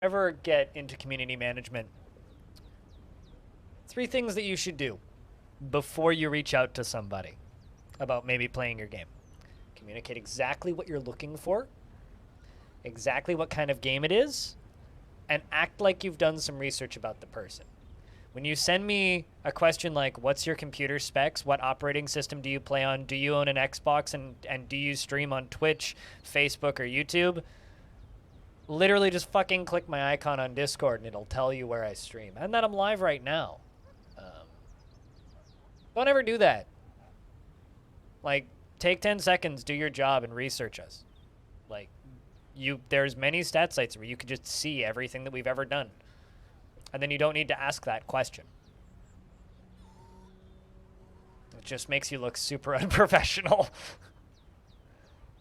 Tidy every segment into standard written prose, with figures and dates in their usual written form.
Ever get into community management, 3 things that you should do before you reach out to somebody about maybe playing your game. Communicate exactly what you're looking for, exactly what kind of game it is, and act like you've done some research about the person. When you send me a question like, what's your computer specs? What operating system do you play on? Do you own an Xbox? And do you stream on Twitch, Facebook, or YouTube? Literally just fucking click my icon on Discord and it'll tell you where I stream. And that I'm live right now. Don't ever do that. Like, take 10 seconds, do your job, and research us. Like, there's many stat sites where you can just see everything that we've ever done. And then you don't need to ask that question. It just makes you look super unprofessional.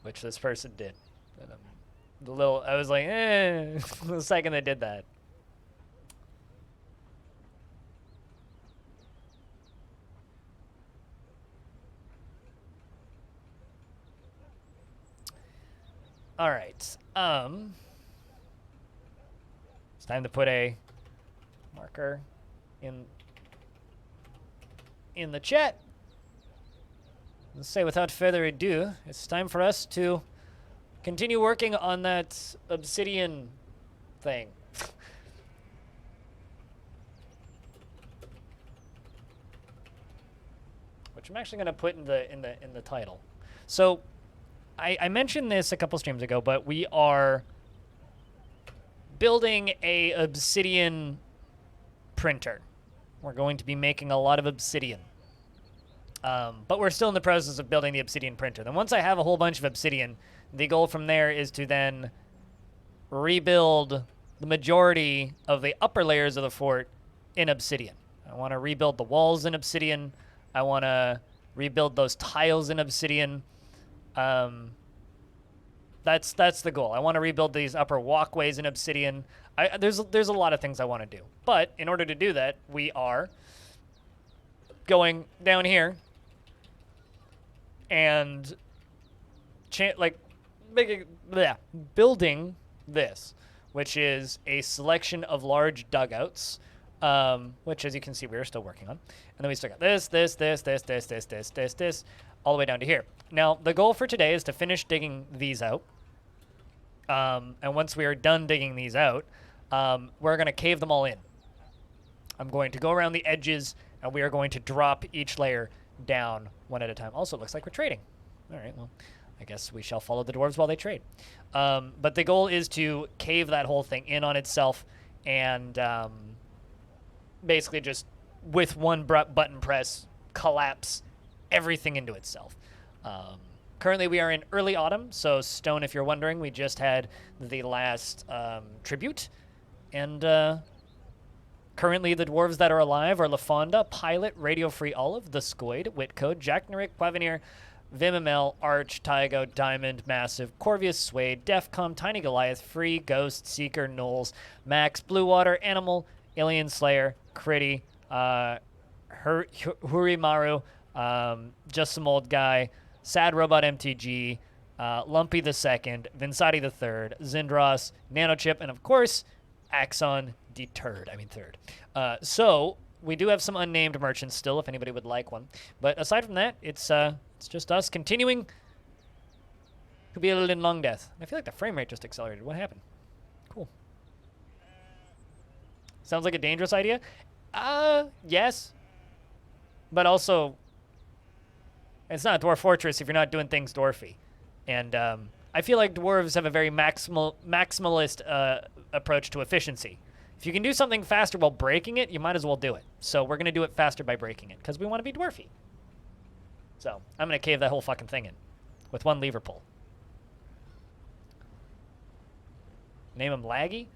Which this person did. And I was like, the second they did that. All right. It's time to put a marker in the chat. Let's say, without further ado, it's time for us to continue working on that obsidian thing. Which I'm actually going to put in the title. So I mentioned this a couple streams ago, but we are building a obsidian printer. We're going to be making a lot of obsidian. But we're still in the process of building the obsidian printer. Then once I have a whole bunch of obsidian, the goal from there is to then rebuild the majority of the upper layers of the fort in obsidian. I want to rebuild the walls in obsidian. I want to rebuild those tiles in obsidian. That's the goal. I want to rebuild these upper walkways in obsidian. There's a lot of things I want to do. But in order to do that, we are going down here and building this, which is a selection of large dugouts, which, as you can see, we're still working on. And then we still got this, all the way down to here. Now, the goal for today is to finish digging these out. And once we are done digging these out, we're going to cave them all in. I'm going to go around the edges, and we are going to drop each layer down one at a time. Also, it looks like we're trading. All right, well, I guess we shall follow the dwarves while they trade. But the goal is to cave that whole thing in on itself and basically just, with one button press, collapse everything into itself. Currently, we are in early autumn, so Stone, if you're wondering, we just had the last tribute. And currently, the dwarves that are alive are LaFonda, Pilot, Radio Free Olive, The Scoid, Whitcode, Jack Narik, Quavenir, Vimamel, Arch, Tygo, Diamond, Massive, Corvius, Swade, Defcom, Tiny Goliath, Free, Ghost, Seeker, Knowles, Max, Blue Water, Animal, Alien Slayer, Critty, Hurimaru, Just Some Old Guy, Sad Robot MTG, Lumpy the Second, Vinsati the Third, Zindros, Nanochip, and of course, Axon Third. So we do have some unnamed merchants still, if anybody would like one. But aside from that, it's just us continuing to build in Longdeath. I feel like the frame rate just accelerated. What happened? Cool. Sounds like a dangerous idea. Yes. But also, it's not a dwarf fortress if you're not doing things dwarfy. And I feel like dwarves have a very maximalist approach to efficiency. If you can do something faster while breaking it, you might as well do it. So we're going to do it faster by breaking it, because we want to be dwarfy. So I'm going to cave that whole fucking thing in with one lever pull. Name him Laggy?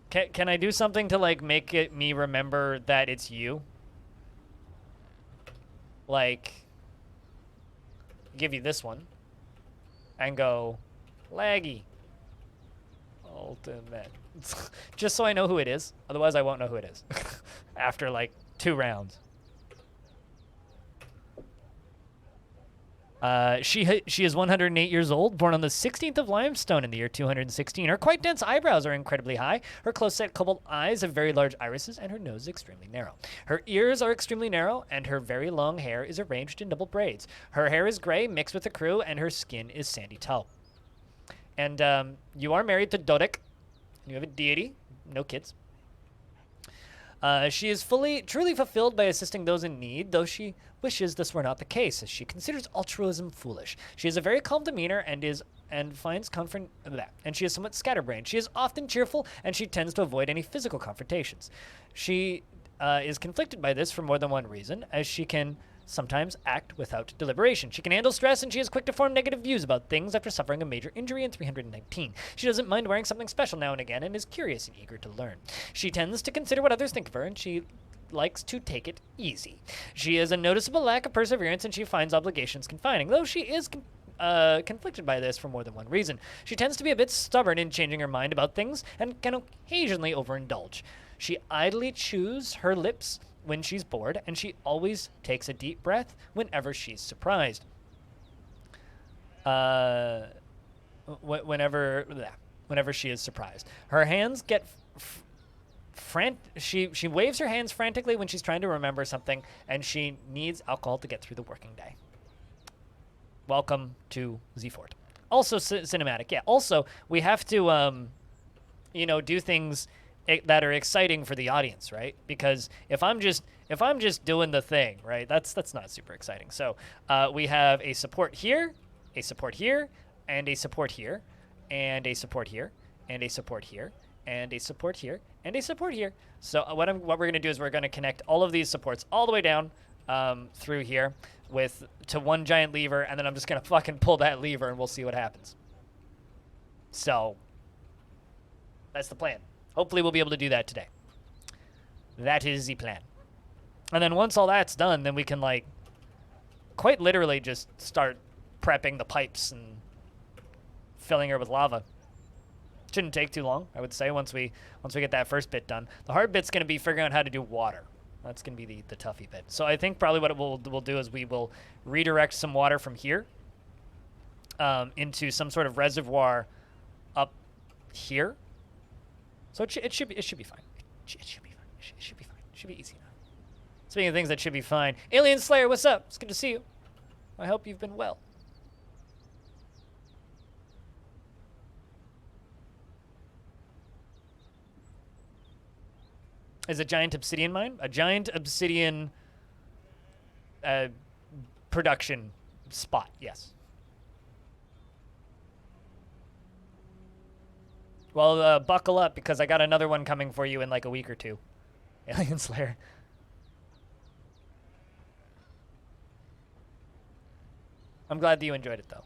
Can I do something to, like, make me remember that it's you? Like, give you this one and go Laggy Ultimate. Just so I know who it is. Otherwise, I won't know who it is after, like, 2 rounds. She is 108 years old, born on the 16th of limestone in the year 216. Her quite dense eyebrows are incredibly high. Her close-set cobalt eyes have very large irises, and her nose is extremely narrow. Her ears are extremely narrow, and her very long hair is arranged in double braids. Her hair is gray, mixed with a crew, and her skin is sandy taupe. And you are married to Dodek. You have a deity, no kids. She is truly fulfilled by assisting those in need, though she wishes this were not the case, as she considers altruism foolish. She has a very calm demeanor and finds comfort in that. And she is somewhat scatterbrained. She is often cheerful, and she tends to avoid any physical confrontations. She is conflicted by this for more than one reason, as she can sometimes act without deliberation. She can handle stress, and she is quick to form negative views about things after suffering a major injury in 319. She doesn't mind wearing something special now and again, and is curious and eager to learn. She tends to consider what others think of her, and she likes to take it easy. She has a noticeable lack of perseverance, and she finds obligations confining, though she is conflicted by this for more than one reason. She tends to be a bit stubborn in changing her mind about things, and can occasionally overindulge. She idly chews her lips when she's bored, and she always takes a deep breath whenever she's surprised. Whenever she is surprised. Her hands get she waves her hands frantically when she's trying to remember something, and she needs alcohol to get through the working day. Welcome to Z-Fort. Also cinematic, yeah. Also, we have to, do things that are exciting for the audience, right? Because if I'm just doing the thing, right, that's not super exciting. So we have a support here, a support here, and a support here, and a support here, and a support here, and a support here, and a support here. So what we're gonna do is we're gonna connect all of these supports all the way down through here to one giant lever, and then I'm just gonna fucking pull that lever, and we'll see what happens. So that's the plan. Hopefully we'll be able to do that today. That is the plan. And then once all that's done, then we can, like, quite literally just start prepping the pipes and filling her with lava. Shouldn't take too long, I would say, once we get that first bit done. The hard bit's going to be figuring out how to do water. That's going to be the toughy bit. So I think probably what we'll do is we will redirect some water from here into some sort of reservoir up here. So it should be fine. It should be fine. It should be fine. It should be easy enough. Speaking of things that should be fine, Alien Slayer, what's up? It's good to see you. I hope you've been well. Is a giant obsidian mine? A giant obsidian production spot, yes. Well, buckle up, because I got another one coming for you in like a week or two. Alien Slayer. I'm glad that you enjoyed it, though.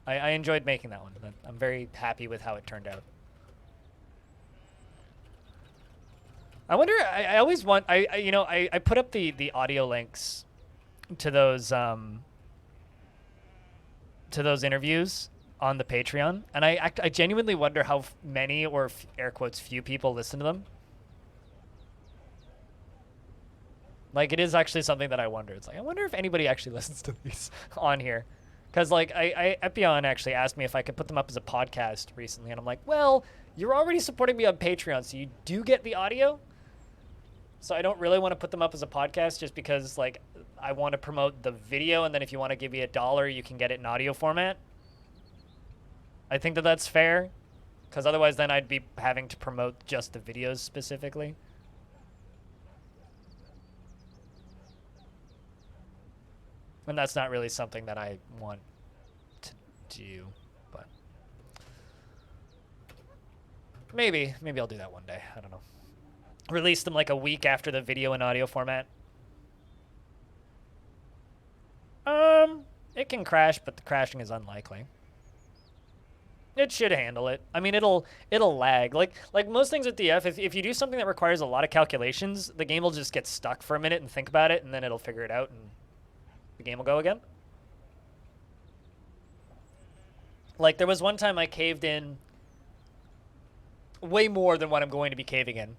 I enjoyed making that one. I'm very happy with how it turned out. I wonder, I always want, I put up the audio links to those interviews on the Patreon, and I genuinely wonder how many, or air quotes, few people listen to them. Like, it is actually something that I wonder. It's like, I wonder if anybody actually listens to these on here. Because, like, Epion actually asked me if I could put them up as a podcast recently, and I'm like, well, you're already supporting me on Patreon, so you do get the audio. So I don't really want to put them up as a podcast, just because, like, I want to promote the video, and then if you want to give me $1, you can get it in audio format. I think that that's fair, because otherwise then I'd be having to promote just the videos specifically. And that's not really something that I want to do, but maybe I'll do that one day. I don't know. Release them like a week after the video and audio format. It can crash, but the crashing is unlikely. It should handle it. I mean, it'll lag. Like most things with DF, if you do something that requires a lot of calculations, the game will just get stuck for a minute and think about it, and then it'll figure it out, and the game will go again. Like, there was one time I caved in way more than what I'm going to be caving in.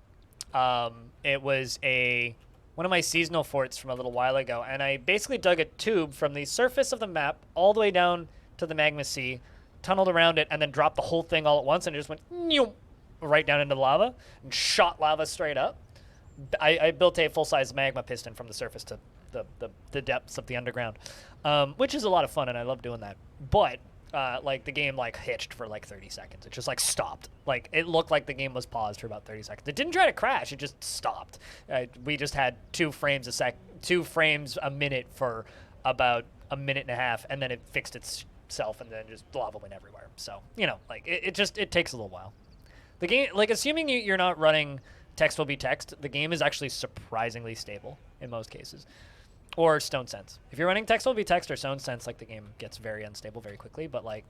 It was a one of my seasonal forts from a little while ago, and I basically dug a tube from the surface of the map all the way down to the magma sea, tunneled around it, and then dropped the whole thing all at once, and it just went right down into the lava and shot lava straight up. I built a full-size magma piston from the surface to the depths of the underground, which is a lot of fun, and I love doing that. But like the game like hitched for like 30 seconds. It just like stopped. Like it looked like the game was paused for about 30 seconds. It didn't try to crash. It just stopped. We just had 2 frames a minute for about a minute and a half, and then it fixed itself, and then just lava went everywhere. So you know, like it takes a little while. The game, like assuming you're not running text will be text, the game is actually surprisingly stable in most cases. Or Stone Sense. If you're running text will be text or Stone Sense, like the game gets very unstable very quickly. But like,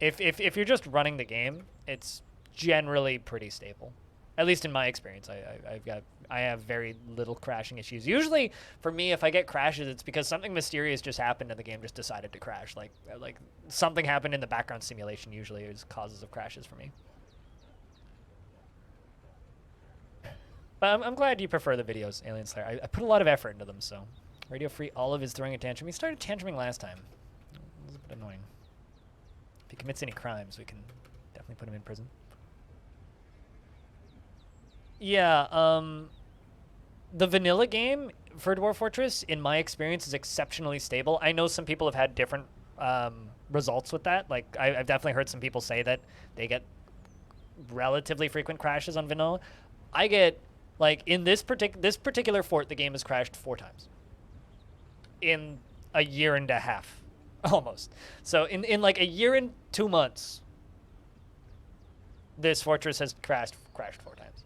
if you're just running the game, it's generally pretty stable. At least in my experience, I have very little crashing issues. Usually, for me, if I get crashes, it's because something mysterious just happened and the game just decided to crash. Like something happened in the background simulation. Usually, is causes of crashes for me. But I'm glad you prefer the videos, Alien Slayer. I put a lot of effort into them, so. Radio Free Olive is throwing a tantrum. He started tantruming last time. It was a bit annoying. If he commits any crimes, we can definitely put him in prison. Yeah, the vanilla game for Dwarf Fortress, in my experience, is exceptionally stable. I know some people have had different results with that. Like, I've definitely heard some people say that they get relatively frequent crashes on vanilla. I get... Like, in this particular fort, the game has crashed 4 times. In a year and a half. Almost. So, in like a year and 2 months, this fortress has crashed 4 times.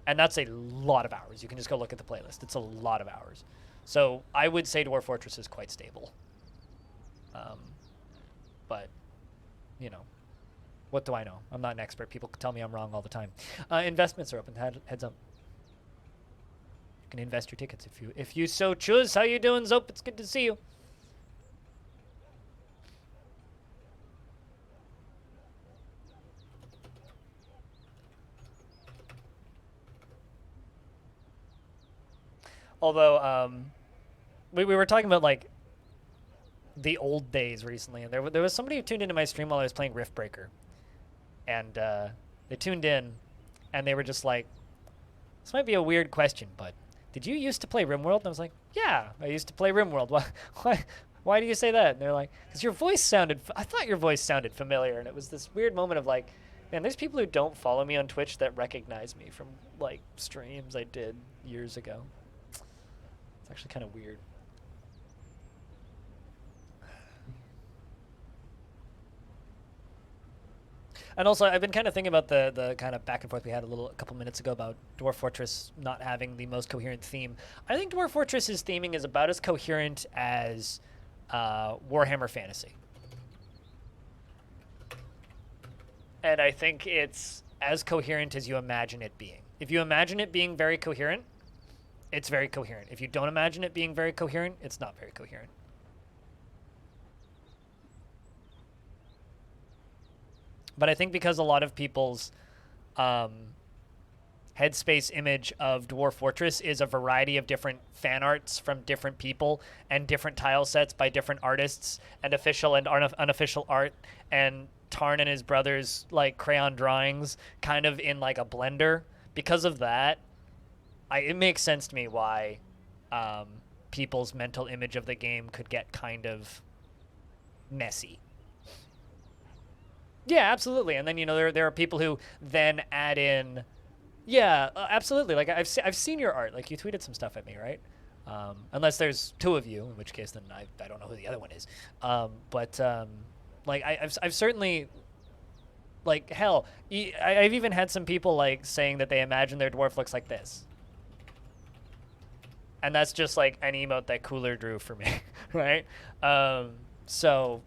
And that's a lot of hours. You can just go look at the playlist. It's a lot of hours. So, I would say Dwarf Fortress is quite stable. But, you know. What do I know? I'm not an expert. People tell me I'm wrong all the time. Investments are open. Heads up. You can invest your tickets if you so choose. How you doing, Zope? It's good to see you. Although, we were talking about like the old days recently, and there was somebody who tuned into my stream while I was playing Riftbreaker. And they tuned in, and they were just like, this might be a weird question, but did you used to play RimWorld? And I was like, yeah, I used to play RimWorld. Why do you say that? And they're like, because your voice sounded, I thought your voice sounded familiar. And it was this weird moment of like, man, there's people who don't follow me on Twitch that recognize me from like streams I did years ago. It's actually kind of weird. And also, I've been kind of thinking about the kind of back and forth we had a couple minutes ago about Dwarf Fortress not having the most coherent theme. I think Dwarf Fortress's theming is about as coherent as Warhammer Fantasy. And I think it's as coherent as you imagine it being. If you imagine it being very coherent, it's very coherent. If you don't imagine it being very coherent, it's not very coherent. But I think because a lot of people's headspace image of Dwarf Fortress is a variety of different fan arts from different people and different tile sets by different artists and official and unofficial art and Tarn and his brothers like crayon drawings kind of in like a blender. Because of that, it makes sense to me why people's mental image of the game could get kind of messy. Yeah, absolutely. And then, you know, there are people who then add in, yeah, absolutely. Like, I've seen your art. Like, you tweeted some stuff at me, right? Unless there's 2 of you, in which case then I don't know who the other one is. Like, I've certainly, like, hell, I've even had some people, like, saying that they imagine their dwarf looks like this. And that's just, like, an emote that Cooler drew for me, right? So...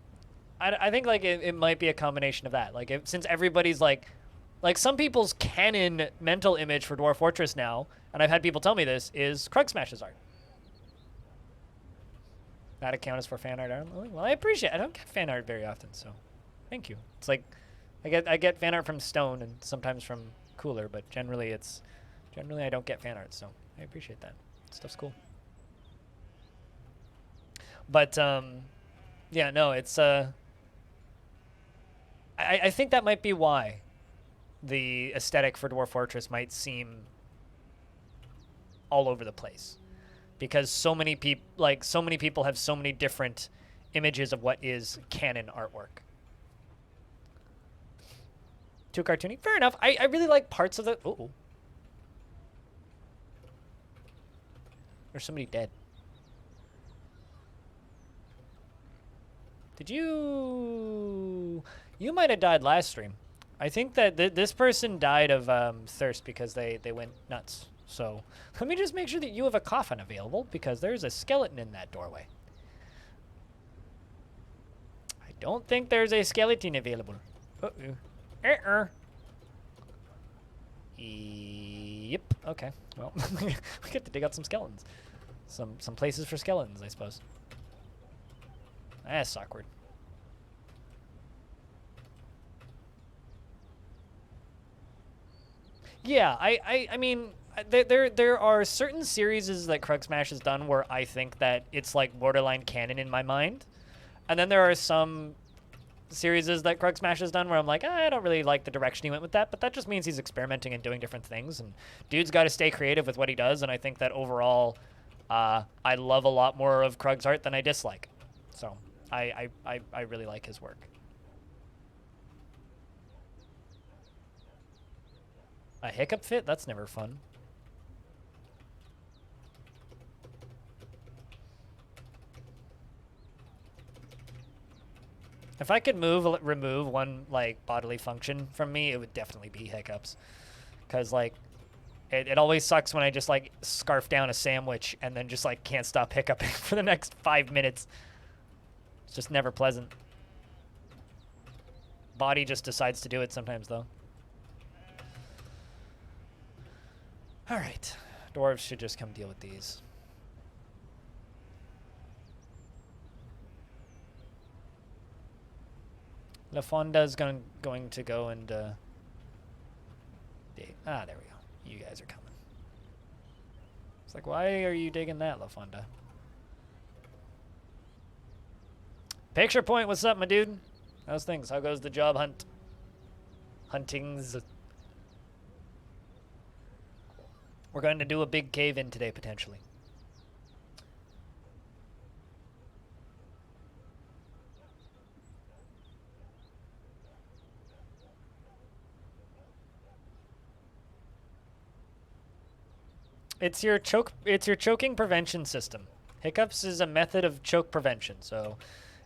I think like it might be a combination of that. Like since everybody's like some people's canon mental image for Dwarf Fortress now, and I've had people tell me this, is Krug Smash's art. That account is for fan art. Well, I appreciate it. I don't get fan art very often, so thank you. It's like I get fan art from Stone and sometimes from Cooler, but generally I don't get fan art, so I appreciate that. Stuff's cool. But yeah, no, it's I think that might be why the aesthetic for Dwarf Fortress might seem all over the place, because so many people have so many different images of what is canon artwork. Too cartoony? Fair enough. I really like parts of the... Uh-oh. There's somebody dead. Did you... You might have died last stream. I think that this person died of thirst because they went nuts. So let me just make sure that you have a coffin available, because there's a skeleton in that doorway. I don't think there's a skeleton available. Uh-oh. Yep. Okay. Well, we get to dig out some skeletons. Some places for skeletons, I suppose. That's awkward. Yeah, I mean, there are certain series that Krug Smash has done where I think that it's like borderline canon in my mind, and then there are some series that Krug Smash has done where I'm like, I don't really like the direction he went with that, but that just means he's experimenting and doing different things, and dude's got to stay creative with what he does, and I think that overall, I love a lot more of Krug's art than I dislike. So I really like his work. A hiccup fit? That's never fun. If I could remove one, like, bodily function from me, it would definitely be hiccups. Because, like, it always sucks when I just, like, scarf down a sandwich and then just, like, can't stop hiccuping for the next 5 minutes. It's just never pleasant. Body just decides to do it sometimes, though. Alright. Dwarves should just come deal with these. La Fonda's going to go and there we go. You guys are coming. It's like, why are you digging that, La Fonda? Picture Point, what's up, my dude? How's things? How goes the job hunt? Huntings. We're going to do a big cave-in today, potentially. It's your choking prevention system. Hiccups is a method of choke prevention. So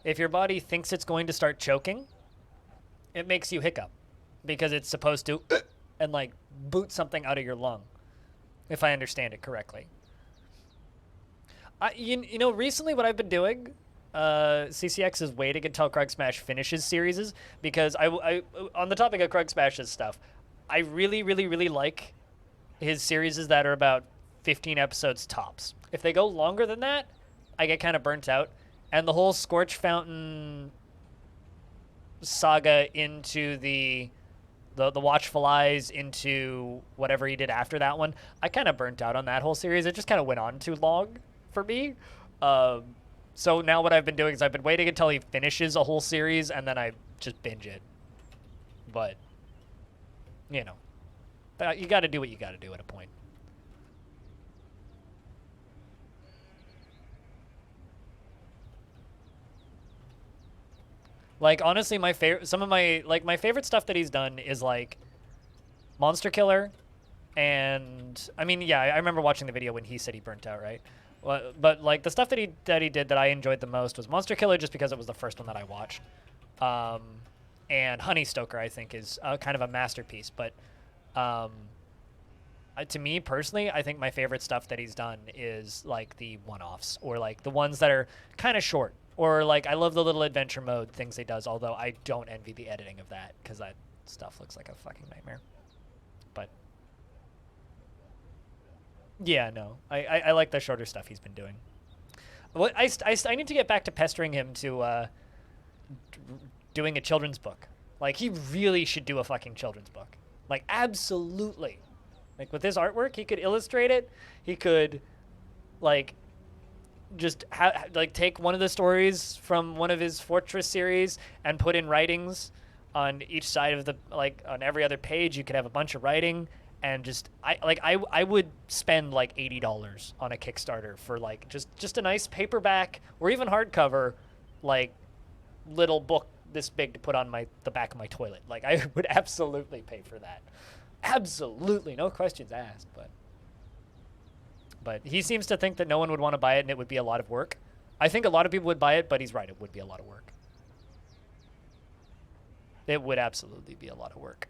if your body thinks it's going to start choking, it makes you hiccup because it's supposed to and like boot something out of your lung, if I understand it correctly. You know, recently what I've been doing, CCX is waiting until Krug Smash finishes series, because I on the topic of Krug Smash's stuff, I really like his series that are about 15 episodes tops. If they go longer than that, I get kind of burnt out. And the whole Scorch Fountain saga into the Watchful Eyes into whatever he did after that one, I kind of burnt out on that whole series. It just kind of went on too long for me. So now what I've been doing is I've been waiting until he finishes a whole series, and then I just binge it. But, you know, you got to do what you got to do at a point. Like, honestly, my favorite stuff that he's done is like Monster Killer, and I mean, yeah, I remember watching the video when he said he burnt out, right? But like the stuff that he did that I enjoyed the most was Monster Killer, just because it was the first one that I watched. And Honeystoker, I think, is kind of a masterpiece. But to me personally, I think my favorite stuff that he's done is like the one-offs, or like the ones that are kind of short. Or, like, I love the little adventure mode things he does, although I don't envy the editing of that, because that stuff looks like a fucking nightmare. But, yeah, no. I like the shorter stuff he's been doing. Well, I need to get back to pestering him to doing a children's book. Like, he really should do a fucking children's book. Like, absolutely. Like with his artwork, he could illustrate it. He could like just like take one of the stories from one of his Fortress series and put in writings on each side of the, like on every other page. You could have a bunch of writing and just I would spend like $80 on a Kickstarter for like just a nice paperback or even hardcover like little book this big to put on the back of my toilet. Like I would absolutely pay for that. Absolutely, no questions asked. But he seems to think that no one would want to buy it and it would be a lot of work. I think a lot of people would buy it, but he's right, it would be a lot of work. It would absolutely be a lot of work.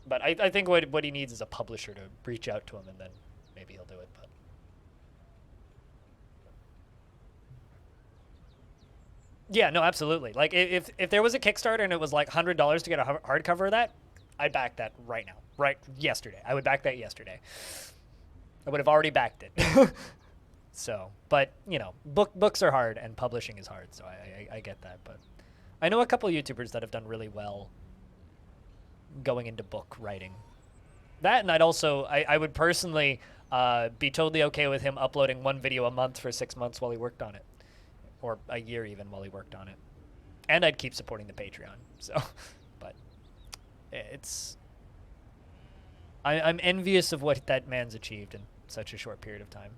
But I think what he needs is a publisher to reach out to him, and then maybe he'll do it. But yeah, no, absolutely. Like if there was a Kickstarter and it was like $100 to get a hardcover of that, I'd back that right now. Right yesterday. I would back that yesterday. I would have already backed it. So, but you know, books are hard and publishing is hard, so I get that. But I know a couple of YouTubers that have done really well going into book writing. That, and I would personally be totally okay with him uploading one video a month for 6 months while he worked on it, or a year even while he worked on it. And I'd keep supporting the Patreon. So, but I'm envious of what that man's achieved in such a short period of time.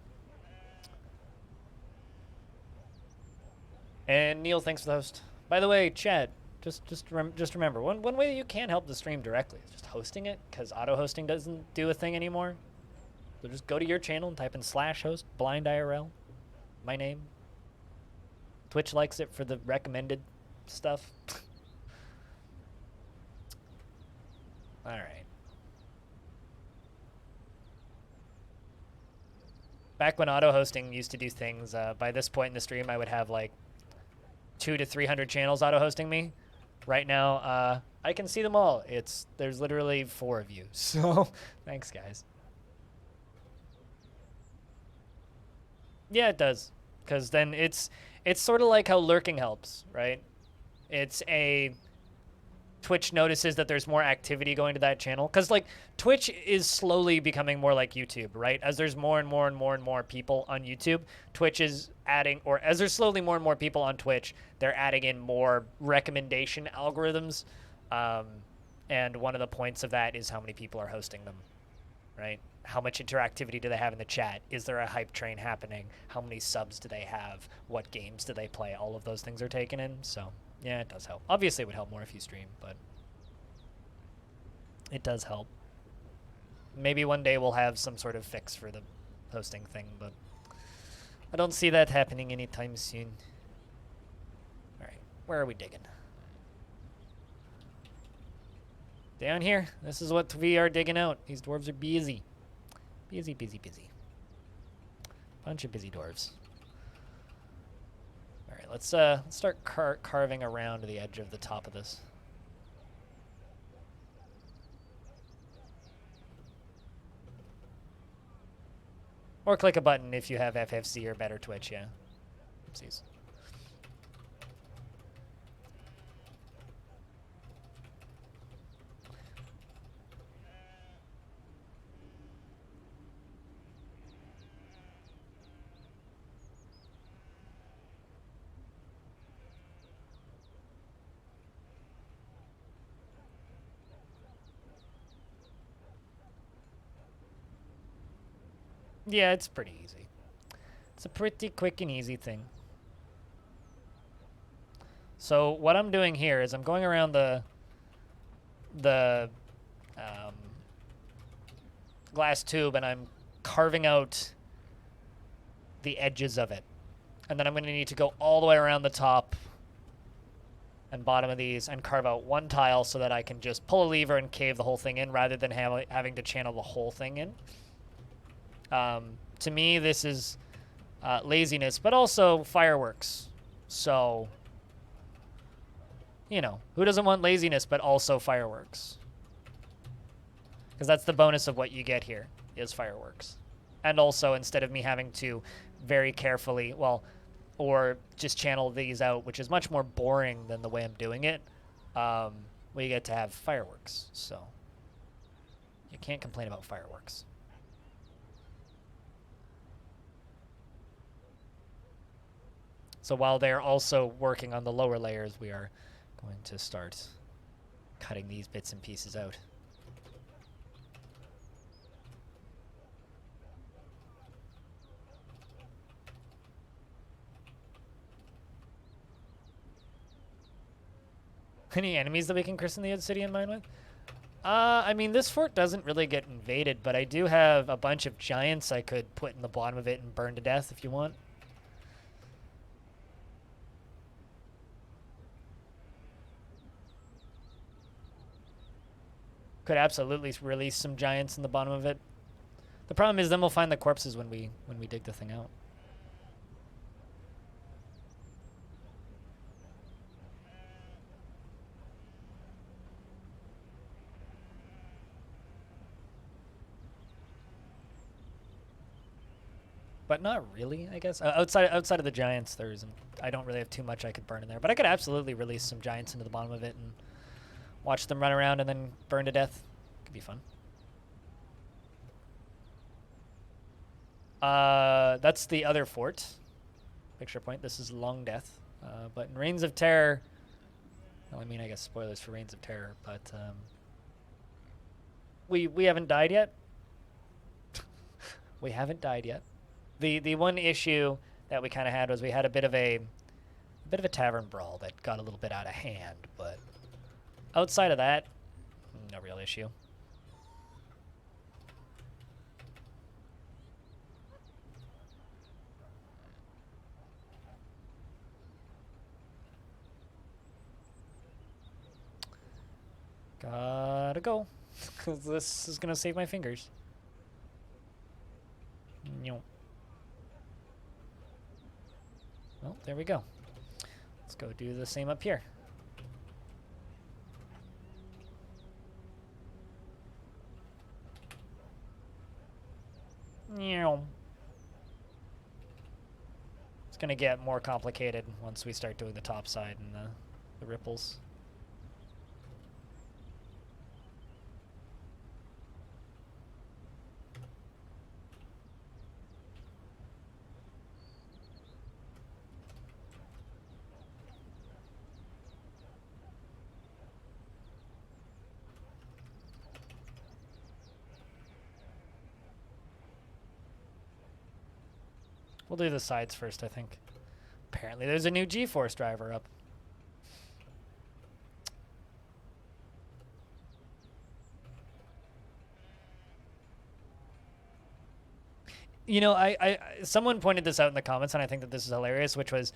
And Neil, thanks for the host. By the way, chat, just remember, one way that you can help the stream directly is just hosting it, because auto-hosting doesn't do a thing anymore. So just go to your channel and type in /host, blind IRL, my name. Twitch likes it for the recommended stuff. All right. Back when auto-hosting used to do things, by this point in the stream, I would have like 200 to 300 channels auto-hosting me. Right now, I can see them all. There's literally 4 of you. So, thanks, guys. Yeah, it does. Because then it's sort of like how lurking helps, right? Twitch notices that there's more activity going to that channel. Because, like, Twitch is slowly becoming more like YouTube, right? As there's more and more and more and more people on YouTube, Twitch is adding, or as there's slowly more and more people on Twitch, they're adding in more recommendation algorithms. And one of the points of that is how many people are hosting them, right? How much interactivity do they have in the chat? Is there a hype train happening? How many subs do they have? What games do they play? All of those things are taken in, so... yeah, it does help. Obviously, it would help more if you stream, but it does help. Maybe one day we'll have some sort of fix for the hosting thing, but I don't see that happening anytime soon. All right, where are we digging? Down here. This is what we are digging out. These dwarves are busy. Busy, busy, busy. Bunch of busy dwarves. All right, let's start carving around the edge of the top of this. Or click a button if you have FFC or better Twitch, yeah. Oopsies. Yeah, it's pretty easy. It's a pretty quick and easy thing. So what I'm doing here is I'm going around the glass tube and I'm carving out the edges of it. And then I'm going to need to go all the way around the top and bottom of these and carve out one tile so that I can just pull a lever and cave the whole thing in rather than having to channel the whole thing in. To me, this is laziness, but also fireworks. So, you know, who doesn't want laziness, but also fireworks? Because that's the bonus of what you get here, is fireworks. And also, instead of me having to very carefully, well, or just channel these out, which is much more boring than the way I'm doing it, we get to have fireworks, so... You can't complain about fireworks. So while they're also working on the lower layers, we are going to start cutting these bits and pieces out. Any enemies that we can christen the obsidian mine with? I mean, this fort doesn't really get invaded, but I do have a bunch of giants I could put in the bottom of it and burn to death if you want. Could absolutely release some giants in the bottom of it. The problem is then we'll find the corpses when we dig the thing out. But not really, I guess. Outside of the giants, there isn't. I don't really have too much I could burn in there. But I could absolutely release some giants into the bottom of it and watch them run around and then burn to death. Could be fun. That's the other fort. Picture point. This is Longdeath. But in Reigns of Terror, well, I mean, I guess spoilers for Reigns of Terror, but we haven't died yet. We haven't died yet. The one issue that we kind of had was we had a bit of a tavern brawl that got a little bit out of hand, but outside of that, no real issue. Gotta go, because this is gonna save my fingers. Well, there we go. Let's go do the same up here. It's gonna get more complicated once we start doing the top side and the ripples. We'll do the sides first, I think. Apparently there's a new G-Force driver up. You know, someone pointed this out in the comments, and I think that this is hilarious, which was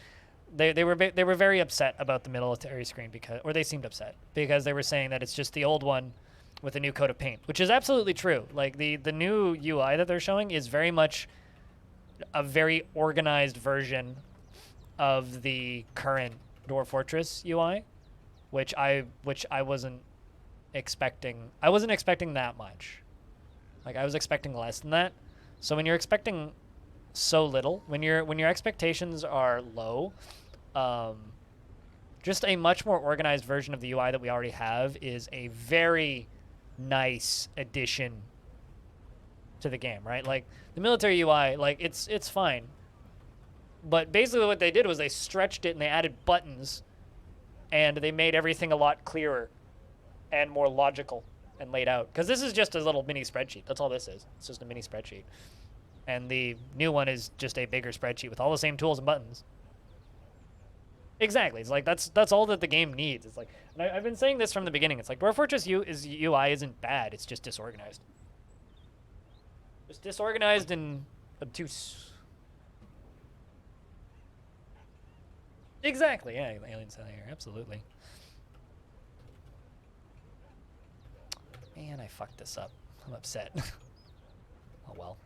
they were very upset about the military screen or they seemed upset because they were saying that it's just the old one with a new coat of paint, which is absolutely true. Like the new UI that they're showing is very much a very organized version of the current Dwarf Fortress UI, which I wasn't expecting. I wasn't expecting that much. Like I was expecting less than that. So when you're expecting so little, when your expectations are low, just a much more organized version of the UI that we already have is a very nice addition to the game, right? Like the military UI, like it's fine. But basically what they did was they stretched it and they added buttons and they made everything a lot clearer and more logical and laid out. Because this is just a little mini spreadsheet. That's all this is. It's just a mini spreadsheet. And the new one is just a bigger spreadsheet with all the same tools and buttons. Exactly. It's like that's all that the game needs. It's like, and I've been saying this from the beginning. It's like Dwarf Fortress UI isn't bad. It's just disorganized. Just disorganized and obtuse. Exactly. Yeah, aliens out here. Absolutely. Man, I fucked this up. I'm upset. Oh well.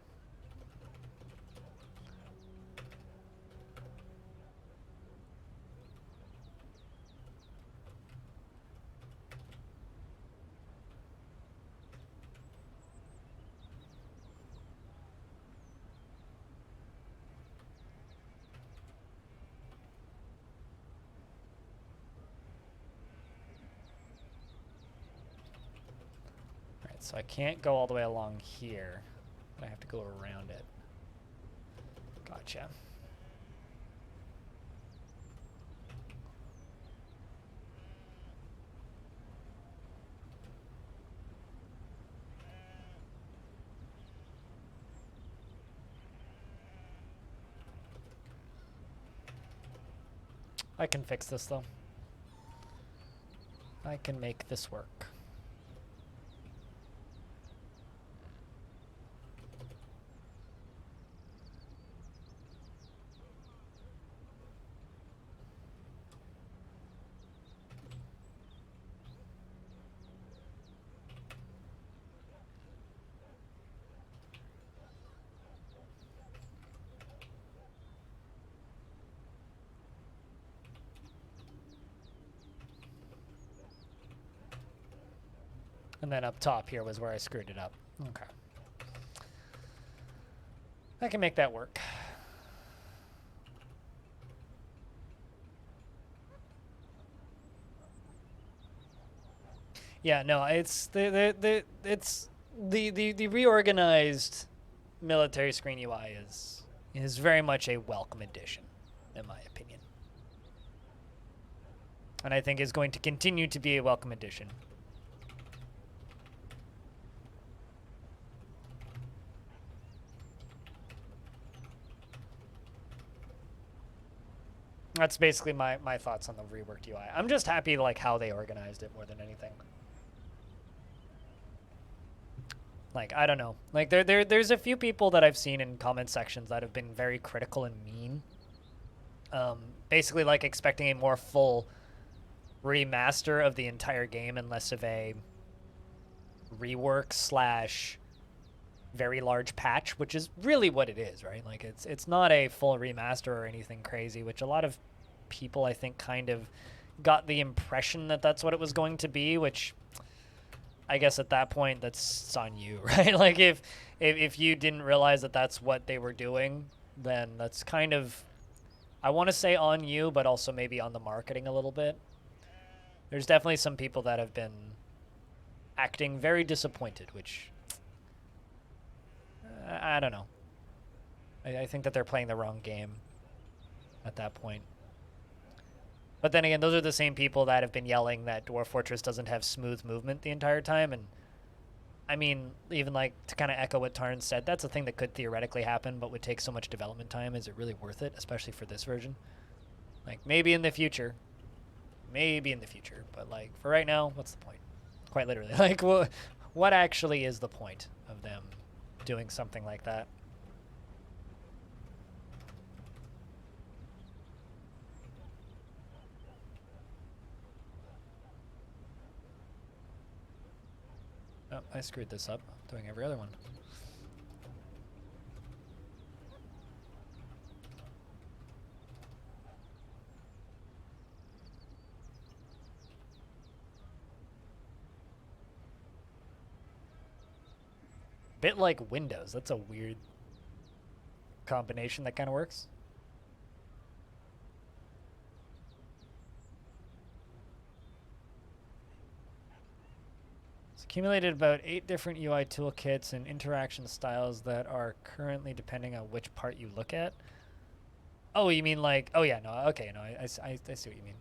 So I can't go all the way along here. But I have to go around it. Gotcha. I can fix this though. I can make this work. And then up top here was where I screwed it up. Okay. I can make that work. Yeah, no, it's the reorganized military screen UI is very much a welcome addition, in my opinion. And I think is going to continue to be a welcome addition. That's basically my thoughts on the reworked UI. I'm just happy like how they organized it more than anything. Like, I don't know. Like there's a few people that I've seen in comment sections that have been very critical and mean. Basically like expecting a more full remaster of the entire game and less of a rework slash very large patch, which is really what it is, right? Like it's not a full remaster or anything crazy, which a lot of people I think kind of got the impression that that's what it was going to be, which I guess at that point that's on you, right? Like if you didn't realize that that's what they were doing, then that's kind of, I want to say on you, but also maybe on the marketing a little bit. There's definitely some people that have been acting very disappointed, which I don't know. I think that they're playing the wrong game at that point. But then again, those are the same people that have been yelling that Dwarf Fortress doesn't have smooth movement the entire time. And I mean, even like to kind of echo what Tarn said, that's a thing that could theoretically happen, but would take so much development time. Is it really worth it, especially for this version? Like maybe in the future. Maybe in the future. But like for right now, what's the point? Quite literally. Like what actually is the point of them doing something like that? Oh, I screwed this up, doing every other one. Bit like Windows. That's a weird combination that kind of works. It's accumulated about 8 different UI toolkits and interaction styles that are currently depending on which part you look at. Oh, you mean like, oh yeah, no, okay, no, I see what you mean.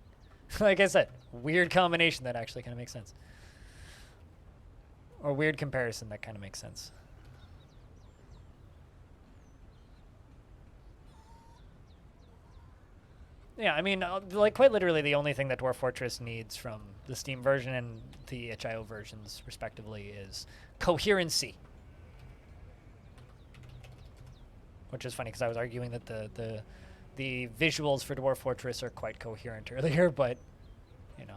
Like I said, weird combination that actually kind of makes sense. Or weird comparison that kind of makes sense. Yeah, I mean, like quite literally the only thing that Dwarf Fortress needs from the Steam version and the itch.io versions, respectively, is coherency. Which is funny because I was arguing that the visuals for Dwarf Fortress are quite coherent earlier, but, you know.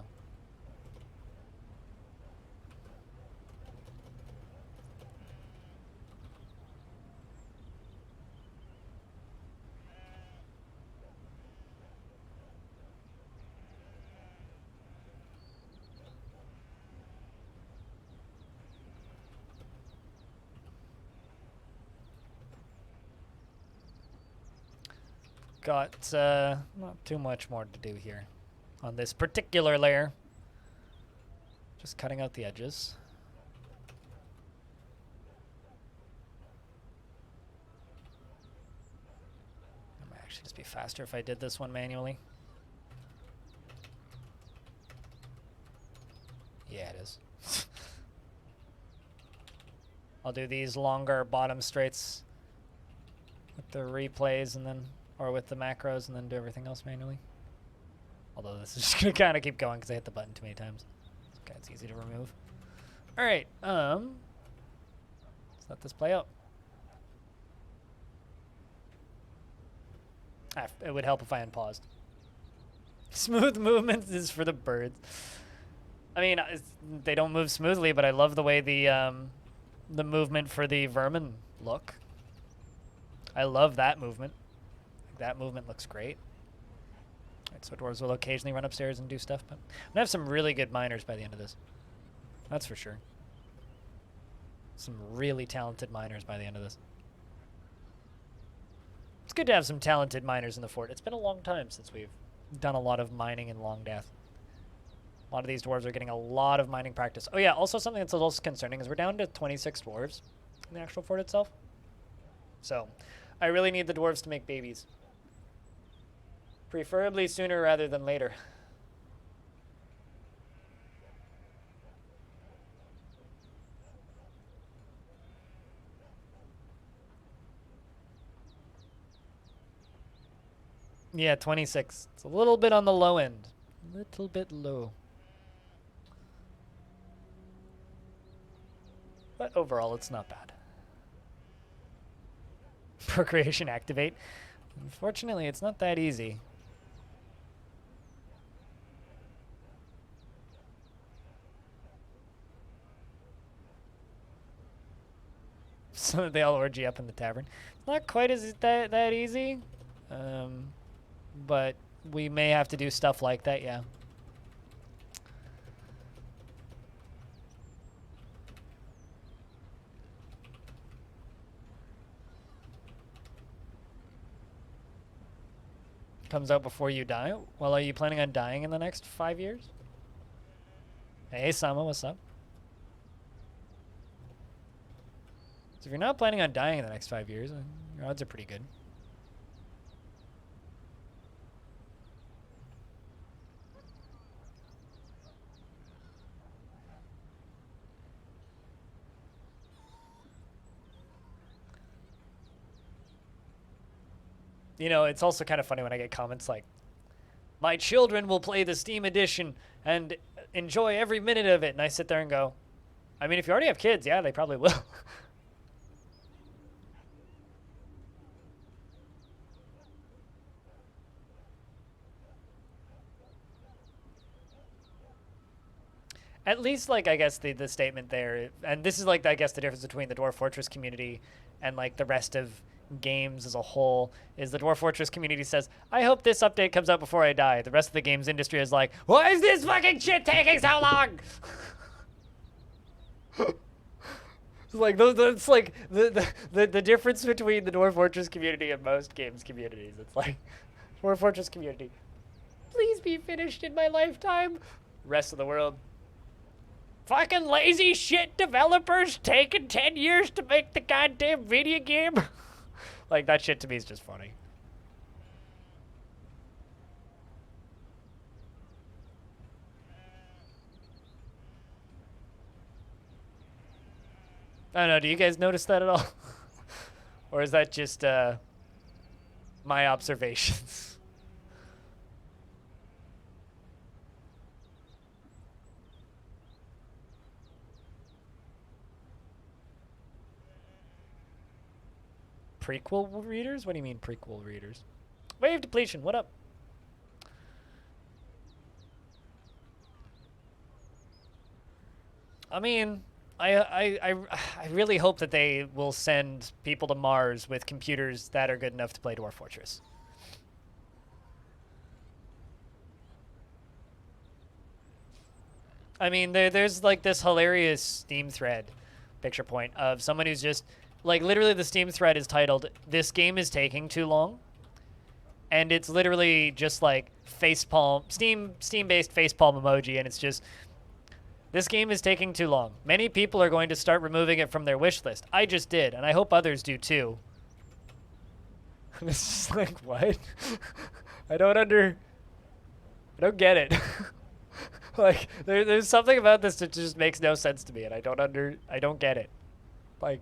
Got not too much more to do here on this particular layer. Just cutting out the edges. Actually, just be faster if I did this one manually. Yeah, it is. I'll do these longer bottom straights with the replays and then, or with the macros, and then do everything else manually. Although this is just gonna kind of keep going because I hit the button too many times. Okay, it's easy to remove. All right, let's let this play out. It would help if I unpaused. Smooth movement is for the birds. I mean, they don't move smoothly, but I love the way the movement for the vermin look. I love that movement. That movement looks great. Right, so dwarves will occasionally run upstairs and do stuff, but I'm gonna have some really good miners by the end of this. That's for sure. Some really talented miners by the end of this. It's good to have some talented miners in the fort. It's been a long time since we've done a lot of mining in Longdeath. A lot of these dwarves are getting a lot of mining practice. Oh yeah, also something that's a little concerning is we're down to 26 dwarves in the actual fort itself. So, I really need the dwarves to make babies. Preferably sooner rather than later. Yeah, 26. It's a little bit on the low end. A little bit low. But overall, it's not bad. Procreation activate. Unfortunately, it's not that easy. So they all orgy up in the tavern. Not quite as that easy. But we may have to do stuff like that, yeah. Comes out before you die? Well, are you planning on dying in the next 5 years? Hey, Sama, what's up? So if you're not planning on dying in the next 5 years, your odds are pretty good. You know, it's also kind of funny when I get comments like, my children will play the Steam edition and enjoy every minute of it. And I sit there and go, I mean, if you already have kids, yeah, they probably will. At least, like, I guess the statement there, and this is, like, I guess the difference between the Dwarf Fortress community and, like, the rest of games as a whole, is the Dwarf Fortress community says, I hope this update comes out before I die. The rest of the games industry is like, why is this fucking shit taking so long? Like, it's like the difference between the Dwarf Fortress community and most games communities. It's like, Dwarf Fortress community, please be finished in my lifetime. Rest of the world, fucking lazy shit developers taking 10 years to make the goddamn video game. Like, that shit to me is just funny. I don't know, do you guys notice that at all? Or is that just my observations? Prequel readers? What do you mean prequel readers? Wave depletion, what up? I mean, I really hope that they will send people to Mars with computers that are good enough to play Dwarf Fortress. I mean, there's like this hilarious Steam thread, picture point, of someone who's just, like, literally the Steam thread is titled, "This game is taking too long." And it's literally just like facepalm, Steam-based facepalm emoji, and it's just, this game is taking too long. Many people are going to start removing it from their wish list. I just did, and I hope others do too. And it's just like, what? I don't get it. Like, there's something about this that just makes no sense to me, and I don't get it. Like,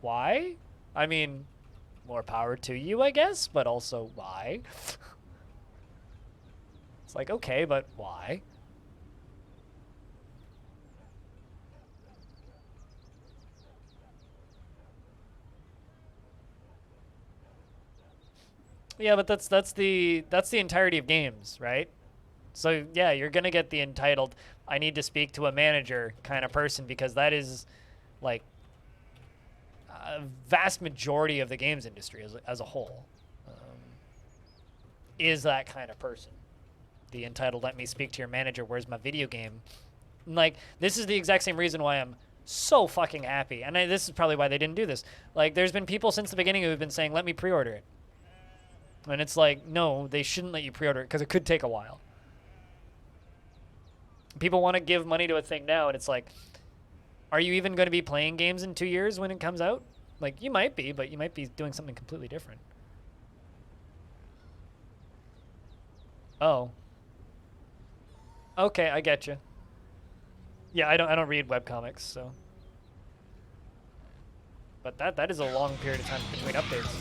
why? I mean, more power to you, I guess, but also why? It's like, okay, but why? Yeah, but that's the entirety of games, right? So yeah, you're gonna get the entitled I need to speak to a manager kind of person because that is like a vast majority of the games industry as a whole is that kind of person. The entitled let me speak to your manager, where's my video game? Like, this is the exact same reason why I'm so fucking happy. And this is probably why they didn't do this. Like, there's been people since the beginning who have been saying, let me pre-order it. And it's like, no, they shouldn't let you pre-order it because it could take a while. People want to give money to a thing now, and it's like, are you even going to be playing games in 2 years when it comes out? Like, you might be, but you might be doing something completely different. Oh. Okay, I get you. Yeah, I don't read webcomics, so. But that is a long period of time between updates.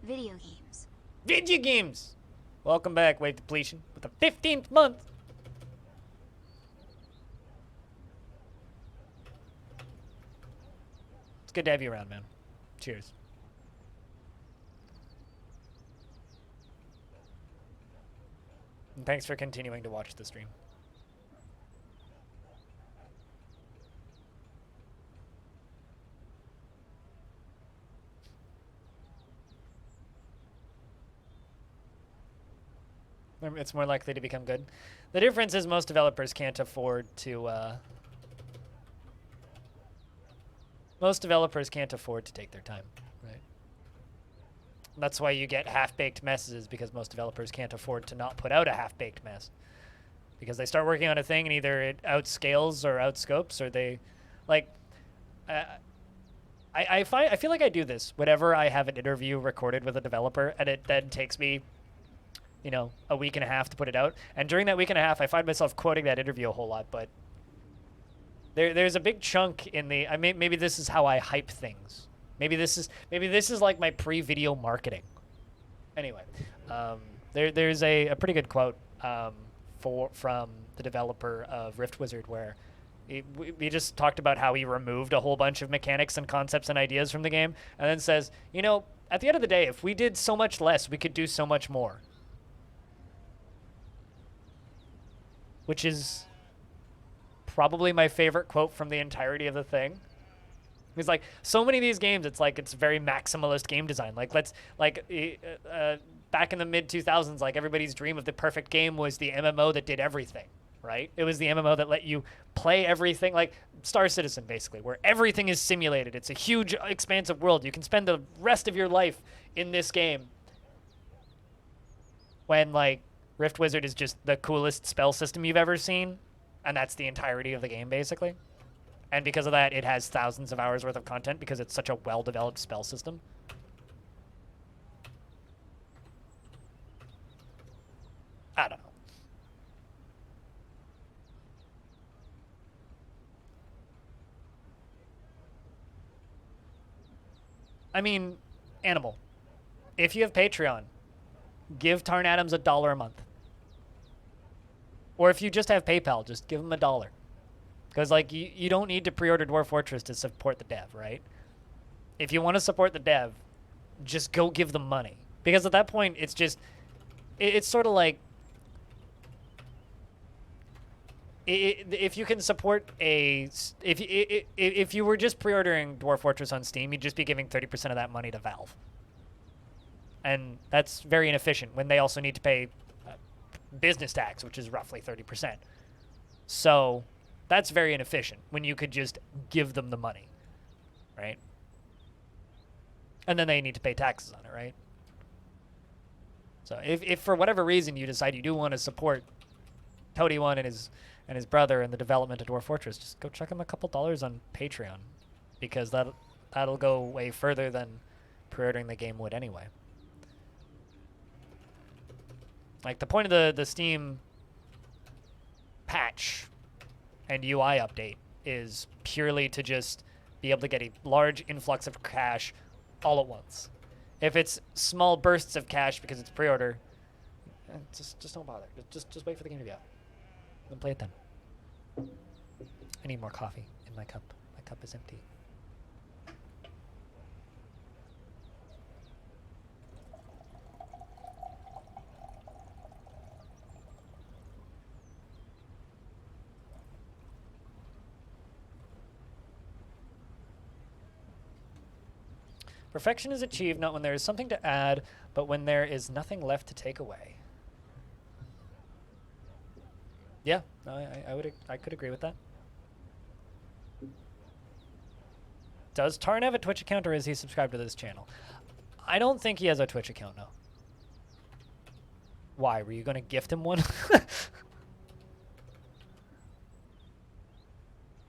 Video games. Video games! Welcome back, Wave Depletion, with the 15th month. It's good to have you around, man. Cheers. And thanks for continuing to watch the stream. It's more likely to become good. The difference is most developers can't afford to take their time, right? That's why you get half-baked messes, because most developers can't afford to not put out a half-baked mess. Because they start working on a thing and either it outscales or outscopes, or they, like, I feel like I do this whenever I have an interview recorded with a developer, and it then takes me, you know, a week and a half to put it out. And during that week and a half, I find myself quoting that interview a whole lot, but there's a big chunk in the, maybe this is how I hype things. Maybe this is like my pre-video marketing. Anyway, there's a pretty good quote from the developer of Rift Wizard where we just talked about how he removed a whole bunch of mechanics and concepts and ideas from the game, and then says, you know, at the end of the day, if we did so much less, we could do so much more. Which is probably my favorite quote from the entirety of the thing. It's like, so many of these games, it's like, it's very maximalist game design. Like, back in the mid-2000s, like, everybody's dream of the perfect game was the MMO that did everything, right? It was the MMO that let you play everything, like Star Citizen, basically, where everything is simulated. It's a huge, expansive world. You can spend the rest of your life in this game. When, like, Rift Wizard is just the coolest spell system you've ever seen, and that's the entirety of the game, basically. And because of that, it has thousands of hours worth of content because it's such a well-developed spell system. I don't know. I mean, Animal, if you have Patreon, give Tarn Adams $1 a month. Or if you just have PayPal, just give him $1. Because, like, you don't need to pre-order Dwarf Fortress to support the dev, right? If you want to support the dev, just go give them money. Because at that point, it's just, it's sort of like, if you can support if you were just pre-ordering Dwarf Fortress on Steam, you'd just be giving 30% of that money to Valve. And that's very inefficient when they also need to pay business tax, which is roughly 30%. So that's very inefficient when you could just give them the money, right? And then they need to pay taxes on it, right? So if for whatever reason you decide you do want to support Toady One and his brother in the development of Dwarf Fortress, just go chuck him a couple dollars on Patreon, because that'll go way further than pre-ordering the game would anyway. Like, the point of the Steam patch and UI update is purely to just be able to get a large influx of cash all at once. If it's small bursts of cash because it's pre-order, just don't bother. Just wait for the game to be out. Then play it then. I need more coffee in my cup. My cup is empty. Perfection is achieved not when there is something to add, but when there is nothing left to take away. Yeah, no, I could agree with that. Does Tarn have a Twitch account, or is he subscribed to this channel? I don't think he has a Twitch account, no. Why? Were you going to gift him one?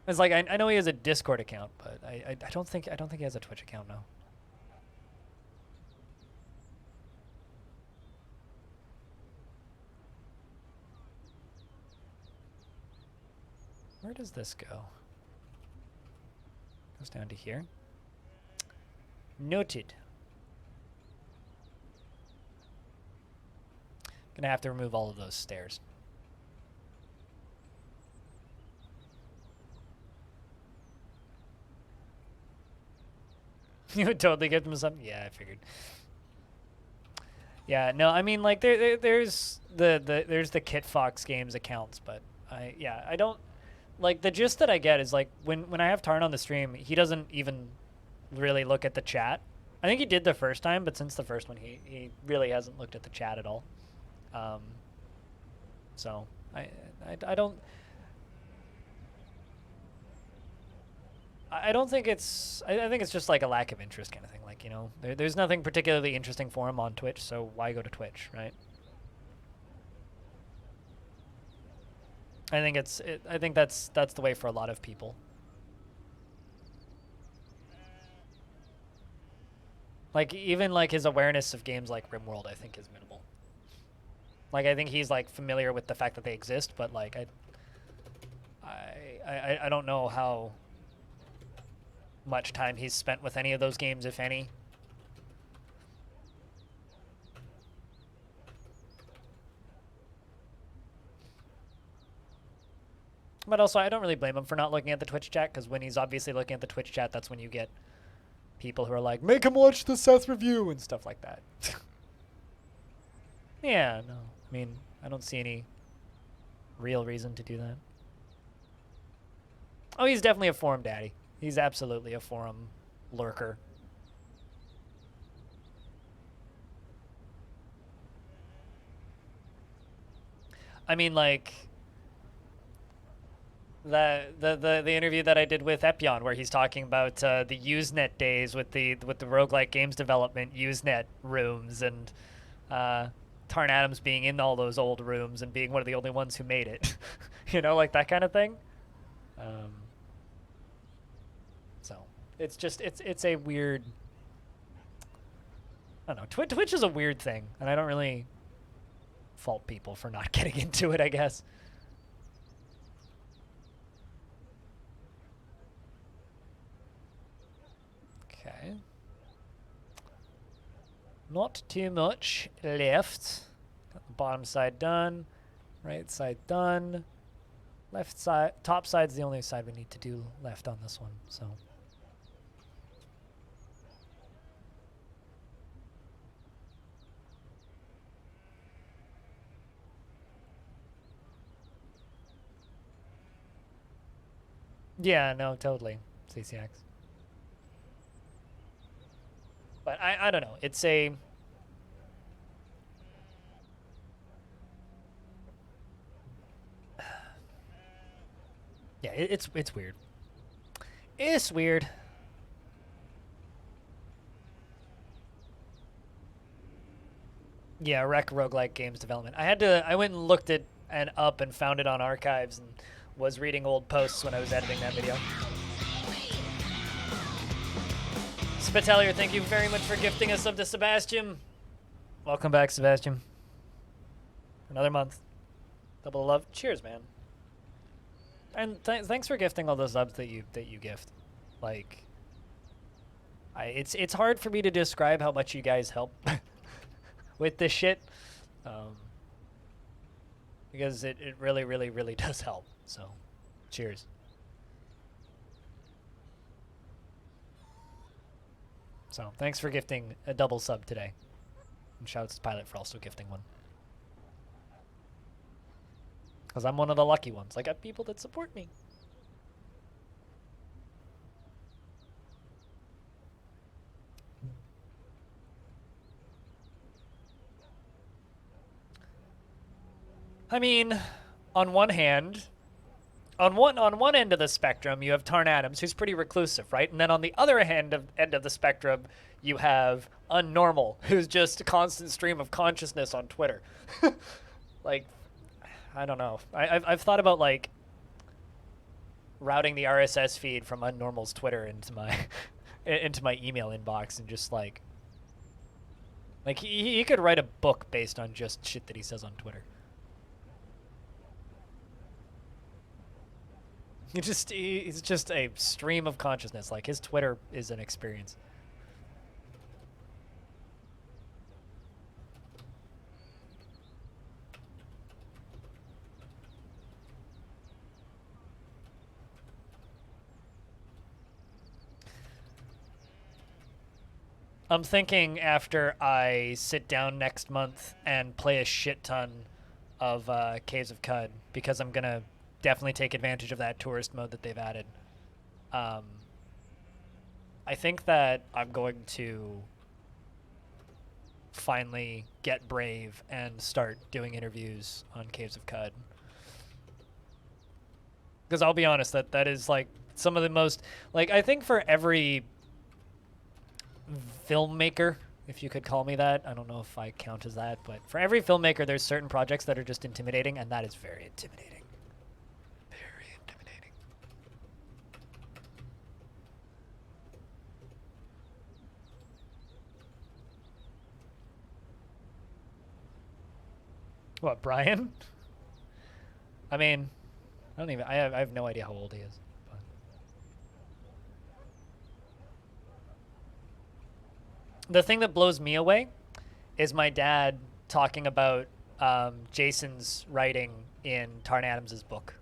It's like I know he has a Discord account, but I don't think he has a Twitch account, no. Where does this go? Goes down to here. Noted. Gonna have to remove all of those stairs. You would totally give them something? Yeah, I figured. Yeah, no, I mean, like, there's the Kit Fox Games accounts, but I don't... Like, the gist that I get is, like, when I have Tarn on the stream, he doesn't even really look at the chat. I think he did the first time, but since the first one, he really hasn't looked at the chat at all. So, I don't... I don't think it's... I think it's just, like, a lack of interest kind of thing. Like, you know, there's nothing particularly interesting for him on Twitch, so why go to Twitch, right? I think that's the way for a lot of people. Like, even like his awareness of games like RimWorld, I think, is minimal. Like, I think he's like familiar with the fact that they exist, but like I don't know how much time he's spent with any of those games, if any. But also, I don't really blame him for not looking at the Twitch chat, because when he's obviously looking at the Twitch chat, that's when you get people who are like, make him watch the Seth review and stuff like that. Yeah, no. I mean, I don't see any real reason to do that. Oh, he's definitely a forum daddy. He's absolutely a forum lurker. I mean, like... The interview that I did with Epion, where he's talking about the Usenet days with the roguelike games development Usenet rooms, and Tarn Adams being in all those old rooms and being one of the only ones who made it. You know, like that kind of thing. So it's just it's a weird... I don't know. Twitch is a weird thing, and I don't really fault people for not getting into it, I guess. Okay. Not too much left. Got the bottom side done. Right side done. Left side, top side's the only side we need to do left on this one, so. Yeah, no, totally. CCX. But I don't know. It's a... Yeah, it's weird. It's weird. Yeah, rec roguelike games development. I went and looked at and up and found it on archives and was reading old posts when I was editing that video. Spitalier, thank you very much for gifting a sub to Sebastian. Welcome back, Sebastian. Another month. Double love. Cheers, man. And thanks for gifting all those subs that you gift. Like, it's hard for me to describe how much you guys help with this shit, because it really, really, really does help. So, cheers. So, thanks for gifting a double sub today. And shouts to Pilot for also gifting one. Because I'm one of the lucky ones. I got people that support me. I mean, on one hand, on one end of the spectrum, you have Tarn Adams, who's pretty reclusive, right? And then on the other end of the spectrum, you have Unnormal, who's just a constant stream of consciousness on Twitter. Like, I don't know. I've thought about, like, routing the RSS feed from Unnormal's Twitter into my into my email inbox and just like he could write a book based on just shit that he says on Twitter. He's just a stream of consciousness. Like, his Twitter is an experience. I'm thinking after I sit down next month and play a shit ton of Caves of Cud, because I'm going to definitely take advantage of that tourist mode that they've added. I think that I'm going to finally get brave and start doing interviews on Caves of Cud. Because I'll be honest, that is like some of the most, like, I think for every filmmaker, if you could call me that, I don't know if I count as that, but for every filmmaker, there's certain projects that are just intimidating, and that is very intimidating. Very intimidating. What, Brian? I mean, I have no idea how old he is. The thing that blows me away is my dad talking about Jason's writing in Tarn Adams' book.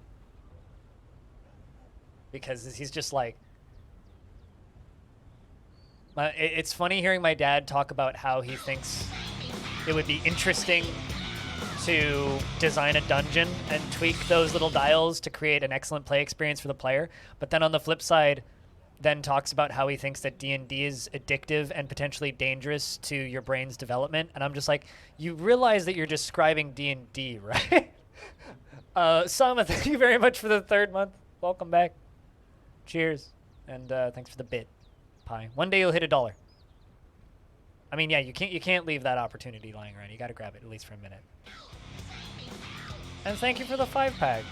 Because he's just like... it's funny hearing my dad talk about how he thinks it would be interesting to design a dungeon and tweak those little dials to create an excellent play experience for the player. But then on the flip side, then talks about how he thinks that D&D is addictive and potentially dangerous to your brain's development. And I'm just like, you realize that you're describing D&D, right? Sama, thank you very much for the 3rd month. Welcome back. Cheers. And thanks for the bit, Pie. One day you'll hit $1. I mean, yeah, you can't leave that opportunity lying around. You got to grab it at least for a minute. And thank you for the 5-pack.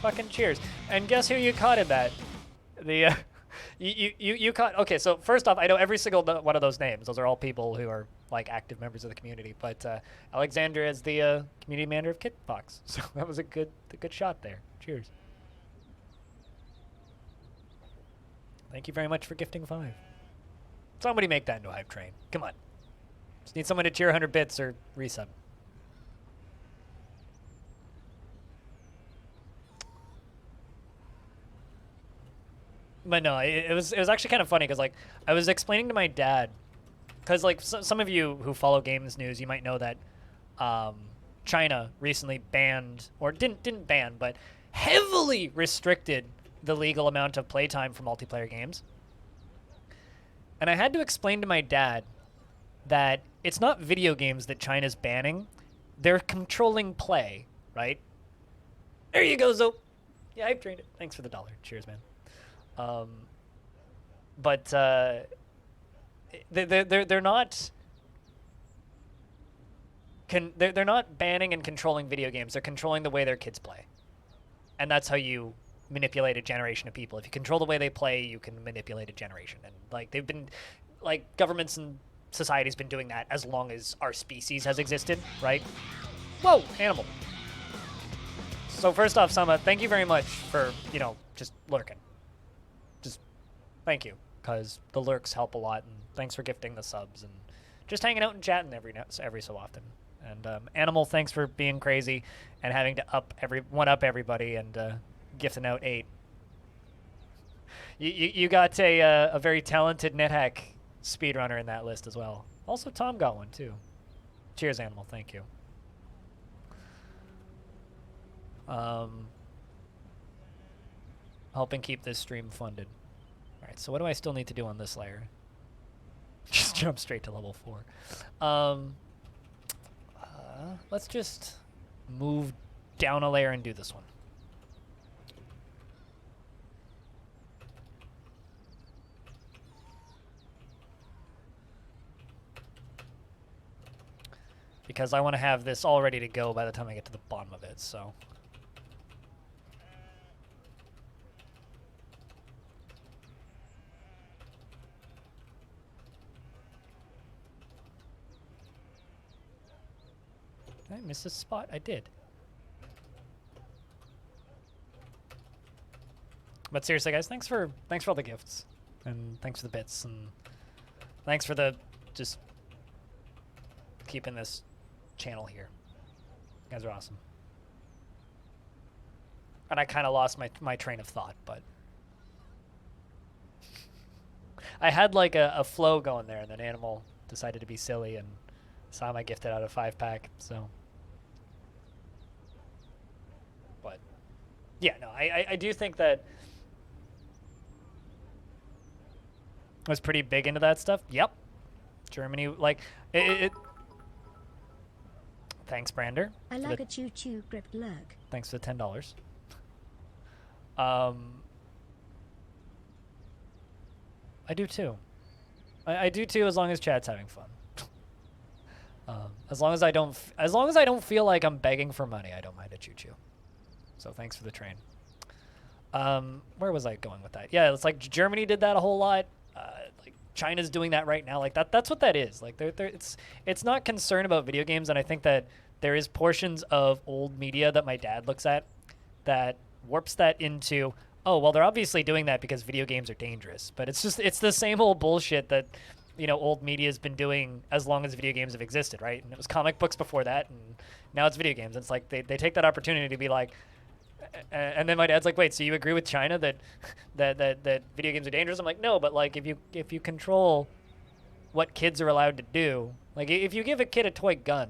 Fucking cheers. And guess who you caught in that? The you caught. Okay, so first off, I know every single one of those names. Those are all people who are like active members of the community. But Alexander is the community manager of Kitbox, so that was a good shot there. Cheers. Thank you very much for gifting 5. Somebody make that into a hype train. Come on. Just need someone to cheer 100 bits or resub. But no, it was actually kind of funny because, like, I was explaining to my dad, because, like, some of you who follow games news, you might know that China recently banned, or didn't ban, but heavily restricted the legal amount of playtime for multiplayer games. And I had to explain to my dad that it's not video games that China's banning. They're controlling play, right? There you go, Zoe. Yeah, I've trained it. Thanks for the $1. Cheers, man. But they're not. they're not banning and controlling video games. They're controlling the way their kids play, and that's how you manipulate a generation of people. If you control the way they play, you can manipulate a generation. And like they've been, like governments and society's been doing that as long as our species has existed, right? Whoa, animal. So first off, Sama, thank you very much for, you know, just lurking. Just thank you, because the lurks help a lot, and thanks for gifting the subs and just hanging out and chatting every so often. And Animal, thanks for being crazy and having to one-up everybody and gifting out 8. You got a very talented NetHack speedrunner in that list as well. Also, Tom got one too. Cheers, Animal. Thank you. Helping keep this stream funded. All right, so what do I still need to do on this layer? Just jump straight to level 4. Let's just move down a layer and do this one. Because I want to have this all ready to go by the time I get to the bottom of it, so. Did I miss a spot? I did. But seriously, guys, thanks for all the gifts, and thanks for the bits, and thanks for just keeping this channel here. You guys are awesome. And I kind of lost my train of thought, but I had like a flow going there, and then Animal decided to be silly and saw my gifted out of 5-pack, so. But yeah, no, I do think that I was pretty big into that stuff. Yep. Germany, like, it thanks, Brander. I like a choo-choo gripped lurk. Thanks for the $10. I do too. I do too, as long as chat's having fun. As long as I don't feel like I'm begging for money, I don't mind a choo-choo. So thanks for the train. Where was I going with that? Yeah, it's like Germany did that a whole lot. Like China's doing that right now. Like that's what that is. Like it's not concern about video games, and I think that there is portions of old media that my dad looks at that warps that into, oh, well, they're obviously doing that because video games are dangerous. But it's the same old bullshit that, you know, old media has been doing as long as video games have existed, right? And it was comic books before that, and now it's video games. And it's like they take that opportunity to be like, and then my dad's like, wait, so you agree with China that video games are dangerous? I'm like, no, but like if you control what kids are allowed to do, like if you give a kid a toy gun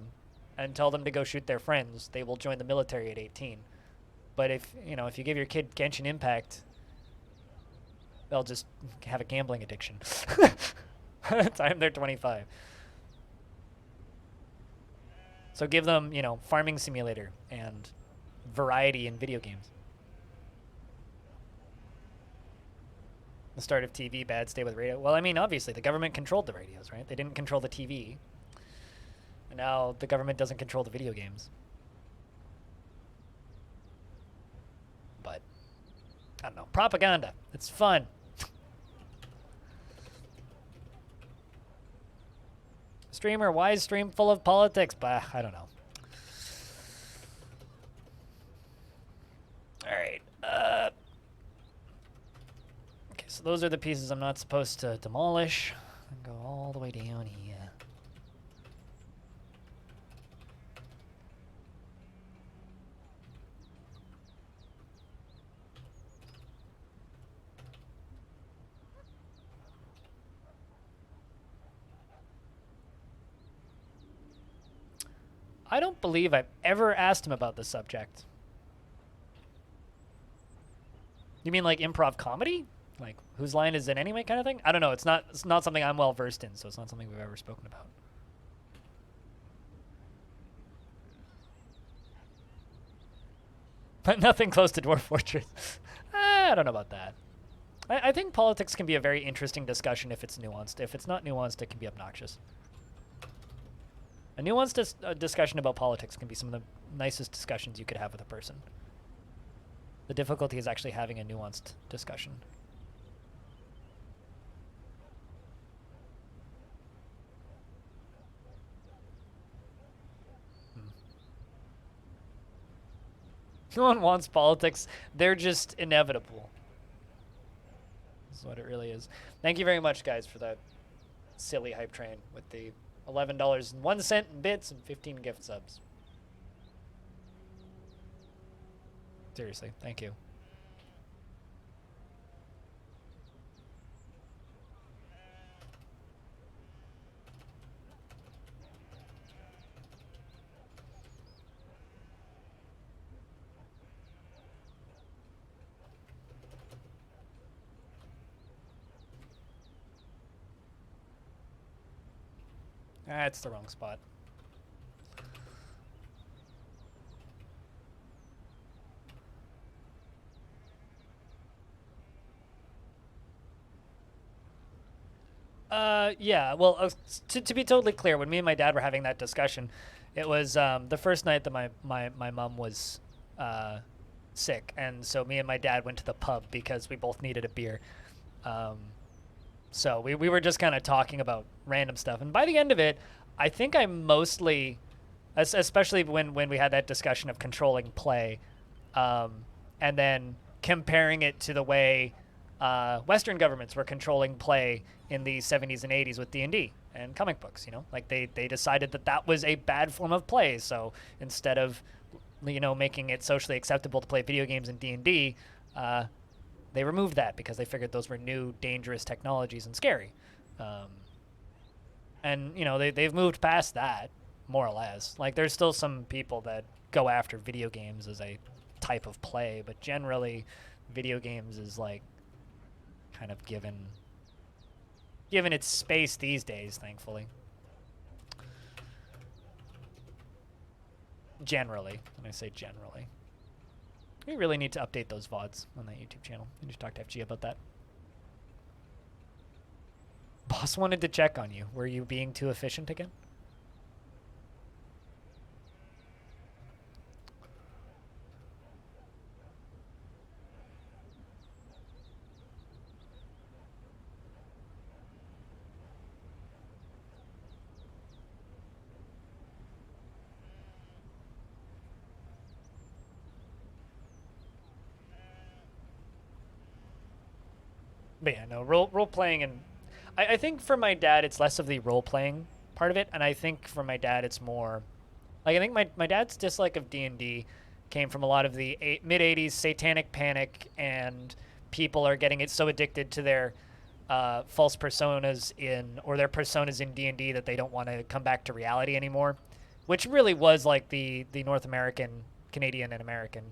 and tell them to go shoot their friends, they will join the military at 18. But if you give your kid Genshin Impact, they'll just have a gambling addiction by the time they're 25. So give them, Farming Simulator and variety in video games. The start of TV, bad, stay with radio. Well, I mean, obviously, the government controlled the radios, right? They didn't control the TV. And now the government doesn't control the video games. But, I don't know. Propaganda. It's fun. Streamer, why is stream full of politics? Bah, I don't know. Alright. Okay, so those are the pieces I'm not supposed to demolish. And go all the way down here. I don't believe I've ever asked him about this subject. You mean like improv comedy? Like whose line is it anyway kind of thing? I don't know. It's not something I'm well versed in, so it's not something we've ever spoken about. But nothing close to Dwarf Fortress. I don't know about that. I think politics can be a very interesting discussion if it's nuanced. If it's not nuanced, it can be obnoxious. A nuanced discussion about politics can be some of the nicest discussions you could have with a person. The difficulty is actually having a nuanced discussion. No one wants politics. They're just inevitable. This is what it really is. Thank you very much, guys, for that silly hype train with the $11.01 in bits and 15 gift subs. Seriously, thank you. That's the wrong spot. Yeah, well, to be totally clear, when me and my dad were having that discussion, it was the first night that my mom was sick, and so me and my dad went to the pub because we both needed a beer. So we were just kind of talking about random stuff, and by the end of it, I think I mostly, especially when we had that discussion of controlling play, and then comparing it to the way Western governments were controlling play in the 70s and 80s with D&D and comic books, you know, like they decided that that was a bad form of play. So instead of, you know, making it socially acceptable to play video games in D&D, they removed that because they figured those were new, dangerous technologies and scary. And, you know, they've moved past that, more or less. Like, there's still some people that go after video games as a type of play, but generally, video games is, like, kind of given its space these days, thankfully. Generally, when I say generally. We really need to update those VODs on that YouTube channel. I need to talk to FG about that. Boss wanted to check on you. Were you being too efficient again? But yeah, no, role playing, and I think for my dad it's less of the role playing part of it, and I think for my dad it's more like, I think my dad's dislike of D&D came from a lot of the mid 80s satanic panic, and people are getting it so addicted to their false personas or their personas in D&D that they don't want to come back to reality anymore, which really was like the North American, Canadian, and American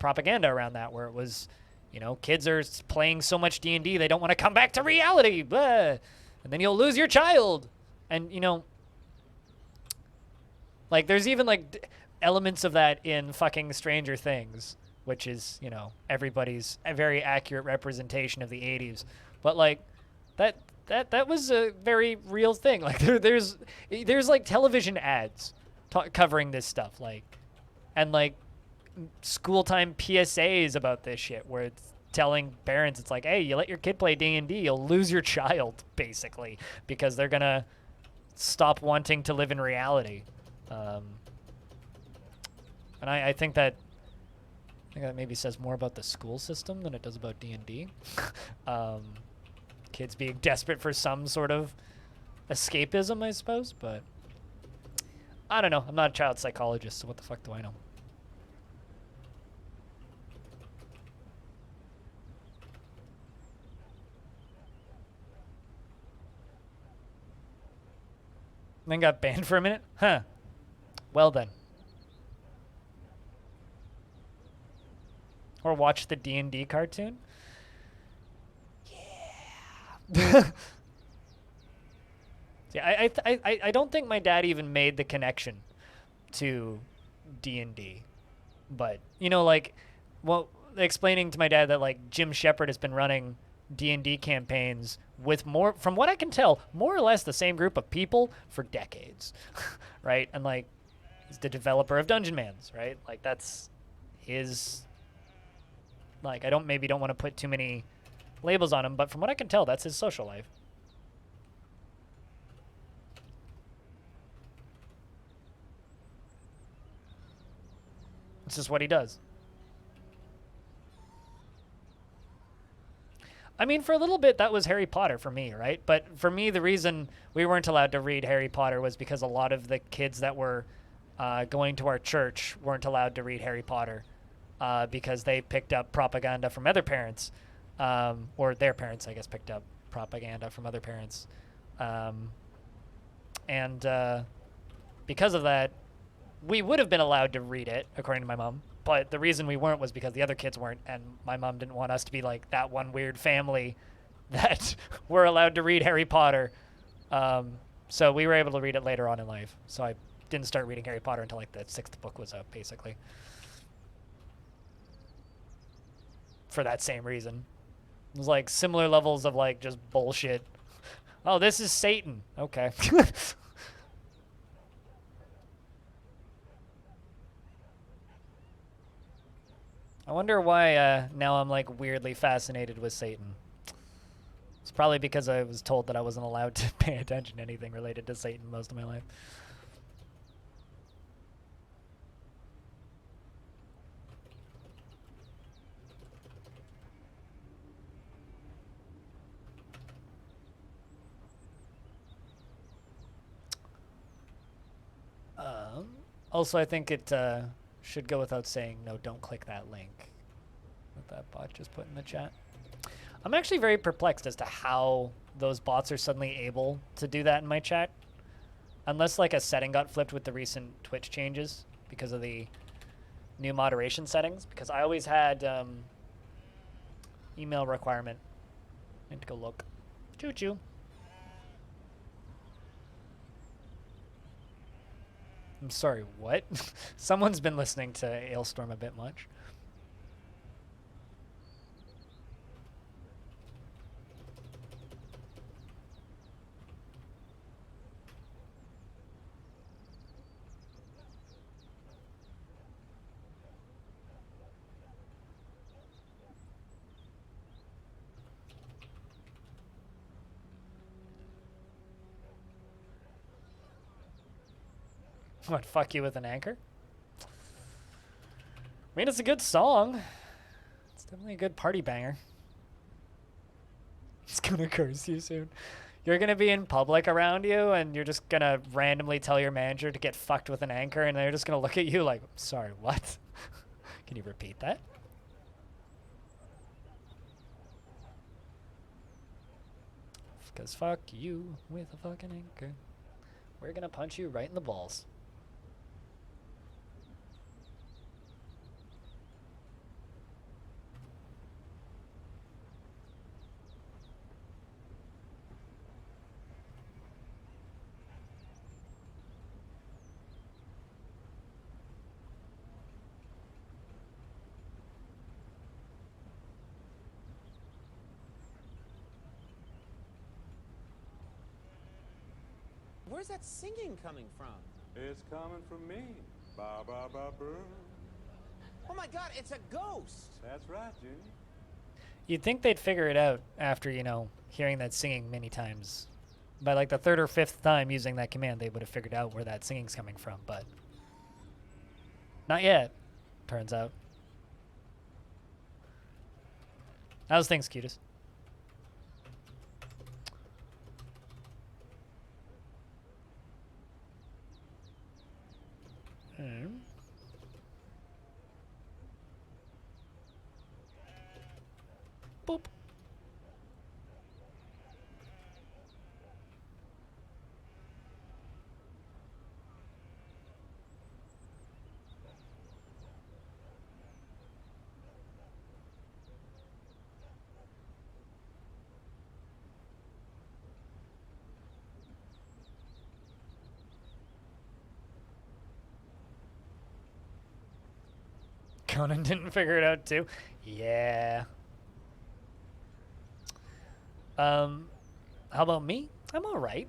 propaganda around that, where it was, you know, kids are playing so much D&D, they don't want to come back to reality. Blah. And then you'll lose your child. And, you know, like, there's even, like, elements of that in fucking Stranger Things, which is, you know, everybody's a very accurate representation of the 80s. But, like, that was a very real thing. Like, there's like, television ads covering this stuff. Like, and, like, school time PSAs about this shit, where it's telling parents, it's like, hey, you let your kid play D&D, you'll lose your child, basically, because they're gonna stop wanting to live in reality. And I think that maybe says more about the school system than it does about D&D. Kids being desperate for some sort of escapism, I suppose, but I don't know. I'm not a child psychologist, so what the fuck do I know? Then got banned for a minute? Huh. Well then. Or watch the D&D cartoon? Yeah. Yeah, I don't think my dad even made the connection to D&D. But, you know, like, well, explaining to my dad that, like, Jim Shepard has been running D&D campaigns with more, from what I can tell, more or less the same group of people for decades, right? And like, he's the developer of Dungeon Mans, right? Like that's his, like, I maybe don't want to put too many labels on him, but from what I can tell, that's his social life. It's just what he does. I mean, for a little bit, that was Harry Potter for me, right? But for me, the reason we weren't allowed to read Harry Potter was because a lot of the kids that were going to our church weren't allowed to read Harry Potter because they picked up propaganda from other parents, or their parents, I guess, picked up propaganda from other parents. And because of that, we would have been allowed to read it, according to my mom. But the reason we weren't was because the other kids weren't, and my mom didn't want us to be like that one weird family that were allowed to read Harry Potter. So we were able to read it later on in life. So I didn't start reading Harry Potter until like the 6th book was out, basically. For that same reason. It was like similar levels of like just bullshit. Oh, this is Satan. Okay. I wonder why now I'm like weirdly fascinated with Satan. It's probably because I was told that I wasn't allowed to pay attention to anything related to Satan most of my life. Also, I think it should go without saying, no, don't click that link that bot just put in the chat. I'm actually very perplexed as to how those bots are suddenly able to do that in my chat. Unless like a setting got flipped with the recent Twitch changes because of the new moderation settings. Because I always had email requirement. I need to go look. Choo-choo. I'm sorry, what? Someone's been listening to Ailstorm a bit much. What, fuck you with an anchor? I mean, it's a good song. It's definitely a good party banger. It's gonna curse you soon. You're gonna be in public around you, and you're just gonna randomly tell your manager to get fucked with an anchor, and they're just gonna look at you like, sorry, what? Can you repeat that? Because fuck you with a fucking anchor. We're gonna punch you right in the balls. Where's that singing coming from? It's coming from me. Ba ba ba boo. Oh my god, it's a ghost! That's right, Junior. You'd think they'd figure it out after, you know, hearing that singing many times. By like the 3rd or 5th time using that command, they would have figured out where that singing's coming from, but not yet, turns out. How's things, cutest? Boop. Conan didn't figure it out too. Yeah. How about me? I'm all right.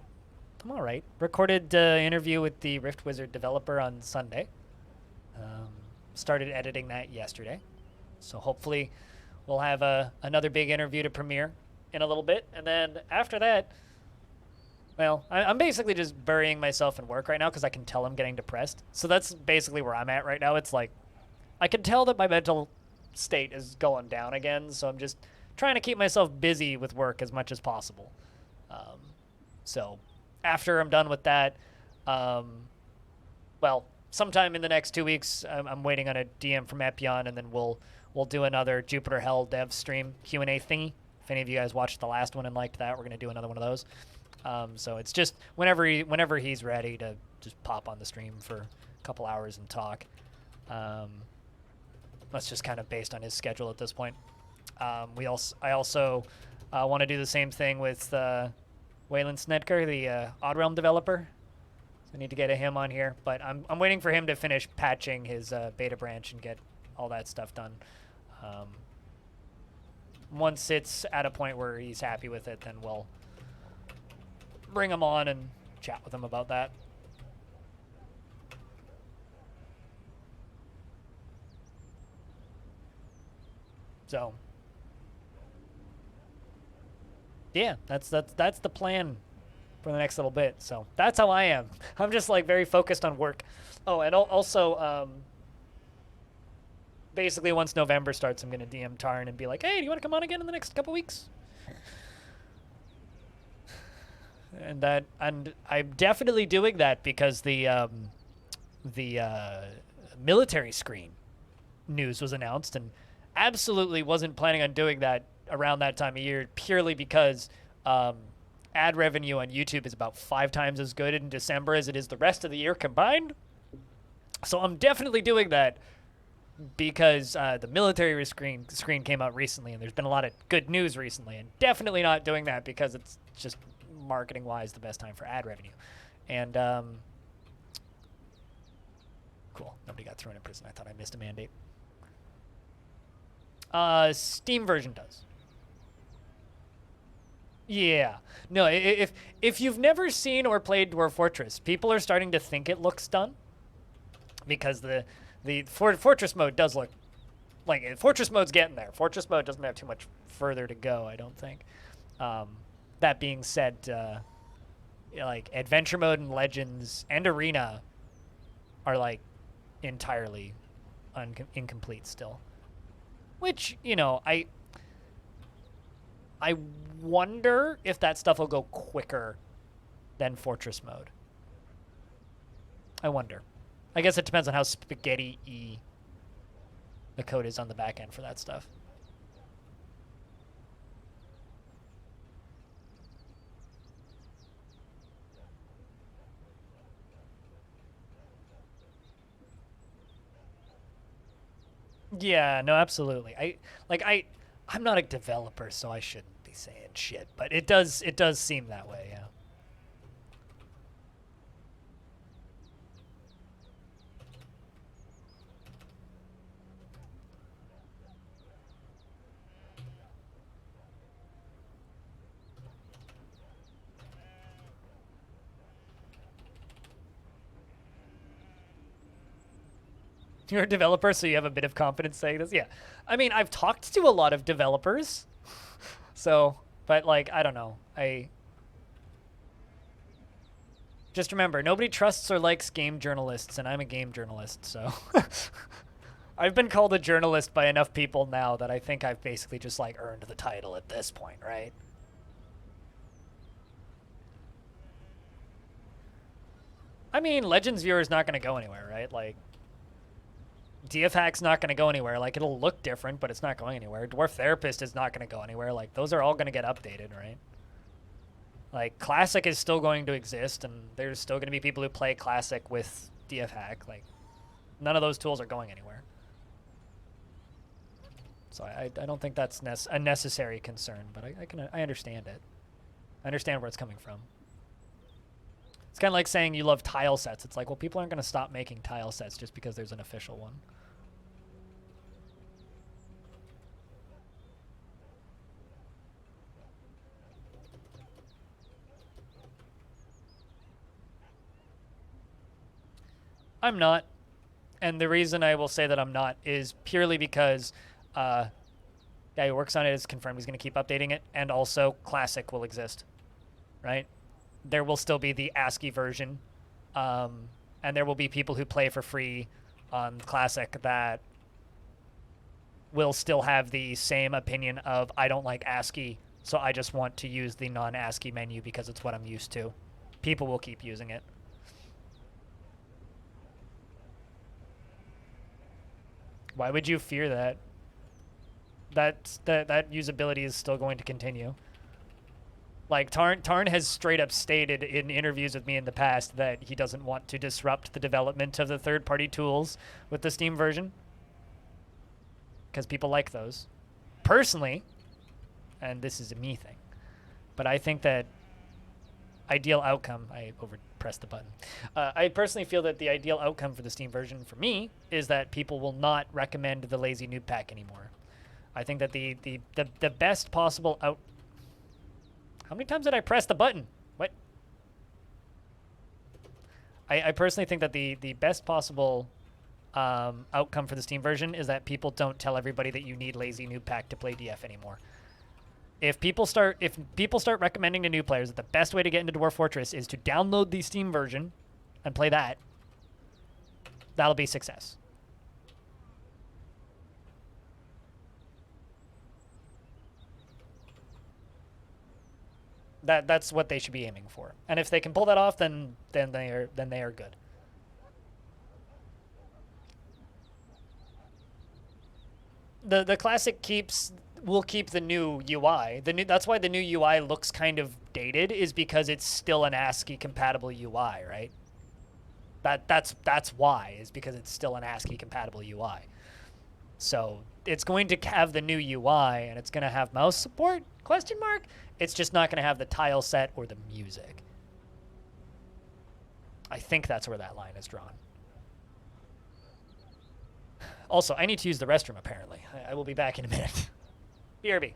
I'm all right. Recorded interview with the Rift Wizard developer on Sunday. Started editing that yesterday. So hopefully we'll have another big interview to premiere in a little bit. And then after that, well, I'm basically just burying myself in work right now because I can tell I'm getting depressed. So that's basically where I'm at right now. It's like I can tell that my mental state is going down again. So I'm just trying to keep myself busy with work as much as possible. So after I'm done with that, well, sometime in the next 2 weeks, I'm waiting on a DM from Epion, and then we'll do another Jupiter Hell dev stream Q&A thingy. If any of you guys watched the last one and liked that, we're going to do another one of those. So it's just whenever he's ready to just pop on the stream for a couple hours and talk. That's just kind of based on his schedule at this point. I also want to do the same thing with Waylon Snedker, the Odd Realm developer. So I need to get him on here, but I'm waiting for him to finish patching his beta branch and get all that stuff done. Once it's at a point where he's happy with it, then we'll bring him on and chat with him about that. So yeah, that's the plan for the next little bit. So that's how I am. I'm just like very focused on work. Oh, and also basically once November starts, I'm gonna DM Tarn and be like, hey, do you want to come on again in the next couple weeks? And I'm definitely doing that because the military screen news was announced, and absolutely wasn't planning on doing that around that time of year, purely because ad revenue on YouTube is about 5 times as good in December as it is the rest of the year combined. So I'm definitely doing that because the military screen came out recently, and there's been a lot of good news recently, and definitely not doing that because it's just marketing-wise the best time for ad revenue. And cool, nobody got thrown in prison. I thought I missed a mandate. Steam version does. Yeah. No, if you've never seen or played Dwarf Fortress, people are starting to think it looks done because the Fortress mode does look like Fortress mode's getting there. Fortress mode doesn't have too much further to go, I don't think. That being said, like adventure mode and Legends and Arena are like entirely incomplete still. Which, you know, I wonder if that stuff will go quicker than Fortress mode. I wonder. I guess it depends on how spaghetti-y the code is on the back end for that stuff. Yeah, no, absolutely. I'm not a developer, so I shouldn't be saying shit, but it does seem that way, yeah. You're a developer, so you have a bit of confidence saying this? Yeah. I mean, I've talked to a lot of developers, so, but like, I don't know. Just remember, nobody trusts or likes game journalists, and I'm a game journalist, so. I've been called a journalist by enough people now that I think I've basically just like earned the title at this point, right? I mean, Legends viewer is not going to go anywhere, right? Like, DF Hack's not going to go anywhere. Like, it'll look different, but it's not going anywhere. Dwarf Therapist is not going to go anywhere. Like, those are all going to get updated, right? Like, Classic is still going to exist, and there's still going to be people who play Classic with DF Hack. Like, none of those tools are going anywhere. So I don't think that's a necessary concern, but I understand it. I understand where it's coming from. It's kind of like saying you love tile sets. It's like, well, people aren't going to stop making tile sets just because there's an official one. I'm not. And the reason I will say that I'm not is purely because guy who works on it is confirmed he's going to keep updating it, and also Classic will exist, right? There will still be the ASCII version, and there will be people who play for free on Classic that will still have the same opinion of, I don't like ASCII, so I just want to use the non-ASCII menu because it's what I'm used to. People will keep using it. Why would you fear that? That usability is still going to continue. Like, Tarn has straight up stated in interviews with me in the past that he doesn't want to disrupt the development of the third-party tools with the Steam version. Because people like those. Personally, and this is a me thing, but I think that ideal outcome, I overpressed the button. I personally feel that the ideal outcome for the Steam version for me is that people will not recommend the lazy noob pack anymore. I think that the best possible out... How many times did I press the button? What? I personally think that the best possible outcome for the Steam version is that people don't tell everybody that you need lazy noob pack to play DF anymore. If people start recommending to new players that the best way to get into Dwarf Fortress is to download the Steam version and play that, that'll be success. That's what they should be aiming for. And if they can pull that off, then they are good. The classic will keep the new UI. That's why the new UI looks kind of dated, is because it's still an ASCII compatible UI, right? That's why, is because it's still an ASCII compatible UI. So it's going to have the new UI, and it's going to have mouse support? Question mark? It's just not going to have the tile set or the music. I think that's where that line is drawn. Also, I need to use the restroom, apparently. I will be back in a minute. BRB.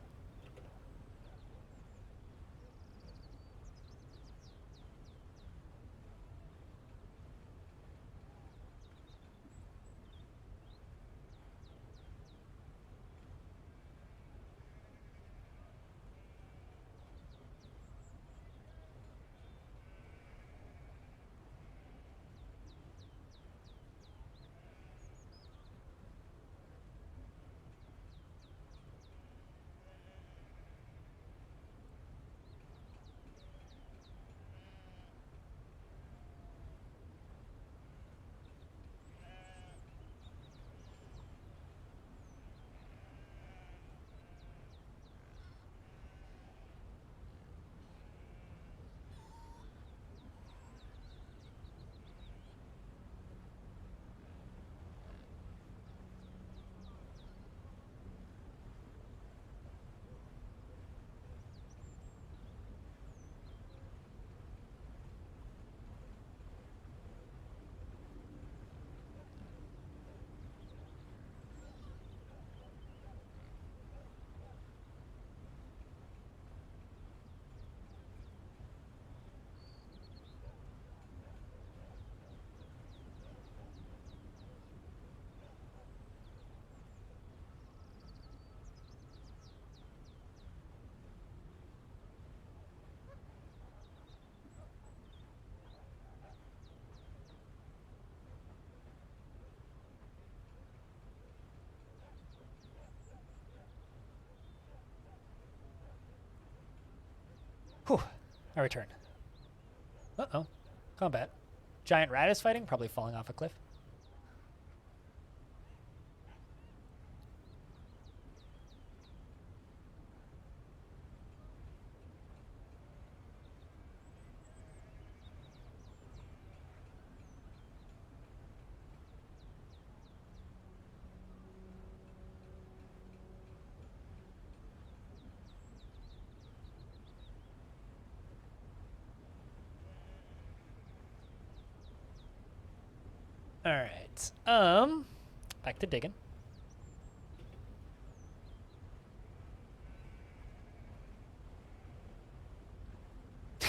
Whew. I return. Uh-oh. Combat. Giant rat is fighting, probably falling off a cliff. All right. Back to digging.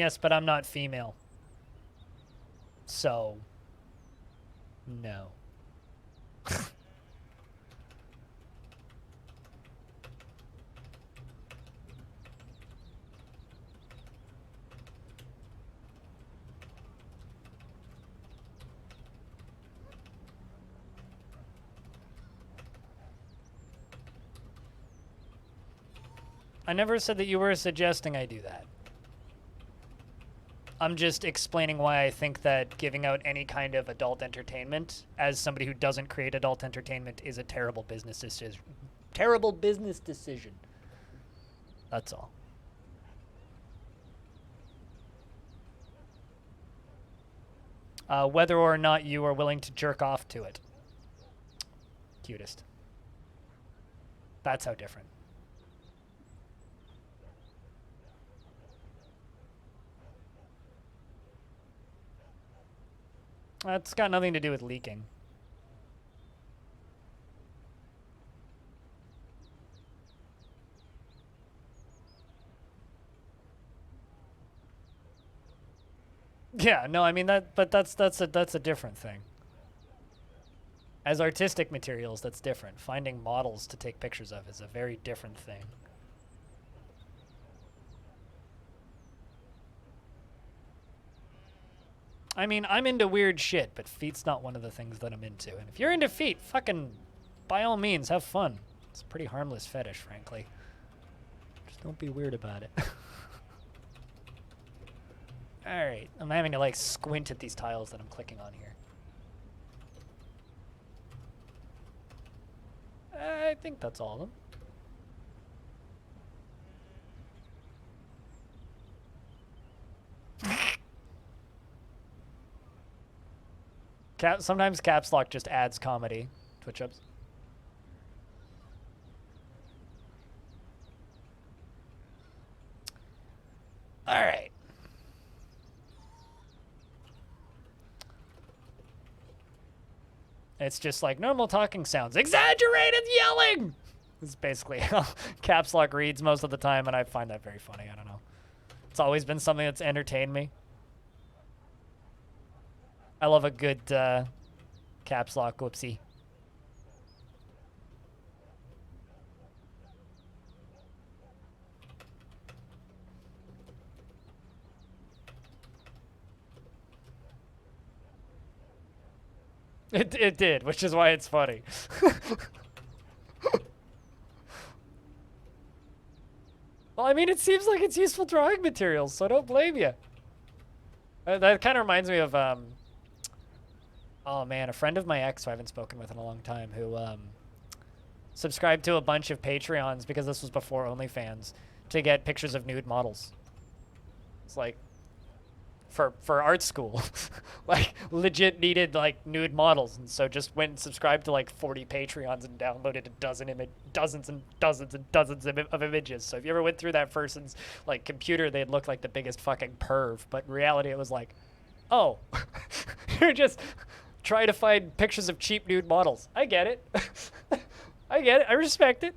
Yes, but I'm not female. So, no. I never said that you were suggesting I do that. I'm just explaining why I think that giving out any kind of adult entertainment, as somebody who doesn't create adult entertainment, is a terrible business decision. Terrible business decision. That's all. Whether or not you are willing to jerk off to it. Cutest. That's how different. That's got nothing to do with leaking. Yeah, no, I mean that's a different thing. As artistic materials, that's different. Finding models to take pictures of is a very different thing. I mean, I'm into weird shit, but feet's not one of the things that I'm into. And if you're into feet, fucking, by all means, have fun. It's a pretty harmless fetish, frankly. Just don't be weird about it. Alright, I'm having to, like, squint at these tiles that I'm clicking on here. I think that's all of them. Sometimes caps lock just adds comedy. Twitch ups. All right. It's just like normal talking sounds. Exaggerated yelling! This is basically how caps lock reads most of the time, and I find that very funny. I don't know. It's always been something that's entertained me. I love a good caps lock whoopsie. It did, which is why it's funny. Well, I mean, it seems like it's useful drawing materials, so I don't blame you. That kind of reminds me of, oh man, a friend of my ex who I haven't spoken with in a long time who subscribed to a bunch of Patreons, because this was before OnlyFans, to get pictures of nude models. It's like, for art school, like legit needed like nude models, and so just went and subscribed to like 40 Patreons and downloaded dozens and dozens of images. So if you ever went through that person's like computer, they'd look like the biggest fucking perv, but in reality it was like, oh, you're just trying to find pictures of cheap nude models. I get it. I get it. I respect it.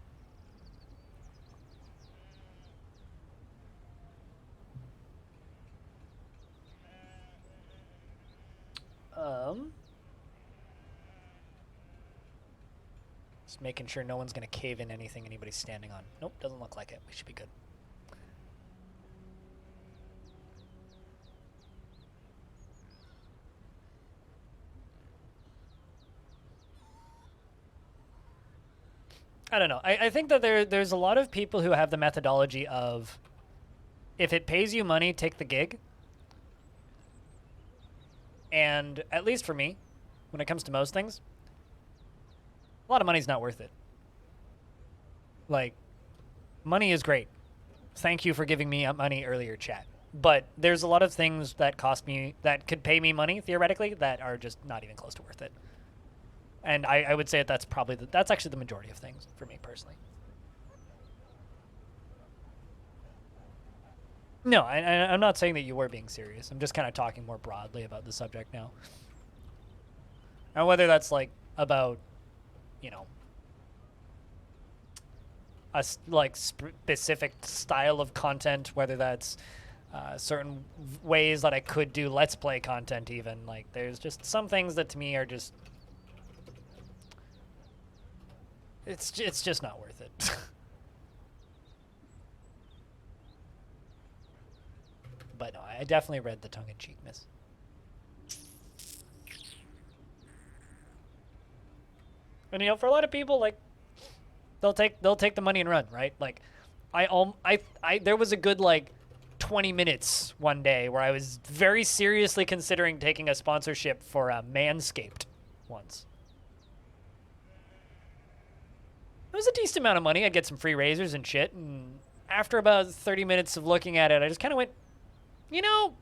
Just making sure no one's gonna cave in anything anybody's standing on. Nope, doesn't look like it. We should be good. I don't know. I think that there's a lot of people who have the methodology of, if it pays you money, take the gig. And at least for me, when it comes to most things, a lot of money's not worth it. Like, money is great. Thank you for giving me money earlier, chat. But there's a lot of things that cost me, that could pay me money, theoretically, that are just not even close to worth it. And I would say that that's probably, that's actually the majority of things for me personally. No, I'm not saying that you were being serious. I'm just kind of talking more broadly about the subject now. And whether that's like about, you know, a like specific style of content, whether that's certain ways that I could do Let's Play content even. Like, there's just some things that to me are just... It's just not worth it. But no, I definitely read the tongue-in-cheekness. And you know, for a lot of people, like, they'll take the money and run, right? Like, there was a good like 20 minutes one day where I was very seriously considering taking a sponsorship for Manscaped once. It was a decent amount of money. I'd get some free razors and shit. And after about 30 minutes of looking at it, I just kind of went, you know,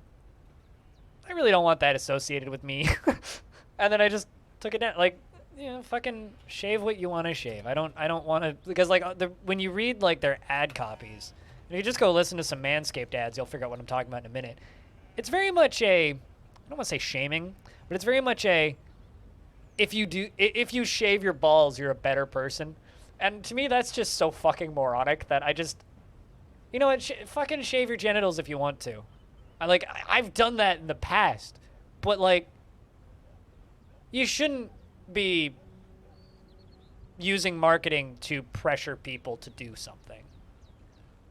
I really don't want that associated with me. And then I just took it down. Like, you know, fucking shave what you want to shave. I don't want to, because like when you read like their ad copies, if you just go listen to some Manscaped ads, you'll figure out what I'm talking about in a minute. It's very much I don't want to say shaming, but it's very much if you shave your balls, you're a better person. And to me, that's just so fucking moronic that I just, you know what, fucking shave your genitals if you want to. I've done that in the past, but like, you shouldn't be using marketing to pressure people to do something.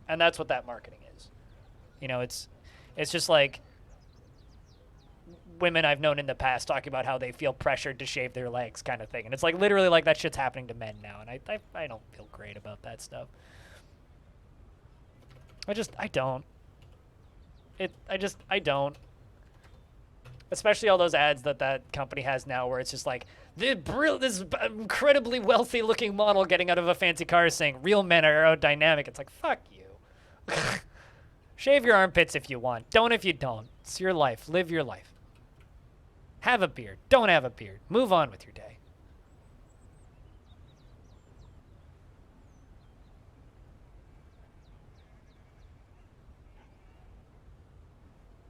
And that's what that marketing is. You know, it's just like women I've known in the past talking about how they feel pressured to shave their legs kind of thing. And it's like literally like that shit's happening to men now. And I don't feel great about that stuff. I don't. I don't. Especially all those ads that company has now where it's just like, this incredibly wealthy looking model getting out of a fancy car saying real men are aerodynamic. It's like, fuck you. Shave your armpits if you want. Don't if you don't. It's your life. Live your life. Have a beard. Don't have a beard. Move on with your day.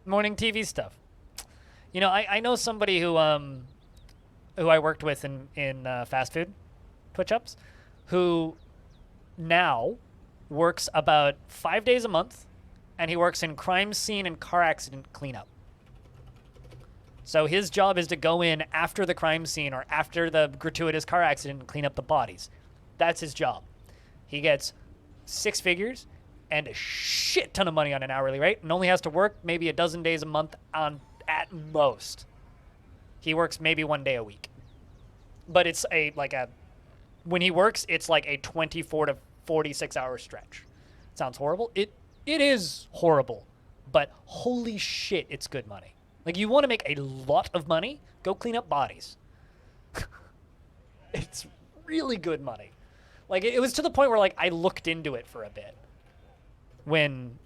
Morning TV stuff. You know, I know somebody who I worked with in fast food Twitch-ups, who now works about 5 days a month, and he works in crime scene and car accident cleanup. So his job is to go in after the crime scene or after the gratuitous car accident and clean up the bodies. That's his job. He gets 6 figures and a shit ton of money on an hourly rate, and only has to work maybe a dozen days a month on at most. He works maybe 1 day a week. But it's when he works, it's like a 24 to 46 hour stretch. Sounds horrible. It is horrible, but holy shit, it's good money. Like, you want to make a lot of money, go clean up bodies. It's really good money. Like, it was to the point where like I looked into it for a bit when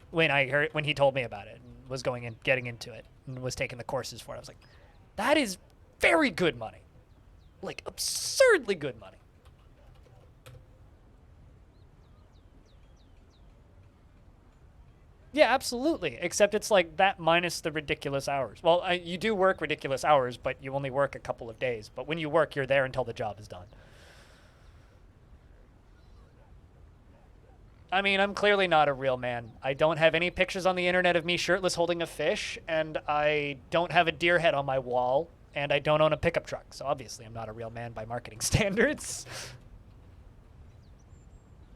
he told me about it and was getting into it and was taking the courses for it. I was like, that is very good money. Like, absurdly good money. Yeah, absolutely. Except it's like that minus the ridiculous hours. Well, you do work ridiculous hours, but you only work a couple of days. But when you work, you're there until the job is done. I mean, I'm clearly not a real man. I don't have any pictures on the internet of me shirtless holding a fish, and I don't have a deer head on my wall, and I don't own a pickup truck. So obviously I'm not a real man by marketing standards.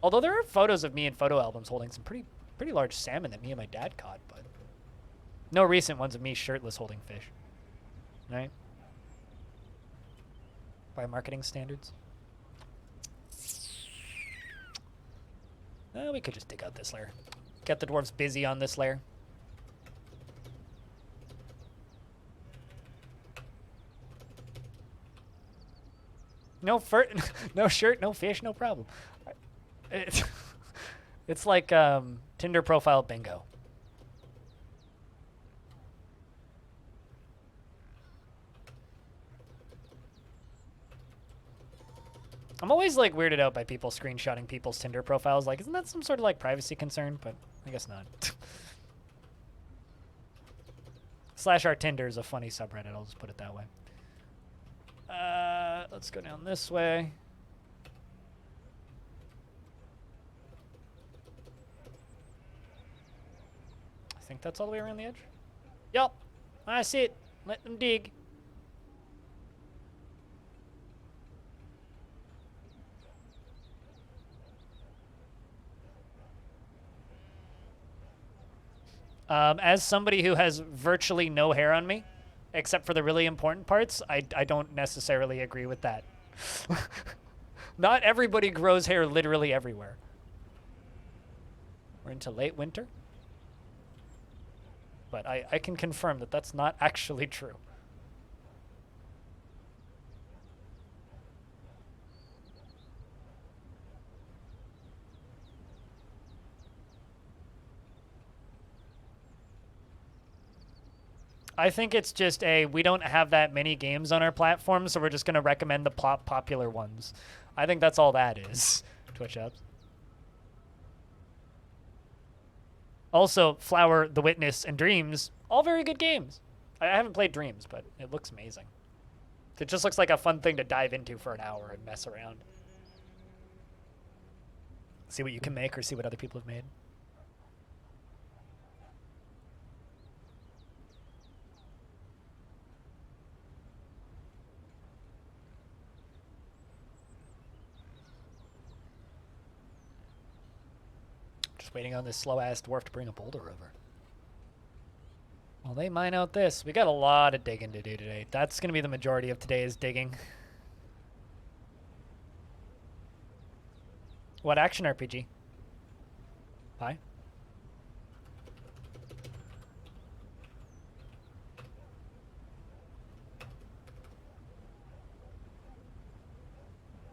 Although there are photos of me in photo albums holding some pretty large salmon that me and my dad caught, but no recent ones of me shirtless holding fish. Right? By marketing standards. We could just dig out this layer. Get the dwarves busy on this layer. No no shirt, no fish, no problem. It's like Tinder profile bingo. I'm always like weirded out by people screenshotting people's Tinder profiles. Like, isn't that some sort of like privacy concern? But I guess not. /our Tinder is a funny subreddit. I'll just put it that way. Let's go down this way. I think that's all the way around the edge. Yup. I see it. Let them dig. As somebody who has virtually no hair on me, except for the really important parts, I don't necessarily agree with that. Not everybody grows hair literally everywhere. We're into late winter. But I can confirm that that's not actually true. I think it's just we don't have that many games on our platform, so we're just going to recommend the popular ones. I think that's all that is. Twitch apps. Also, Flower, The Witness, and Dreams, all very good games. I haven't played Dreams, but it looks amazing. It just looks like a fun thing to dive into for an hour and mess around. See what you can make or see what other people have made. Just waiting on this slow-ass dwarf to bring a boulder over. Well, they mine out this. We got a lot of digging to do today. That's going to be the majority of today's digging. What action RPG? Hi.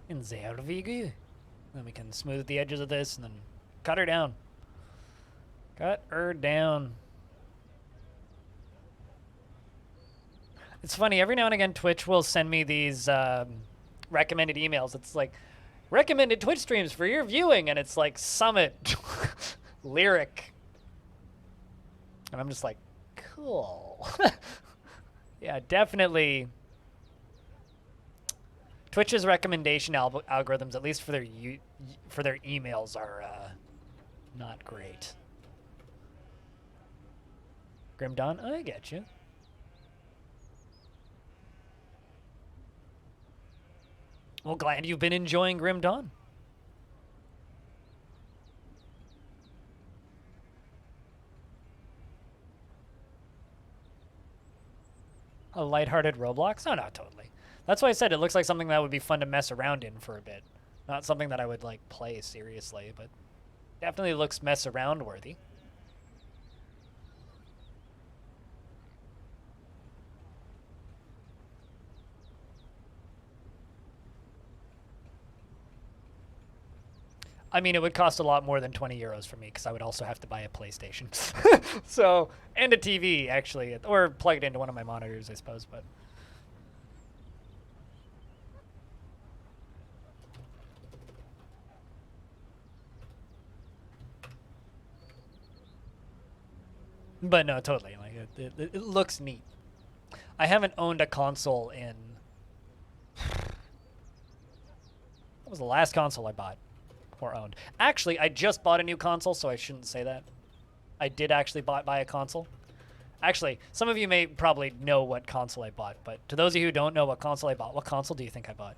In there we go. Then we can smooth the edges of this and then cut her down. Cut her down. It's funny, every now and again Twitch will send me these recommended emails. It's like, recommended Twitch streams for your viewing, and it's like Summit, Lyric. And I'm just like, cool. Yeah, definitely. Twitch's recommendation algorithms, at least for their emails, are not great. Grim Dawn, I get you. Well, glad you've been enjoying Grim Dawn. A lighthearted Roblox? Oh, no, totally. That's why I said it looks like something that would be fun to mess around in for a bit. Not something that I would, like, play seriously, but definitely looks mess around worthy. I mean, it would cost a lot more than 20 euros for me because I would also have to buy a PlayStation. So, and a TV, actually, or plug it into one of my monitors, I suppose, but... But no, totally. Like it looks neat. I haven't owned a console in... What was the last console I bought? Or owned. Actually, I just bought a new console, so I shouldn't say that. I did actually buy a console. Actually, some of you may probably know what console I bought, but to those of you who don't know what console I bought, what console do you think I bought?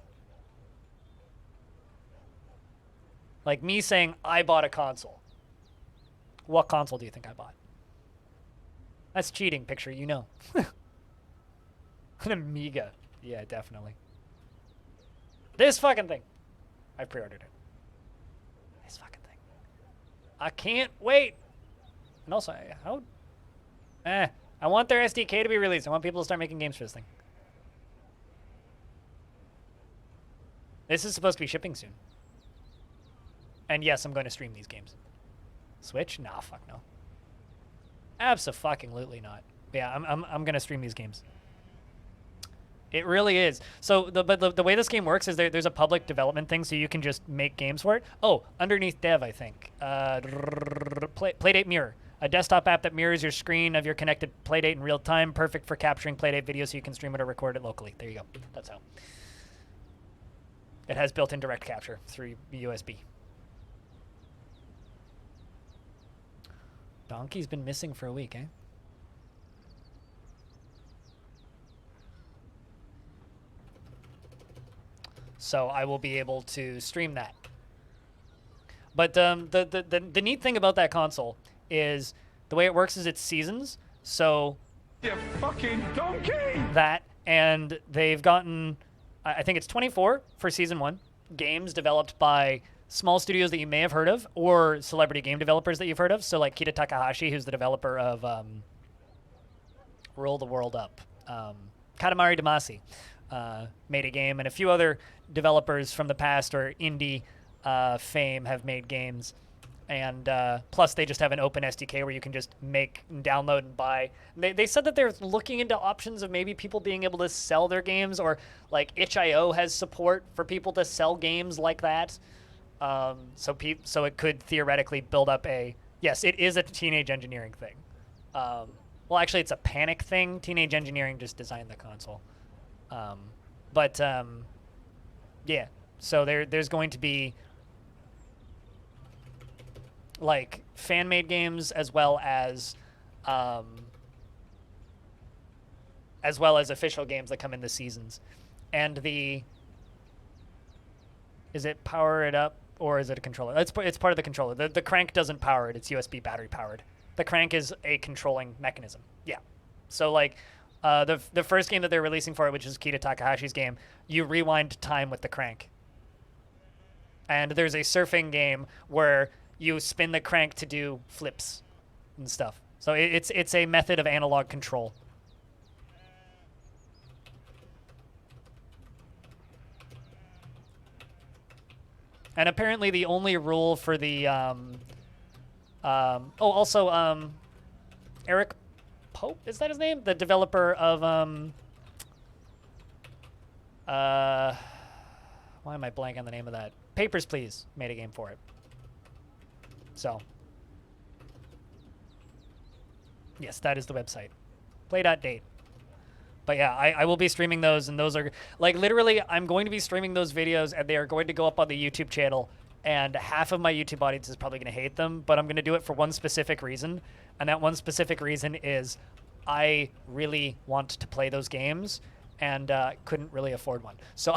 Like me saying I bought a console. What console do you think I bought? That's cheating, picture, you know. An Amiga. Yeah, definitely. This fucking thing. I pre-ordered it. This fucking thing. I can't wait. And also, I want their SDK to be released. I want people to start making games for this thing. This is supposed to be shipping soon. And yes, I'm going to stream these games. Switch? Nah, fuck no. Abso-fucking-lutely not. Yeah, I'm gonna stream these games. It really is. So the way this game works is there's a public development thing, so you can just make games for it. Oh, underneath dev, I think. Playdate Mirror, a desktop app that mirrors your screen of your connected Playdate in real time, perfect for capturing Playdate video, so you can stream it or record it locally. There you go. That's how. It has built-in direct capture through USB. Donkey's been missing for a week, eh? So I will be able to stream that. But the neat thing about that console is the way it works is it's seasons. So You fucking donkey! that, and they've gotten, I think it's 24 for season 1, games developed by small studios that you may have heard of, or celebrity game developers that you've heard of. So like Kita Takahashi, who's the developer of Roll the World Up. Katamari Damacy made a game, and a few other developers from the past or indie fame have made games. And plus, they just have an open SDK where you can just make, and download, and buy. They said that they're looking into options of maybe people being able to sell their games, or like itch.io has support for people to sell games like that. So it could theoretically build up a, yes, it is a teenage engineering thing. Well, actually, it's a Panic thing. Teenage Engineering just designed the console. Yeah, so there's going to be like fan-made games as well as official games that come in the seasons. And is it power it up or is it a controller? It's part of the controller. The crank doesn't power it. It's USB battery powered. The crank is a controlling mechanism. Yeah. So like the first game that they're releasing for it, which is Kita Takahashi's game, you rewind time with the crank. And there's a surfing game where you spin the crank to do flips and stuff. So it's a method of analog control. And apparently the only rule for the Eric Pope, is that his name? The developer of why am I blanking on the name of that? Papers, Please made a game for it. So yes, that is the website. Play.date. But yeah, I will be streaming those, and those are, like, literally, I'm going to be streaming those videos, and they are going to go up on the YouTube channel, and half of my YouTube audience is probably going to hate them, but I'm going to do it for one specific reason, and that one specific reason is I really want to play those games, and couldn't really afford one. So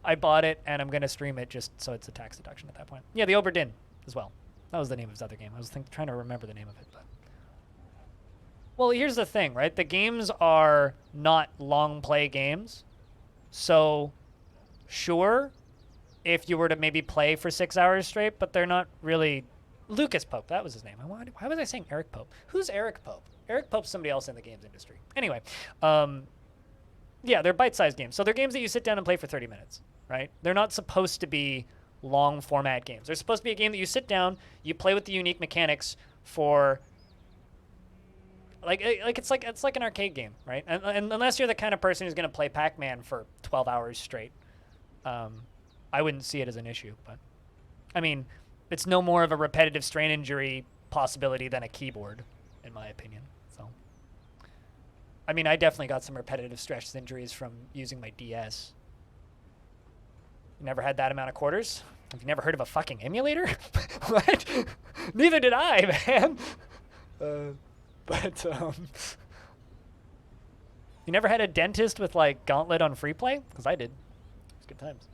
I bought it, and I'm going to stream it just so it's a tax deduction at that point. Yeah, the Oberdin as well. That was the name of his other game. I was trying to remember the name of it, but... Well, here's the thing, right? The games are not long play games. So, sure, if you were to maybe play for 6 hours straight, but they're not really... Lucas Pope, that was his name. Why was I saying Eric Pope? Who's Eric Pope? Eric Pope's somebody else in the games industry. Anyway, yeah, they're bite-sized games. So they're games that you sit down and play for 30 minutes, right? They're not supposed to be long format games. They're supposed to be a game that you sit down, you play with the unique mechanics for... it's like an arcade game, right? And unless you're the kind of person who's going to play Pac-Man for 12 hours straight, I wouldn't see it as an issue. But I mean, it's no more of a repetitive strain injury possibility than a keyboard, in my opinion. So, I mean, I definitely got some repetitive stress injuries from using my DS. You never had that amount of quarters? Have you never heard of a fucking emulator? What? Neither did I, man. But, you never had a dentist with, like, Gauntlet on free play? Because I did. It's good times.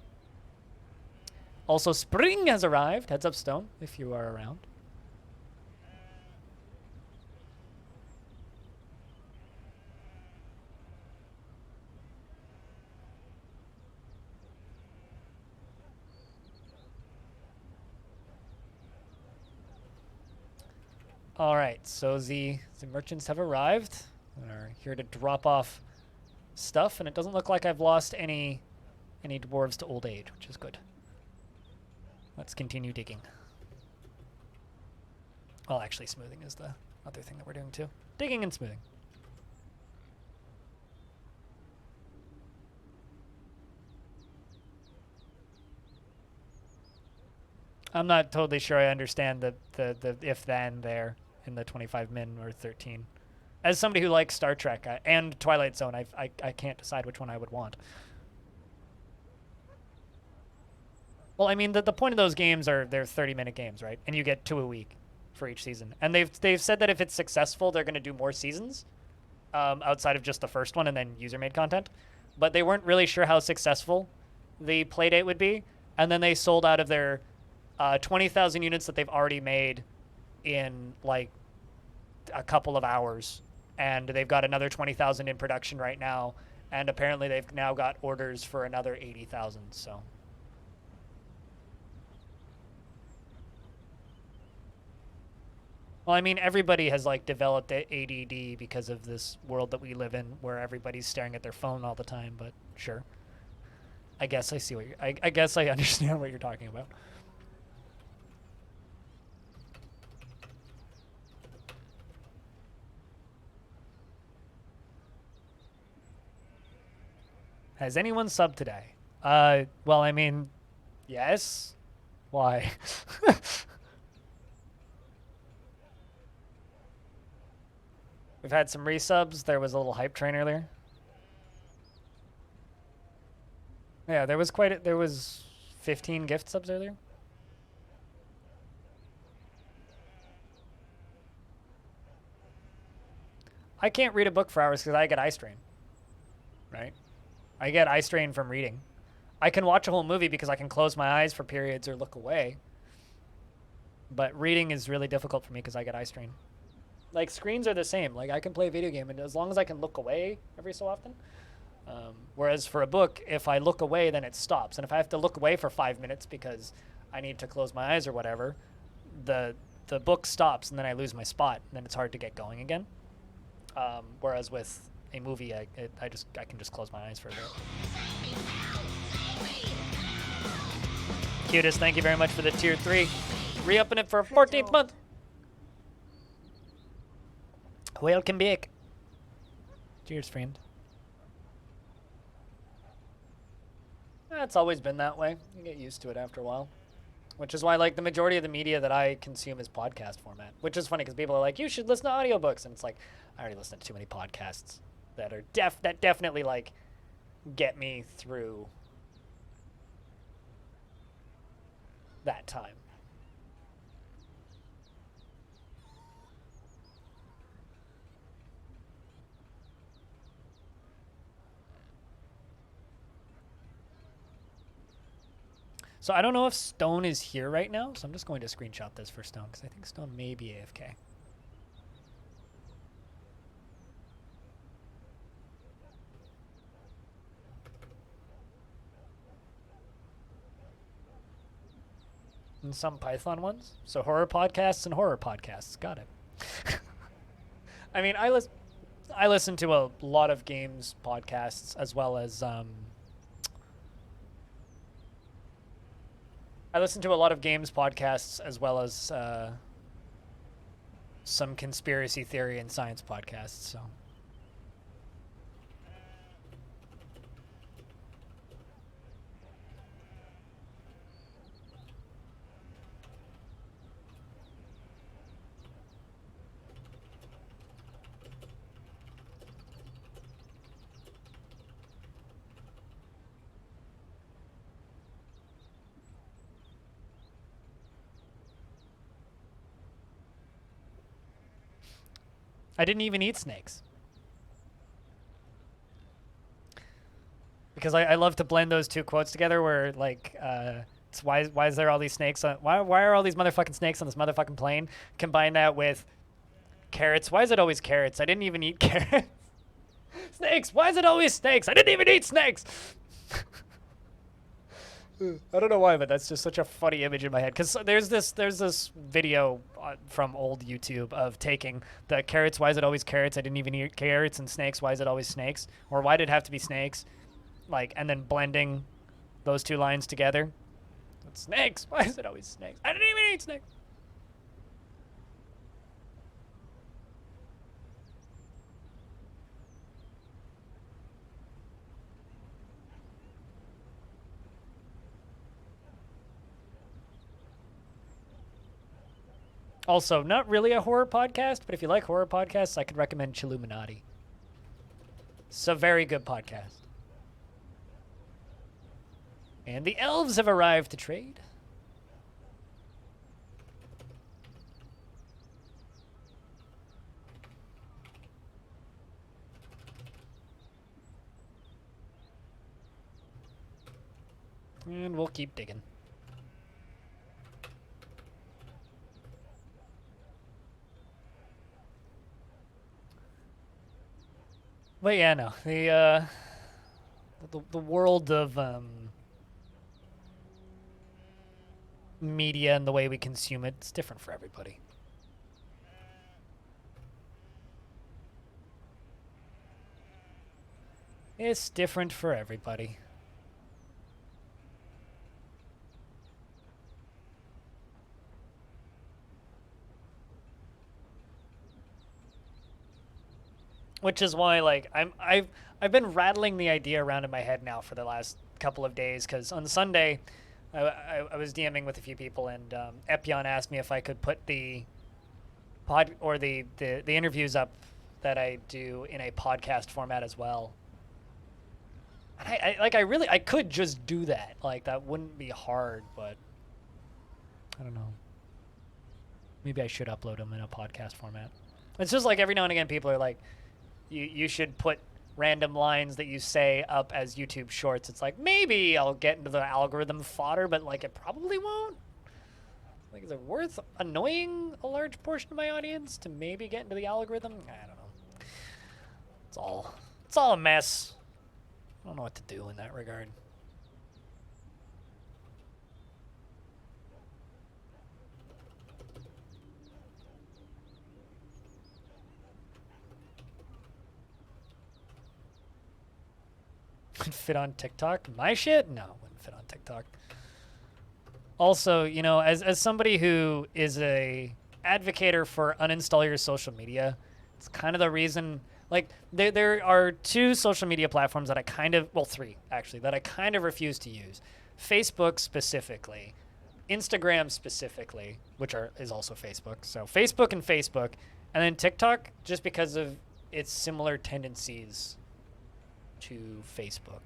Also, spring has arrived. Heads up, Stone, if you are around. All right, so the merchants have arrived and are here to drop off stuff, and it doesn't look like I've lost any dwarves to old age, which is good. Let's continue digging. Well, actually, smoothing is the other thing that we're doing too. Digging and smoothing. I'm not totally sure I understand the if-then there in the 25 min or 13. As somebody who likes Star Trek and Twilight Zone, I can't decide which one I would want. Well, I mean, the point of those games are they're 30-minute games, right? And you get 2 a week for each season. And they've said that if it's successful, they're going to do more seasons outside of just the first one and then user-made content. But they weren't really sure how successful the playdate would be. And then they sold out of their 20,000 units that they've already made in like a couple of hours. And they've got another 20,000 in production right now. And apparently they've now got orders for another 80,000. So. Well, I mean, everybody has like developed ADD because of this world that we live in, where everybody's staring at their phone all the time. But sure, I guess I see what I guess I understand what you're talking about. Has anyone subbed today? Well, I mean, yes. Why? We've had some resubs. There was a little hype train earlier. Yeah, there was 15 gift subs earlier. I can't read a book for hours because I get eye strain. Right? I get eye strain from reading. I can watch a whole movie because I can close my eyes for periods or look away. But reading is really difficult for me because I get eye strain. Like, screens are the same. Like, I can play a video game, and as long as I can look away every so often. Whereas for a book, if I look away, then it stops. And if I have to look away for 5 minutes because I need to close my eyes or whatever, the book stops, and then I lose my spot, and then it's hard to get going again. Whereas with a movie, I can just close my eyes for a bit. Cutest, thank you very much for the tier 3. Re-upping it for a 14th month. Welcome back. Cheers, friend. It's always been that way. You get used to it after a while. Which is why, like, the majority of the media that I consume is podcast format. Which is funny because people are like, you should listen to audiobooks. And it's like, I already listen to too many podcasts that are that definitely, like, get me through that time. So I don't know if Stone is here right now, so I'm just going to screenshot this for Stone, because I think Stone may be AFK. And some Python ones. So horror podcasts and horror podcasts. Got it. I mean, I listen to a lot of games podcasts as well as... I listen to a lot of games podcasts as well as some conspiracy theory and science podcasts. So. I didn't even eat snakes. Because I love to blend those two quotes together where, like, it's why is there all these snakes on... Why are all these motherfucking snakes on this motherfucking plane? Combine that with carrots. Why is it always carrots? I didn't even eat carrots. Snakes. Why is it always snakes? I didn't even eat snakes. I don't know why, but that's just such a funny image in my head. Because there's this video from old YouTube of taking the carrots, why is it always carrots? I didn't even eat carrots, and snakes, why is it always snakes? Or why did it have to be snakes? Like, and then blending those two lines together. Snakes, why is it always snakes? I didn't even eat snakes. Also, not really a horror podcast, but if you like horror podcasts, I could recommend Chilluminati. It's a very good podcast. And the elves have arrived to trade. And we'll keep digging. But yeah, no, the world of media and the way we consume it, it's different for everybody. It's different for everybody. Which is why, like, I've been rattling the idea around in my head now for the last couple of days, because on Sunday, I was DMing with a few people, and Epion asked me if I could put the the interviews up that I do in a podcast format as well. And I could just do that. Like, that wouldn't be hard, but I don't know. Maybe I should upload them in a podcast format. It's just like every now and again people are like, you should put random lines that you say up as YouTube shorts. It's like, maybe I'll get into the algorithm fodder, but like it probably won't. Like, is it worth annoying a large portion of my audience to maybe get into the algorithm? I don't know. It's all a mess. I don't know what to do in that regard. Would fit on TikTok? My shit? No, wouldn't fit on TikTok. Also, you know, as somebody who is a advocator for uninstall your social media, it's kind of the reason. Like, there are two social media platforms that I kind of, well, three actually, that I kind of refuse to use. Facebook specifically, Instagram specifically, which is also Facebook. So Facebook, and then TikTok, just because of its similar tendencies to Facebook.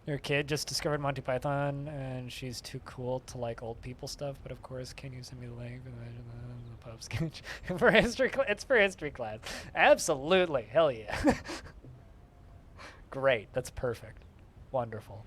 Your kid just discovered Monty Python, and she's too cool to like old people stuff. But of course, can you send me the link? Imagine the pub sketch for history. It's for history class. Absolutely, hell yeah. Great, that's perfect. Wonderful.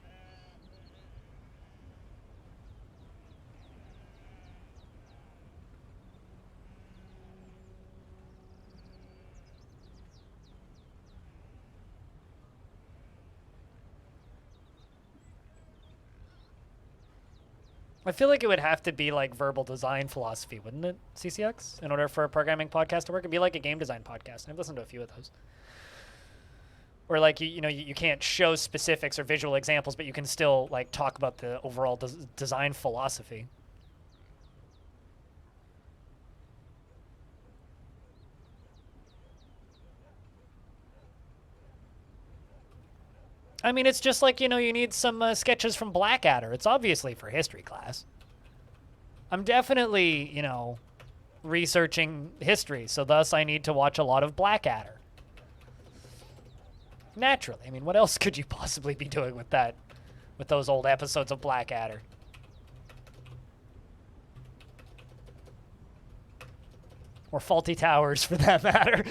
I feel like it would have to be like verbal design philosophy, wouldn't it, CCX? In order for a programming podcast to work, it'd be like a game design podcast. I've listened to a few of those. Or like, you can't show specifics or visual examples, but you can still like talk about the overall design philosophy. I mean, it's just like, you need some sketches from Blackadder. It's obviously for history class. I'm definitely, researching history, so thus I need to watch a lot of Blackadder. Naturally. I mean, what else could you possibly be doing with that, with those old episodes of Blackadder? Or Faulty Towers, for that matter.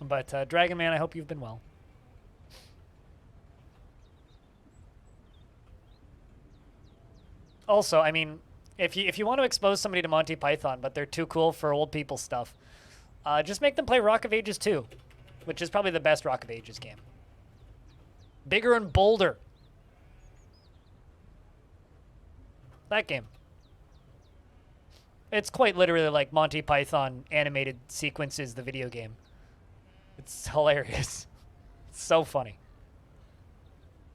But, Dragon Man, I hope you've been well. Also, I mean, if you want to expose somebody to Monty Python, but they're too cool for old people stuff, just make them play Rock of Ages 2, which is probably the best Rock of Ages game. Bigger and bolder. That game. It's quite literally like Monty Python animated sequences, the video game. It's hilarious. It's so funny.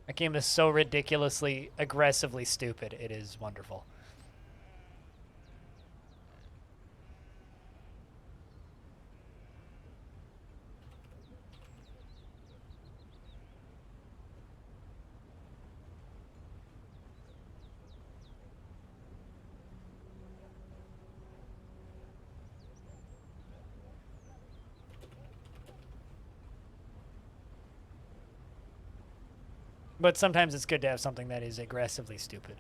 That game is so ridiculously, aggressively stupid. It is wonderful. But sometimes it's good to have something that is aggressively stupid.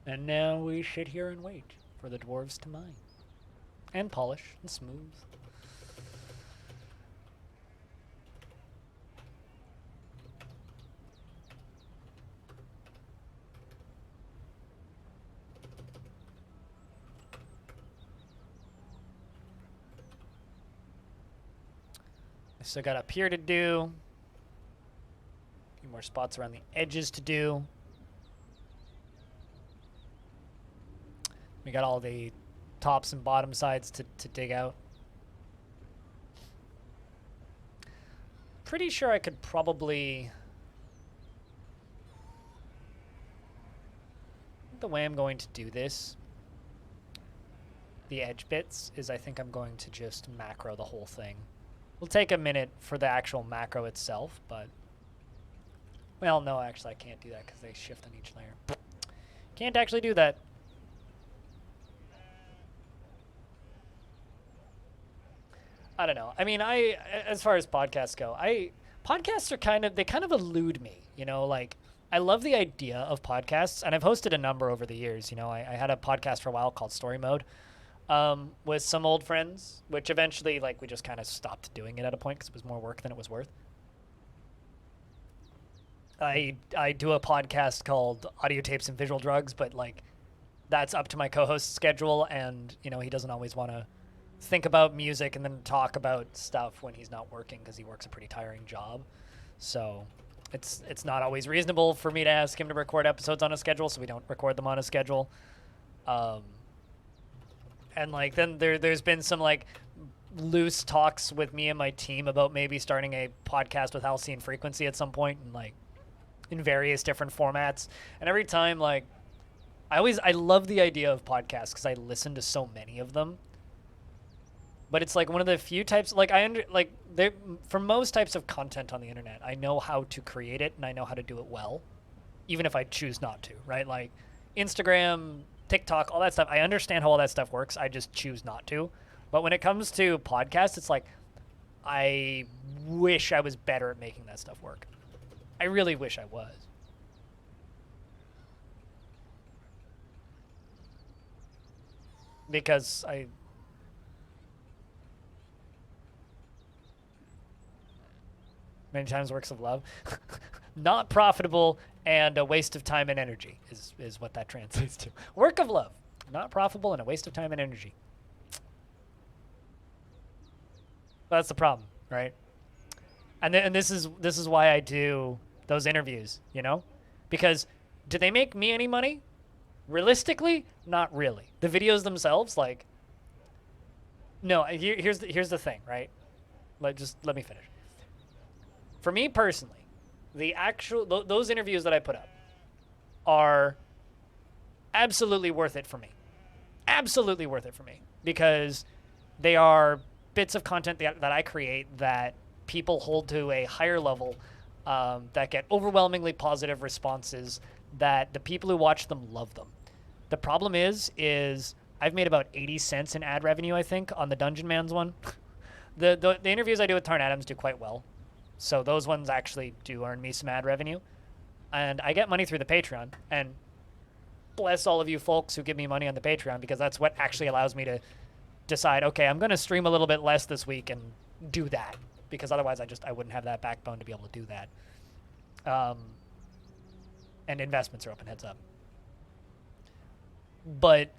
And now we sit here and wait for the dwarves to mine. And polish and smooth. I still got up here to do. A few more spots around the edges to do. We got all the tops and bottom sides to dig out. Pretty sure I could probably... The way I'm going to do this, the edge bits, is I think I'm going to just macro the whole thing. It'll take a minute for the actual macro itself, but... Well, no, actually I can't do that because they shift on each layer. Can't actually do that. I don't know. I mean, as far as podcasts go, podcasts are they kind of elude me, you know, like I love the idea of podcasts, and I've hosted a number over the years. You know, I had a podcast for a while called Story Mode with some old friends, which eventually, like, we just kind of stopped doing it at a point because it was more work than it was worth. I do a podcast called Audio Tapes and Visual Drugs, but, like, that's up to my co-host's schedule, and, you know, he doesn't always want to think about music and then talk about stuff when he's not working because he works a pretty tiring job. So it's not always reasonable for me to ask him to record episodes on a schedule, so we don't record them on a schedule. And like then there's been some like loose talks with me and my team about maybe starting a podcast with Halcyon Frequency at some point, and like in various different formats. And every time, like, I love the idea of podcasts because I listen to so many of them. But it's like one of the few types, like for most types of content on the internet, I know how to create it and I know how to do it well, even if I choose not to, right? Like Instagram, TikTok, all that stuff, I understand how all that stuff works. I just choose not to. But when it comes to podcasts, it's like, I wish I was better at making that stuff work. I really wish I was. Because many times works of love, not profitable and a waste of time and energy is what that translates to. Work of love, not profitable and a waste of time and energy. That's the problem, right? And this is why I do those interviews, you know? Because do they make me any money? Realistically, not really. The videos themselves, like, no. Here's the thing, right? Let me finish. For me personally, the actual those interviews that I put up are absolutely worth it for me. Absolutely worth it for me, because they are bits of content that I create that people hold to a higher level, that get overwhelmingly positive responses, that the people who watch them love them. The problem is I've made about 80 cents in ad revenue, I think, on the Dungeon Man's one. The interviews I do with Tarn Adams do quite well. So those ones actually do earn me some ad revenue. And I get money through the Patreon. And bless all of you folks who give me money on the Patreon, because that's what actually allows me to decide, okay, I'm going to stream a little bit less this week and do that. Because otherwise I wouldn't have that backbone to be able to do that. And investments are open, heads up. But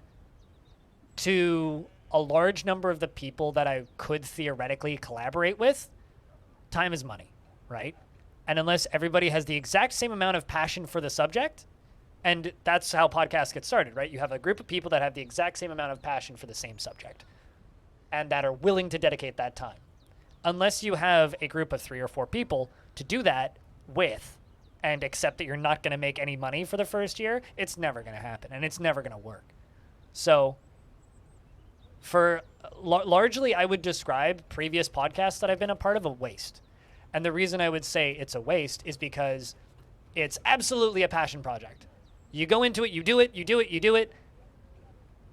to a large number of the people that I could theoretically collaborate with, time is money, right? And unless everybody has the exact same amount of passion for the subject, and that's how podcasts get started, right? You have a group of people that have the exact same amount of passion for the same subject and that are willing to dedicate that time. unless you have a group of 3 or 4 people to do that with and accept that you're not going to make any money for the first year, it's never going to happen and it's never going to work. So for largely, I would describe previous podcasts that I've been a part of a waste. And the reason I would say it's a waste is because it's absolutely a passion project. You go into it, you do it, you do it, you do it,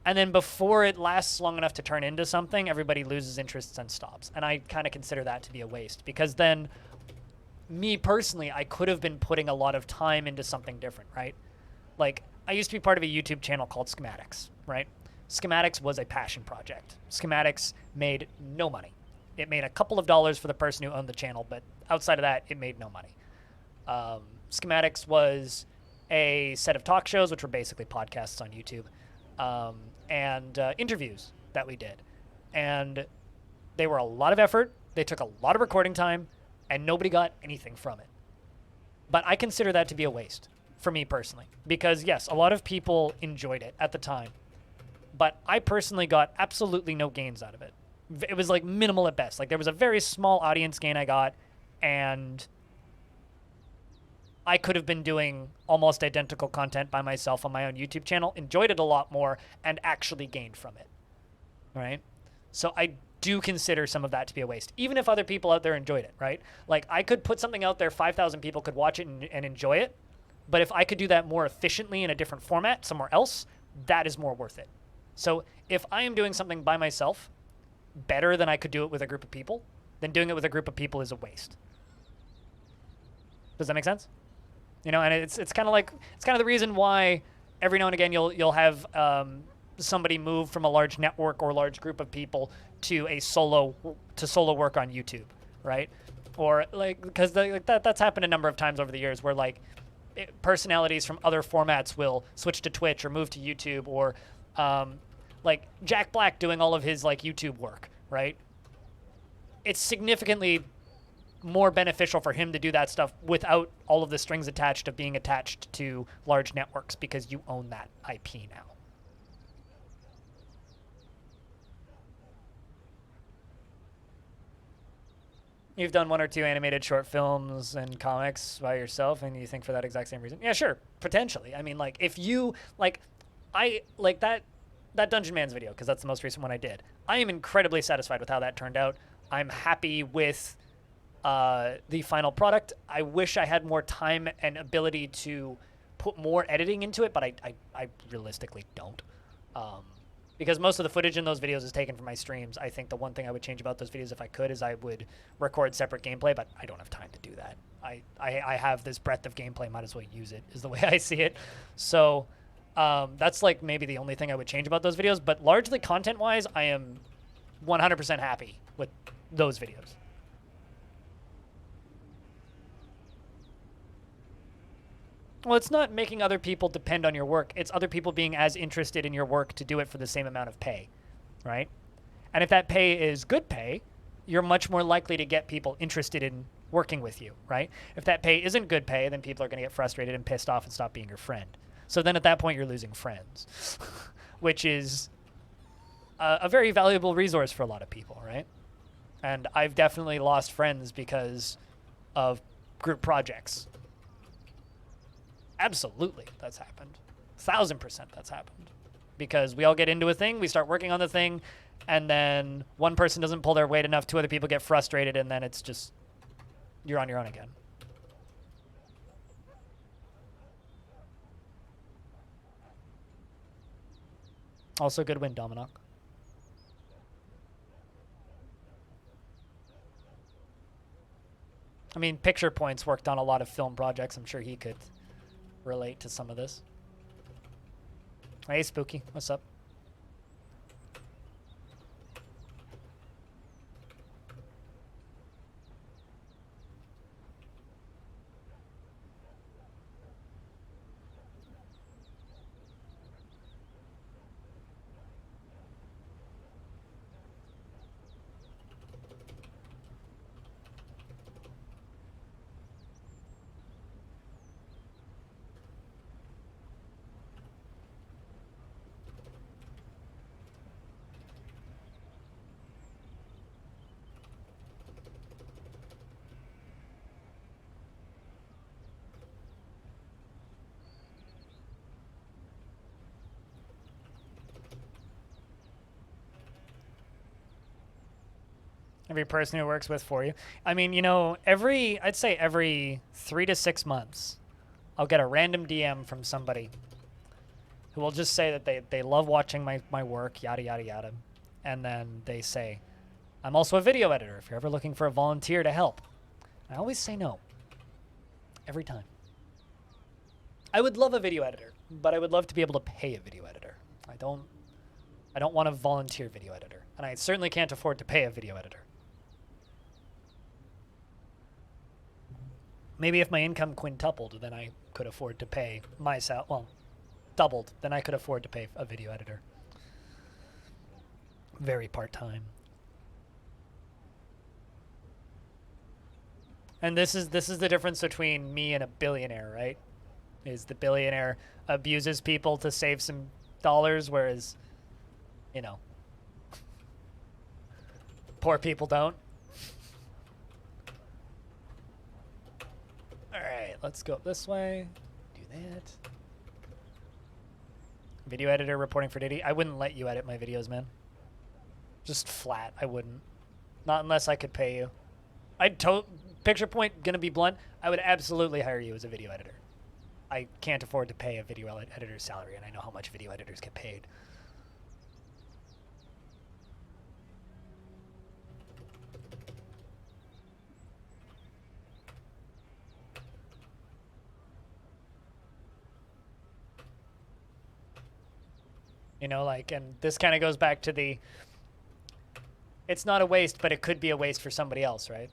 and then before it lasts long enough to turn into something, everybody loses interests and stops. And I kind of consider that to be a waste, because then me personally, I could have been putting a lot of time into something different, right? Like, I used to be part of a YouTube channel called Schematics, right? Schematics was a passion project. Schematics made no money. It made a couple of dollars for the person who owned the channel, but outside of that, it made no money. Schematics was a set of talk shows, which were basically podcasts on YouTube, and interviews that we did. And they were a lot of effort. They took a lot of recording time, and nobody got anything from it. But I consider that to be a waste for me personally, because yes, a lot of people enjoyed it at the time, but I personally got absolutely no gains out of it. It was like minimal at best. Like, there was a very small audience gain I got, and I could have been doing almost identical content by myself on my own YouTube channel, enjoyed it a lot more, and actually gained from it, right? So I do consider some of that to be a waste, even if other people out there enjoyed it, right? Like, I could put something out there, 5,000 people could watch it and enjoy it, but if I could do that more efficiently in a different format somewhere else, that is more worth it. So if I am doing something by myself better than I could do it with a group of people, then doing it with a group of people is a waste. Does that make sense? You know, and it's kind of like, it's kind of the reason why every now and again you'll have somebody move from a large network or large group of people to solo work on YouTube, right? Or like, because that's happened a number of times over the years where like personalities from other formats will switch to Twitch or move to YouTube, or like Jack Black doing all of his like YouTube work, right? It's significantly more beneficial for him to do that stuff without all of the strings attached of being attached to large networks, because you own that IP now. You've done 1 or 2 animated short films and comics by yourself, and you think for that exact same reason? Yeah, sure, potentially. I mean, like, if you, like, I, like that Dungeon Man's video, because that's the most recent one I did. I am incredibly satisfied with how that turned out. I'm happy with the final product. I wish I had more time and ability to put more editing into it, but I realistically don't. Because most of the footage in those videos is taken from my streams. I think the one thing I would change about those videos if I could is I would record separate gameplay, but I don't have time to do that. I have this breadth of gameplay, might as well use it, is the way I see it. So that's like maybe the only thing I would change about those videos, but largely content-wise, I am 100% happy with those videos. Well, it's not making other people depend on your work. It's other people being as interested in your work to do it for the same amount of pay, right? And if that pay is good pay, you're much more likely to get people interested in working with you, right? If that pay isn't good pay, then people are going to get frustrated and pissed off and stop being your friend. So then at that point, you're losing friends, which is a very valuable resource for a lot of people, right? And I've definitely lost friends because of group projects. Absolutely, that's happened. 1,000% that's happened. Because we all get into a thing, we start working on the thing, and then one person doesn't pull their weight enough, 2 other people get frustrated, and then it's just, you're on your own again. Also, good win, Dominoc. I mean, Picture Points worked on a lot of film projects. I'm sure he could relate to some of this. Hey, Spooky, what's up? Every person who works with for you. I mean, you know, I'd say every 3 to 6 months, I'll get a random DM from somebody who will just say that they love watching my work, yada, yada, yada. And then they say, I'm also a video editor if you're ever looking for a volunteer to help. I always say no. Every time. I would love a video editor, but I would love to be able to pay a video editor. I don't want a volunteer video editor. And I certainly can't afford to pay a video editor. Maybe if my income quintupled, then I could afford to pay myself. Well, doubled, then I could afford to pay a video editor. Very part-time. And this is the difference between me and a billionaire, right? Is the billionaire abuses people to save some dollars, whereas, you know, poor people don't. Alright, let's go up this way. Do that. Video editor reporting for Diddy. I wouldn't let you edit my videos, man. Just flat, I wouldn't. Not unless I could pay you. Picture point, gonna be blunt, I would absolutely hire you as a video editor. I can't afford to pay a video editor's salary, and I know how much video editors get paid. You know, like, and this kind of goes back to the, it's not a waste, but it could be a waste for somebody else, right?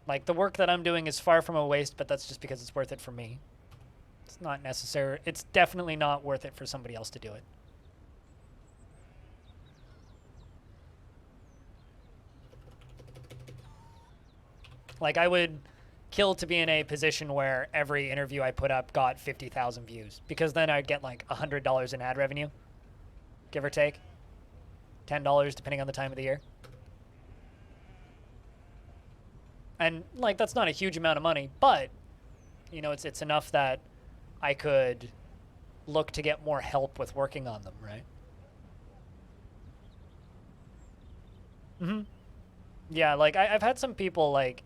Like, the work that I'm doing is far from a waste, but that's just because it's worth it for me. It's not necessary. It's definitely not worth it for somebody else to do it. Like, I would kill to be in a position where every interview I put up got 50,000 views, because then I'd get like $100 in ad revenue, give or take. $10 depending on the time of the year. And like, that's not a huge amount of money, but you know, it's enough that I could look to get more help with working on them, right? Yeah, like I've had some people like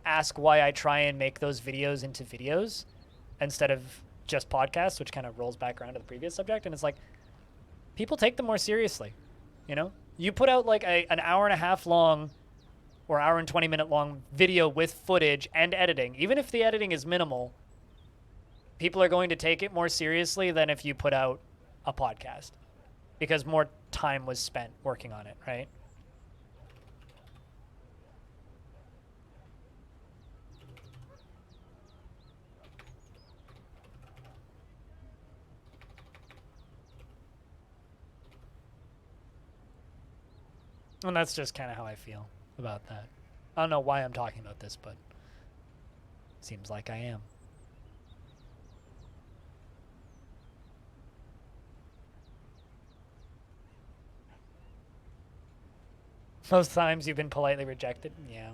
ask why I try and make those videos into videos instead of just podcasts, which kind of rolls back around to the previous subject. And it's like, people take them more seriously, you know? You put out like an hour and a half long or hour and 20 minute long video with footage and editing. Even if the editing is minimal, people are going to take it more seriously than if you put out a podcast, because more time was spent working on it, right? And that's just kind of how I feel about that. I don't know why I'm talking about this, but seems like I am. Most times you've been politely rejected? Yeah.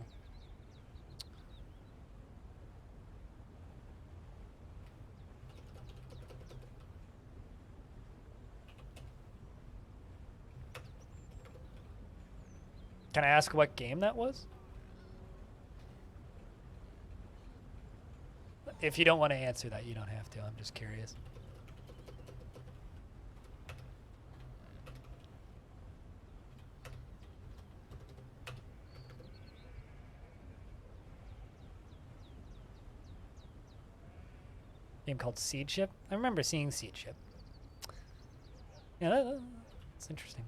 Can I ask what game that was? If you don't want to answer that, you don't have to. I'm just curious. Game called Seed Ship? I remember seeing Seed Ship. Yeah, that's interesting.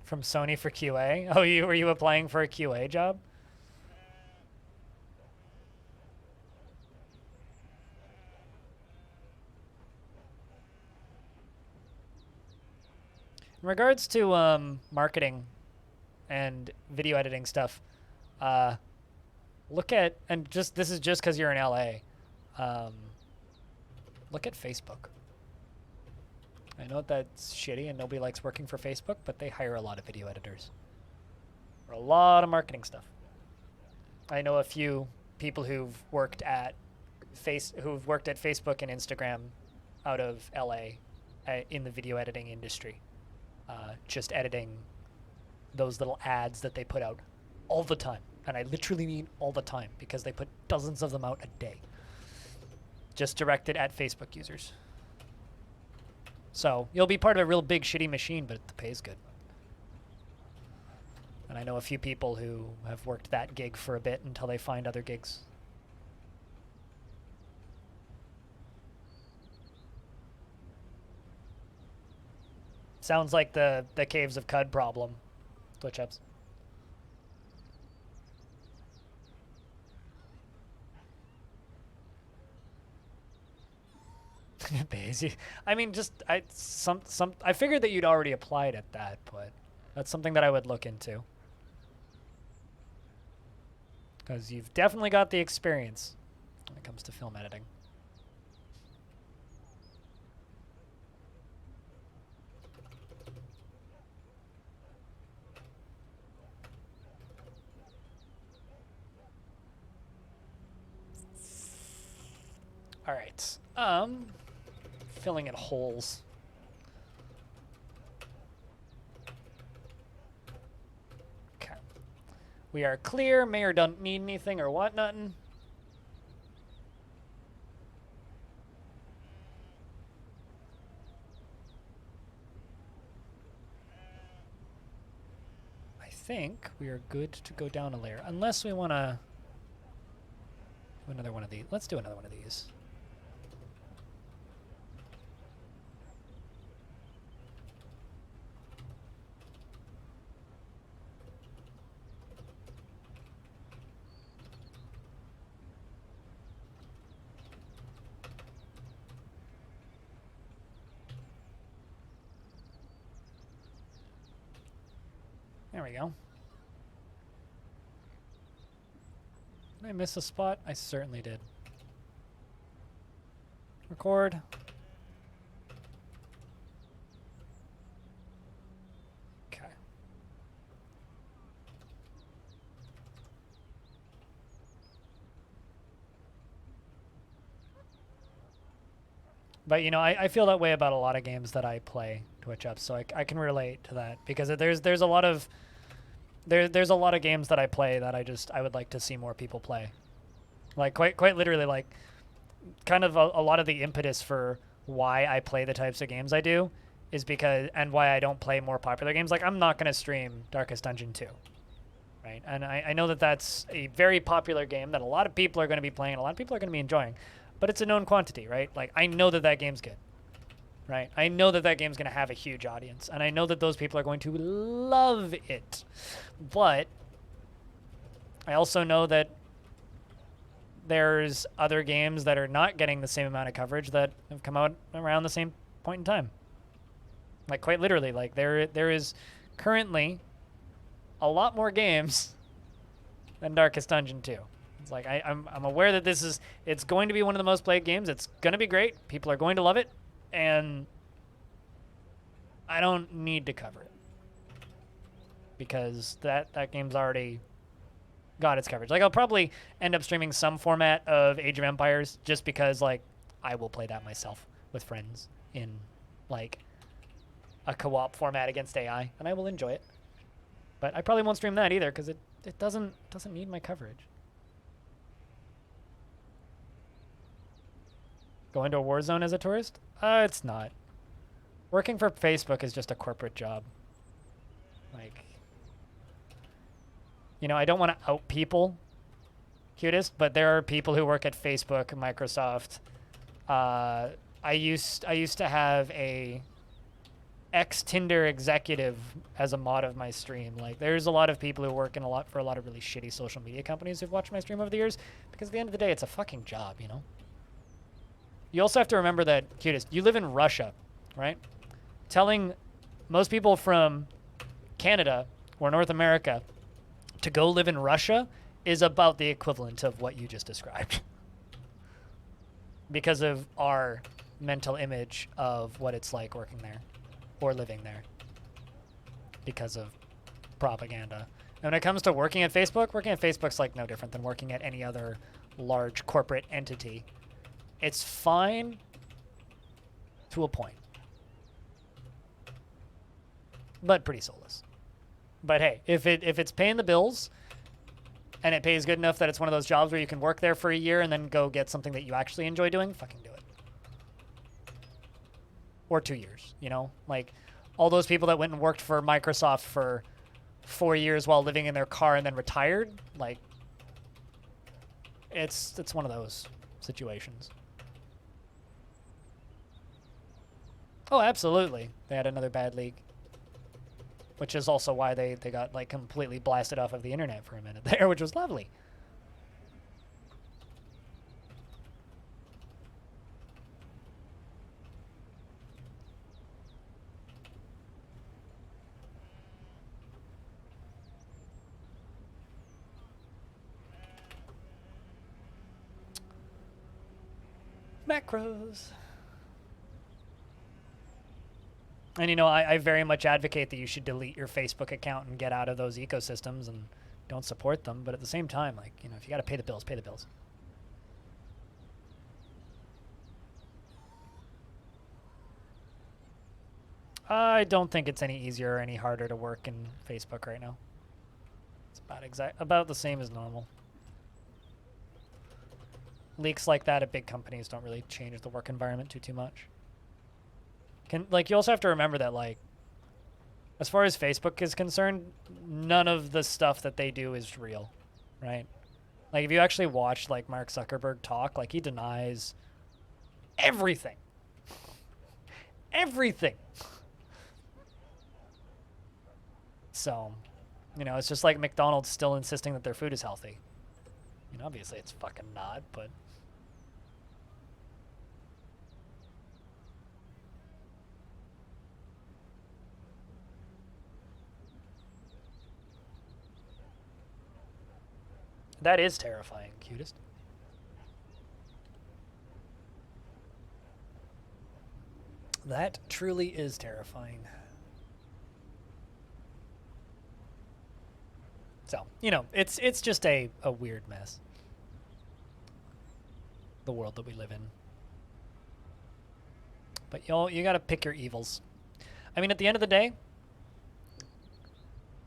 From Sony for QA? Oh, were you applying for a QA job? In regards to marketing and video editing stuff, look at, and just this is just because you're in LA, look at Facebook. I know that's shitty and nobody likes working for Facebook, but they hire a lot of video editors for a lot of marketing stuff. I know a few people who've worked at who've worked at Facebook and Instagram out of LA in the video editing industry, just editing those little ads that they put out all the time. And I literally mean all the time because they put dozens of them out a day, just directed at Facebook users. So you'll be part of a real big shitty machine, but the pay's good. And I know a few people who have worked that gig for a bit until they find other gigs. Sounds like the Caves of Cud problem. Twitch ups. Basie. I mean, just I figured that you'd already applied at that, but that's something that I would look into. Because you've definitely got the experience when it comes to film editing. All right. Filling in holes. Okay. We are clear. Mayor don't need anything or what nothing. I think we are good to go down a layer, unless we want to do another one of these. Let's do another one of these. There we go. Did I miss a spot? I certainly did. Record. Okay. But, you know, I feel that way about a lot of games that I play Twitch up, so I can relate to that because there's a lot of there's a lot of games that I play that I would like to see more people play. Like quite literally, like kind of a lot of the impetus for why I play the types of games I do is because, and why I don't play more popular games. Like I'm not going to stream Darkest Dungeon 2. Right? And I know that that's a very popular game that a lot of people are going to be playing and a lot of people are going to be enjoying, but it's a known quantity, right? Like I know that that game's good. Right? I know that that game's going to have a huge audience, and I know that those people are going to love it. But I also know that there's other games that are not getting the same amount of coverage that have come out around the same point in time. Like quite literally, like there is currently a lot more games than Darkest Dungeon 2. It's like I'm aware that it's going to be one of the most played games. It's going to be great. People are going to love it. And I don't need to cover it because that game's already got its coverage. Like I'll probably end up streaming some format of Age of Empires just because like I will play that myself with friends in like a co-op format against AI, and I will enjoy it. But I probably won't stream that either because it doesn't need my coverage. Go into a war zone as a tourist? It's not. Working for Facebook is just a corporate job. Like, you know, I don't want to out people, cutest, but there are people who work at Facebook, Microsoft. I used to have a ex-Tinder executive as a mod of my stream. Like, there's a lot of people who work for a lot of really shitty social media companies who've watched my stream over the years because at the end of the day, it's a fucking job, you know? You also have to remember that, cutest, you live in Russia, right? Telling most people from Canada or North America to go live in Russia is about the equivalent of what you just described. Because of our mental image of what it's like working there or living there. Because of propaganda. And when it comes to working at Facebook's like no different than working at any other large corporate entity. It's fine to a point. But pretty soulless. But hey, if it's paying the bills and it pays good enough that it's one of those jobs where you can work there for a year and then go get something that you actually enjoy doing, fucking do it. Or 2 years, you know? Like, all those people that went and worked for Microsoft for 4 years while living in their car and then retired, like, it's one of those situations. Oh, absolutely. They had another bad leak. Which is also why they got, like, completely blasted off of the internet for a minute there, which was lovely. Macros. And, you know, I very much advocate that you should delete your Facebook account and get out of those ecosystems and don't support them. But at the same time, like, you know, if you got to pay the bills, pay the bills. I don't think it's any easier or any harder to work in Facebook right now. It's about the same as normal. Leaks like that at big companies don't really change the work environment too much. You also have to remember that, like, as far as Facebook is concerned, none of the stuff that they do is real, right? Like, if you actually watch, like, Mark Zuckerberg talk, like, he denies everything. Everything. So, you know, it's just like McDonald's still insisting that their food is healthy. I mean, obviously it's fucking not, but... That is terrifying, cutest. That truly is terrifying. So, you know, it's just a weird mess. The world that we live in. But you gotta pick your evils. I mean, at the end of the day,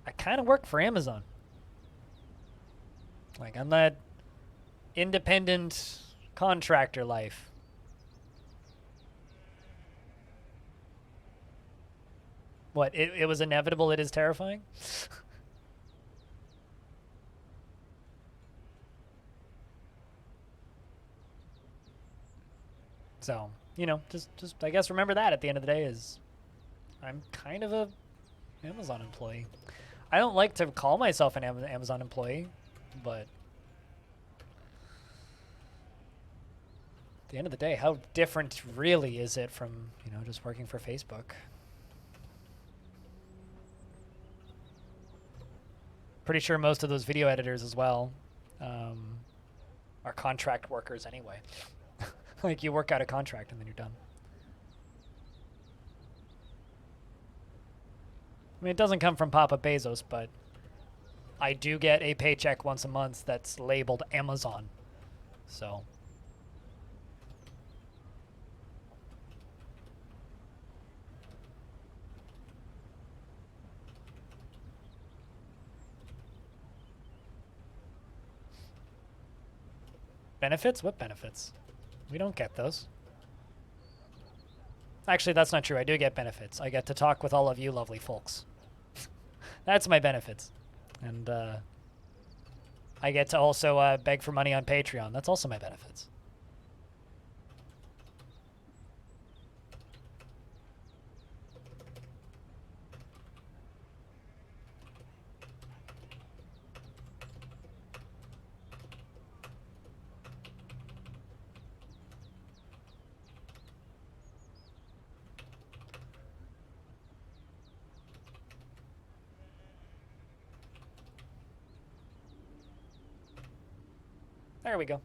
I kind of work for Amazon. Like, I'm that independent contractor life. What, it was inevitable, it is terrifying? So, you know, just I guess remember that at the end of the day is I'm kind of a Amazon employee. I don't like to call myself an Amazon employee, but at the end of the day, how different really is it from, you know, just working for Facebook? Pretty sure most of those video editors as well are contract workers anyway. Like, you work out a contract and then you're done. I mean, it doesn't come from Papa Bezos, but I do get a paycheck once a month that's labeled Amazon. So... Benefits? What benefits? We don't get those. Actually, that's not true. I do get benefits. I get to talk with all of you lovely folks. That's my benefits. And I get to also beg for money on Patreon. That's also my benefits. There we go.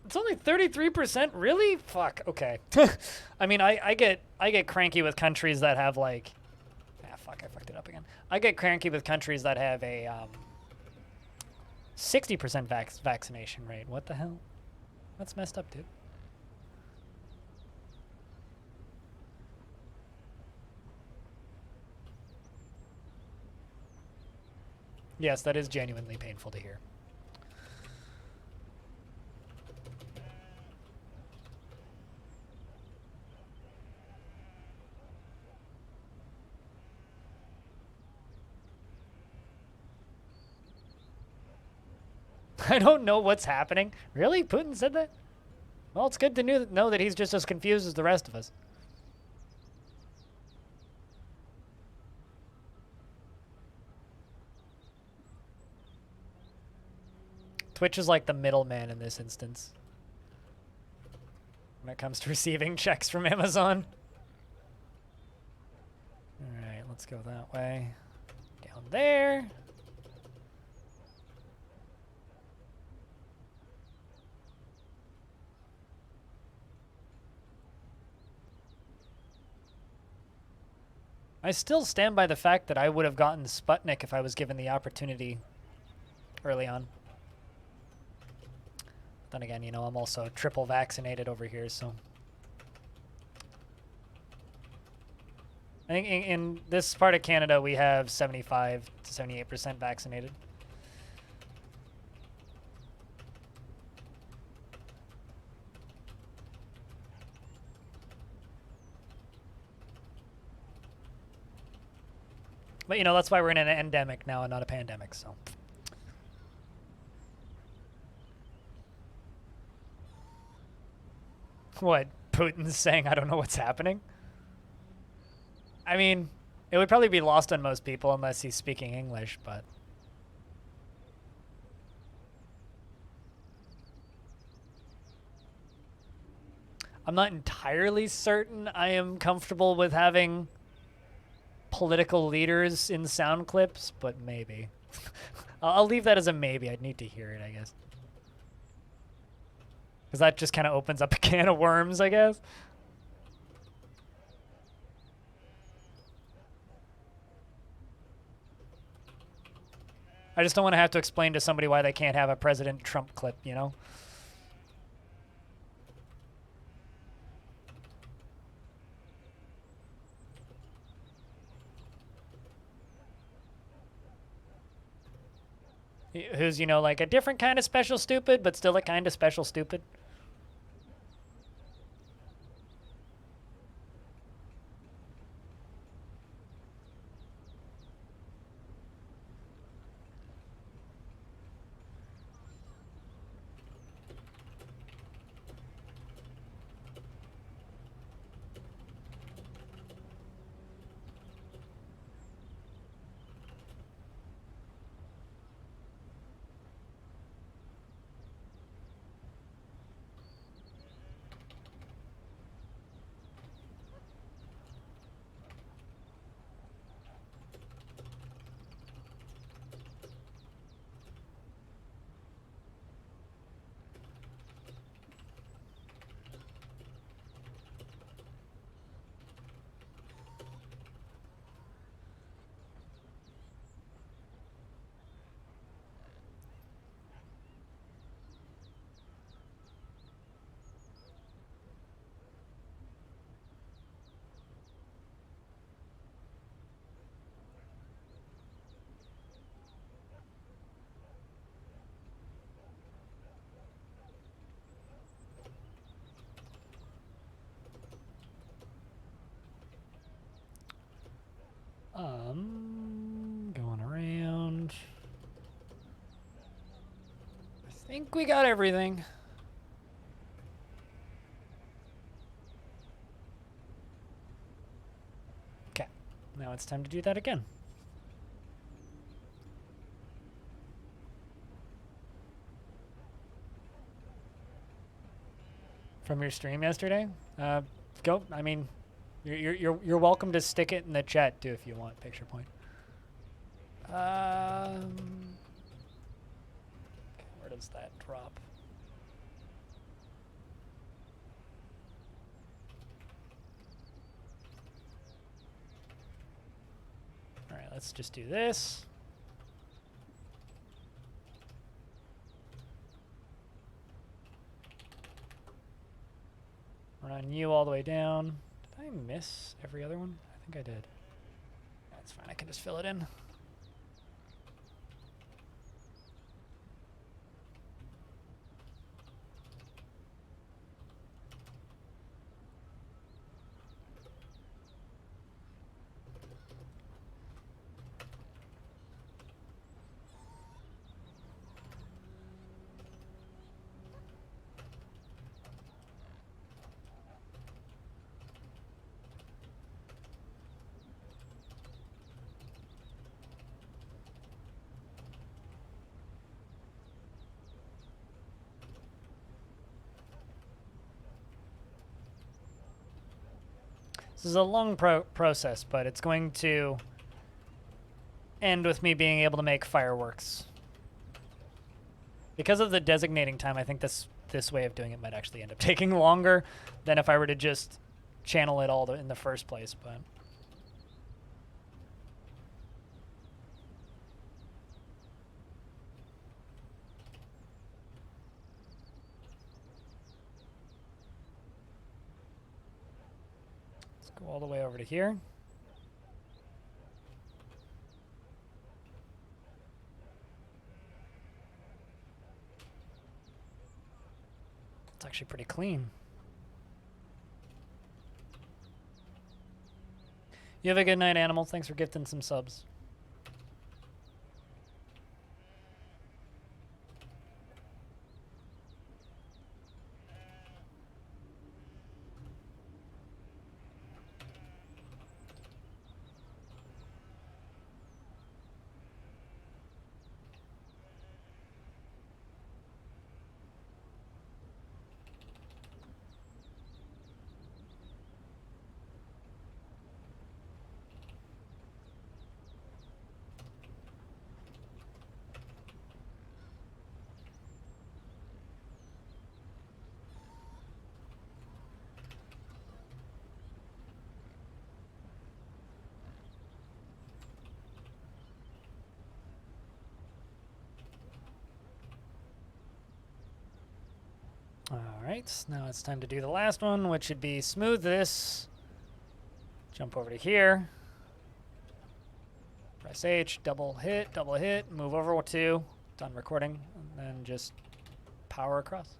It's only 33%? Really? Fuck. Okay. I mean, I get cranky with countries that have, like... Ah, fuck, I fucked it up again. I get cranky with countries that have a 60% vaccination rate. What the hell? That's messed up, dude. Yes, that is genuinely painful to hear. I don't know what's happening. Really? Putin said that? Well, it's good to know that he's just as confused as the rest of us. Twitch is like the middleman in this instance when it comes to receiving checks from Amazon. Alright, let's go that way. Down there. I still stand by the fact that I would have gotten Sputnik if I was given the opportunity early on. Then again, you know, I'm also triple vaccinated over here, so. I think in this part of Canada, we have 75 to 78% vaccinated. But, you know, that's why we're in an endemic now and not a pandemic, so. What? Putin's saying I don't know what's happening? I mean, it would probably be lost on most people unless he's speaking English, but. I'm not entirely certain I am comfortable with having political leaders in sound clips, but maybe. I'll leave that as a maybe. I'd need to hear it, I guess. Because that just kind of opens up a can of worms, I guess. I just don't want to have to explain to somebody why they can't have a President Trump clip, you know? Who's, you know, like a different kind of special stupid, but still a kind of special stupid. Going around. I think we got everything. Okay, now it's time to do that again. From your stream yesterday? Go. I mean, you're welcome to stick it in the chat too if you want. Picture point. Okay, where does that drop? All right, let's just do this. Run you all the way down. Did I miss every other one? I think I did. That's fine. I can just fill it in. This is a long process, but it's going to end with me being able to make fireworks. Because of the designating time, I think this way of doing it might actually end up taking longer than if I were to just channel it all in the first place, but... Let's go all the way over to here. It's actually pretty clean. You have a good night, Animal. Thanks for gifting some subs. Alright, now it's time to do the last one, which would be smooth this. Jump over to here. Press H, double hit, move over to, done recording, and then just power across.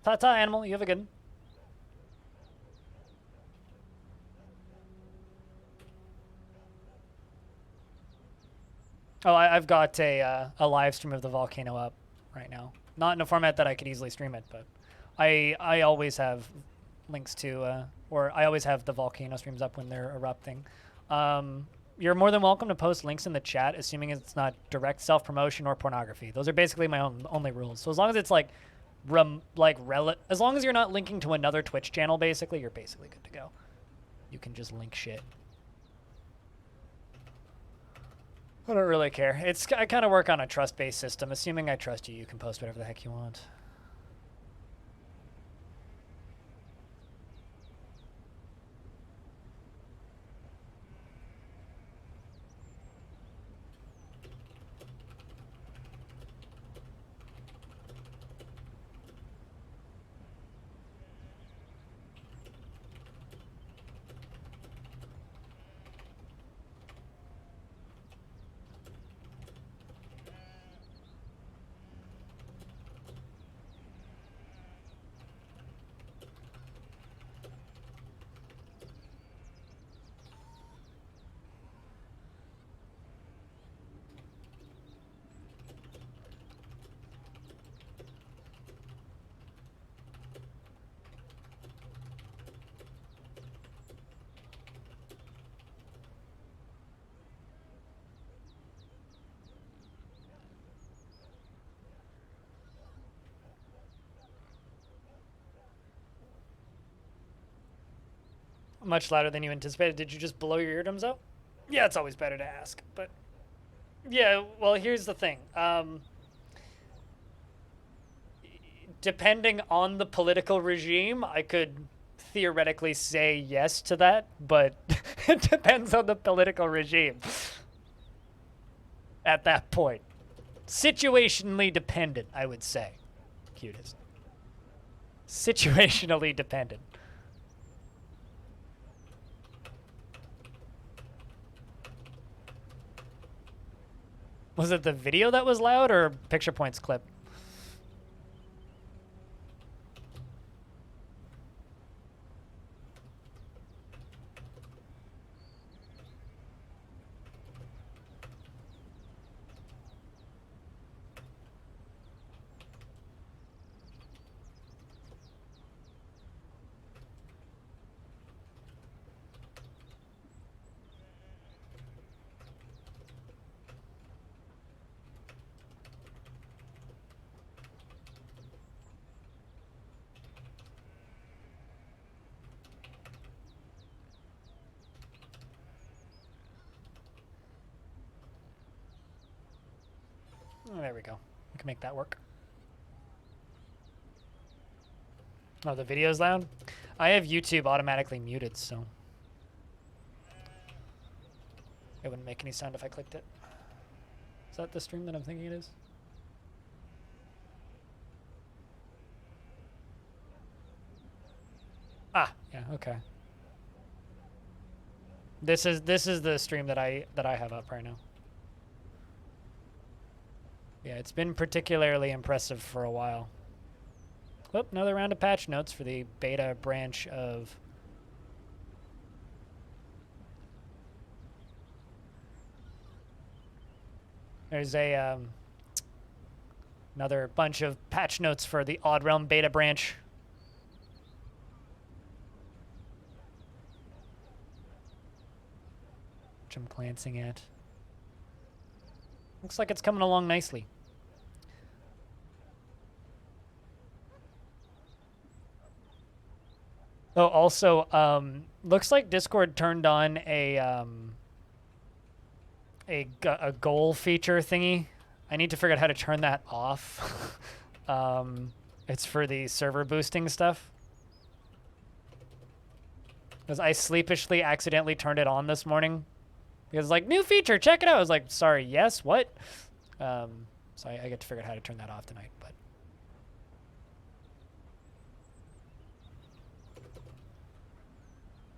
Ta-ta, Animal, you have a good one. Oh, I've got a live stream of the volcano up right now. Not in a format that I could easily stream it, but I always have links to, or I always have the volcano streams up when they're erupting. You're more than welcome to post links in the chat, assuming it's not direct self-promotion or pornography. Those are basically my only rules. So as long as it's like, as long as you're not linking to another Twitch channel, basically, you're basically good to go. You can just link shit. I don't really care. I kind of work on a trust-based system. Assuming I trust you, you can post whatever the heck you want. Much louder than you anticipated. Did you just blow your eardrums out? Yeah, it's always better to ask. But yeah, well, here's the thing. Depending on the political regime, I could theoretically say yes to that, but it depends on the political regime at that point. Situationally dependent, I would say. Cutest. Situationally dependent. Was it the video that was loud or picture points clip? Oh, there we go. We can make that work. Oh, the video's loud? I have YouTube automatically muted, so it wouldn't make any sound if I clicked it. Is that the stream that I'm thinking it is? Ah, yeah, okay. This is the stream that I have up right now. Yeah, it's been particularly impressive for a while. Whoop, another round of patch notes for the beta branch of... There's a another bunch of patch notes for the Odd Realm beta branch. Which I'm glancing at. Looks like it's coming along nicely. Oh, also, looks like Discord turned on a goal feature thingy. I need to figure out how to turn that off. It's for the server boosting stuff. Because I sleepishly accidentally turned it on this morning. Because like, new feature, check it out. I was like, sorry, yes, what? So I get to figure out how to turn that off tonight, but.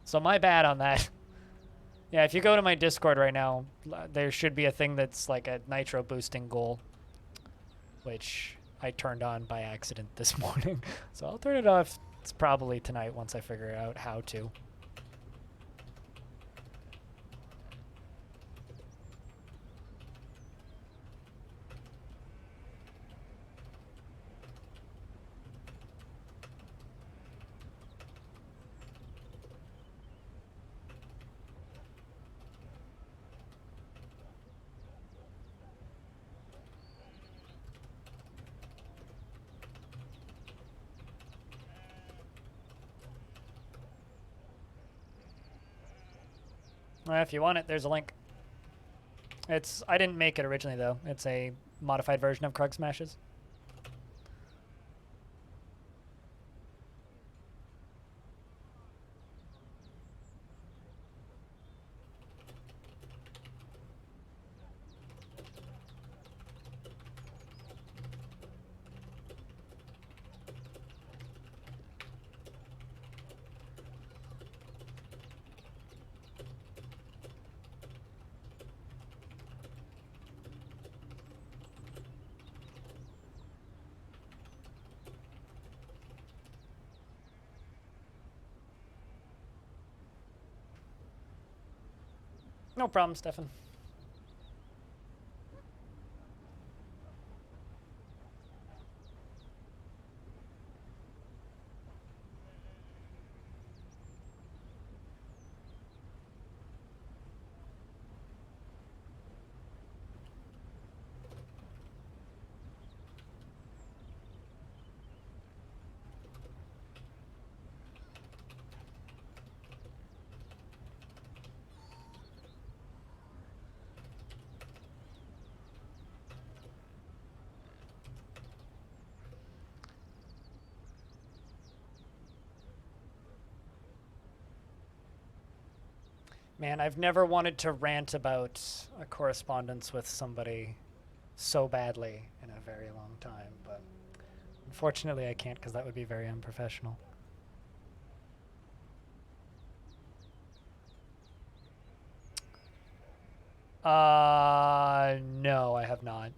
So my bad on that. Yeah, if you go to my Discord right now, there should be a thing that's like a nitro boosting goal, which I turned on by accident this morning. So I'll turn it off. It's probably tonight once I figure out how to. If you want it, there's a link. I didn't make it originally though. It's a modified version of Krug Smashes. No problem, Stefan. Man, I've never wanted to rant about a correspondence with somebody so badly in a very long time, but unfortunately I can't because that would be very unprofessional. No, I have not.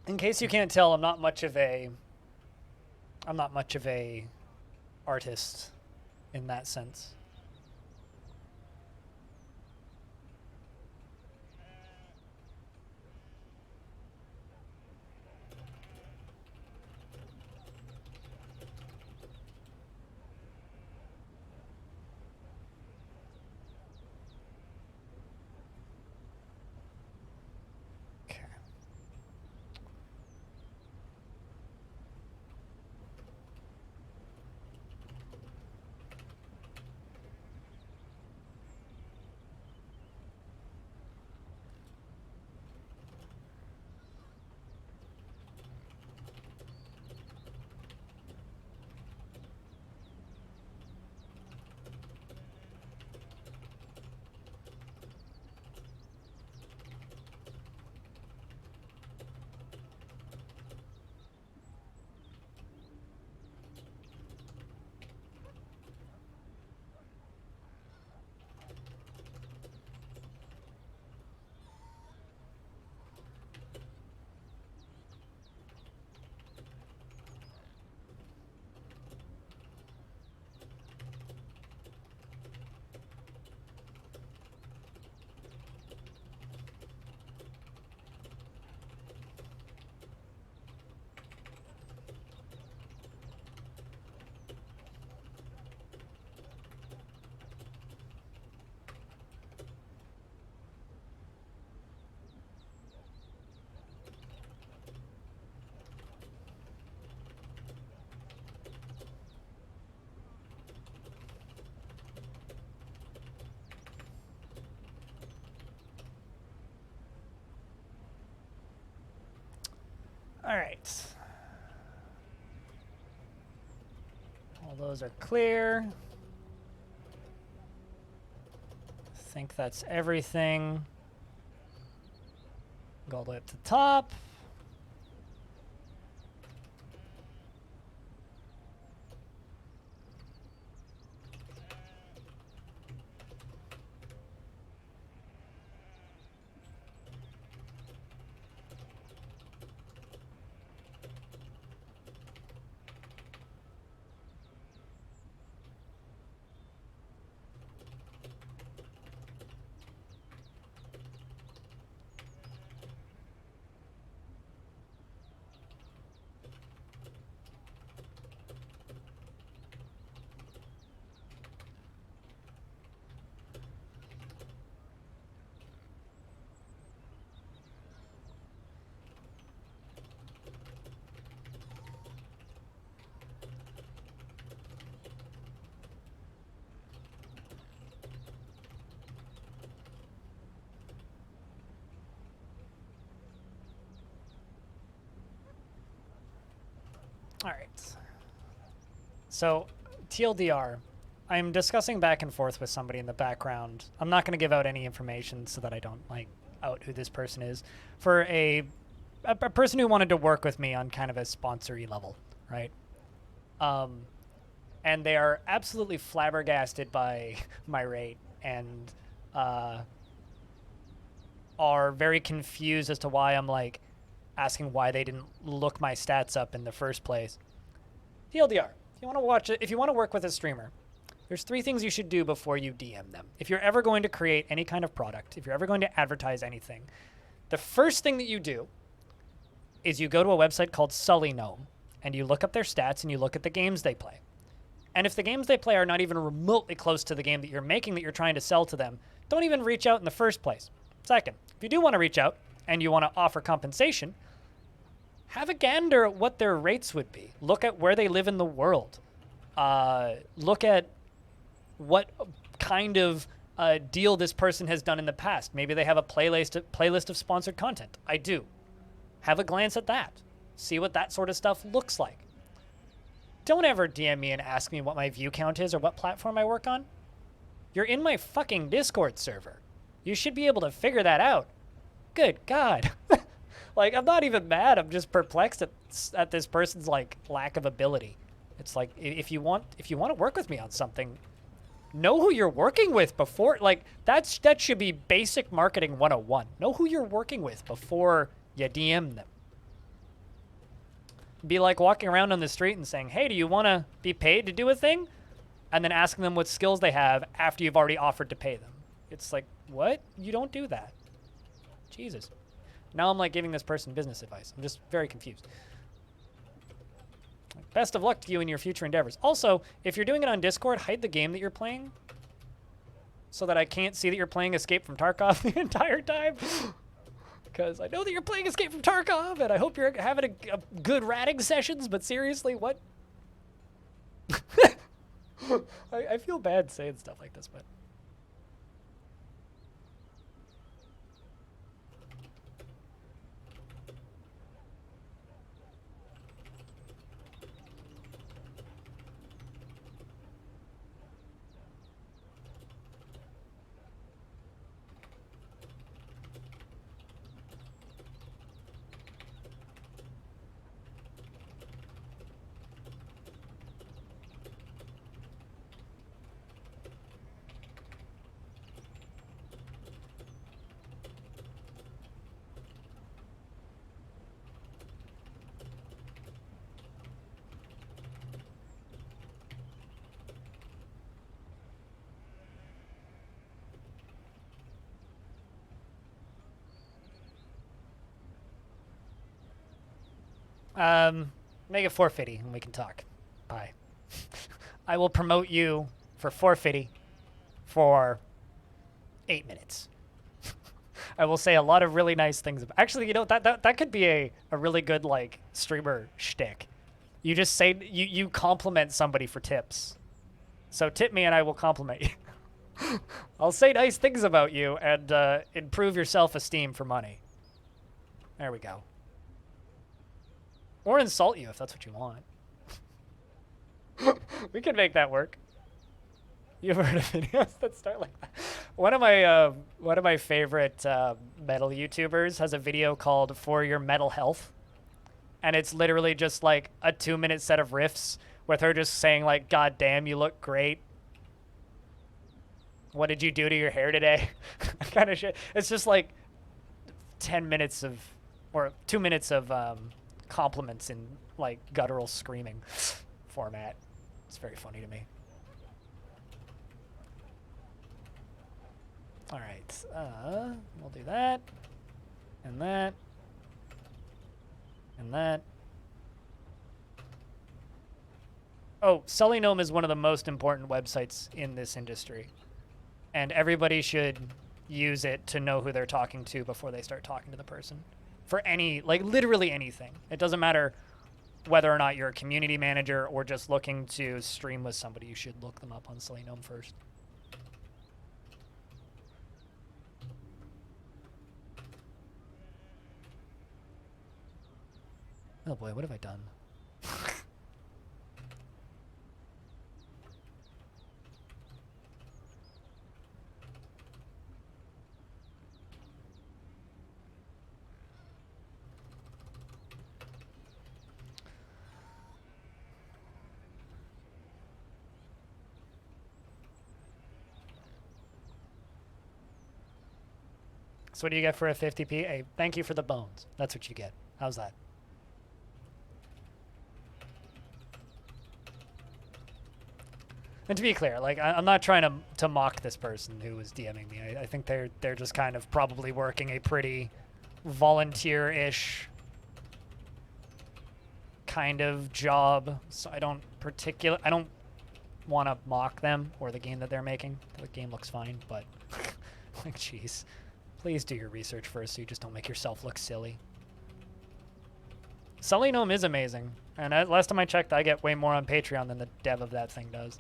In case you can't tell, I'm not much of a artist in that sense. Okay. All right. All those are clear. I think that's everything. Go all the way up to the top. All right. So, TLDR, I'm discussing back and forth with somebody in the background. I'm not going to give out any information so that I don't like out who this person is. For a person who wanted to work with me on kind of a sponsory level, right? And they are absolutely flabbergasted by my rate and are very confused as to why I'm like asking why they didn't look my stats up in the first place. TLDR, if you want to work with a streamer, there's 3 things you should do before you DM them. If you're ever going to create any kind of product, if you're ever going to advertise anything, the first thing that you do is you go to a website called Sully Gnome and you look up their stats and you look at the games they play. And if the games they play are not even remotely close to the game that you're making that you're trying to sell to them, don't even reach out in the first place. Second, if you do want to reach out and you want to offer compensation, have a gander at what their rates would be. Look at where they live in the world. Look at what kind of deal this person has done in the past. Maybe they have a playlist of sponsored content. I do. Have a glance at that. See what that sort of stuff looks like. Don't ever DM me and ask me what my view count is or what platform I work on. You're in my fucking Discord server. You should be able to figure that out. Good God. Like, I'm not even mad. I'm just perplexed at this person's like lack of ability. It's like if you want to work with me on something, know who you're working with before, like, that should be basic marketing 101. Know who you're working with before you DM them. Be like walking around on the street and saying, hey, do you want to be paid to do a thing? And then asking them what skills they have after you've already offered to pay them. It's like, what? You don't do that. Jesus. Now I'm like giving this person business advice. I'm just very confused. Best of luck to you in your future endeavors. Also, if you're doing it on Discord, hide the game that you're playing so that I can't see that you're playing Escape from Tarkov the entire time. Because I know that you're playing Escape from Tarkov, and I hope you're having a good ratting sessions, but seriously, what? I feel bad saying stuff like this, but... Make it 450 and we can talk. Bye. I will promote you for 450 for 8 minutes. I will say a lot of really nice things. Actually, you know, that could be a really good, like, streamer shtick. You just say, you compliment somebody for tips. So tip me and I will compliment you. I'll say nice things about you and improve your self-esteem for money. There we go. Or insult you if that's what you want. We can make that work. You've heard of videos that start like that. One of my favorite metal YouTubers has a video called "For Your Metal Health," and it's literally just like a 2-minute set of riffs with her just saying like, "God damn, you look great. What did you do to your hair today?" Kind of shit. It's just like 10 minutes of, or 2 minutes of compliments in like guttural screaming format. It's very funny to me. All right, we'll do that, and that, and that. Oh, Sully Gnome is one of the most important websites in this industry, and everybody should use it to know who they're talking to before they start talking to the person. For any, like literally anything. It doesn't matter whether or not you're a community manager or just looking to stream with somebody. You should look them up on Sully Gnome first. Oh boy, what have I done? So what do you get for a 50p? Hey, thank you for the bones. That's what you get. How's that? And to be clear, like I'm not trying to mock this person who was DMing me. I think they're just kind of probably working a pretty volunteer-ish kind of job. So I don't want to mock them or the game that they're making. The game looks fine, but like, jeez. Please do your research first so you just don't make yourself look silly. Sully Gnome is amazing. And last time I checked, I get way more on Patreon than the dev of that thing does.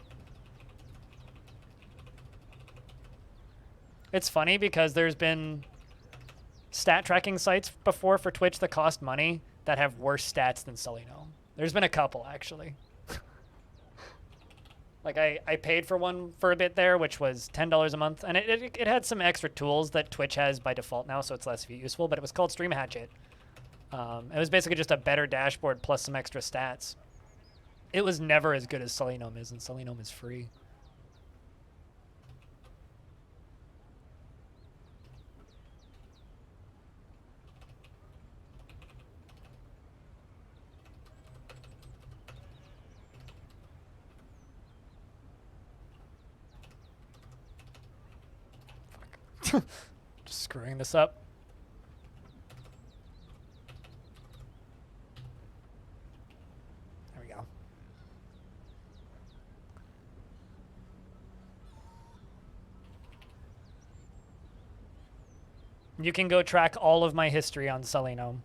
It's funny because there's been stat tracking sites before for Twitch that cost money that have worse stats than Sully Gnome. There's been a couple, actually. Like, I paid for one for a bit there, which was $10 a month. And it had some extra tools that Twitch has by default now, so it's less useful. But it was called Stream Hatchet. It was basically just a better dashboard plus some extra stats. It was never as good as Sully Gnome is, and Sully Gnome is free. Just screwing this up. There we go. You can go track all of my history on Seleno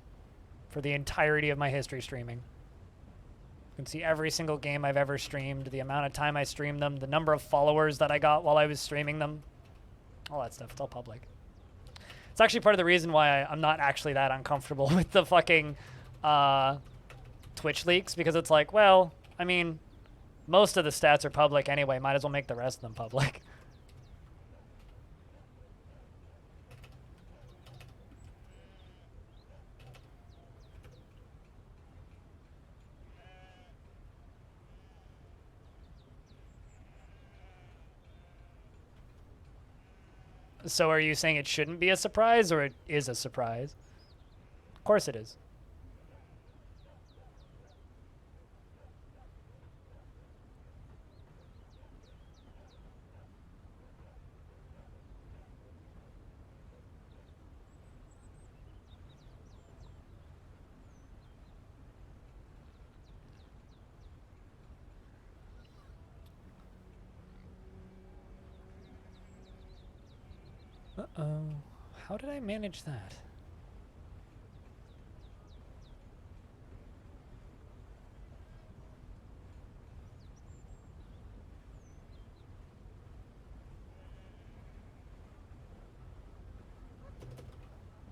for the entirety of my history streaming. You can see every single game I've ever streamed, the amount of time I streamed them, the number of followers that I got while I was streaming them. All that stuff. It's all public. It's actually part of the reason why I'm not actually that uncomfortable with the fucking Twitch leaks, because it's like, well, I mean, most of the stats are public anyway. Might as well make the rest of them public. So are you saying it shouldn't be a surprise, or it is a surprise? Of course it is. Uh-oh. How did I manage that?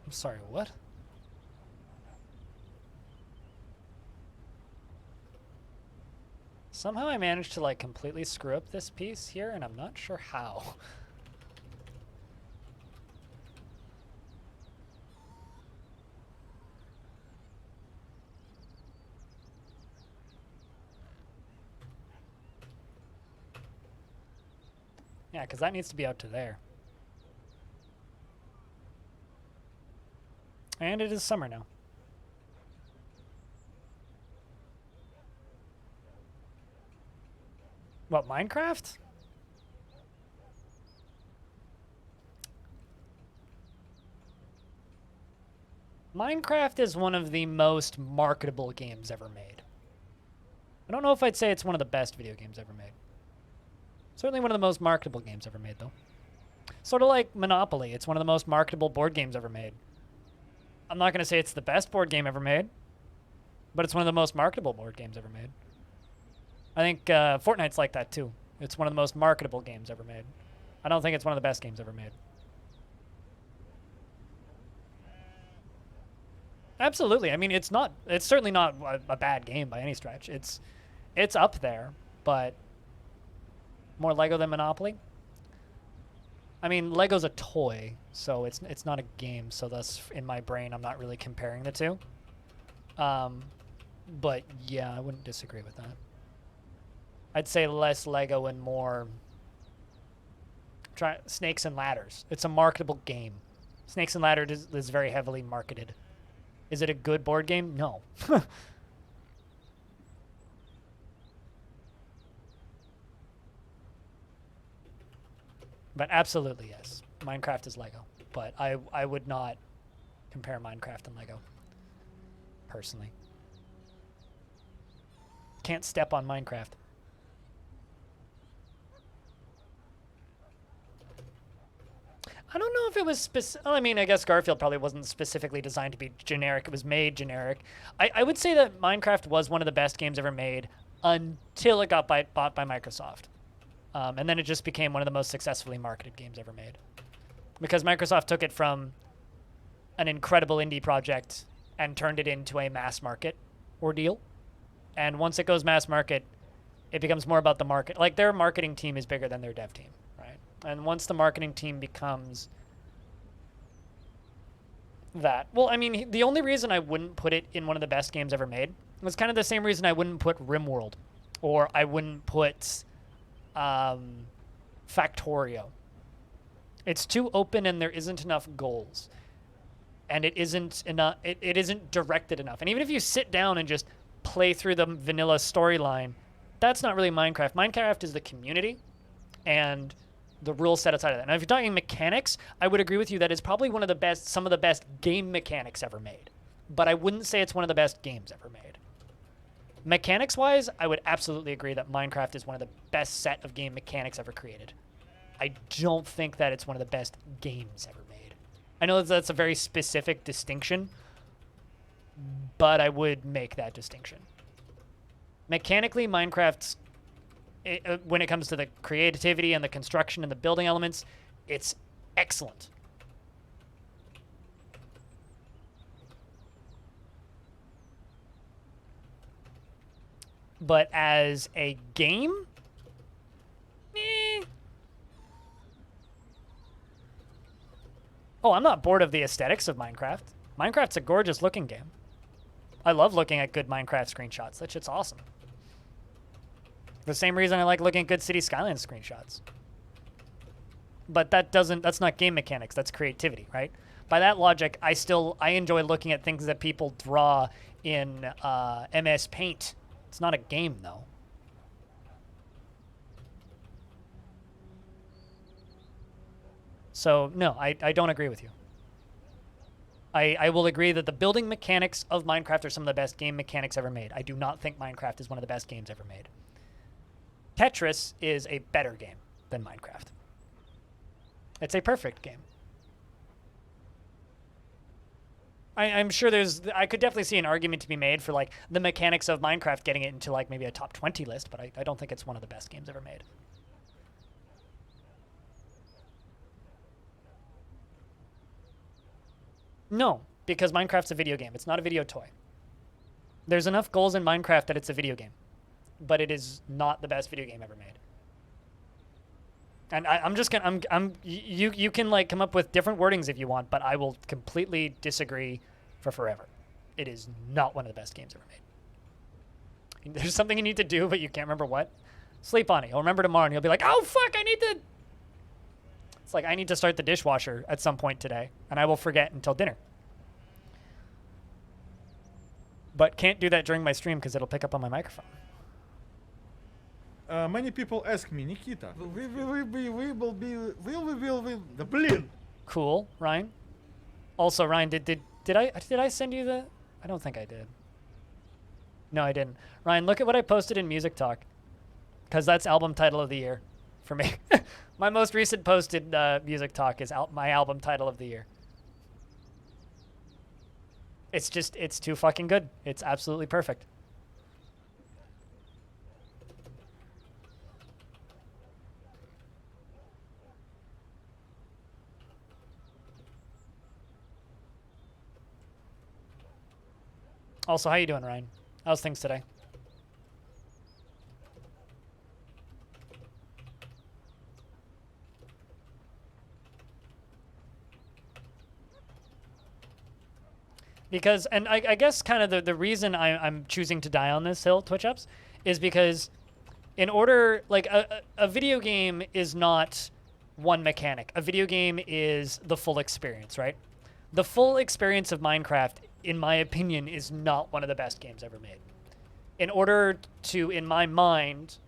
I'm sorry, what? Somehow I managed to like completely screw up this piece here, and I'm not sure how. Yeah, because that needs to be out to there. And it is summer now. What, Minecraft? Minecraft is one of the most marketable games ever made. I don't know if I'd say it's one of the best video games ever made. Certainly one of the most marketable games ever made, though. Sort of like Monopoly. It's one of the most marketable board games ever made. I'm not going to say it's the best board game ever made, but it's one of the most marketable board games ever made. I think Fortnite's like that, too. It's one of the most marketable games ever made. I don't think it's one of the best games ever made. Absolutely. I mean, it's certainly not a bad game by any stretch. It's up there, but more Lego than Monopoly. I mean, Lego's a toy, so it's not a game, so thus in my brain I'm not really comparing the two. But yeah, I wouldn't disagree with that. I'd say less Lego and more Snakes and Ladders. It's a marketable game. Snakes and Ladders is very heavily marketed. Is it a good board game? No. But absolutely, yes. Minecraft is Lego. But I would not compare Minecraft and Lego, personally. Can't step on Minecraft. I don't know if it was I mean, I guess Garfield probably wasn't specifically designed to be generic. It was made generic. I would say that Minecraft was one of the best games ever made until it got bought by Microsoft. And then it just became one of the most successfully marketed games ever made. Because Microsoft took it from an incredible indie project and turned it into a mass market ordeal. And once it goes mass market, it becomes more about the market. Like, their marketing team is bigger than their dev team, right? And once the marketing team becomes that... Well, I mean, the only reason I wouldn't put it in one of the best games ever made was kind of the same reason I wouldn't put RimWorld, or I wouldn't put Factorio. It's too open and there isn't enough goals. And it isn't enough. It isn't directed enough. And even if you sit down and just play through the vanilla storyline, that's not really Minecraft. Minecraft is the community, and the rule set outside of that. Now, if you're talking mechanics, I would agree with you that it's probably one of the best, some of the best game mechanics ever made. But I wouldn't say it's one of the best games ever made. Mechanics-wise, I would absolutely agree that Minecraft is one of the best set of game mechanics ever created. I don't think that it's one of the best games ever made. I know that's a very specific distinction, but I would make that distinction. Mechanically, Minecraft's when it comes to the creativity and the construction and the building elements, it's excellent. But as a game, oh, I'm not bored of the aesthetics of Minecraft. Minecraft's a gorgeous looking game. I love looking at good Minecraft screenshots. That shit's awesome. The same reason I like looking at good City Skylines screenshots. But that's not game mechanics, that's creativity, right? By that logic, I enjoy looking at things that people draw in MS Paint. It's not a game, though. So, no, I don't agree with you. I will agree that the building mechanics of Minecraft are some of the best game mechanics ever made. I do not think Minecraft is one of the best games ever made. Tetris is a better game than Minecraft. It's a perfect game. I'm sure I could definitely see an argument to be made for like the mechanics of Minecraft getting it into like maybe a top 20 list, but I don't think it's one of the best games ever made. No, because Minecraft's a video game. It's not a video toy. There's enough goals in Minecraft that it's a video game, but it is not the best video game ever made. And I'm just gonna, you can like come up with different wordings if you want, but I will completely disagree for forever. It is not one of the best games ever made. There's something you need to do, but you can't remember what. Sleep on it. You'll remember tomorrow, and you'll be like, oh fuck, I need to. It's like I need to start the dishwasher at some point today, and I will forget until dinner. But can't do that during my stream because it'll pick up on my microphone. Many people ask me, Nikita, will the blin? Cool, Ryan. Also, Ryan, did I send you the? I don't think I did. No, I didn't. Ryan, look at what I posted in Music Talk, because that's album title of the year for me. My most recent posted Music Talk is my album title of the year. It's too fucking good. It's absolutely perfect. Also, how you doing, Ryan? How's things today? Because, and I guess kind of the reason I'm choosing to die on this hill, Twitch Ups, is because in order, like, a video game is not one mechanic. A video game is the full experience, right? The full experience of Minecraft, in my opinion, is not one of the best games ever made. In order to, in my mind,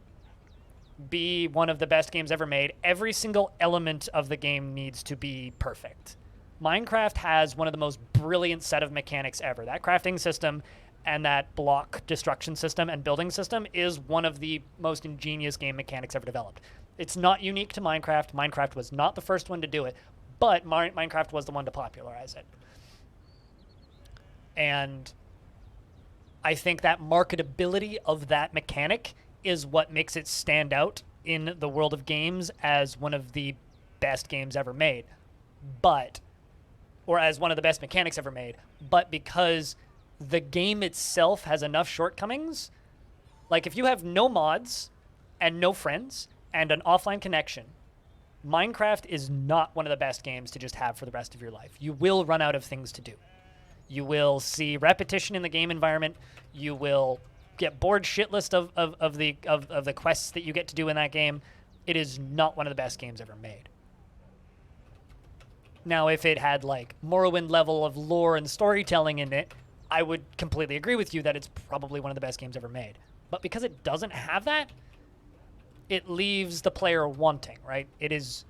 be one of the best games ever made, every single element of the game needs to be perfect. Minecraft has one of the most brilliant set of mechanics ever. That crafting system and that block destruction system and building system is one of the most ingenious game mechanics ever developed. It's not unique to Minecraft. Minecraft was not the first one to do it, but Minecraft was the one to popularize it. And I think that marketability of that mechanic is what makes it stand out in the world of games as one of the best games ever made. Or as one of the best mechanics ever made. But because the game itself has enough shortcomings, like if you have no mods and no friends and an offline connection, Minecraft is not one of the best games to just have for the rest of your life. You will run out of things to do. You will see repetition in the game environment. You will get bored shitless of the quests that you get to do in that game. It is not one of the best games ever made. Now, if it had like Morrowind level of lore and storytelling in it, I would completely agree with you that it's probably one of the best games ever made. But because it doesn't have that, it leaves the player wanting, right? It's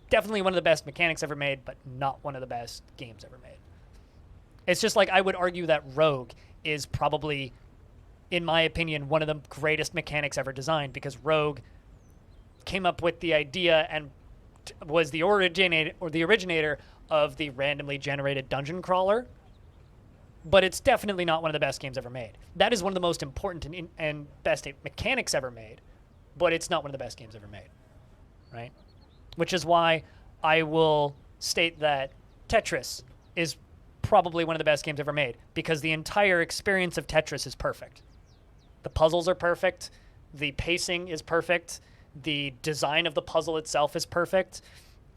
definitely one of the best mechanics ever made, but not one of the best games ever made. It's just like I would argue that Rogue is probably, in my opinion, one of the greatest mechanics ever designed, because Rogue came up with the idea and was the originator of the randomly generated dungeon crawler. But it's definitely not one of the best games ever made. That is one of the most important and best mechanics ever made, but it's not one of the best games ever made, right? Which is why I will state that Tetris is probably one of the best games ever made, because the entire experience of Tetris is perfect. The puzzles are perfect, the pacing is perfect, the design of the puzzle itself is perfect,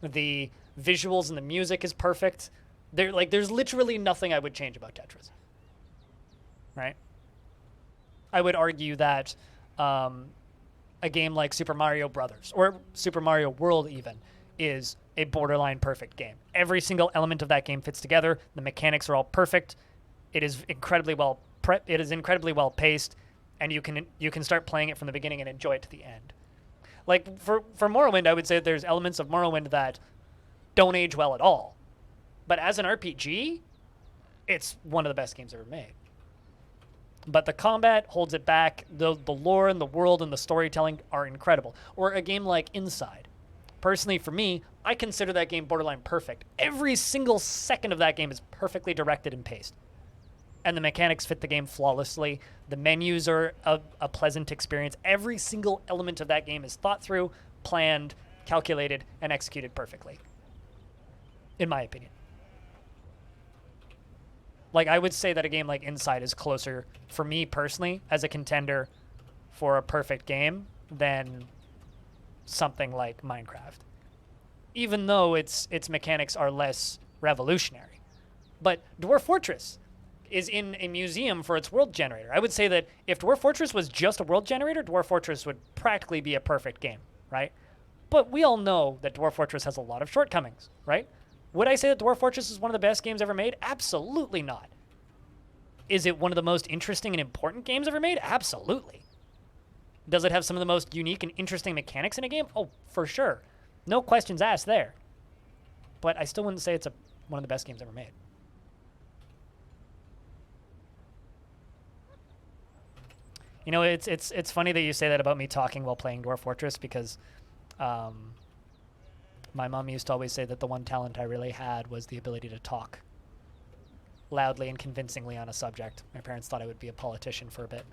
the visuals and the music is perfect. There's literally nothing I would change about Tetris, right? I would argue that a game like Super Mario Brothers or Super Mario World even is a borderline perfect game. Every single element of that game fits together. The mechanics are all perfect. It is incredibly well paced, and you can start playing it from the beginning and enjoy it to the end. Like for Morrowind, I would say that there's elements of Morrowind that don't age well at all. But as an RPG, it's one of the best games ever made. But the combat holds it back. The lore and the world and the storytelling are incredible. Or a game like Inside. Personally, for me, I consider that game borderline perfect. Every single second of that game is perfectly directed and paced. And the mechanics fit the game flawlessly. The menus are a pleasant experience. Every single element of that game is thought through, planned, calculated, and executed perfectly. In my opinion. Like, I would say that a game like Inside is closer, for me personally, as a contender for a perfect game than something like Minecraft. Even though its mechanics are less revolutionary. But Dwarf Fortress is in a museum for its world generator. I would say that if Dwarf Fortress was just a world generator, Dwarf Fortress would practically be a perfect game, right? But we all know that Dwarf Fortress has a lot of shortcomings, right? Would I say that Dwarf Fortress is one of the best games ever made? Absolutely not. Is it one of the most interesting and important games ever made? Absolutely. Does it have some of the most unique and interesting mechanics in a game? Oh, for sure. No questions asked there. But I still wouldn't say it's one of the best games ever made. You know, it's funny that you say that about me talking while playing Dwarf Fortress, because my mom used to always say that the one talent I really had was the ability to talk loudly and convincingly on a subject. My parents thought I would be a politician for a bit.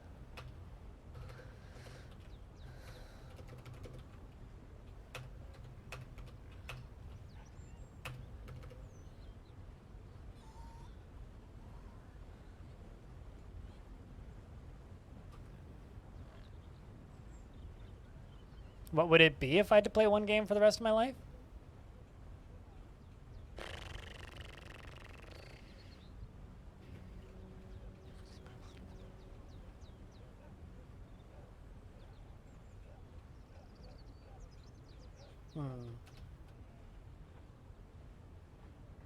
What would it be if I had to play one game for the rest of my life?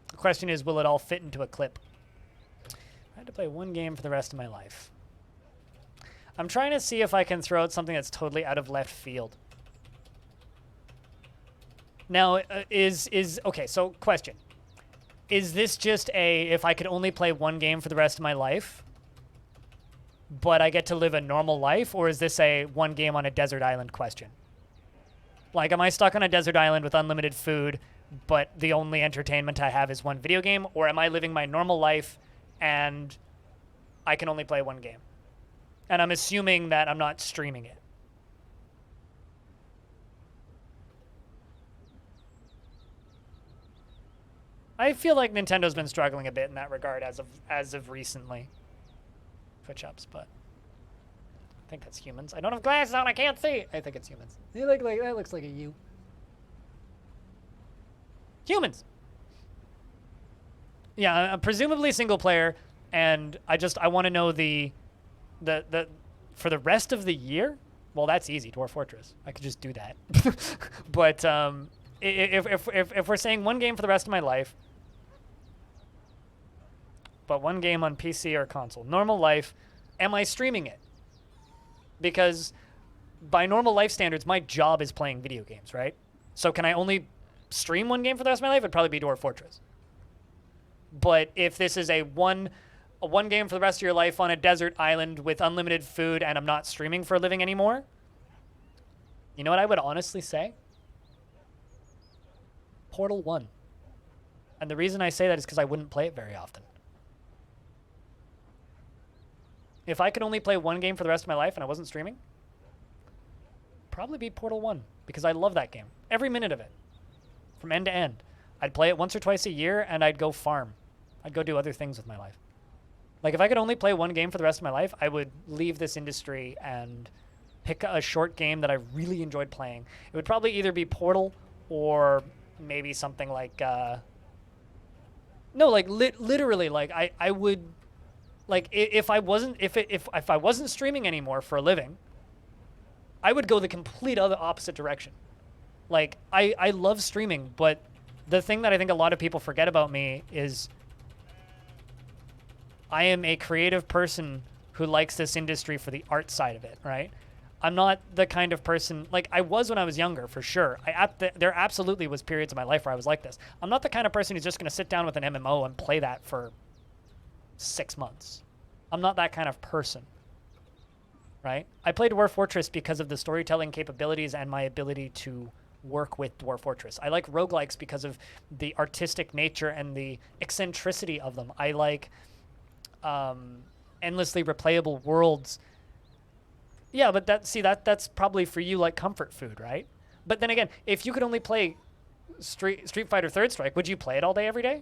The question is, will it all fit into a clip? I had to play one game for the rest of my life. I'm trying to see if I can throw out something that's totally out of left field. Now, okay, so question. Is this just if I could only play one game for the rest of my life, but I get to live a normal life, or is this a one game on a desert island question? Like, am I stuck on a desert island with unlimited food, but the only entertainment I have is one video game, or am I living my normal life and I can only play one game? And I'm assuming that I'm not streaming it. I feel like Nintendo's been struggling a bit in that regard as of recently. Twitch ups, but I think that's humans. I don't have glasses on, I can't see. I think it's humans. They look like that looks like a U. Humans. Yeah, presumably single player, and I want to know the for the rest of the year. Well, that's easy. Dwarf Fortress. I could just do that. But if we're saying one game for the rest of my life, but one game on PC or console, normal life, am I streaming it? Because by normal life standards, my job is playing video games, right? So can I only stream one game for the rest of my life? It'd probably be Dwarf Fortress. But if this is a one game for the rest of your life on a desert island with unlimited food and I'm not streaming for a living anymore, you know what I would honestly say? Portal 1. And the reason I say that is because I wouldn't play it very often. If I could only play one game for the rest of my life and I wasn't streaming, probably be Portal 1 because I love that game. Every minute of it. From end to end. I'd play it once or twice a year and I'd go farm. I'd go do other things with my life. Like if I could only play one game for the rest of my life, I would leave this industry and pick a short game that I really enjoyed playing. It would probably either be Portal or maybe something like no, like literally, like I would, like if I wasn't streaming anymore for a living, I would go the complete other opposite direction. Like I love streaming, but the thing that I think a lot of people forget about me is I am a creative person who likes this industry for the art side of it, right? I'm not the kind of person, like I was when I was younger, for sure. There absolutely was periods of my life where I was like this. I'm not the kind of person who's just going to sit down with an MMO and play that for 6 months. I'm not that kind of person, right? I played Dwarf Fortress because of the storytelling capabilities and my ability to work with Dwarf Fortress. I like roguelikes because of the artistic nature and the eccentricity of them. I like endlessly replayable worlds. Yeah, but that's probably for you like comfort food, right? But then again, if you could only play Street Fighter Third Strike, would you play it all day every day?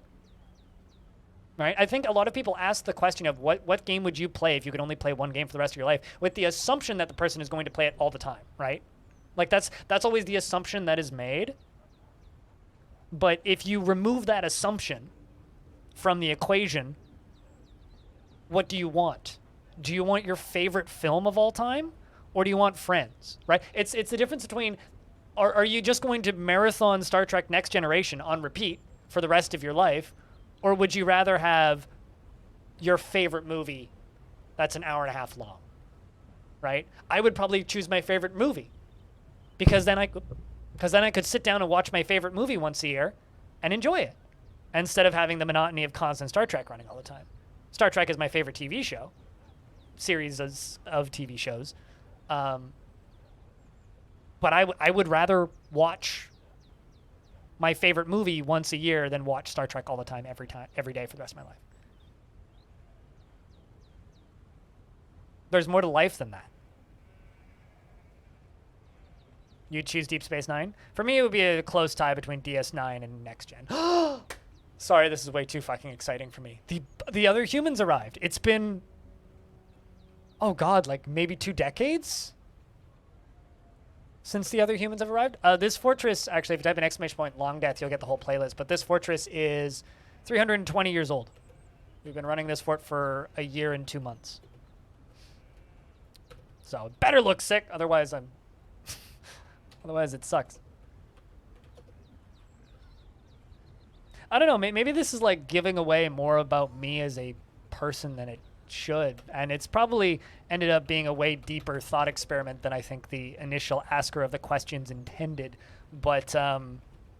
Right? I think a lot of people ask the question of what game would you play if you could only play one game for the rest of your life, with the assumption that the person is going to play it all the time, right? Like that's always the assumption that is made. But if you remove that assumption from the equation, what do you want? Do you want your favorite film of all time? Or do you want Friends, right? It's the difference between, are you just going to marathon Star Trek Next Generation on repeat for the rest of your life? Or would you rather have your favorite movie that's an hour and a half long, right? I would probably choose my favorite movie because then I could sit down and watch my favorite movie once a year and enjoy it instead of having the monotony of constant Star Trek running all the time. Star Trek is my favorite TV show, series of TV shows. But I would rather watch my favorite movie once a year than watch Star Trek all the time, every day for the rest of my life. There's more to life than that. You'd choose Deep Space Nine? For me, it would be a close tie between DS9 and Next Gen. Sorry, this is way too fucking exciting for me. The other humans arrived. It's been, oh god, like maybe 2 decades since the other humans have arrived. This fortress, actually, if you type an exclamation point Longdeath, you'll get the whole playlist. But this fortress is 320 years old. We've been running this fort for a year and 2 months. So it better look sick, otherwise otherwise it sucks. I don't know, maybe this is like giving away more about me as a person than it should, and it's probably ended up being a way deeper thought experiment than I think the initial asker of the questions intended. But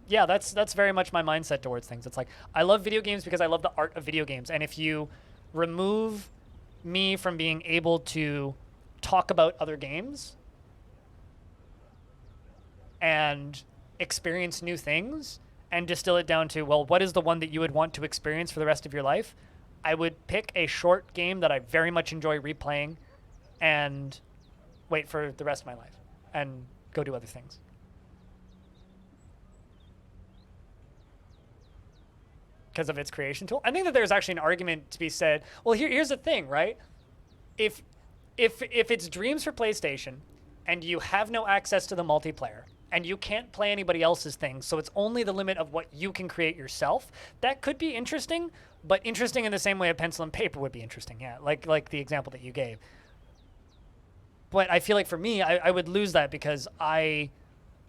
yeah, that's very much my mindset towards things. It's like, I love video games because I love the art of video games, and if you remove me from being able to talk about other games and experience new things and distill it down to, well, what is the one that you would want to experience for the rest of your life? I would pick a short game that I very much enjoy replaying and wait for the rest of my life and go do other things. Because of its creation tool. I think that there's actually an argument to be said, well, here's the thing, right? If it's Dreams for PlayStation and you have no access to the multiplayer and you can't play anybody else's things, so it's only the limit of what you can create yourself, that could be interesting, but interesting in the same way a pencil and paper would be interesting, yeah, like the example that you gave. But I feel like for me, I would lose that because I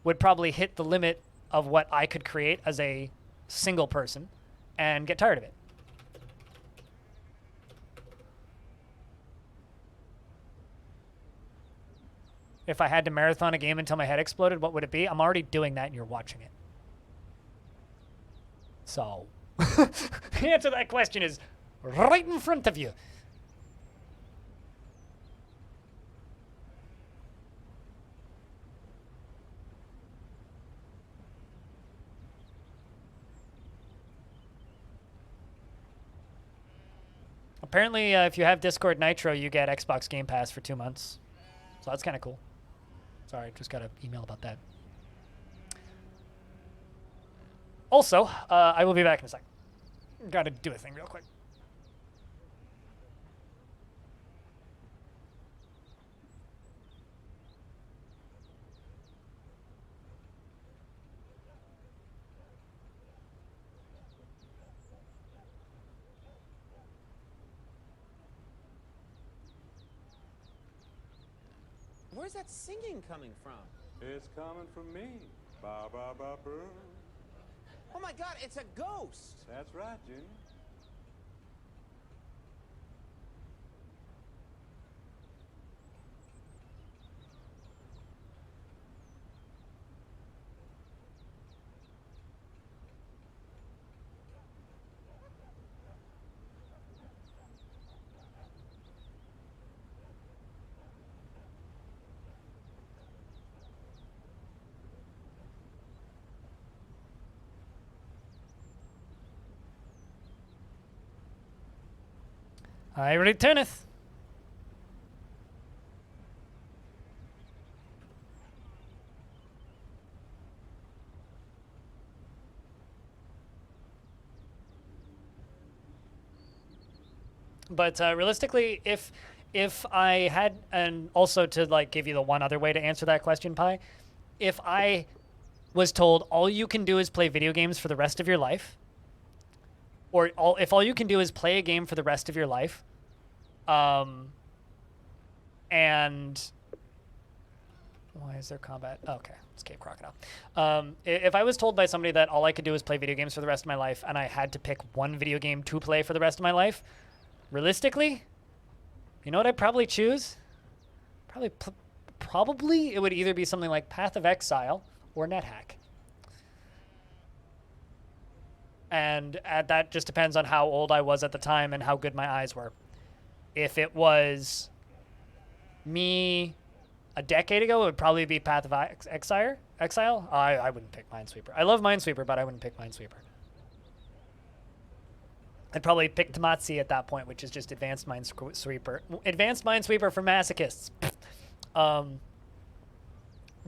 would probably hit the limit of what I could create as a single person and get tired of it. If I had to marathon a game until my head exploded, what would it be? I'm already doing that and you're watching it. So, the answer to that question is right in front of you. Apparently, if you have Discord Nitro, you get Xbox Game Pass for 2 months. So that's kind of cool. Sorry, just got an email about that. Also, I will be back in a sec. Got to do a thing real quick. Where's that singing coming from? It's coming from me. Ba ba ba boo. Oh my god, it's a ghost! That's right, Junior. I returneth. But realistically, if I had, and also to like give you the one other way to answer that question, Pi, if I was told all you can do is play video games for the rest of your life, or if all you can do is play a game for the rest of your life, and why is there combat? Okay, escape crocodile. If I was told by somebody that all I could do is play video games for the rest of my life, and I had to pick one video game to play for the rest of my life, realistically, you know what I'd probably choose? Probably it would either be something like Path of Exile or NetHack. And that just depends on how old I was at the time and how good my eyes were. If it was me a decade ago, it would probably be Path of Exile. I wouldn't pick Minesweeper. I love Minesweeper, but I wouldn't pick Minesweeper. I'd probably pick Tamatsi at that point, which is just Advanced Minesweeper. Advanced Minesweeper for masochists. But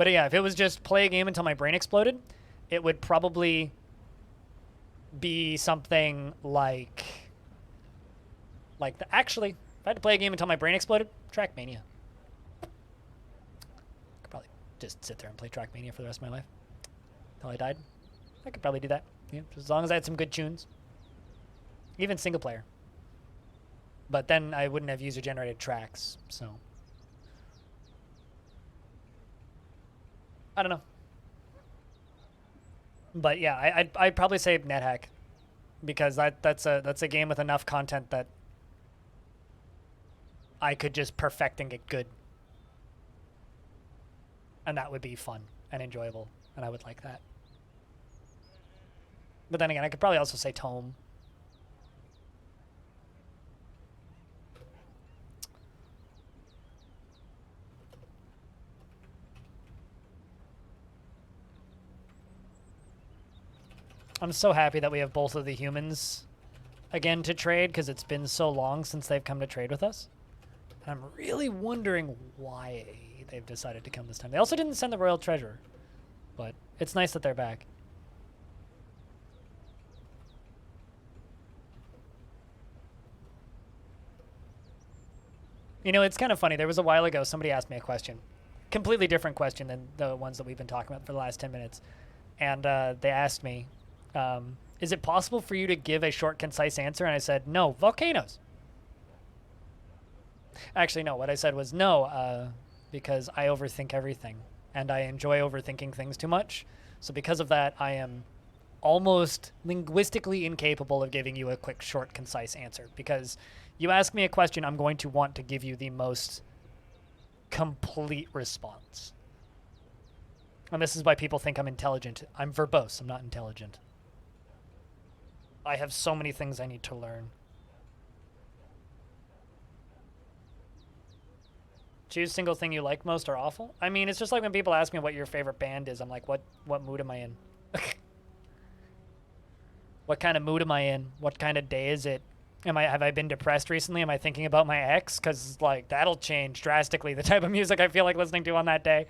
yeah, if it was just play a game until my brain exploded, it would probably be something like actually, if I had to play a game until my brain exploded, Trackmania. Could probably just sit there and play Trackmania for the rest of my life until I died. I could probably do that. Yeah, just as long as I had some good tunes. Even single player. But then I wouldn't have user generated tracks, so I don't know. But yeah, I'd probably say NetHack, because that's a game with enough content that I could just perfect and get good, and that would be fun and enjoyable, and I would like that. But then again, I could probably also say Tome. I'm so happy that we have both of the humans again to trade, because it's been so long since they've come to trade with us. And I'm really wondering why they've decided to come this time. They also didn't send the Royal Treasure, but it's nice that they're back. You know, it's kind of funny. There was a while ago, somebody asked me a question. Completely different question than the ones that we've been talking about for the last 10 minutes. And they asked me, is it possible for you to give a short, concise answer? And I said, no, volcanoes. Actually, no, what I said was no, because I overthink everything. And I enjoy overthinking things too much. So because of that, I am almost linguistically incapable of giving you a quick, short, concise answer. Because you ask me a question, I'm going to want to give you the most complete response. And this is why people think I'm intelligent. I'm verbose. I'm not intelligent. I have so many things I need to learn. Choose single thing you like most or awful? I mean, it's just like when people ask me what your favorite band is. I'm like, what mood am I in? What kind of mood am I in? What kind of day is it? Have I been depressed recently? Am I thinking about my ex? Because, like, that'll change drastically the type of music I feel like listening to on that day.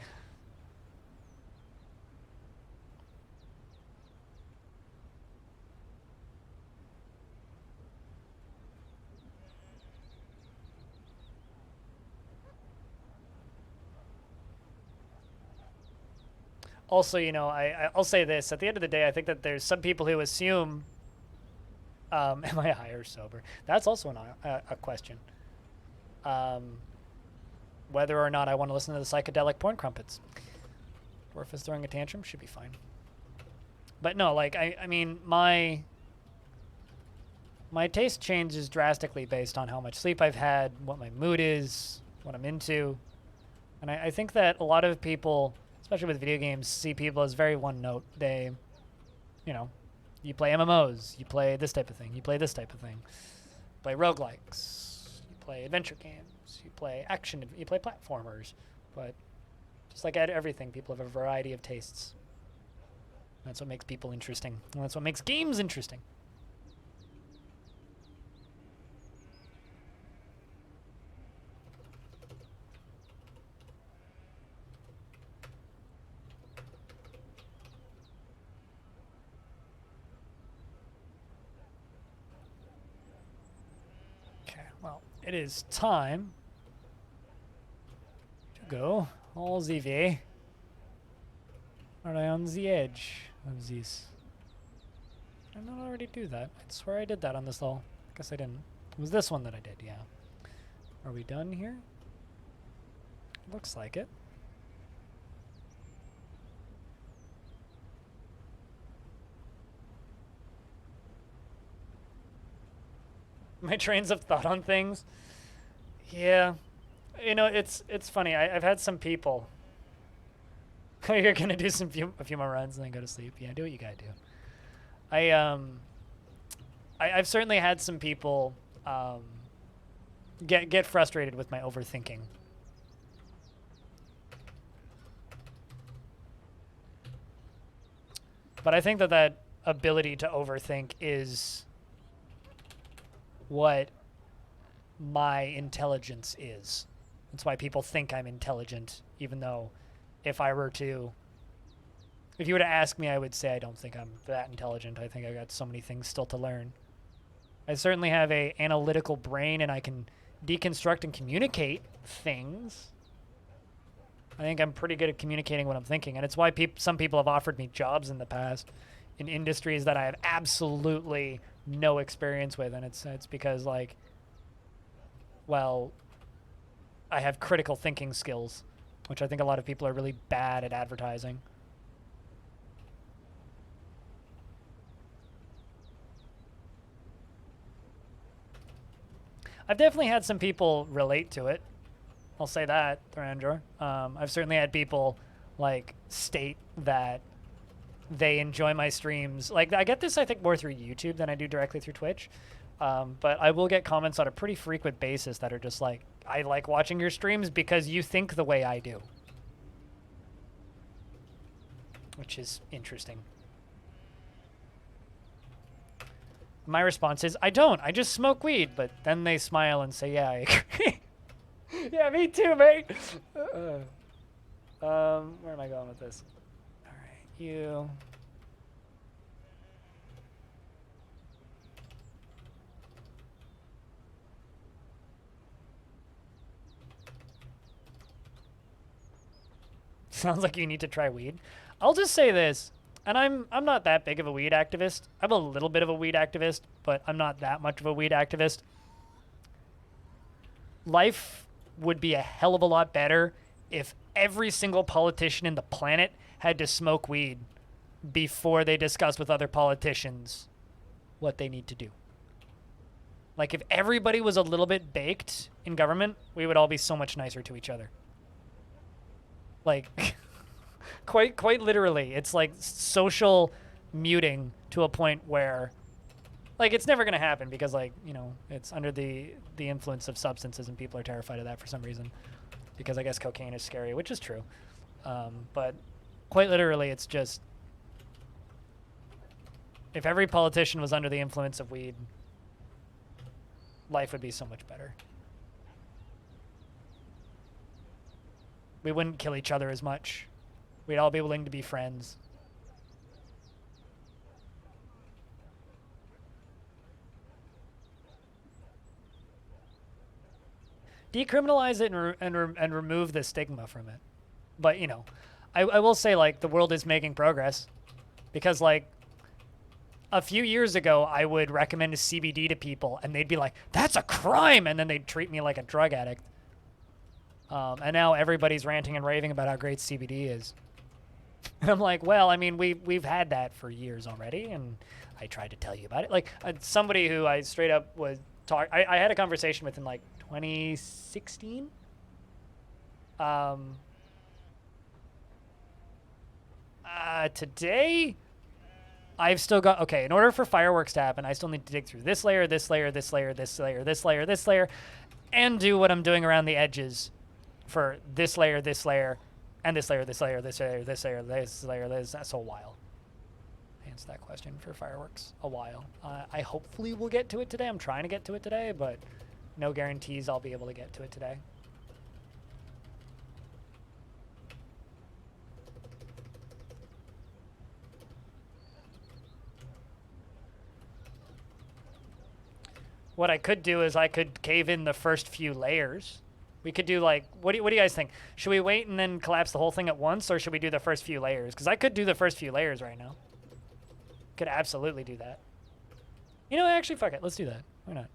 Also, you know, I'll say this. At the end of the day, I think that there's some people who assume, am I high or sober? That's also a question. Whether or not I want to listen to the psychedelic porn crumpets. Dwarf is throwing a tantrum, should be fine. But no, like, I mean, my taste changes drastically based on how much sleep I've had, what my mood is, what I'm into. And I think that a lot of people, especially with video games, see people as very one note. They, you know, you play MMOs, you play this type of thing, you play this type of thing. You play roguelikes, you play adventure games, you play action, you play platformers. But just like everything, people have a variety of tastes. That's what makes people interesting. And that's what makes games interesting. Well, it is time to go. All ZV. Are I on the edge of this? Did I not already do that? I swear I did that on this level. Guess I didn't. It was this one that I did, yeah. Are we done here? Looks like it. My trains of thought on things. Yeah. You know, it's funny. I've had some people. You're gonna do a few more runs and then go to sleep. Yeah, do what you gotta do. I've certainly had some people get frustrated with my overthinking. But I think that ability to overthink is what my intelligence is. That's why people think I'm intelligent, even though if you were to ask me, I would say I don't think I'm that intelligent. I think I've got so many things still to learn. I certainly have a analytical brain and I can deconstruct and communicate things. I think I'm pretty good at communicating what I'm thinking, and it's why some people have offered me jobs in the past in industries that I have absolutely no experience with, and it's because, like, well, I have critical thinking skills, which I think a lot of people are really bad at advertising. I've definitely had some people relate to it. I'll say that, Thrandor. I've certainly had people, like, state that they enjoy my streams. Like, I get this, I think, more through YouTube than I do directly through Twitch. But I will get comments on a pretty frequent basis that are just like, I like watching your streams because you think the way I do. Which is interesting. My response is, I don't. I just smoke weed. But then they smile and say, yeah, I agree. Yeah, me too, mate. Where am I going with this? All right, you. Sounds like you need to try weed. I'll just say this, and I'm not that big of a weed activist. I'm a little bit of a weed activist, but I'm not that much of a weed activist. Life would be a hell of a lot better if every single politician in the planet had to smoke weed before they discuss with other politicians what they need to do. Like, if everybody was a little bit baked in government, we would all be so much nicer to each other. Like, quite literally, it's like social muting to a point where, like, it's never gonna happen because, like, you know, it's under the influence of substances and people are terrified of that for some reason. Because I guess cocaine is scary, which is true. But quite literally, it's just, if every politician was under the influence of weed, life would be so much better. We wouldn't kill each other as much. We'd all be willing to be friends. Decriminalize it and remove the stigma from it. But, you know, I will say, like, the world is making progress. Because, like, a few years ago, I would recommend a CBD to people, and they'd be like, that's a crime! And then they'd treat me like a drug addict. And now everybody's ranting and raving about how great CBD is. And I'm like, well, I mean, we've had that for years already, and I tried to tell you about it. Like, somebody who I straight up was I had a conversation with in, like, 2016. Today, I've still got, okay, in order for fireworks to happen, I still need to dig through this layer, this layer, this layer, this layer, this layer, this layer, and do what I'm doing around the edges for this layer, and this layer, this layer, this layer, this layer, this layer, this. That's a while. Answer that question for fireworks. A while. I hopefully will get to it today. I'm trying to get to it today, but no guarantees I'll be able to get to it today. What I could do is I could cave in the first few layers. We could do, like, what do you guys think? Should we wait and then collapse the whole thing at once, or should we do the first few layers? Because I could do the first few layers right now. Could absolutely do that. You know, actually, fuck it. Let's do that. Why not?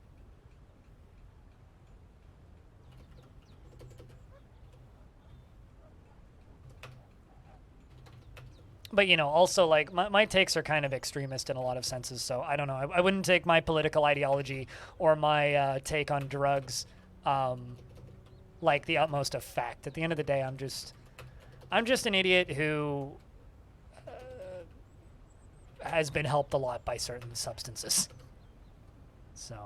But, you know, also, like, my takes are kind of extremist in a lot of senses, so I don't know. I wouldn't take my political ideology or my take on drugs like the utmost of fact. At the end of the day, I'm just an idiot who has been helped a lot by certain substances. So,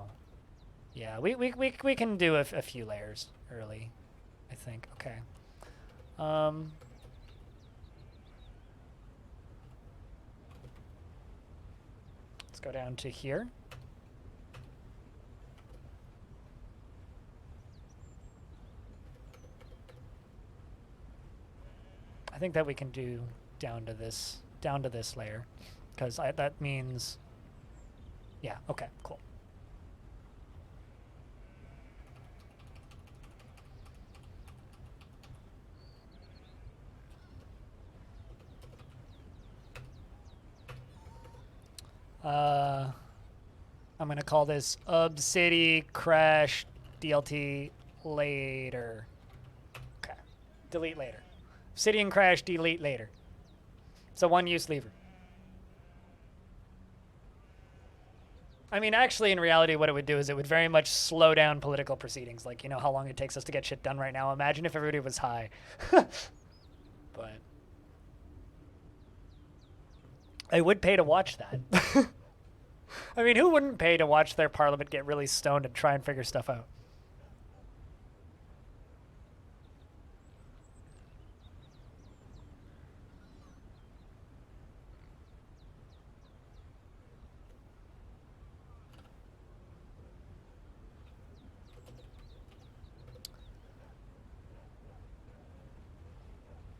yeah, we can do a few layers early, I think. Okay. Let's go down to here. I think that we can do down to this layer, because that means, yeah, okay, cool. I'm gonna call this Obsidy Crash DLT later. Okay, delete later. Obsidian Crash delete later. It's a one-use lever. I mean, actually, in reality, what it would do is it would very much slow down political proceedings. Like, you know how long it takes us to get shit done right now? Imagine if everybody was high. But I would pay to watch that. I mean, who wouldn't pay to watch their parliament get really stoned and try and figure stuff out?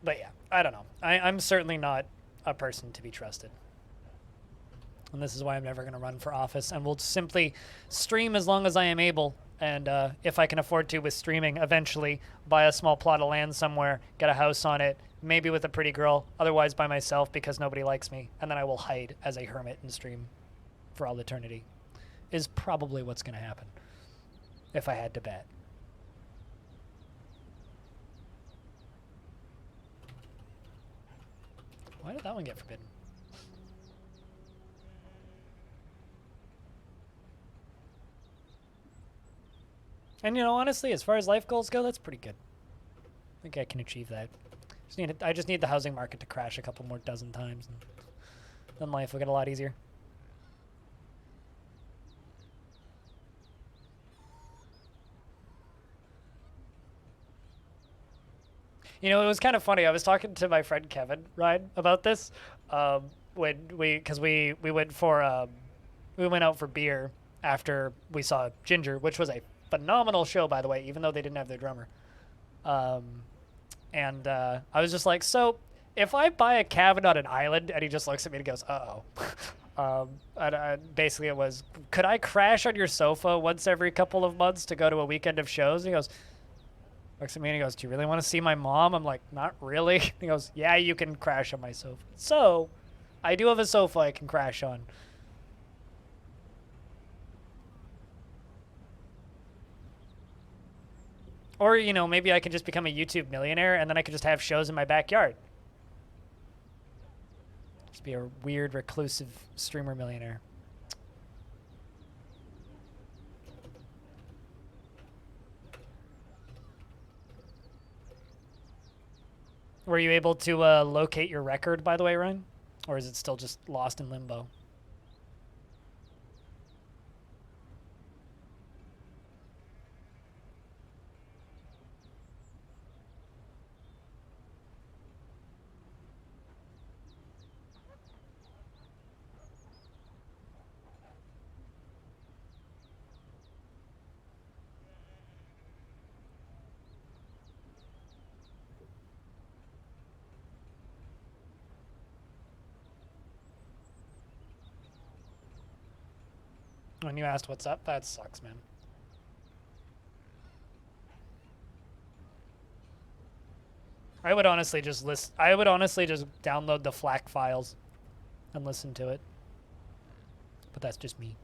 But yeah, I don't know. I'm certainly not a person to be trusted. And this is why I'm never going to run for office, and will simply stream as long as I am able. And if I can afford to with streaming, eventually buy a small plot of land somewhere, get a house on it, maybe with a pretty girl, otherwise by myself because nobody likes me. And then I will hide as a hermit and stream for all eternity. Is probably what's going to happen, if I had to bet. Why did that one get forbidden? And, you know, honestly, as far as life goals go, that's pretty good. I think I can achieve that. I just need the housing market to crash a couple more dozen times, and then life will get a lot easier. You know, it was kind of funny. I was talking to my friend Kevin, Ryan, about this when because we went for we went out for beer after we saw Ginger, which was a phenomenal show, by the way, even though they didn't have their drummer. And I was just like, so if I buy a cabin on an island, and he just looks at me and goes, uh-oh. Basically it was, could I crash on your sofa once every couple of months to go to a weekend of shows? And he goes, looks at me and he goes, do you really want to see my mom? I'm like, not really. He goes, yeah, you can crash on my sofa. So I do have a sofa I can crash on. Or, you know, maybe I can just become a YouTube millionaire and then I could just have shows in my backyard. Just be a weird, reclusive streamer millionaire. Were you able to locate your record, by the way, Ryan? Or is it still just lost in limbo? When you asked what's up, that sucks, man. I would honestly just download the FLAC files and listen to it. But that's just me.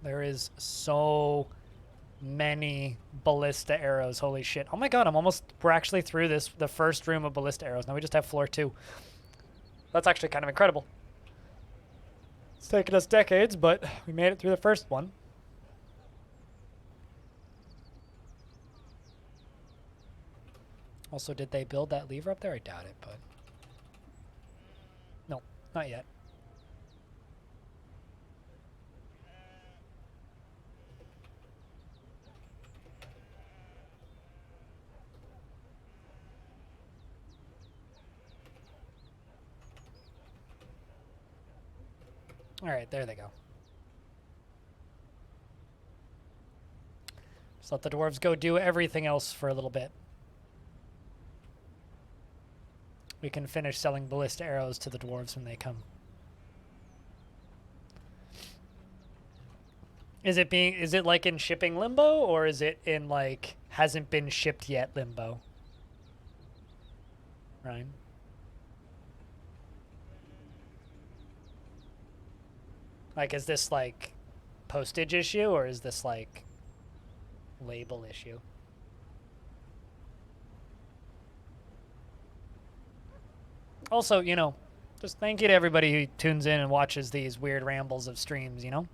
There is so many ballista arrows. Holy shit. Oh my god, we're actually through the first room of ballista arrows. Now we just have floor 2. That's actually kind of incredible. It's taken us decades, but we made it through the first one. Also, did they build that lever up there? I doubt it, but... No, not yet. Alright, there they go. Just let the dwarves go do everything else for a little bit. We can finish selling ballista arrows to the dwarves when they come. Is it like in shipping limbo, or is it in like hasn't been shipped yet limbo? Ryan? Like, is this like postage issue, or is this like label issue? Also, you know, just thank you to everybody who tunes in and watches these weird rambles of streams, you know?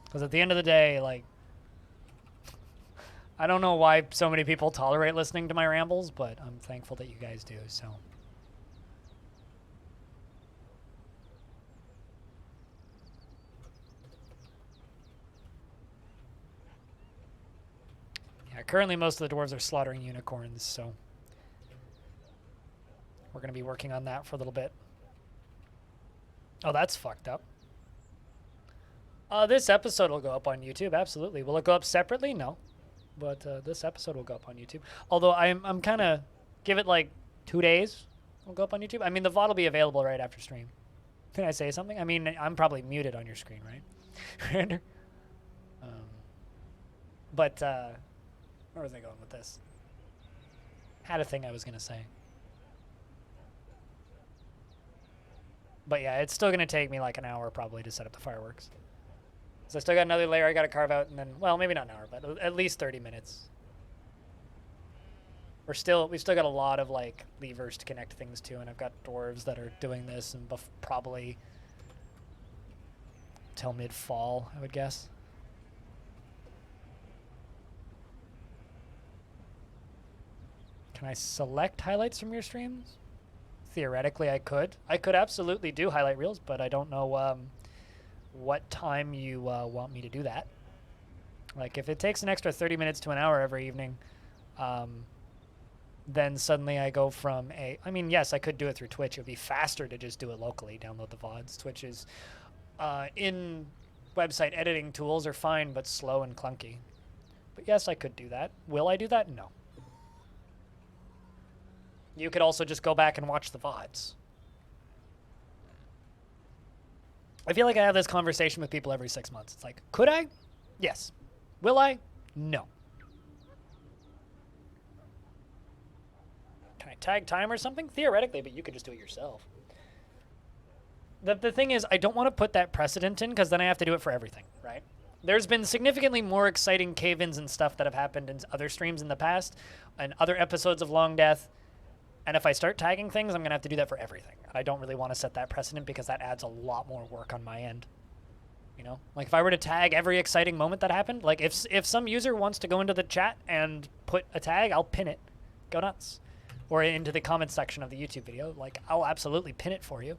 Because at the end of the day, like, I don't know why so many people tolerate listening to my rambles, but I'm thankful that you guys do, so. Yeah, currently most of the dwarves are slaughtering unicorns, so we're going to be working on that for a little bit. Oh, that's fucked up. This episode will go up on YouTube, absolutely. Will it go up separately? No. But this episode will go up on YouTube. Although I'm kind of, give it like 2 days, it'll go up on YouTube. I mean, the VOD will be available right after stream. Can I say something? I mean, I'm probably muted on your screen, right? But, where was I going with this? Had a thing I was going to say. But yeah, it's still going to take me like an hour probably to set up the fireworks. So I still got another layer I got to carve out, and then, well, maybe not an hour, but at least 30 minutes. we still got a lot of like levers to connect things to, and I've got dwarves that are doing this, and probably till mid-fall, I would guess. Can I select highlights from your streams? Theoretically, I could. I could absolutely do highlight reels, but I don't know what time you want me to do that. Like, if it takes an extra 30 minutes to an hour every evening, then suddenly I go from I mean, yes, I could do it through Twitch. It would be faster to just do it locally, download the VODs. Twitch is, in website editing tools are fine, but slow and clunky. But yes, I could do that. Will I do that? No. You could also just go back and watch the VODs. I feel like I have this conversation with people every 6 months. It's like, could I? Yes. Will I? No. Can I tag time or something? Theoretically, but you could just do it yourself. The thing is, I don't want to put that precedent in because then I have to do it for everything, right? There's been significantly more exciting cave-ins and stuff that have happened in other streams in the past and other episodes of Longdeath. And if I start tagging things, I'm going to have to do that for everything. And I don't really want to set that precedent because that adds a lot more work on my end. You know? Like, if I were to tag every exciting moment that happened, like, if some user wants to go into the chat and put a tag, I'll pin it. Go nuts. Or into the comments section of the YouTube video. Like, I'll absolutely pin it for you.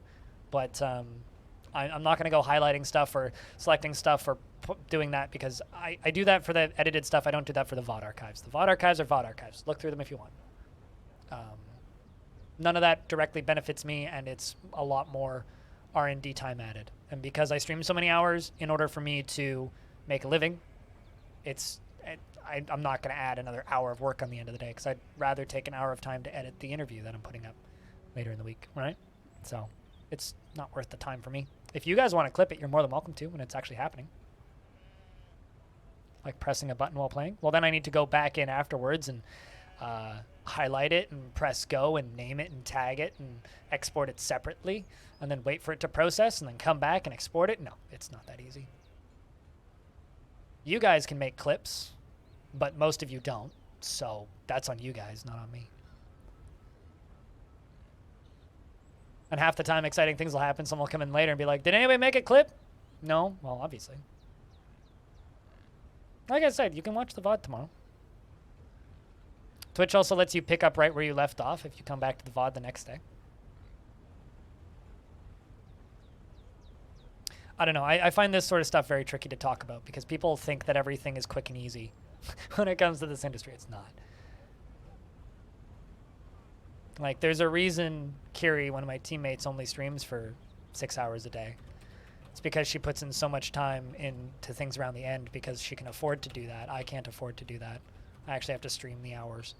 But I'm not going to go highlighting stuff or selecting stuff or doing that because I do that for the edited stuff. I don't do that for the VOD archives. The VOD archives are VOD archives. Look through them if you want. None of that directly benefits me, and it's a lot more R&D time added. And because I stream so many hours, in order for me to make a living, I'm not going to add another hour of work on the end of the day because I'd rather take an hour of time to edit the interview that I'm putting up later in the week, right? So it's not worth the time for me. If you guys want to clip it, you're more than welcome to when it's actually happening. Like pressing a button while playing. Well, then I need to go back in afterwards and highlight it and press go and name it and tag it and export it separately and then wait for it to process and then come back and export it. No, it's not that easy. You guys can make clips, but most of you don't. So that's on you guys, not on me. And half the time exciting things will happen. Someone will come in later and be like, did anybody make a clip? No? Well, obviously. Like I said, you can watch the VOD tomorrow. Twitch also lets you pick up right where you left off if you come back to the VOD the next day. I don't know. I find this sort of stuff very tricky to talk about because people think that everything is quick and easy. When it comes to this industry, it's not. Like, there's a reason Kiri, one of my teammates, only streams for 6 hours a day. It's because she puts in so much time into things around the end because she can afford to do that. I can't afford to do that. I actually have to stream the hours.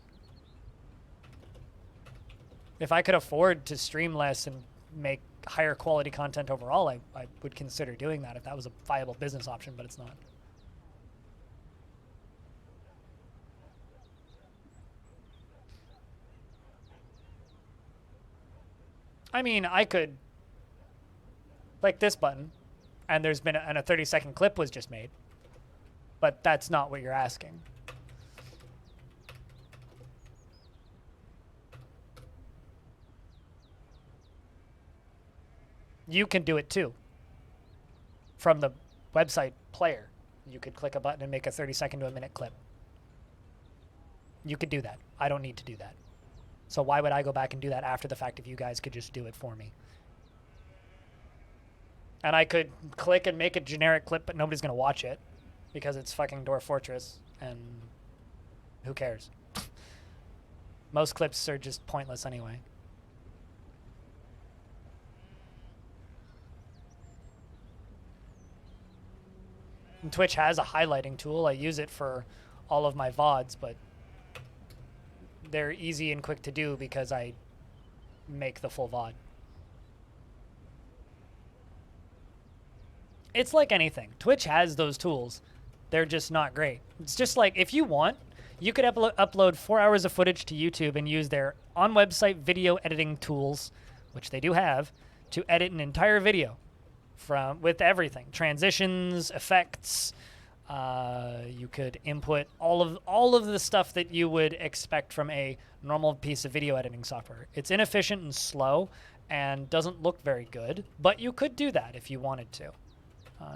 If I could afford to stream less and make higher quality content overall, I would consider doing that if that was a viable business option, but it's not. I mean, I could click this button and there's been a 30-second clip was just made, but that's not what you're asking. You can do it too. From the website player, you could click a button and make a 30-second to a minute clip. You could do that. I don't need to do that. So why would I go back and do that after the fact if you guys could just do it for me? And I could click and make a generic clip, but nobody's going to watch it because it's fucking Dwarf Fortress, and who cares? Most clips are just pointless anyway. And Twitch has a highlighting tool. I use it for all of my VODs, but they're easy and quick to do because I make the full VOD. It's like anything. Twitch has those tools. They're just not great. It's just like, if you want, you could upload 4 hours of footage to YouTube and use their on-website video editing tools, which they do have, to edit an entire video with everything. Transitions, effects, You could input all of the stuff that you would expect from a normal piece of video editing software. It's inefficient and slow and doesn't look very good, but you could do that if you wanted to.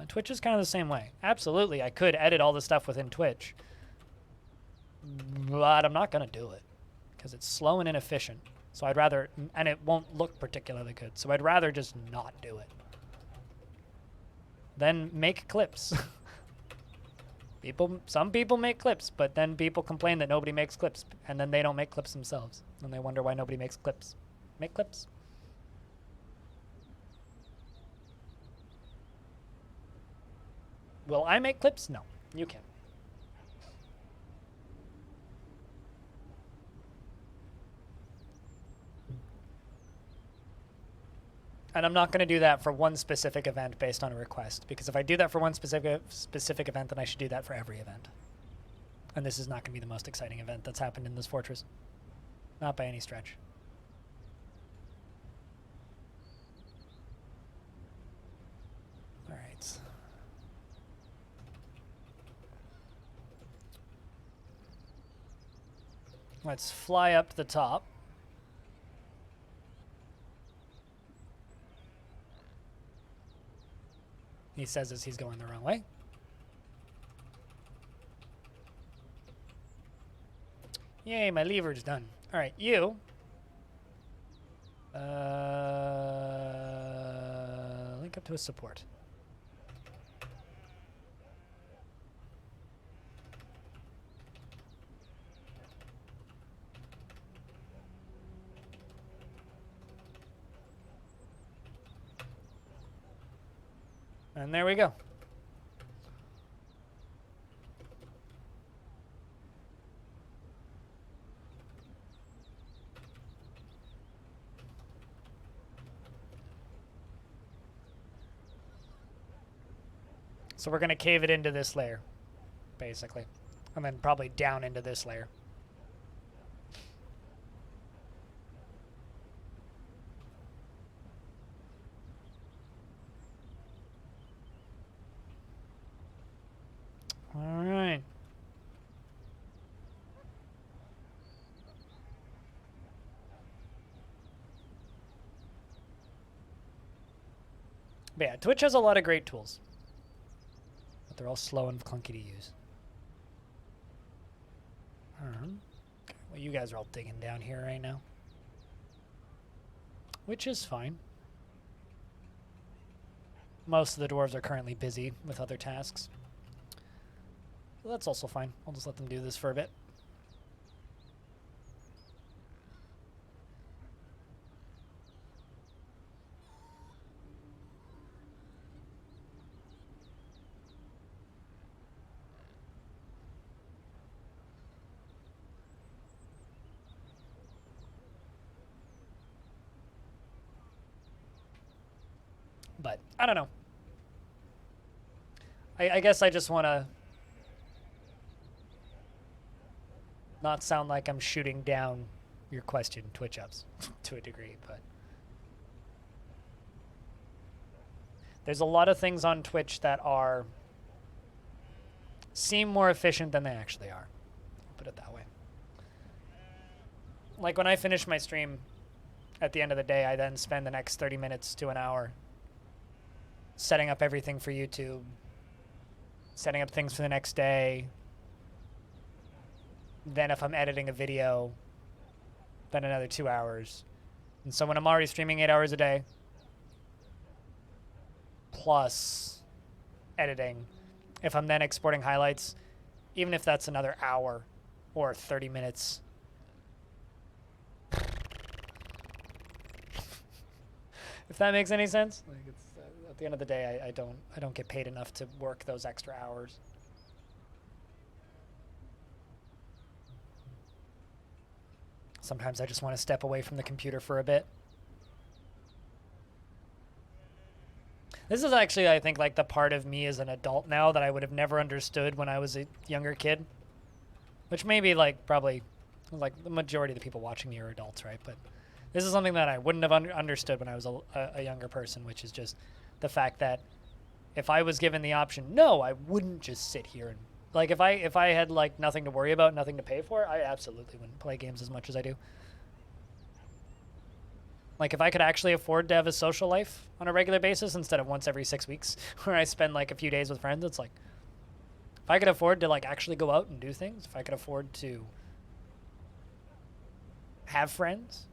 Twitch is kind of the same way. Absolutely, I could edit all the stuff within Twitch, but I'm not going to do it because it's slow and inefficient. So I'd rather, and it won't look particularly good, so I'd rather just not do it. Then make clips. Some people make clips, but then people complain that nobody makes clips, and then they don't make clips themselves. And they wonder why nobody makes clips. Make clips. Will I make clips? No, you can. And I'm not going to do that for one specific event based on a request, because if I do that for one specific event, then I should do that for every event. And this is not going to be the most exciting event that's happened in this fortress. Not by any stretch. All right. Let's fly up to the top. He says as he's going the wrong way. Yay, my lever's done. All right, you. Link up to a support. And there we go. So we're going to cave it into this layer, basically. And then probably down into this layer. All right. But yeah, Twitch has a lot of great tools. But they're all slow and clunky to use. Well, you guys are all digging down here right now. Which is fine. Most of the dwarves are currently busy with other tasks. So that's also fine. I'll just let them do this for a bit. But I don't know. I guess I just want to not sound like I'm shooting down your question, Twitch ups, to a degree, but there's a lot of things on Twitch that seem more efficient than they actually are. I'll put it that way. Like when I finish my stream at the end of the day, I then spend the next 30 minutes to an hour setting up everything for YouTube, setting up things for the next day. Then if I'm editing a video, then another 2 hours. And so when I'm already streaming 8 hours a day, plus editing, if I'm then exporting highlights, even if that's another hour or 30 minutes, if that makes any sense. Like it's, at the end of the day, I don't get paid enough to work those extra hours. Sometimes I just want to step away from the computer for a bit. This is actually, I think, like the part of me as an adult now that I would have never understood when I was a younger kid. Which maybe like probably like the majority of the people watching me are adults, right? But this is something that I wouldn't have understood when I was a younger person, which is just the fact that if I was given the option, no, I wouldn't just sit here and like if I had like nothing to worry about, nothing to pay for, I absolutely wouldn't play games as much as I do. Like if I could actually afford to have a social life on a regular basis instead of once every 6 weeks where I spend like a few days with friends, it's like if I could afford to like actually go out and do things, if I could afford to have friends,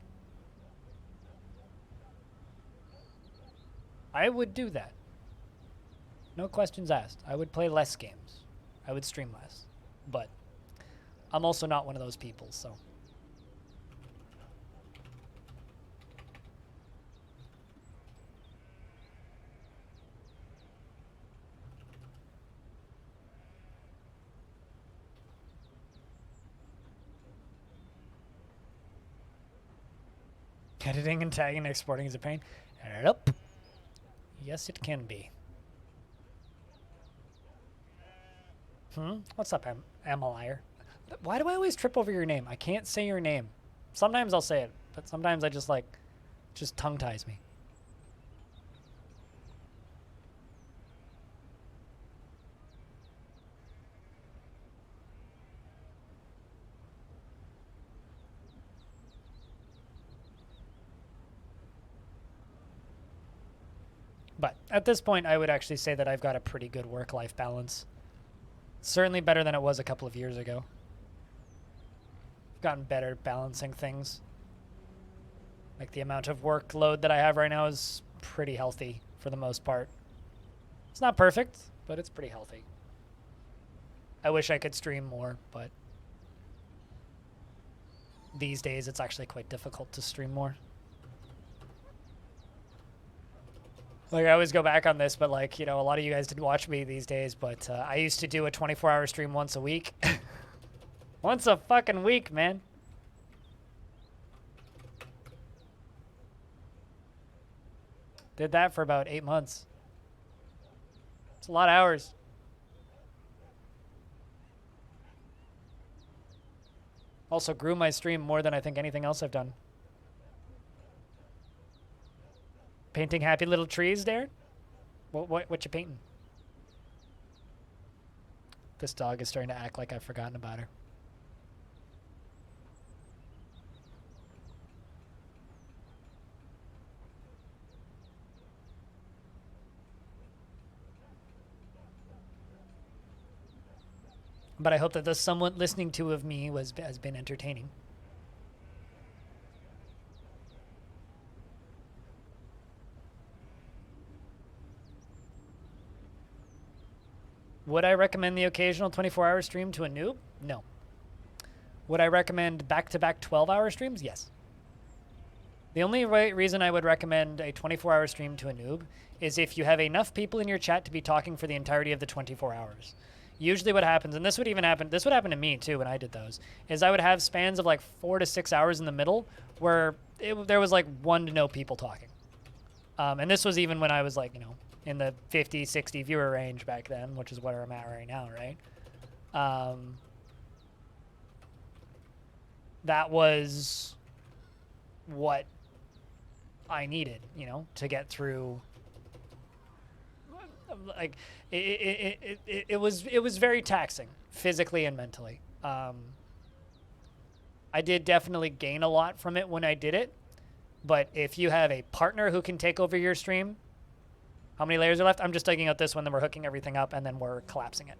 I would do that. No questions asked. I would play less games. I would stream less. But I'm also not one of those people, so. Editing and tagging and exporting is a pain. Nope. Yes, it can be. What's up, Amalier? Why do I always trip over your name? I can't say your name. Sometimes I'll say it, but sometimes I just just tongue ties me. But at this point, I would actually say that I've got a pretty good work-life balance. Certainly better than it was a couple of years ago. I've gotten better at balancing things. Like the amount of workload that I have right now is pretty healthy for the most part. It's not perfect, but it's pretty healthy. I wish I could stream more, but these days it's actually quite difficult to stream more. Like, I always go back on this, but, like, you know, a lot of you guys didn't watch me these days, but I used to do a 24-hour stream once a week. Once a fucking week, man. Did that for about 8 months. It's a lot of hours. Also grew my stream more than I think anything else I've done. Painting happy little trees, Darren? What you painting? This dog is starting to act like I've forgotten about her. But I hope that the somewhat listening to of me has been entertaining. Would I recommend the occasional 24-hour stream to a noob? No. Would I recommend back-to-back 12-hour streams? Yes. The only reason I would recommend a 24-hour stream to a noob is if you have enough people in your chat to be talking for the entirety of the 24 hours. Usually what happens, and this would happen to me too when I did those, is I would have spans of like 4 to 6 hours in the middle where there was like 1 to no people talking. And this was even when I was like, you know, in the 50, 60 viewer range back then, which is where I'm at right now, right? That was what I needed, you know, to get through. Like, it was very taxing, physically and mentally. I did definitely gain a lot from it when I did it, but if you have a partner who can take over your stream, how many layers are left? I'm just digging out this one, then we're hooking everything up, and then we're collapsing it.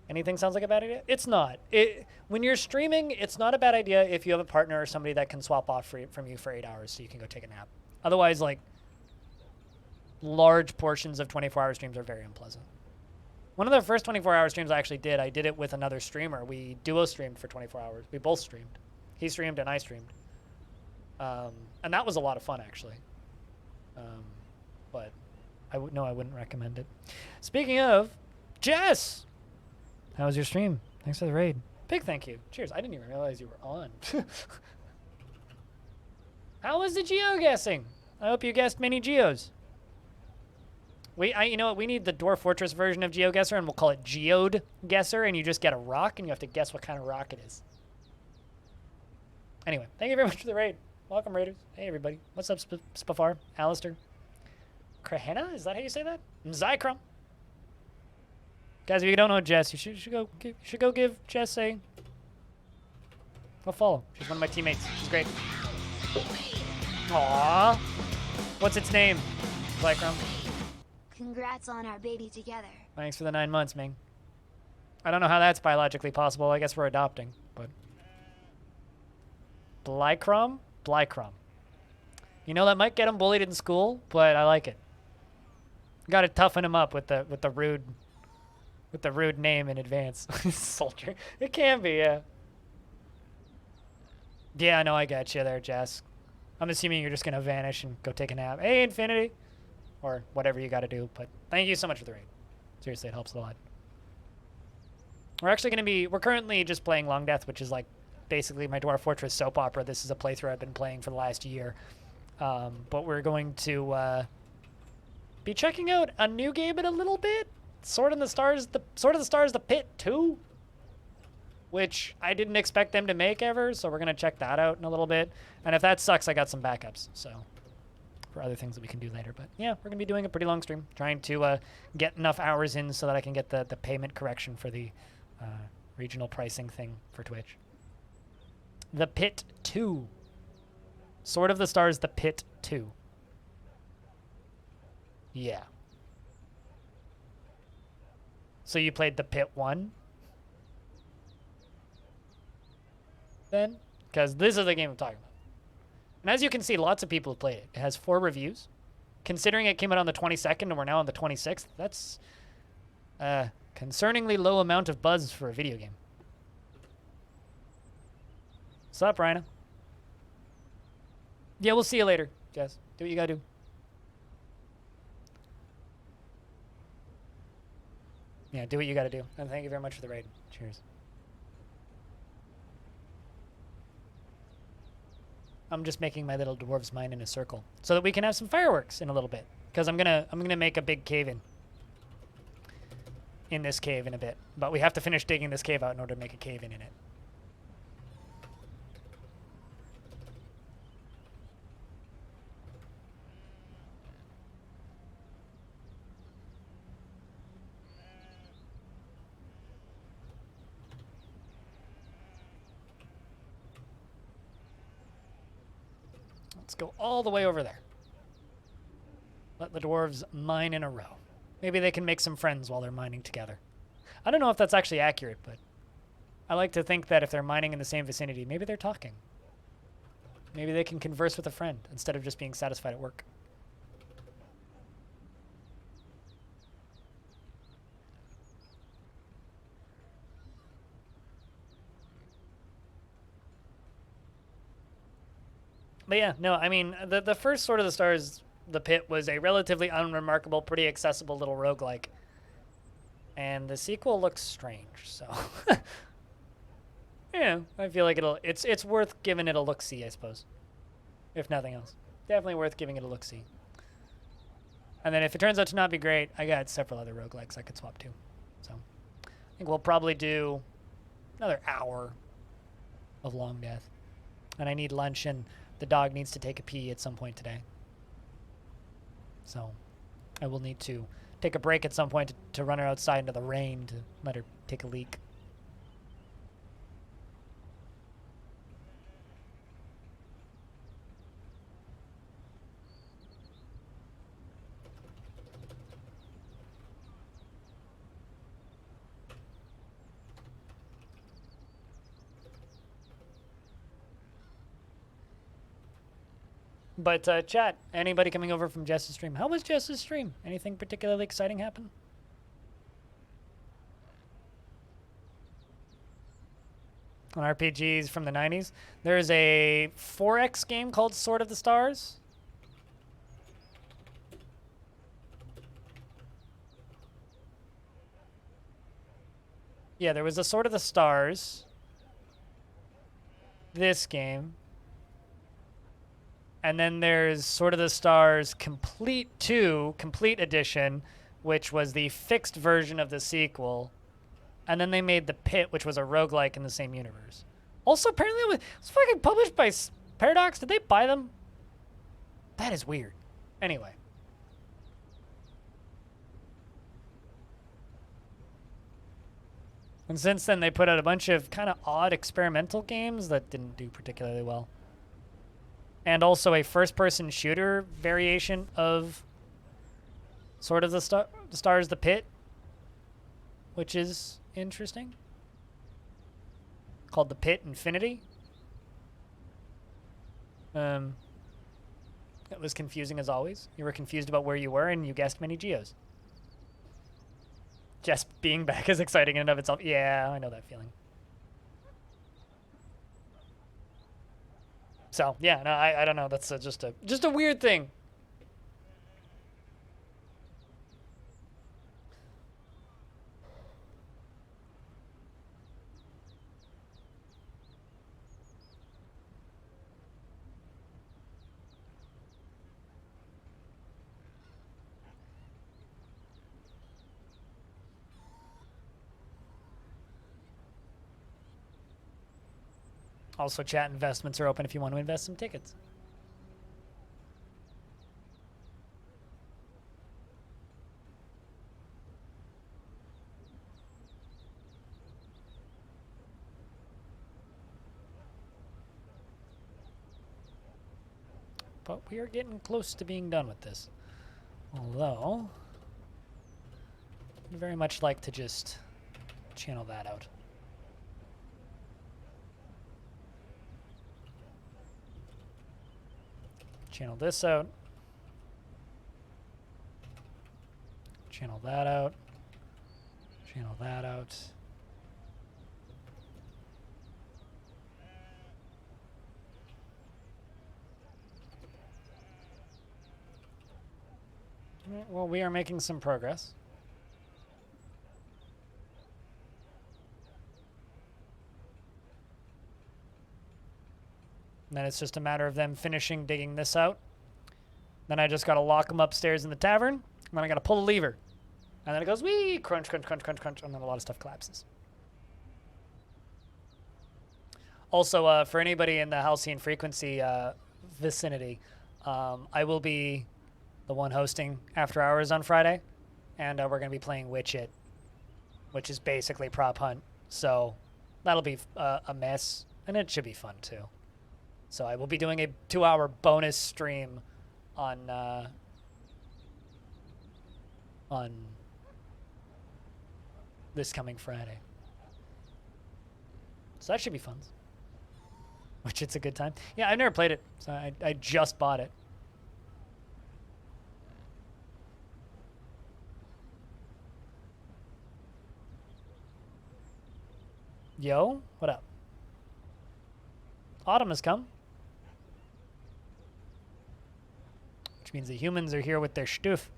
Anything sounds like a bad idea? It's not. When you're streaming, it's not a bad idea if you have a partner or somebody that can swap off from you for 8 hours so you can go take a nap. Otherwise, like, large portions of 24-hour streams are very unpleasant. One of the first 24-hour streams I actually did, I did it with another streamer. We duo streamed for 24 hours. We both streamed. He streamed and I streamed. And that was a lot of fun, actually. But I wouldn't recommend it. Speaking of, Jess! How was your stream? Thanks for the raid. Big thank you. Cheers. I didn't even realize you were on. How was the geoguessing? I hope you guessed many geos. You know what? We need the Dwarf Fortress version of GeoGuessr, and we'll call it Geode Guesser, and you just get a rock, and you have to guess what kind of rock it is. Anyway, thank you very much for the raid. Welcome, raiders. Hey, everybody. What's up, Spafar? Alistair? Krahena? Is that how you say that? Zycrum. Guys, if you don't know Jess, you should go give Jess a follow. She's one of my teammates. She's great. Aww. What's its name? Zycrum. Congrats on our baby together. Thanks for the 9 months, Ming. I don't know how that's biologically possible. I guess we're adopting, but... Blycrum? Blycrum. You know, that might get him bullied in school, but I like it. Got to toughen him up with the rude name in advance. Soldier. It can be, yeah. Yeah, no, I got you there, Jess. I'm assuming you're just gonna vanish and go take a nap. Hey, Infinity, or whatever you got to do. But thank you so much for the raid. Seriously, it helps a lot. We're currently just playing Longdeath, which is like basically my Dwarf Fortress soap opera. This is a playthrough I've been playing for the last year. But we're going to be checking out a new game in a little bit. Sword of the Stars, the Pit 2, which I didn't expect them to make ever. So we're gonna check that out in a little bit. And if that sucks, I got some backups. So for other things that we can do later. But yeah, we're gonna be doing a pretty long stream, trying to get enough hours in so that I can get the payment correction for the regional pricing thing for Twitch. The Pit 2. Sword of the Stars, the Pit 2. Yeah. So you played the Pit 1? Then? Because this is the game I'm talking about. And as you can see, lots of people have played it. It has 4 reviews. Considering it came out on the 22nd and we're now on the 26th, that's a concerningly low amount of buzz for a video game. What's up, Rhina? Yeah, we'll see you later, Jess. Do what you gotta do. Yeah, do what you gotta do. And thank you very much for the raid. Cheers. I'm just making my little dwarves mine in a circle so that we can have some fireworks in a little bit. Because I'm gonna make a big cave in this cave in a bit. But we have to finish digging this cave out in order to make a cave in it. Let's go all the way over there. Let the dwarves mine in a row. Maybe they can make some friends while they're mining together. I don't know if that's actually accurate, but I like to think that if they're mining in the same vicinity, maybe they're talking. Maybe they can converse with a friend instead of just being satisfied at work. But yeah, no, I mean, the first Sword of the Stars, the Pit, was a relatively unremarkable, pretty accessible little roguelike. And the sequel looks strange, so... yeah, I feel like it's worth giving it a look-see, I suppose. If nothing else. Definitely worth giving it a look-see. And then if it turns out to not be great, I got several other roguelikes I could swap to. So, I think we'll probably do another hour of Longdeath. And I need lunch, and the dog needs to take a pee at some point today. So I will need to take a break at some point to run her outside into the rain to let her take a leak. But chat, anybody coming over from Jess's stream? How was Jess's stream? Anything particularly exciting happen? On RPGs from the 90s? There's a 4X game called Sword of the Stars. Yeah, there was a Sword of the Stars. This game. And then there's Sword of the Stars Complete 2, Complete Edition, which was the fixed version of the sequel. And then they made The Pit, which was a roguelike in the same universe. Also, apparently it was fucking published by Paradox. Did they buy them? That is weird. Anyway. And since then, they put out a bunch of kind of odd experimental games that didn't do particularly well. And also a first-person shooter variation of sort of the Stars the Pit, which is interesting. Called The Pit Infinity. It was confusing as always. You were confused about where you were, and you guessed many geos. Just being back is exciting in and of itself. Yeah, I know that feeling. So yeah, no, I don't know. That's just a weird thing. Also, chat investments are open if you want to invest some tickets. But we are getting close to being done with this. Although, I'd very much like to just channel that out. Channel this out. Channel that out. Channel that out. Well, we are making some progress. And then it's just a matter of them finishing digging this out. Then I just got to lock them upstairs in the tavern. And then I got to pull the lever. And then it goes, wee, crunch, crunch, crunch, crunch, crunch. And then a lot of stuff collapses. Also, for anybody in the Halcyon Frequency vicinity, I will be the one hosting After Hours on Friday. And we're going to be playing Witch It, which is basically prop hunt. So that'll be a mess. And it should be fun, too. So I will be doing a 2-hour bonus stream on this coming Friday. So that should be fun. Which it's a good time. Yeah, I've never played it, so I just bought it. Yo, what up? Autumn has come. Which means the humans are here with their stuff.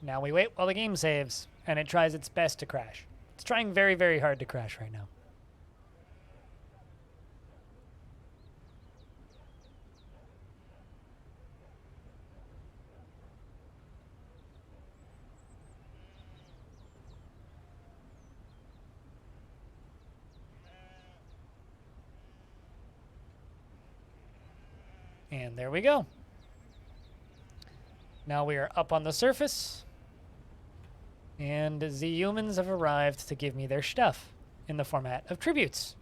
Now we wait while the game saves, and it tries its best to crash. It's trying very, very hard to crash right now. And there we go. Now we are up on the surface. And the humans have arrived to give me their stuff in the format of tributes.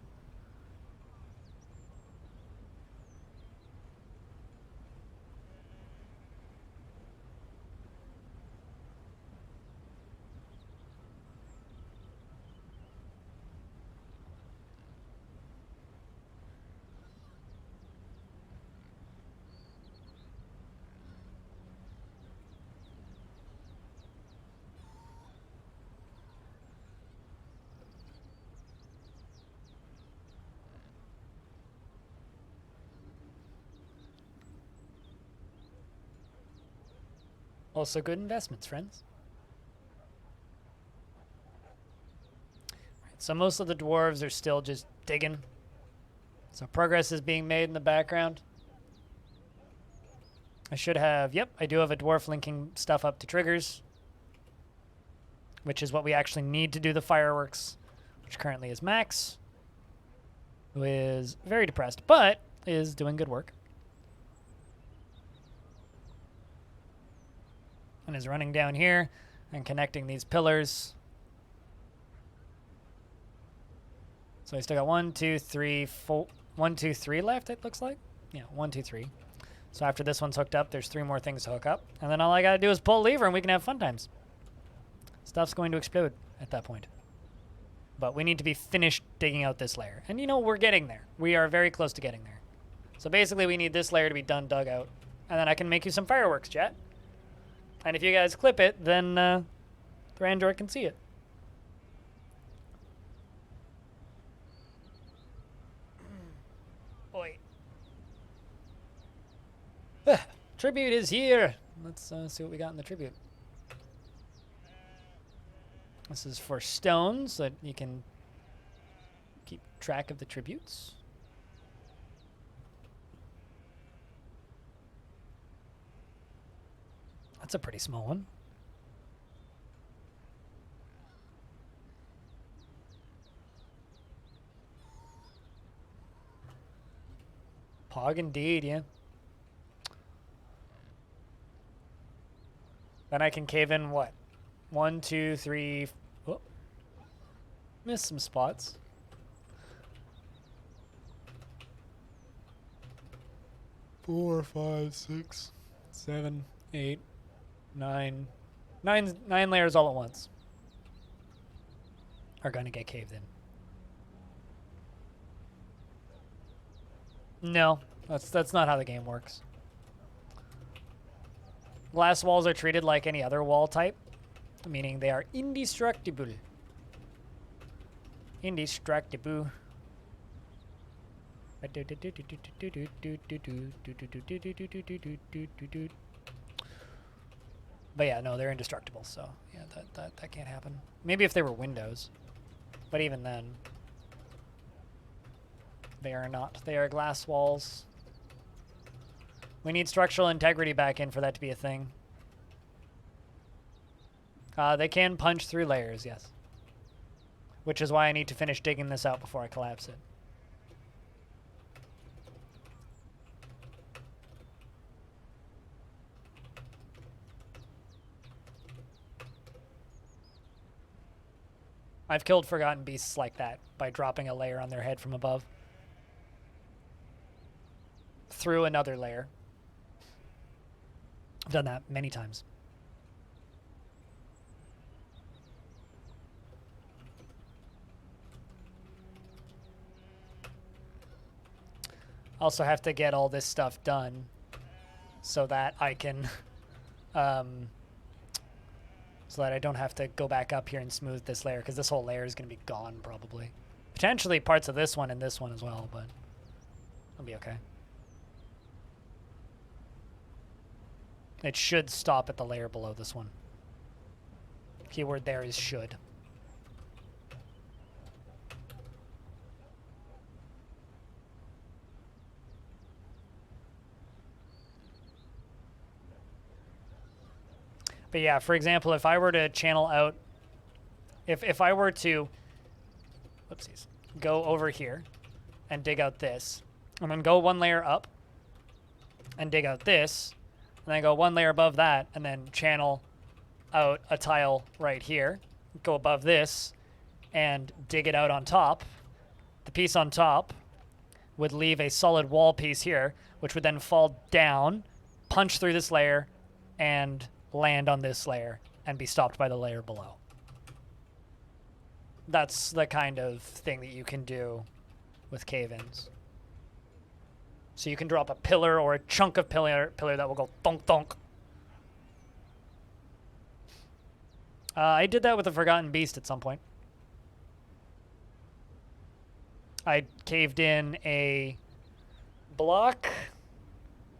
Also good investments, friends. Right, so most of the dwarves are still just digging. So progress is being made in the background. I should have, yep, I do have a dwarf linking stuff up to triggers, which is what we actually need to do the fireworks, which currently is Max, who is very depressed, but is doing good work. And is running down here and connecting these pillars. So I still got 1, 2, 3, 4, 1, 2, 3 left, it looks like. Yeah, 1, 2, 3. So after this one's hooked up, there's 3 more things to hook up. And then all I gotta do is pull a lever and we can have fun times. Stuff's going to explode at that point. But we need to be finished digging out this layer. And you know, we're getting there. We are very close to getting there. So basically we need this layer to be done, dug out. And then I can make you some fireworks, chat. And if you guys clip it, then Grandor can see it. Oi. Tribute is here. Let's see what we got in the tribute. This is for stones, so that you can keep track of the tributes. That's a pretty small one. Pog indeed, yeah. Then I can cave in what? 1, 2, 3. Oh. Missed some spots. Four, 5, 6, 7, 8, 9. 9 layers all at once are gonna get caved in. No, that's not how the game works. Glass walls are treated like any other wall type, meaning they are indestructible. Indestructible. But yeah, no, they're indestructible, so yeah, that can't happen. Maybe if they were windows, but even then, they are not. They are glass walls. We need structural integrity back in for that to be a thing. They can punch through layers, yes. Which is why I need to finish digging this out before I collapse it. I've killed forgotten beasts like that by dropping a layer on their head from above. Through another layer. I've done that many times. Also have to get all this stuff done so that I can, so that I don't have to go back up here and smooth this layer, because this whole layer is going to be gone probably. Potentially parts of this one and this one as well, but it'll be okay. It should stop at the layer below this one. Keyword there is should. But yeah, for example, if I were to channel out, if I were to, whoopsies, go over here and dig out this, and then go 1 layer up and dig out this, and then go 1 layer above that, and then channel out a tile right here, go above this, and dig it out on top, the piece on top would leave a solid wall piece here, which would then fall down, punch through this layer, and land on this layer and be stopped by the layer below. That's the kind of thing that you can do with cave-ins. So you can drop a pillar or a chunk of pillar that will go thunk thunk. I did that with a Forgotten Beast at some point. I caved in a block,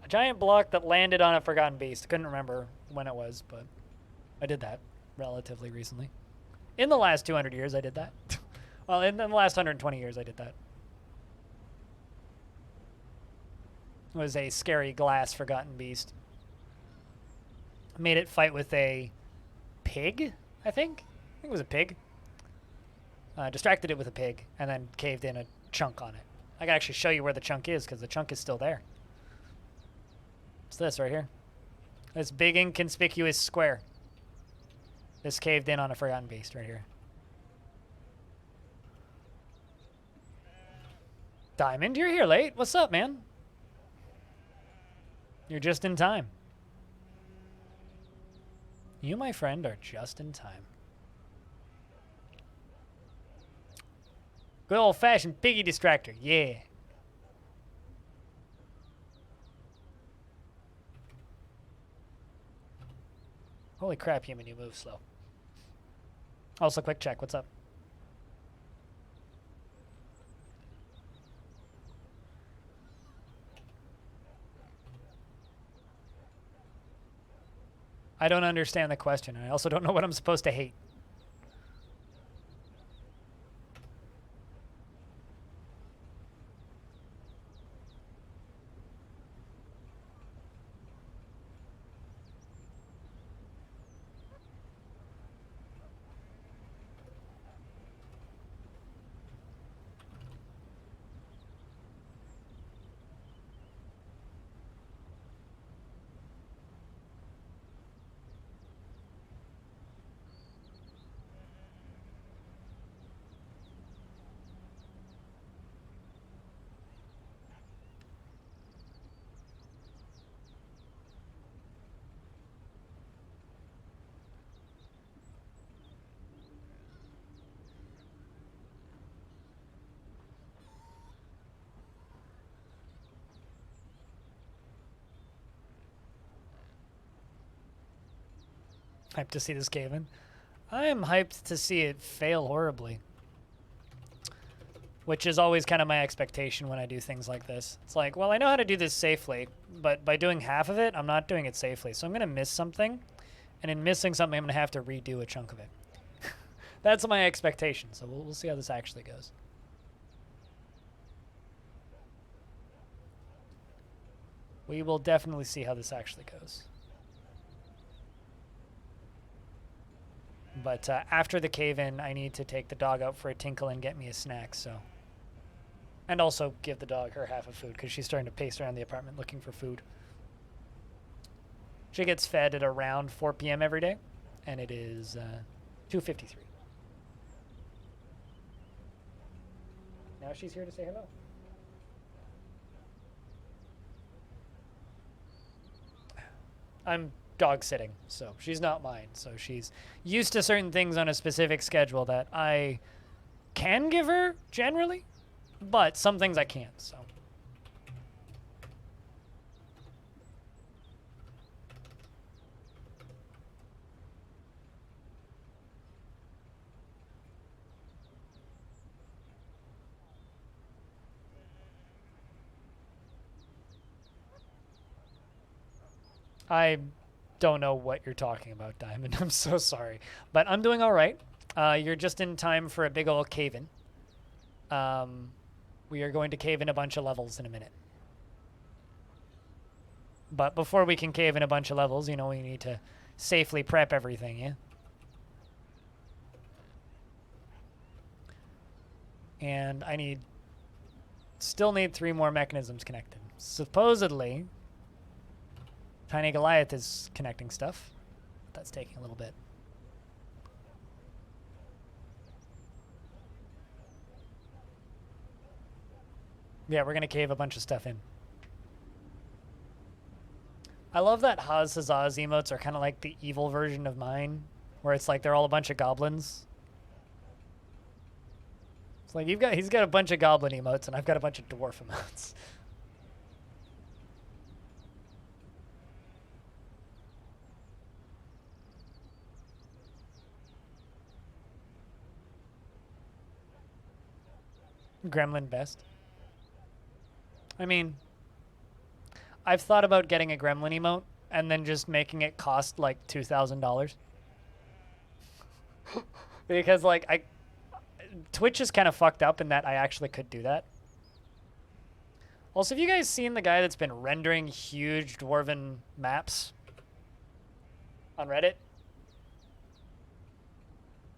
a giant block that landed on a Forgotten Beast. Couldn't remember when it was, but I did that relatively recently. In the last 200 years, I did that. Well, in the last 120 years, I did that. was a scary glass forgotten beast. Made it fight with a pig, I think it was a pig. Distracted it with a pig, and then caved in a chunk on it. I can actually show you where the chunk is, because the chunk is still there. It's this right here. This big inconspicuous square. This caved in on a forgotten beast right here. Diamond, you're here late. What's up, man? You're just in time. You, my friend, are just in time. Good old-fashioned piggy distractor, yeah. Holy crap, human, you move slow. Also, quick check, what's up? I don't understand the question. I also don't know what I'm supposed to hate. Hyped to see this cave in. I am hyped to see it fail horribly. Which is always kind of my expectation when I do things like this. It's like, well, I know how to do this safely, but by doing half of it, I'm not doing it safely. So I'm going to miss something, and in missing something, I'm going to have to redo a chunk of it. That's my expectation, so we'll see how this actually goes. We will definitely see how this actually goes. But after the cave-in, I need to take the dog out for a tinkle and get me a snack, so. And also give the dog her half of food, because she's starting to pace around the apartment looking for food. She gets fed at around 4 p.m. every day, and it is 2:53. Now she's here to say hello. I'm dog sitting, so she's not mine. So she's used to certain things on a specific schedule that I can give her generally, but some things I can't, so. I don't know what you're talking about, Diamond. I'm so sorry. But I'm doing all right. You're just in time for a big old cave-in. We are going to cave in a bunch of levels in a minute. But before we can cave in a bunch of levels, you know, we need to safely prep everything, yeah? And I still need 3 more mechanisms connected. Supposedly, Tiny Goliath is connecting stuff. That's taking a little bit. Yeah, we're going to cave a bunch of stuff in. I love that Haz Hazaz emotes are kind of like the evil version of mine, where it's like they're all a bunch of goblins. It's like he's got a bunch of goblin emotes, and I've got a bunch of dwarf emotes. Gremlin best. I mean, I've thought about getting a gremlin emote and then just making it cost like $2,000. Because like Twitch is kind of fucked up in that I actually could do that. Also, have you guys seen the guy that's been rendering huge dwarven maps on Reddit?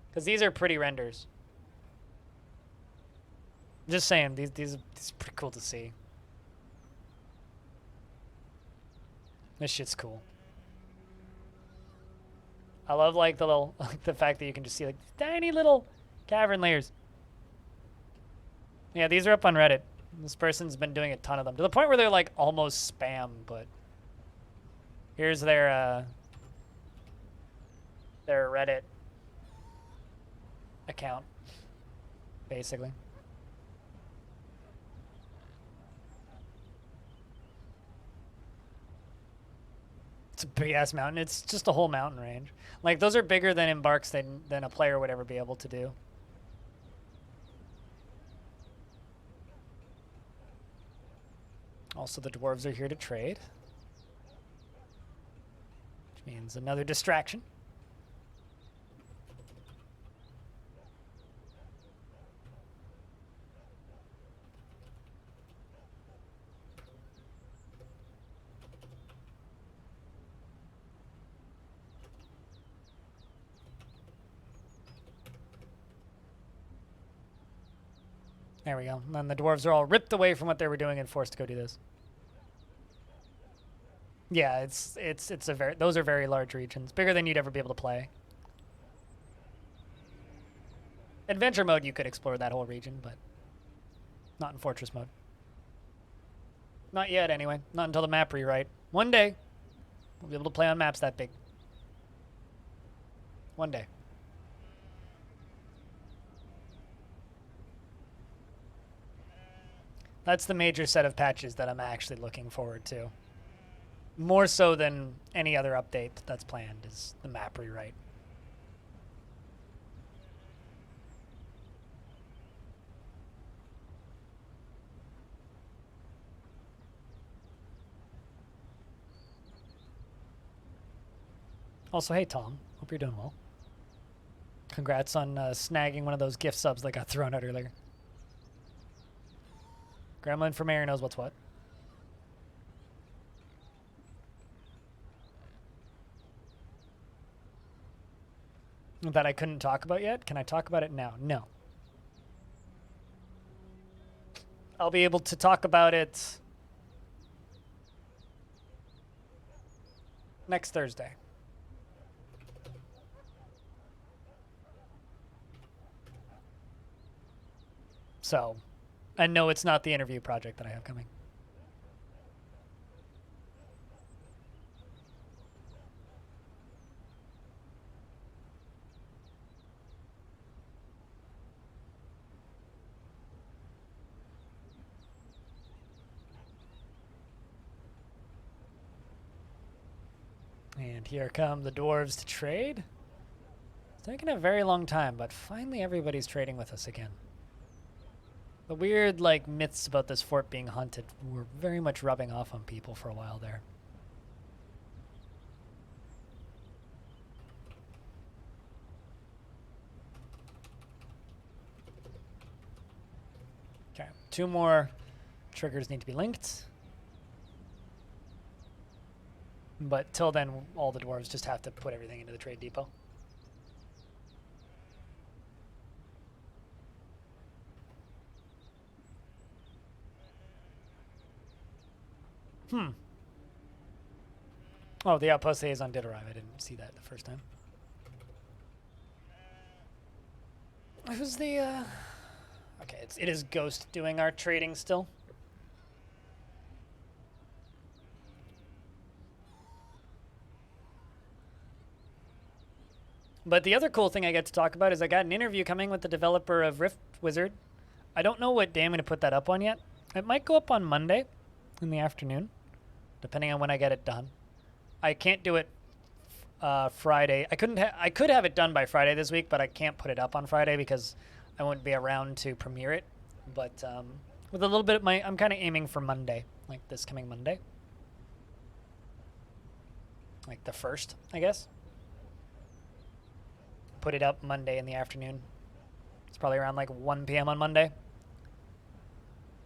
Because these are pretty renders. Just saying, these are pretty cool to see. This shit's cool. I love like the little, like the fact that you can just see like tiny little cavern layers. Yeah, these are up on Reddit. This person's been doing a ton of them to the point where they're like almost spam. But here's their Reddit account, basically. It's a big ass mountain. It's just a whole mountain range. Like those are bigger than embarks than a player would ever be able to do. Also, the dwarves are here to trade, which means another distraction. There we go. And then the dwarves are all ripped away from what they were doing and forced to go do this. Yeah, those are very large regions, bigger than you'd ever be able to play. Adventure mode, you could explore that whole region, but not in fortress mode. Not yet, anyway. Not until the map rewrite. One day, we'll be able to play on maps that big. One day. That's the major set of patches that I'm actually looking forward to. More so than any other update that's planned is the map rewrite. Also, hey Tom, hope you're doing well. Congrats on snagging one of those gift subs that got thrown out earlier. Gremlin for mayor knows what's what. That I couldn't talk about yet? Can I talk about it now? No. I'll be able to talk about it next Thursday. So, and no, it's not the interview project that I have coming. And here come the dwarves to trade. It's taken a very long time, but finally everybody's trading with us again. The weird, like, myths about this fort being haunted were very much rubbing off on people for a while there. Okay, 2 more triggers need to be linked. But till then, all the dwarves just have to put everything into the trade depot. Oh, the outpost liaison did arrive. I didn't see that the first time. Who's the, Okay, it is Ghost doing our trading still. But the other cool thing I get to talk about is I got an interview coming with the developer of Rift Wizard. I don't know what day I'm going to put that up on yet. It might go up on Monday in the afternoon, depending on when I get it done. I can't do it Friday. I could have it done by Friday this week, but I can't put it up on Friday because I won't be around to premiere it. But with a little bit of I'm kind of aiming for Monday, like this coming Monday. Like the 1st, I guess. Put it up Monday in the afternoon. It's probably around like 1 p.m. on Monday.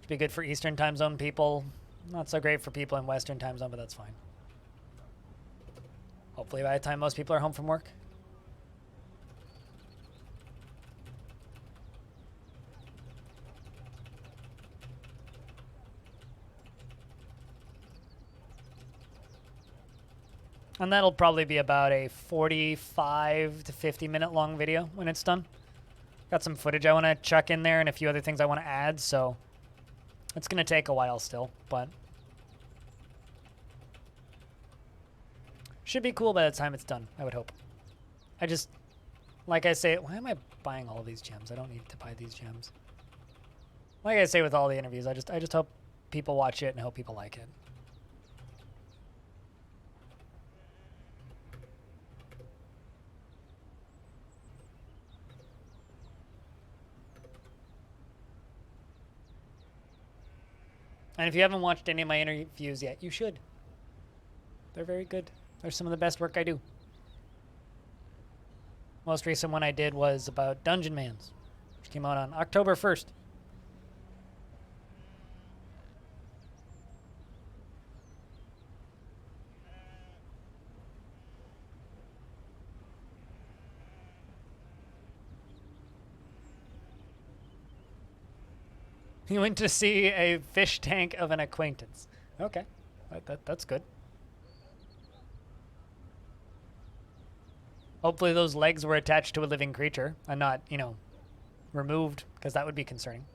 Should Be good for Eastern time zone people. Not so great for people in Western time zone, but that's fine. Hopefully by the time most people are home from work. And that'll probably be about a 45 to 50 minute long video when it's done. Got some footage I want to chuck in there and a few other things I want to add, so it's going to take a while still, but should be cool by the time it's done, I would hope. I just, like I say, why am I buying all of these gems? I don't need to buy these gems. Like I say with all the interviews, I just hope people watch it and hope people like it. And if you haven't watched any of my interviews yet, you should. They're very good. They're some of the best work I do. Most recent one I did was about Dungeon Mans, which came out on October 1st. He went to see a fish tank of an acquaintance. Okay, that's good. Hopefully those legs were attached to a living creature and not, you know, removed, because that would be concerning.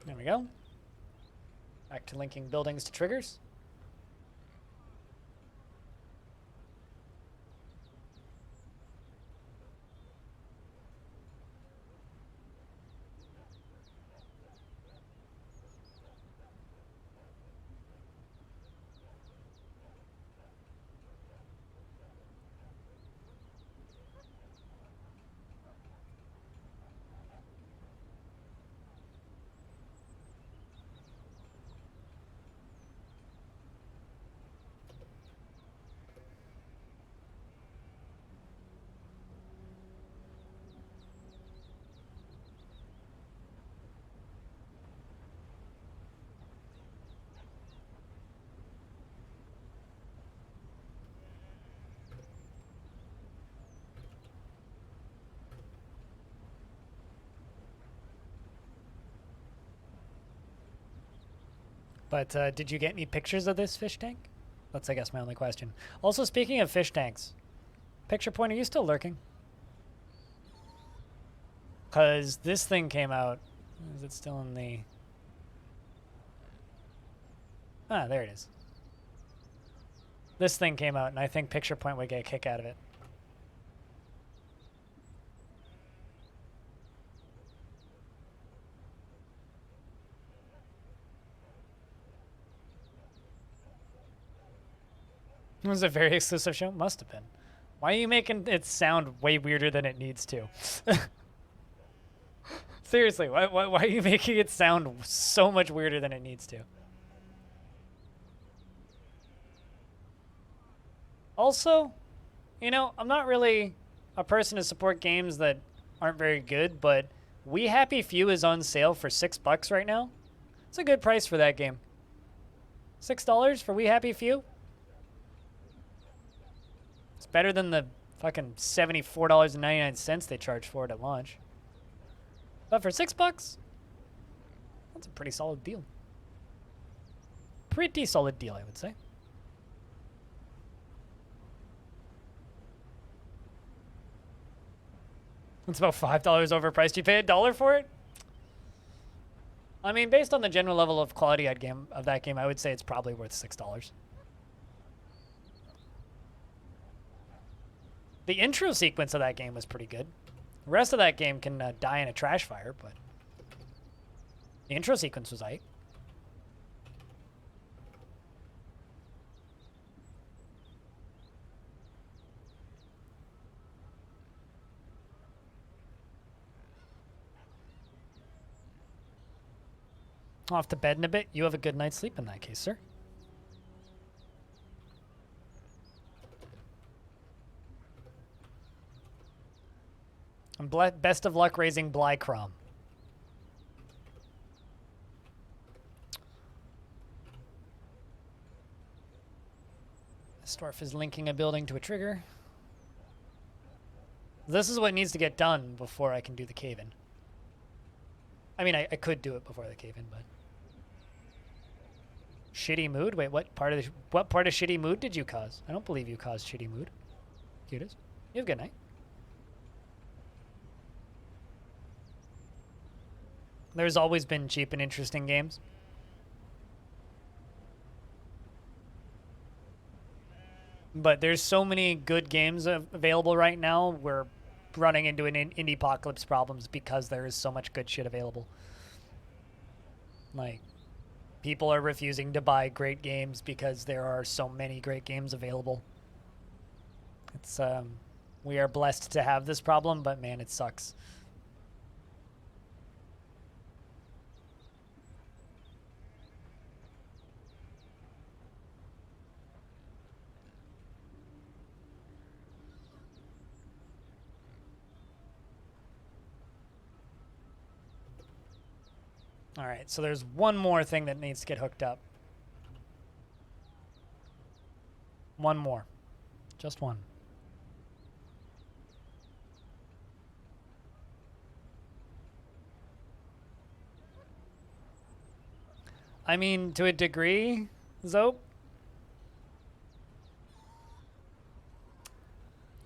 There we go. Back to linking buildings to triggers. But did you get any pictures of this fish tank? That's, I guess, my only question. Also, speaking of fish tanks, Picture Point, are you still lurking? Because this thing came out. Is it still in the... Ah, there it is. This thing came out, and I think Picture Point would get a kick out of it. It was a very exclusive show? Must have been. Why are you making it sound way weirder than it needs to? Seriously, why are you making it sound so much weirder than it needs to? Also, you know, I'm not really a person to support games that aren't very good, but We Happy Few is on sale for $6 right now. It's a good price for that game. $6 for We Happy Few? It's better than the fucking $74.99 they charged for it at launch. But for $6, that's a pretty solid deal. Pretty solid deal, I would say. It's about $5 overpriced. You pay $1 for it? I mean, based on the general level of quality of that game, I would say it's probably worth $6. The intro sequence of that game was pretty good. The rest of that game can die in a trash fire, but the intro sequence was aight. Off to bed in a bit. You have a good night's sleep in that case, sir. I'm and best of luck raising Blycrom. This dwarf is linking a building to a trigger. This is what needs to get done before I can do the cave-in. I mean, I could do it before the cave-in, but... Shitty mood? Wait, what part of shitty mood did you cause? I don't believe you caused shitty mood. Cutest. You have a good night. There's always been cheap and interesting games. But there's so many good games available right now, we're running into an indie-apocalypse problems because there is so much good shit available. Like, people are refusing to buy great games because there are so many great games available. It's, we are blessed to have this problem, but man, it sucks. All right, so there's one more thing that needs to get hooked up. One more. Just one. I mean, to a degree, Zope.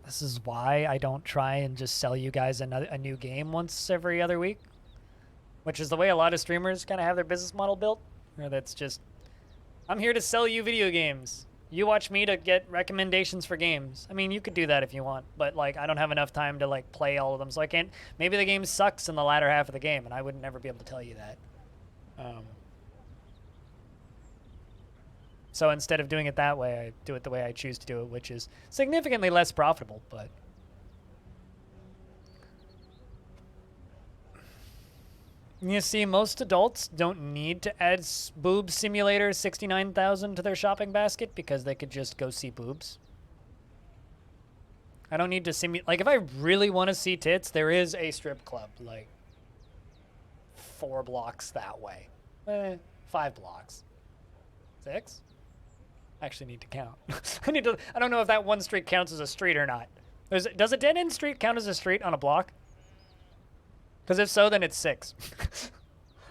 This is why I don't try and just sell you guys a new game once every other week. Which is the way a lot of streamers kind of have their business model built. Or that's just, I'm here to sell you video games. You watch me to get recommendations for games. I mean, you could do that if you want, but like, I don't have enough time to like play all of them, so I can't. Maybe the game sucks in the latter half of the game, and I would never be able to tell you that. So instead of doing it that way, I do it the way I choose to do it, which is significantly less profitable, but. You see, most adults don't need to add Boob Simulator 69,000 to their shopping basket because they could just go see boobs. I don't need to simulate. Like, if I really want to see tits, there is a strip club, like, 4 blocks that way. 5 blocks. 6? I actually need to count. I don't know if that one street counts as a street or not. Does a dead-end street count as a street on a block? Because if so, then it's 6.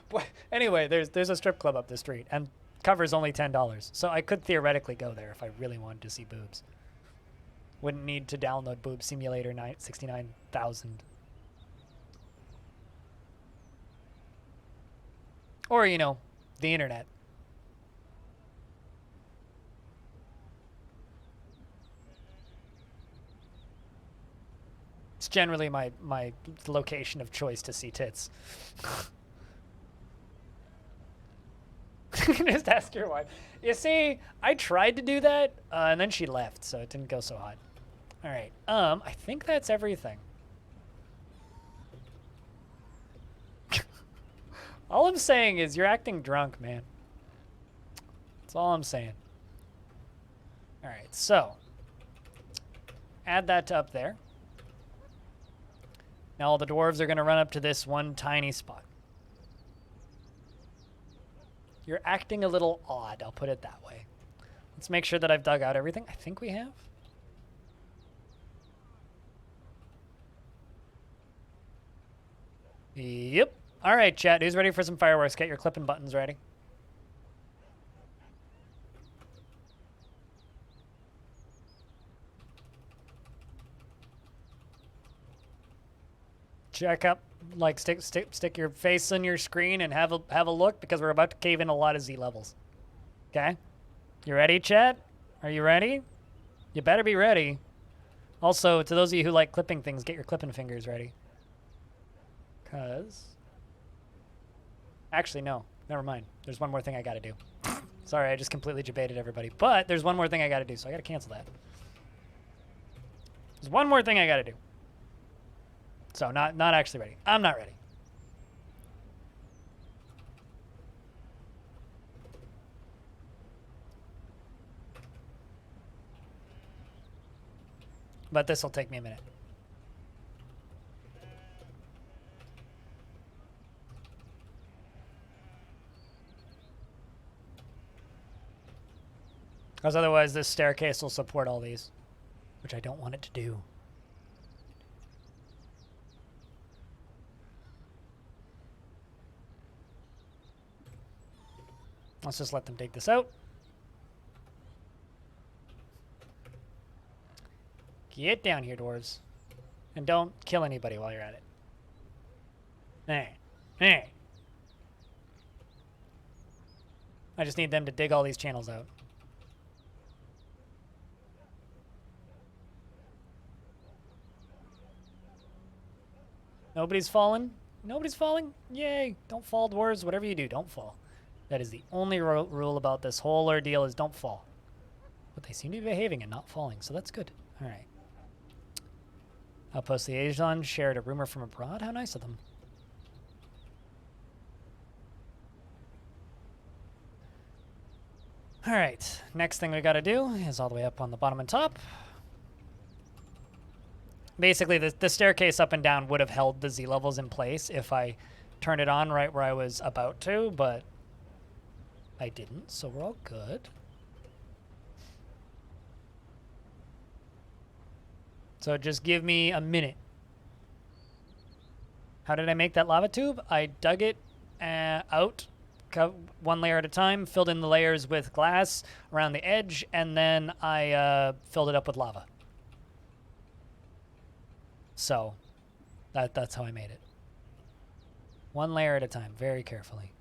But anyway, there's a strip club up the street, and cover's only $10. So I could theoretically go there if I really wanted to see boobs. Wouldn't need to download Boob Simulator 69,000. Or, you know, the internet. It's generally my location of choice to see tits. Just ask your wife. You see, I tried to do that, and then she left, so it didn't go so hot. All right. I think that's everything. All I'm saying is you're acting drunk, man. That's all I'm saying. All right, so add that to up there. Now all the dwarves are going to run up to this one tiny spot. You're acting a little odd, I'll put it that way. Let's make sure that I've dug out everything. I think we have. Yep. All right, chat. Who's ready for some fireworks? Get your clipping buttons ready. Check up, like stick your face on your screen and have a look because we're about to cave in a lot of Z levels. Okay, you ready, chat? Are you ready? You better be ready. Also, to those of you who like clipping things, get your clipping fingers ready. Cause, actually no, never mind. There's one more thing I gotta do. Sorry, I just completely debated everybody. But there's one more thing I gotta do, so I gotta cancel that. There's one more thing I gotta do. So not actually ready. I'm not ready. But this will take me a minute. Because otherwise this staircase will support all these, which I don't want it to do. Let's just let them dig this out. Get down here, dwarves. And don't kill anybody while you're at it. Hey. Hey. I just need them to dig all these channels out. Nobody's fallen? Nobody's falling? Yay. Don't fall, dwarves. Whatever you do, don't fall. That is the only rule about this whole ordeal is don't fall. But they seem to be behaving and not falling, so that's good. All right. Outpost liaison shared a rumor from abroad. How nice of them. All right. Next thing we got to do is all the way up on the bottom and top. Basically, the staircase up and down would have held the Z levels in place if I turned it on right where I was about to, but I didn't, so we're all good. So just give me a minute. How did I make that lava tube? I dug it out, one layer at a time, filled in the layers with glass around the edge, and then I filled it up with lava. So that's how I made it. One layer at a time, very carefully.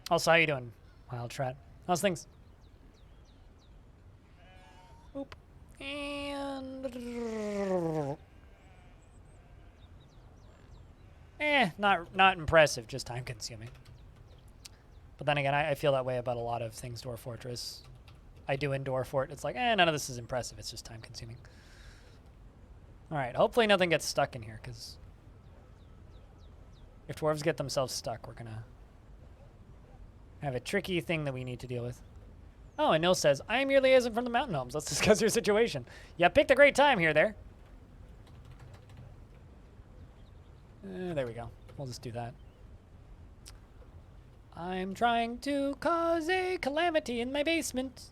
Also, how you doing, Wild Trat? How's things? Oop. And... not impressive, just time-consuming. But then again, I feel that way about a lot of things Dwarf Fortress. I do in Dwarf Fort. It's like, none of this is impressive. It's just time-consuming. All right, hopefully nothing gets stuck in here, because if dwarves get themselves stuck, we're going to have a tricky thing that we need to deal with. Oh, and Nil says, I am your liaison from the Mountain Homes. Let's discuss your situation. Yeah, picked a great time here, there. There we go. We'll just do that. I'm trying to cause a calamity in my basement.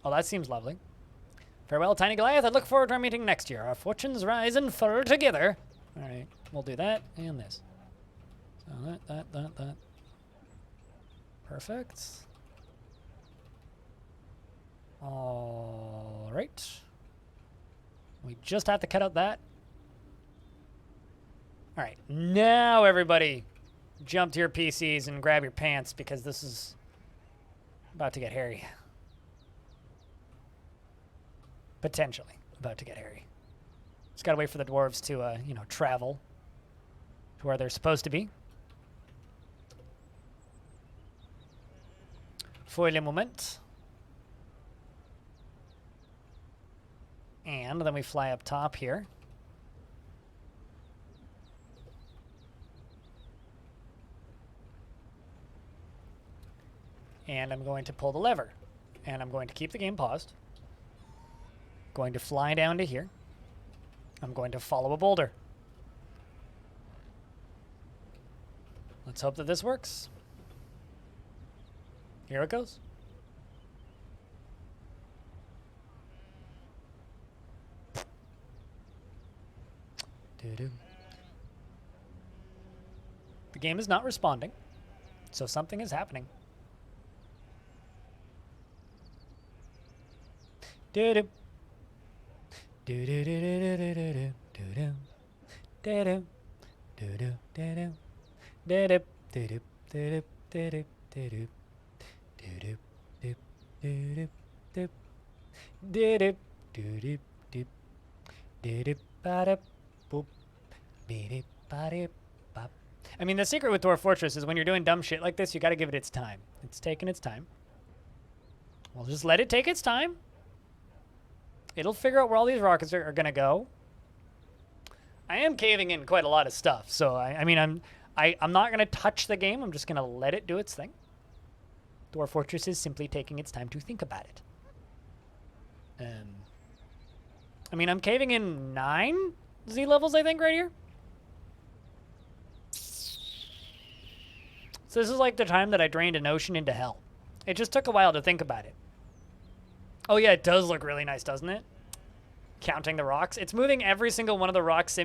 Oh, that seems lovely. Farewell, Tiny Goliath. I look forward to our meeting next year. Our fortunes rise and fall together. All right, we'll do that and this. So that. Perfect. All right. We just have to cut out that. All right, now everybody jump to your PCs and grab your pants because this is about to get hairy. Potentially about to get hairy. Just gotta wait for the dwarves to, travel to where they're supposed to be. For le moment. And then we fly up top here. And I'm going to pull the lever. And I'm going to keep the game paused. Going to fly down to here. I'm going to follow a boulder. Let's hope that this works. Here it goes. Doo-doo. The game is not responding, so something is happening. Doo-doo. Do-do-do-do-do-do-do-do. Do-do. Do-do. Do-do. Do-do. Do-do. Do-do. Do-do. Do-do. Do-do. Do-do. Do-do. Do-do. Do-do. Do-do. Do-do. Do-do. Do-do. Ba-da. Boop. Be-do. Ba-da. Bop. I mean, the secret with Dwarf Fortress is when you're doing dumb shit like this, you gotta give it its time. It's taking its time. We'll just let it take its time. It'll figure out where all these rockets are going to go. I am caving in quite a lot of stuff, so I mean, I'm not going to touch the game. I'm just going to let it do its thing. Dwarf Fortress is simply taking its time to think about it. I mean, I'm caving in 9 Z levels, I think, right here. So this is like the time that I drained an ocean into hell. It just took a while to think about it. Oh yeah, it does look really nice, doesn't it? Counting the rocks. It's moving every single one of the rocks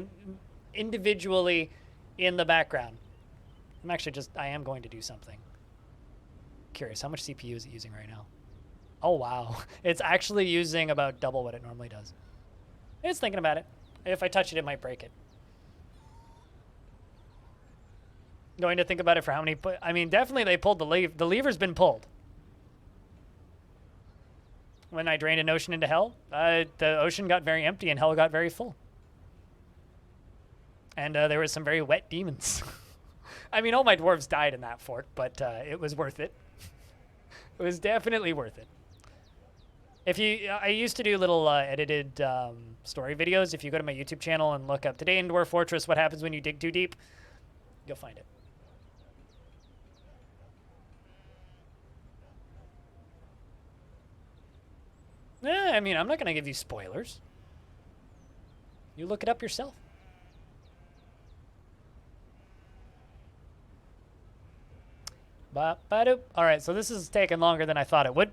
individually in the background. I am going to do something. Curious, how much CPU is it using right now? Oh wow, it's actually using about double what it normally does. It's thinking about it. If I touch it, it might break it. Going to think about it for how many... I mean, definitely they pulled the lever. The lever's been pulled. When I drained an ocean into hell, the ocean got very empty and hell got very full. And there were some very wet demons. I mean, all my dwarves died in that fort, but it was worth it. It was definitely worth it. I used to do little edited story videos. If you go to my YouTube channel and look up Today in Dwarf Fortress, what happens when you dig too deep, you'll find it. Yeah, I mean, I'm not going to give you spoilers. You look it up yourself. Ba-ba-doop. All right, so this is taking longer than I thought it would.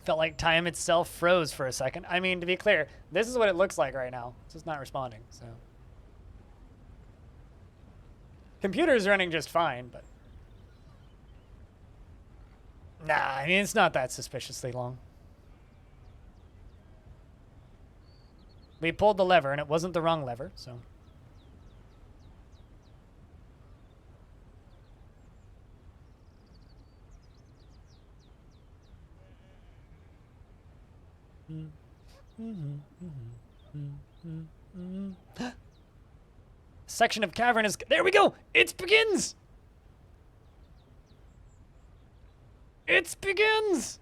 Felt like time itself froze for a second. I mean, to be clear, this is what it looks like right now. It's just not responding, so. Computer's running just fine, but. Nah, I mean, it's not that suspiciously long. We pulled the lever, and it wasn't the wrong lever, so. Section of cavern is... There we go! It begins! It begins!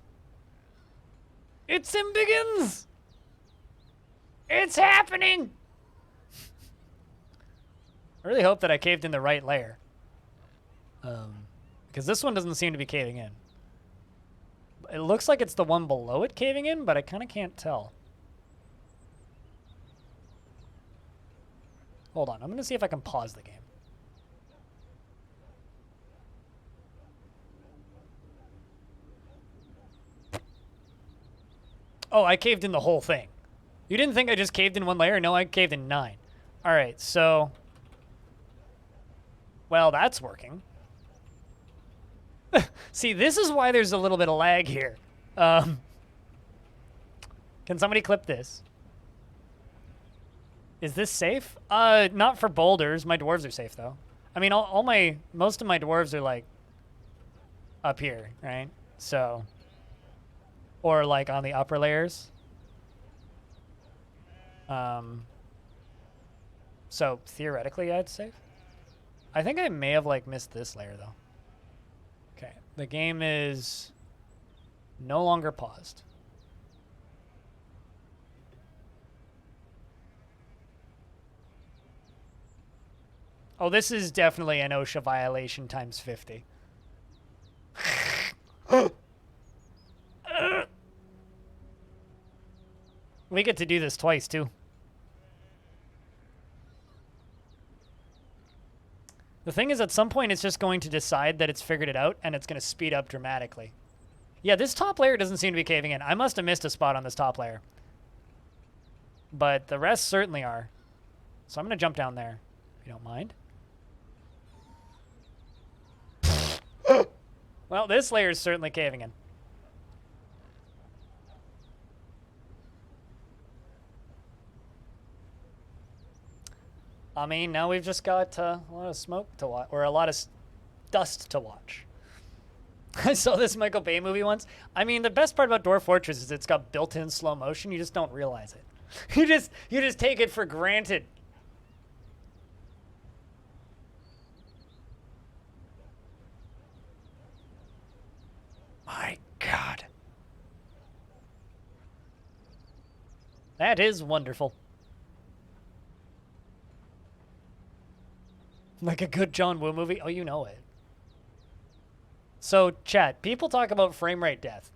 It's begins! It's happening! I really hope that I caved in the right layer. Because this one doesn't seem to be caving in. It looks like it's the one below it caving in, but I kind of can't tell. Hold on, I'm going to see if I can pause the game. Oh, I caved in the whole thing. You didn't think I just caved in one layer? No, I caved in 9. All right, so... Well, that's working. See, this is why there's a little bit of lag here. Can somebody clip this? Is this safe? Not for boulders. My dwarves are safe, though. I mean, most of my dwarves are, like, up here, right? So... Or, like, on the upper layers. So, theoretically, I'd save. I think I may have, like, missed this layer, though. Okay. The game is no longer paused. Oh, this is definitely an OSHA violation times 50. We get to do this twice, too. The thing is, at some point, it's just going to decide that it's figured it out, and it's going to speed up dramatically. Yeah, this top layer doesn't seem to be caving in. I must have missed a spot on this top layer. But the rest certainly are. So I'm going to jump down there, if you don't mind. Well, this layer is certainly caving in. I mean, now we've just got a lot of smoke to watch, or a lot of dust to watch. I saw this Michael Bay movie once. I mean, the best part about Dwarf Fortress is it's got built-in slow motion. You just don't realize it. You just take it for granted. My God. That is wonderful. Like a good John Woo movie? Oh, you know it. So, chat, people talk about frame rate death.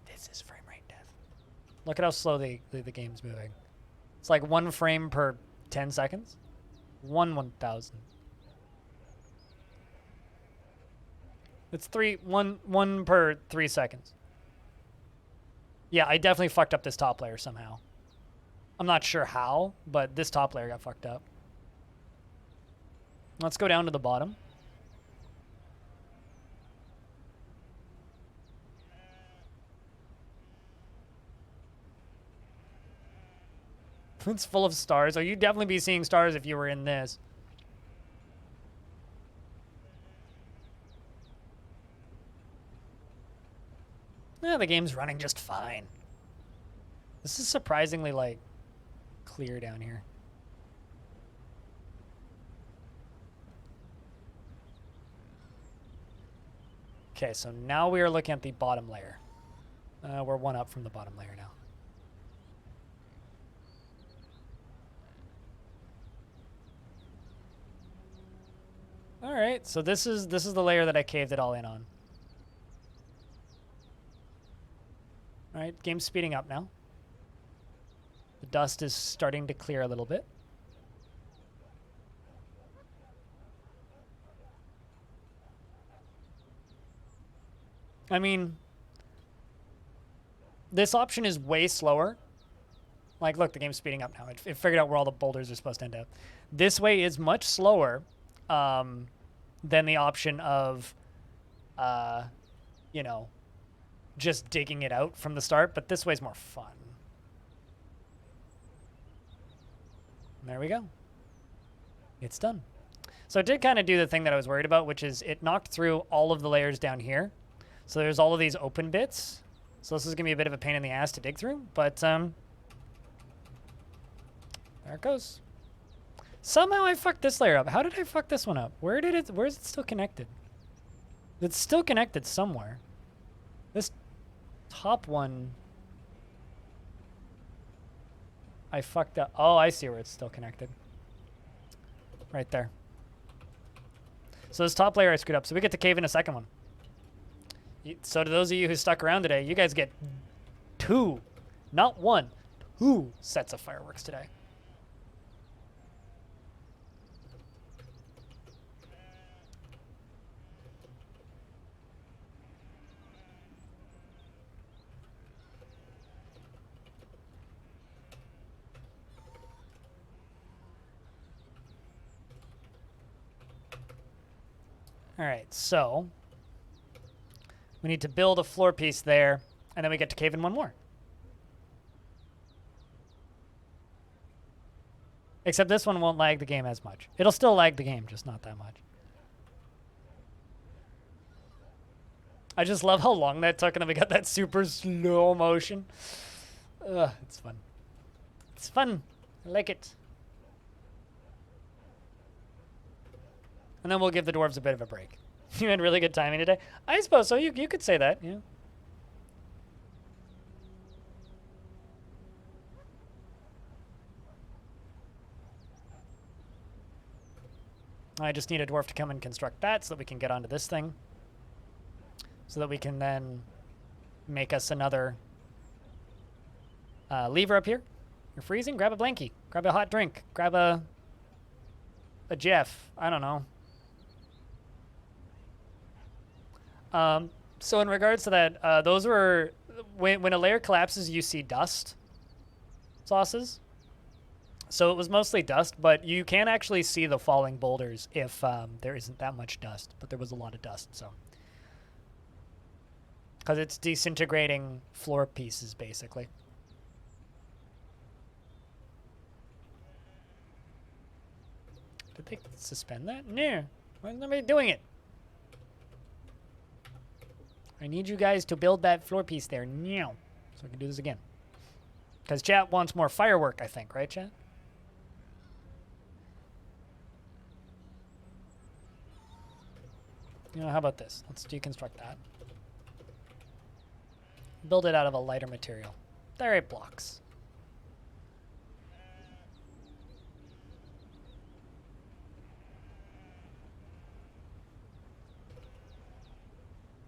This is frame rate death. Look at how slow the game's moving. It's like 1 frame per 10 seconds. 1,000. It's 1 per 3 seconds. Yeah, I definitely fucked up this top layer somehow. I'm not sure how, but this top layer got fucked up. Let's go down to the bottom. It's full of stars. Oh, you'd definitely be seeing stars if you were in this. Yeah, the game's running just fine. This is surprisingly, like, clear down here. Okay, so now we are looking at the bottom layer. We're 1 up from the bottom layer now. All right, so this is the layer that I caved it all in on. All right, game's speeding up now. The dust is starting to clear a little bit. I mean, this option is way slower. Like, look, the game's speeding up now. It figured out where all the boulders are supposed to end up. This way is much slower than the option of, you know, just digging it out from the start, but this way's more fun. There we go. It's done. So it did kind of do the thing that I was worried about, which is it knocked through all of the layers down here. So there's all of these open bits. So this is going to be a bit of a pain in the ass to dig through, but there it goes. Somehow I fucked this layer up. How did I fuck this one up? Where is it still connected? It's still connected somewhere. This top one, I fucked up. Oh, I see where it's still connected. Right there. So this top layer I screwed up. So we get to cave in a second one. So to those of you who stuck around today, you guys get 2, not 1, 2 sets of fireworks today. All right, so we need to build a floor piece there, and then we get to cave in 1 more. Except this one won't lag the game as much. It'll still lag the game, just not that much. I just love how long that took, and then we got that super slow motion. Ugh, it's fun. It's fun. I like it. And then we'll give the dwarves a bit of a break. You had really good timing today? I suppose so. You could say that, yeah. I just need a dwarf to come and construct that so that we can get onto this thing. So that we can then make us another lever up here. You're freezing? Grab a blankie. Grab a hot drink. Grab a Jeff. I don't know. So in regards to that, those were, when a layer collapses, you see dust sauces. So it was mostly dust, but you can actually see the falling boulders if there isn't that much dust, but there was a lot of dust, so. Because it's disintegrating floor pieces, basically. Did they suspend that? No. Why is nobody doing it? I need you guys to build that floor piece there now, so I can do this again. Because chat wants more firework, I think, right, chat? You know, how about this? Let's deconstruct that. Build it out of a lighter material. They're 8 blocks.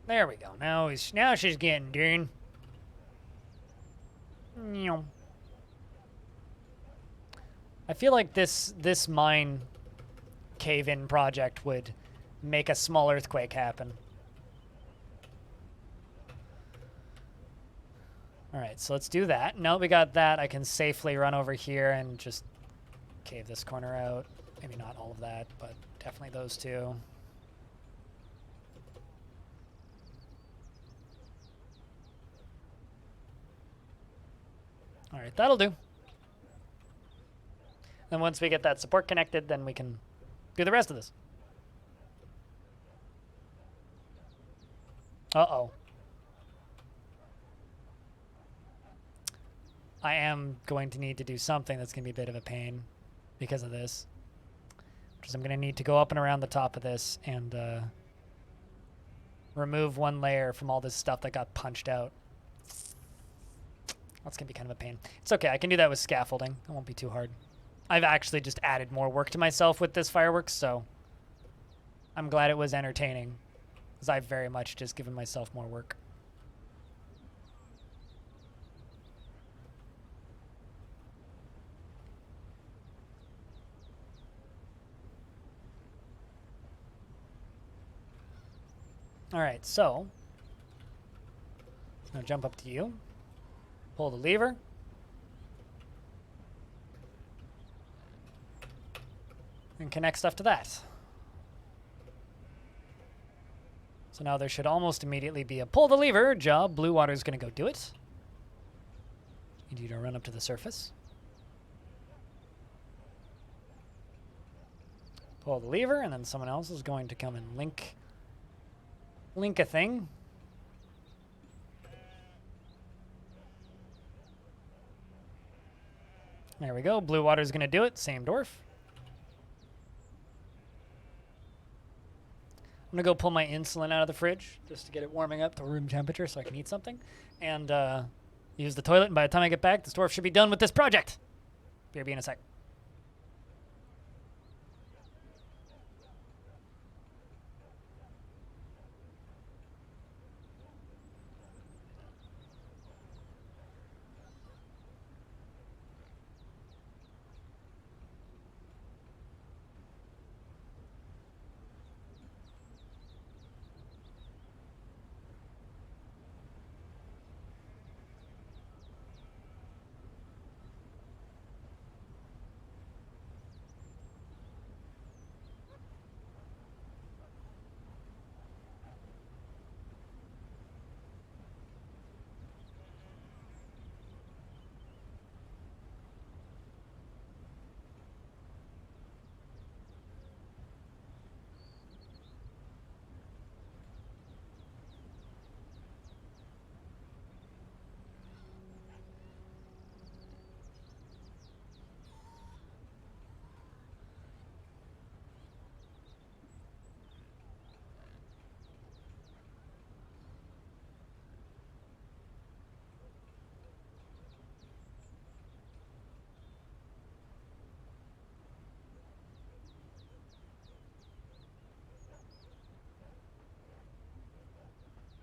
There we go. Now she's getting done. Meow. I feel like this mine cave-in project would make a small earthquake happen. Alright, so let's do that. Now that we got that, I can safely run over here and just cave this corner out. Maybe not all of that, but definitely those two. Alright, that'll do. And once we get that support connected, then we can do the rest of this. Uh-oh. I am going to need to do something that's going to be a bit of a pain because of this. Which is I'm going to need to go up and around the top of this and remove one layer from all this stuff that got punched out. That's going to be kind of a pain. It's okay. I can do that with scaffolding. It won't be too hard. I've actually just added more work to myself with this fireworks, so I'm glad it was entertaining, because I've very much just given myself more work. All right, so I'm going to jump up to you, pull the lever. And connect stuff to that. So now there should almost immediately be a pull the lever job. Blue water is going to go do it. Need you to run up to the surface. Pull the lever, and then someone else is going to come and link a thing. There we go. Blue water is going to do it. Same dwarf. I'm going to go pull my insulin out of the fridge just to get it warming up to room temperature so I can eat something. And use the toilet. And by the time I get back, this dwarf should be done with this project. BRB in a sec.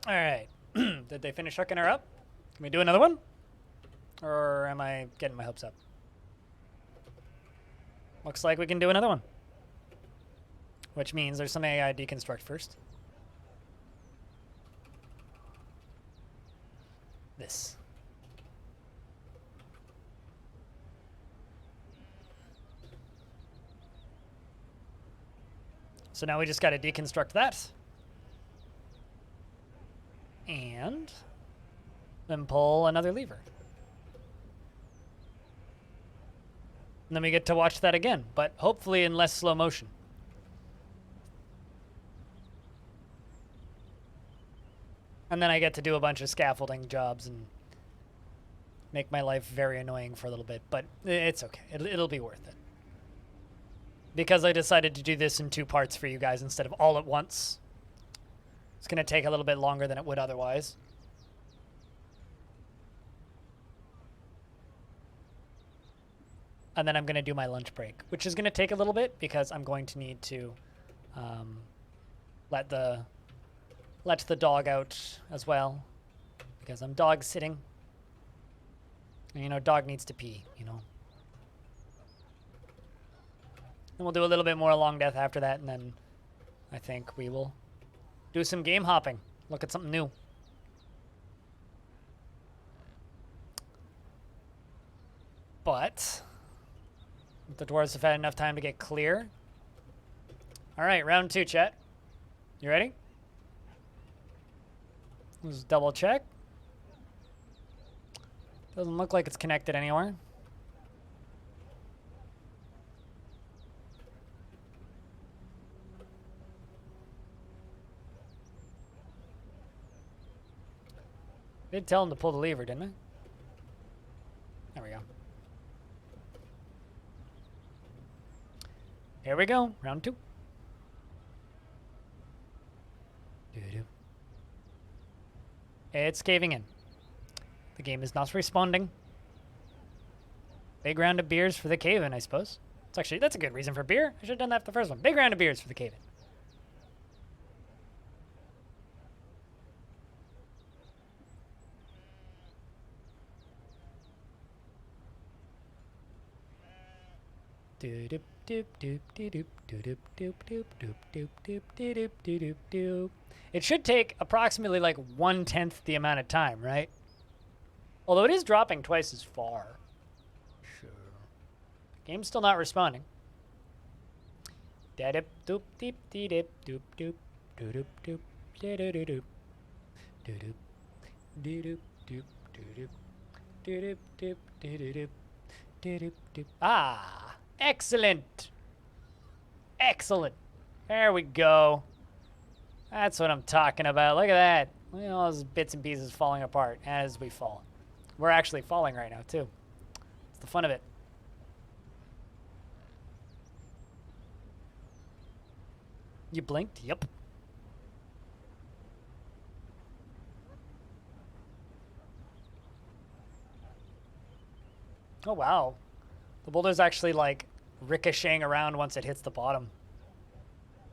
All right. Did they finish hooking her up? Can we do another one? Or am I getting my hopes up? Looks like we can do another one. Which means there's some AI deconstruct first. This. So now we just got to deconstruct that. And then pull another lever. And then we get to watch that again, but hopefully in less slow motion. And then I get to do a bunch of scaffolding jobs and make my life very annoying for a little bit, but it's okay. It'll be worth it. Because I decided to do this in 2 parts for you guys instead of all at once. It's going to take a little bit longer than it would otherwise. And then I'm going to do my lunch break, which is going to take a little bit because I'm going to need to let the let the dog out as well, because I'm dog sitting. And, you know, dog needs to pee, you know. And we'll do a little bit more Longdeath after that, and then I think we will do some game hopping. Look at something new. But the dwarves have had enough time to get clear. All right, round 2, chat. You ready? Let's double check. Doesn't look like it's connected anywhere. Did tell him to pull the lever, didn't I? There we go. Here we go, round 2. Doo-doo. It's caving in. The game is not responding. Big round of beers for the cave-in, I suppose. That's a good reason for beer. I should have done that for the first one. Big round of beers for the cave-in. It should take approximately like 1/10 the amount of time, right? Although it is dropping twice as far. Sure. Game's still not responding. Ah, excellent. Excellent. There we go. That's what I'm talking about. Look at that. Look at all those bits and pieces falling apart as we fall. We're actually falling right now, too. It's the fun of it. You blinked? Yep. Oh, wow. The boulder's actually, like, ricocheting around once it hits the bottom.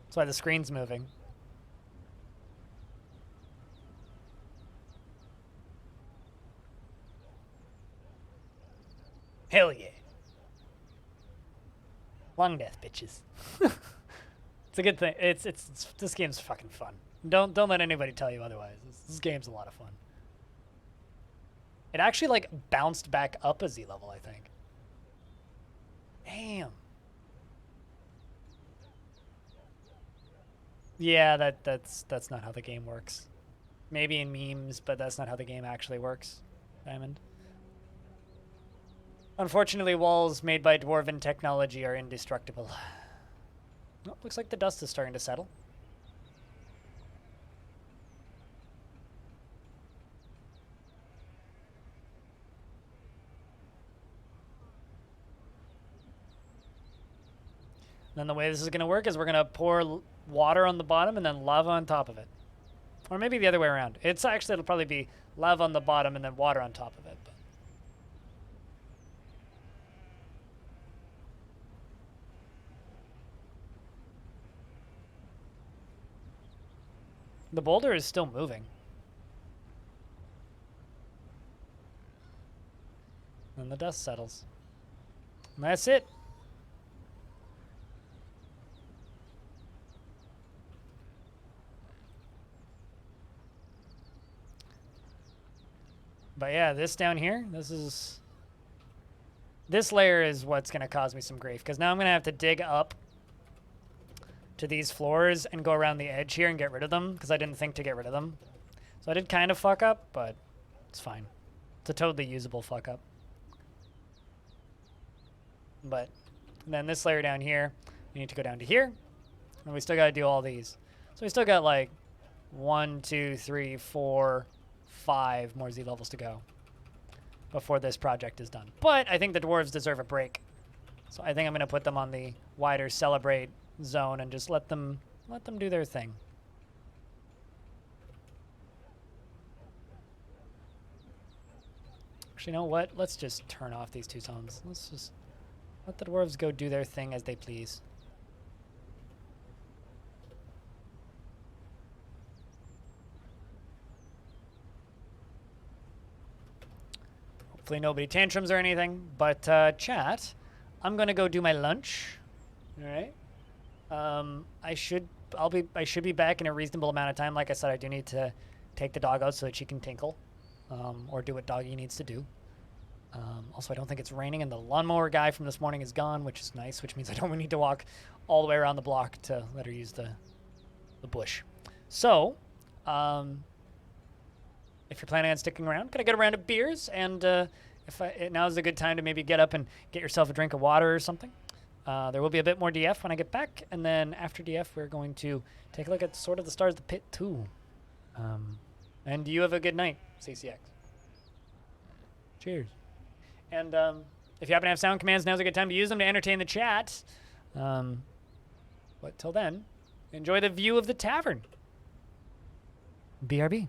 That's why the screen's moving. Hell yeah. Longdeath, bitches. It's a good thing. It's this game's fucking fun. Don't let anybody tell you otherwise. This game's a lot of fun. It actually like bounced back up a Z level, I think. Damn. Yeah, that's not how the game works. Maybe in memes, but that's not how the game actually works. Diamond. Unfortunately, walls made by dwarven technology are indestructible. Oh, looks like the dust is starting to settle. Then the way this is going to work is we're going to pour water on the bottom and then lava on top of it. Or maybe the other way around. It'll probably be lava on the bottom and then water on top of it. But the boulder is still moving. And the dust settles. And that's it. But yeah, this down here, this layer is what's going to cause me some grief, because now I'm going to have to dig up to these floors and go around the edge here and get rid of them, because I didn't think to get rid of them. So I did kind of fuck up, but it's fine. It's a totally usable fuck up. But then this layer down here, we need to go down to here, and we still got to do all these. So we still got like 1, 2, 3, 4, 5 more Z levels to go before this project is done. But I think the dwarves deserve a break. So I think I'm going to put them on the wider celebrate zone and just let them do their thing. Actually, you know what? Let's just turn off these two tones. Let's just let the dwarves go do their thing as they please. Hopefully nobody tantrums or anything. But chat, I'm gonna go do my lunch. All right. I should be back in a reasonable amount of time. Like I said, I do need to take the dog out so that she can tinkle, or do what doggy needs to do. Also, I don't think it's raining, and the lawnmower guy from this morning is gone, which is nice, which means I don't need to walk all the way around the block to let her use the bush. So, if you're planning on sticking around, can I get a round of beers? And now's a good time to maybe get up and get yourself a drink of water or something. There will be a bit more DF when I get back, and then after DF, we're going to take a look at Sword of the Stars, the Pit 2. And you have a good night, CCX. Cheers. And if you happen to have sound commands, now's a good time to use them to entertain the chat. But till then, enjoy the view of the tavern. BRB.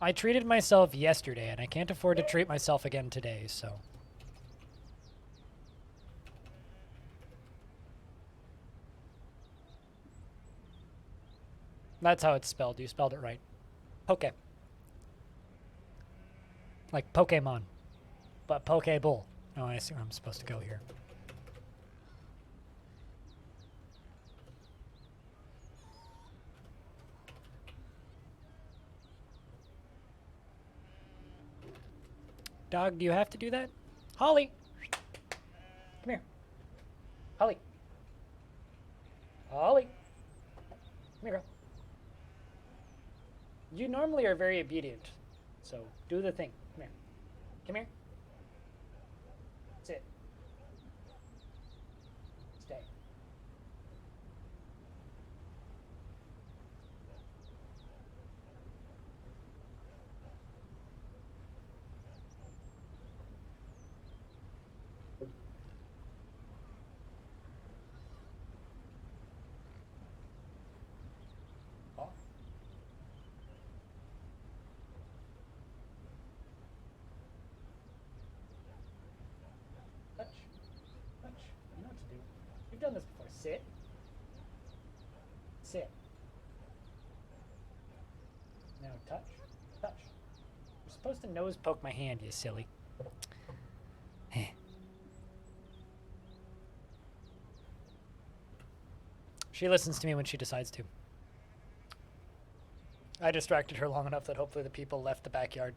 I treated myself yesterday, and I can't afford to treat myself again today, so. That's how it's spelled. You spelled it right. Poke. Like Pokemon. But Pokeball. Oh, I see where I'm supposed to go here. Dog, do you have to do that? Holly! Come here. Holly. Holly. Come here, girl. You normally are very obedient, so do the thing. Come here. Come here. Sit. Stay. Oh. Touch. Touch. You know what to do. You've done this before. Sit. Sit. Now touch. Touch. You're supposed to nose poke my hand, you silly. She listens to me when she decides to. I distracted her long enough that hopefully the people left the backyard.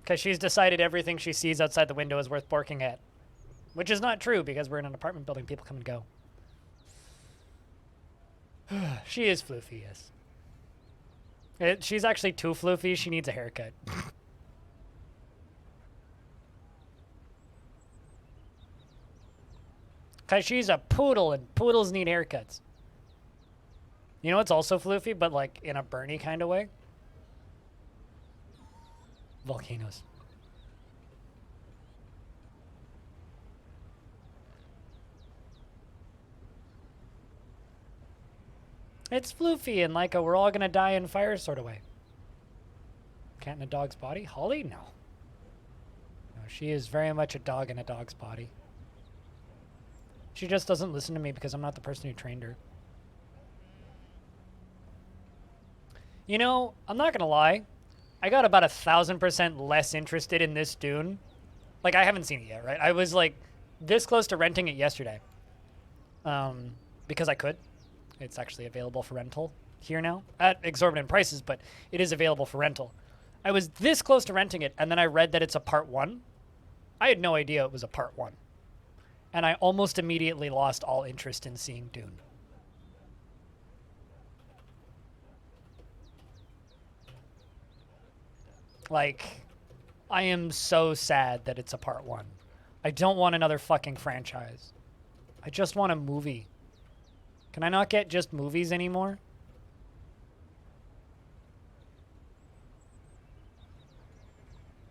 Because she's decided everything she sees outside the window is worth barking at. Which is not true, because we're in an apartment building. People come and go. She is floofy, yes. She's actually too floofy. She needs a haircut. Because she's a poodle, and poodles need haircuts. You know what's also floofy, but like in a Bernie kind of way? Volcanoes. It's floofy and like a we're all gonna die in fire sort of way. Cat in a dog's body? Holly? No. No, she is very much a dog in a dog's body. She just doesn't listen to me because I'm not the person who trained her. You know, I'm not gonna lie. I got about 1,000% less interested in this Dune. Like, I haven't seen it yet, right? I was like this close to renting it yesterday. Because I could. It's actually available for rental here now at exorbitant prices, but it is available for rental. I was this close to renting it, and then I read that it's a part 1. I had no idea it was a part 1. And I almost immediately lost all interest in seeing Dune. Like, I am so sad that it's a part 1. I don't want another fucking franchise. I just want a movie. Can I not get just movies anymore?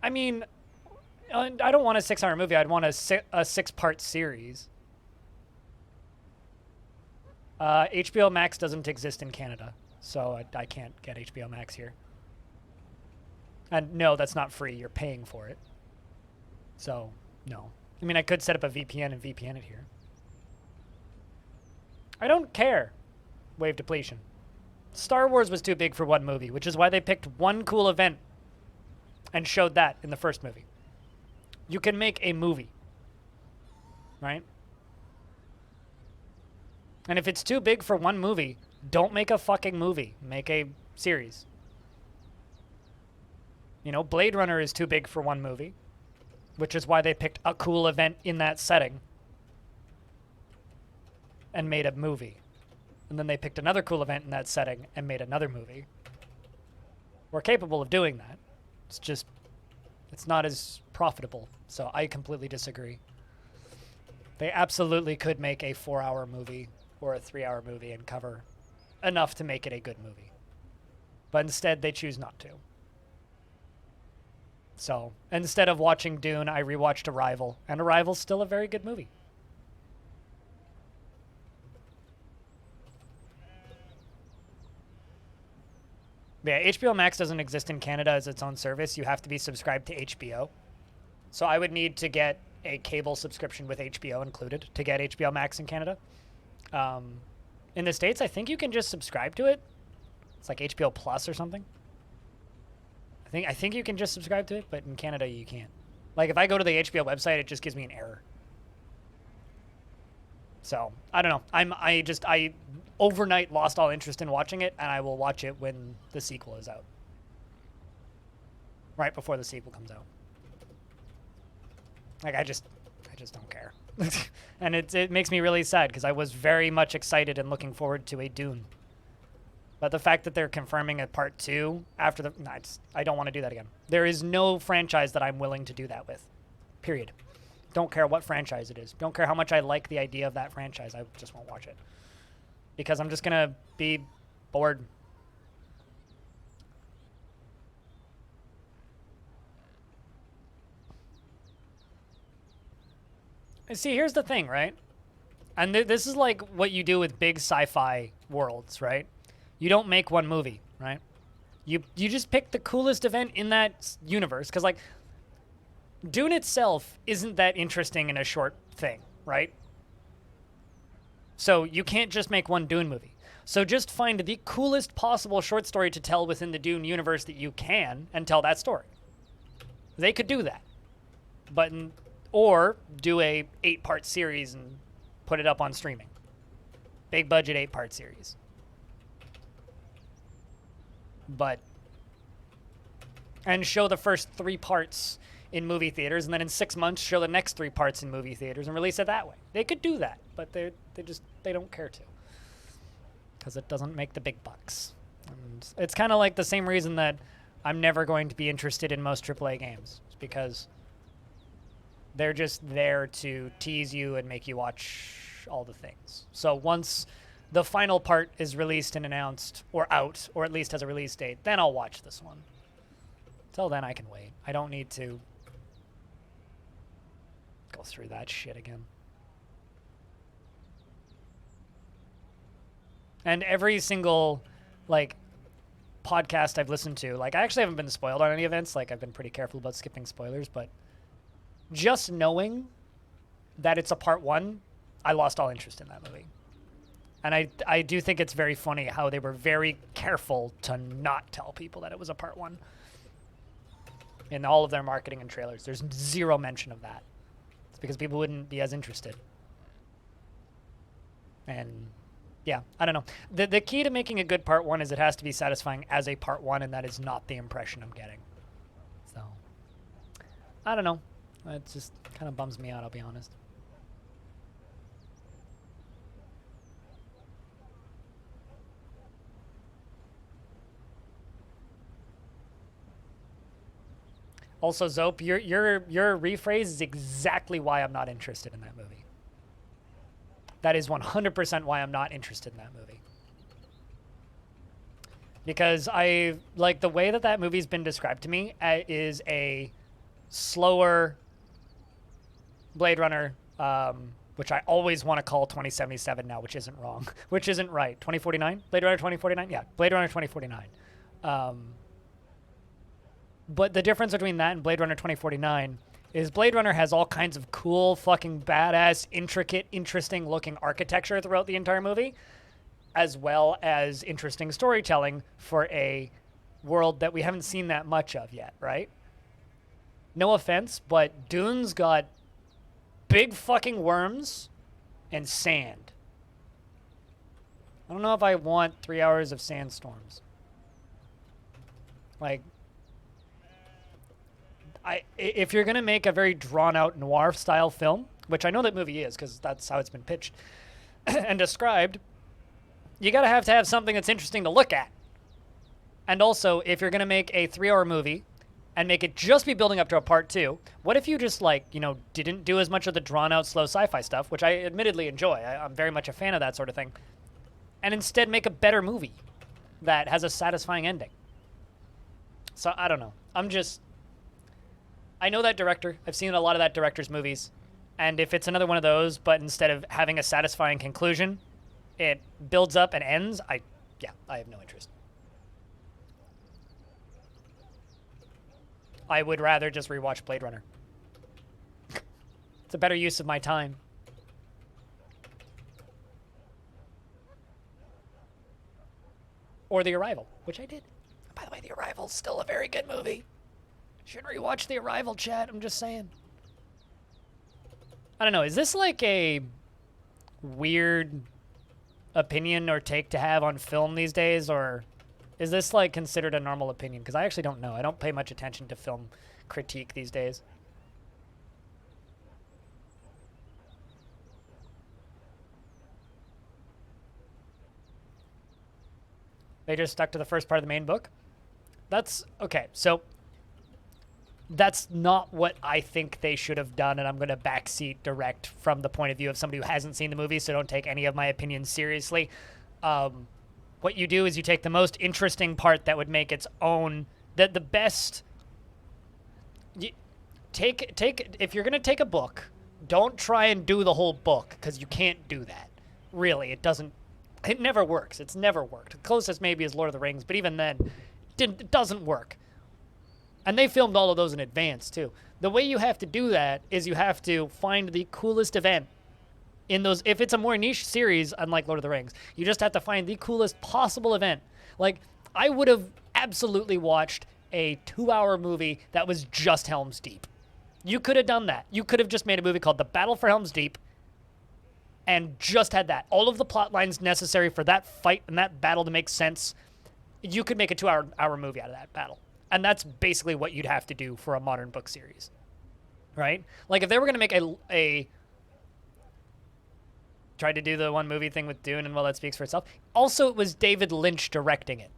I mean, I don't want a 6-hour movie. I'd want a 6-part series. HBO Max doesn't exist in Canada, so I can't get HBO Max here. And no, that's not free. You're paying for it. So, no. I mean, I could set up a VPN and VPN it here. I don't care. Wave depletion. Star Wars was too big for one movie, which is why they picked one cool event and showed that in the first movie. You can make a movie, right? And if it's too big for one movie, don't make a fucking movie. Make a series. You know, Blade Runner is too big for one movie, which is why they picked a cool event in that setting and made a movie. And then they picked another cool event in that setting and made another movie. We're capable of doing that. It's just, it's not as profitable. So I completely disagree. They absolutely could make a 4-hour movie or a 3-hour movie and cover enough to make it a good movie. But instead, they choose not to. So instead of watching Dune, I rewatched Arrival, and Arrival's still a very good movie. Yeah, HBO Max doesn't exist in Canada as its own service. You have to be subscribed to HBO. So I would need to get a cable subscription with HBO included to get HBO Max in Canada. In the States, I think you can just subscribe to it. It's like HBO Plus or something. I think you can just subscribe to it, but in Canada you can't. Like if I go to the HBO website, it just gives me an error. So I don't know. I overnight lost all interest in watching it, and I will watch it when the sequel is out. Right before the sequel comes out. Like I just don't care. And it makes me really sad because I was very much excited and looking forward to a Dune. But the fact that they're confirming a part 2 after the... No, I don't want to do that again. There is no franchise that I'm willing to do that with. Period. Don't care what franchise it is. Don't care how much I like the idea of that franchise. I just won't watch it. Because I'm just going to be bored. And see, here's the thing, right? And this is like what you do with big sci-fi worlds, right? You don't make one movie, right? You just pick the coolest event in that universe. Because, like, Dune itself isn't that interesting in a short thing, right? So you can't just make one Dune movie. So just find the coolest possible short story to tell within the Dune universe that you can and tell that story. They could do that. Or do a 8-part series and put it up on streaming. Big budget 8-part series. And show the first 3 parts in movie theaters, and then in 6 months show the next 3 parts in movie theaters and release it that way. They could do that, but they don't care to, because it doesn't make the big bucks. And it's kind of like the same reason that I'm never going to be interested in most AAA games, because they're just there to tease you and make you watch all the things. So once the final part is released and announced, or out, or at least has a release date, then I'll watch this one. Till then, I can wait. I don't need to go through that shit again. And every single, like, podcast I've listened to, like, I actually haven't been spoiled on any events. Like, I've been pretty careful about skipping spoilers, but just knowing that it's a part 1, I lost all interest in that movie. And I do think it's very funny how they were very careful to not tell people that it was a part 1. In all of their marketing and trailers. There's zero mention of that. It's because people wouldn't be as interested. And yeah, I don't know. The key to making a good part 1 is it has to be satisfying as a part 1, and that is not the impression I'm getting. So, I don't know. It just kind of bums me out, I'll be honest. Also, Zope, your rephrase is exactly why I'm not interested in that movie. That is 100% why I'm not interested in that movie. Because I like the way that movie's been described to me is a slower Blade Runner, which I always want to call 2077 now, which isn't wrong, which isn't right. 2049? Blade Runner 2049? Yeah, Blade Runner 2049. But the difference between that and Blade Runner 2049 is Blade Runner has all kinds of cool, fucking badass, intricate, interesting looking architecture throughout the entire movie, as well as interesting storytelling for a world that we haven't seen that much of yet, right? No offense, but Dune's got big fucking worms and sand. I don't know if I want 3 hours of sandstorms. Like, if you're going to make a very drawn-out noir-style film, which I know that movie is because that's how it's been pitched and described, you got to have something that's interesting to look at. And also, if you're going to make a 3-hour movie and make it just be building up to a part 2, what if you just, like, you know, didn't do as much of the drawn-out, slow sci-fi stuff, which I admittedly enjoy. I'm very much a fan of that sort of thing. And instead make a better movie that has a satisfying ending. So, I don't know. I know that director. I've seen a lot of that director's movies. And if it's another one of those, but instead of having a satisfying conclusion, it builds up and ends, I have no interest. I would rather just rewatch Blade Runner. It's a better use of my time. Or The Arrival, which I did. By the way, The Arrival's still a very good movie. Should rewatch The Arrival, chat. I'm just saying. I don't know. Is this like a weird opinion or take to have on film these days, or is this like considered a normal opinion? Because I actually don't know. I don't pay much attention to film critique these days. They just stuck to the first part of the main book. That's okay. So that's not what I think they should have done, and I'm going to backseat direct from the point of view of somebody who hasn't seen the movie, so don't take any of my opinions seriously. What you do is you take the most interesting part that would make its own, the best. If you're going to take a book, don't try and do the whole book, because you can't do that. Really, it never works. It's never worked. The closest maybe is Lord of the Rings, but even then, it doesn't work. And they filmed all of those in advance, too. The way you have to do that is you have to find the coolest event in those. If it's a more niche series, unlike Lord of the Rings, you just have to find the coolest possible event. Like, I would have absolutely watched a 2-hour movie that was just Helm's Deep. You could have done that. You could have just made a movie called The Battle for Helm's Deep and just had that. All of the plot lines necessary for that fight and that battle to make sense. You could make a 2-hour movie out of that battle. And that's basically what you'd have to do for a modern book series, right? Like if they were going to make a tried to do the one movie thing with Dune, and well, that speaks for itself. Also, it was David Lynch directing it.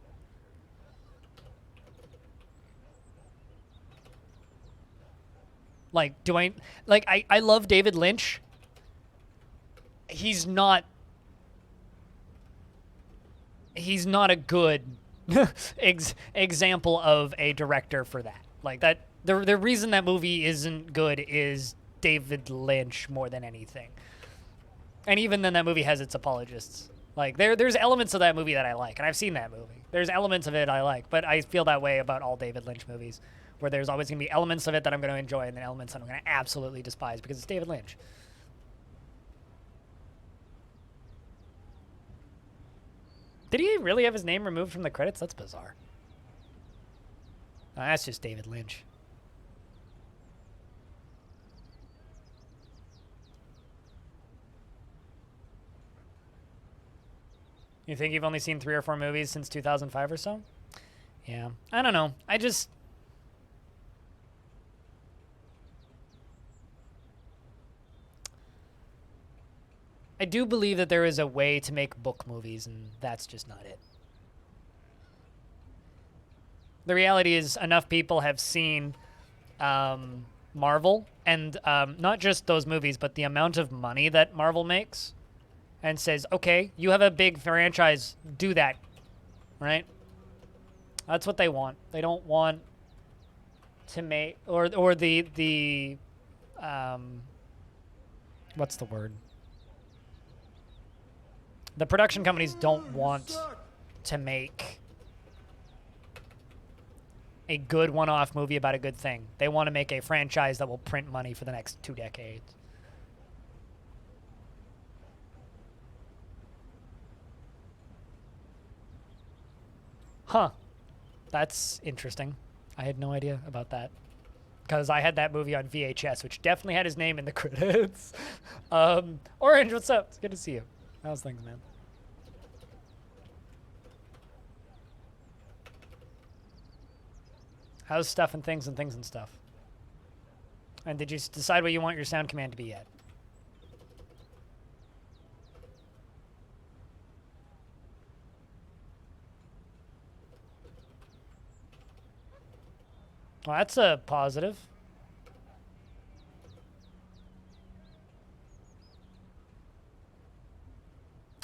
Like, I love David Lynch. He's not a good example of a director for that. Like that, the reason that movie isn't good is David Lynch more than anything. And even then, that movie has its apologists. Like there's elements of that movie that I like, and I've seen that movie. There's elements of it I like, but I feel that way about all David Lynch movies, where there's always going to be elements of it that I'm going to enjoy, and then elements that I'm going to absolutely despise because it's David Lynch. Did he really have his name removed from the credits? That's bizarre. That's just David Lynch. You think you've only seen 3 or 4 movies since 2005 or so? Yeah. I don't know. I do believe that there is a way to make book movies, and that's just not it. The reality is enough people have seen Marvel, and not just those movies, but the amount of money that Marvel makes, and says, okay, you have a big franchise, do that, right? That's what they want. They don't want to make, or the what's the word? The production companies don't want to make a good one-off movie about a good thing. They want to make a franchise that will print money for the next 2 decades. Huh. That's interesting. I had no idea about that. Because I had that movie on VHS, which definitely had his name in the credits. Orange, what's up? It's good to see you. How's things, man? How's stuff and things and things and stuff? And did you decide what you want your sound command to be yet? Well, that's a positive.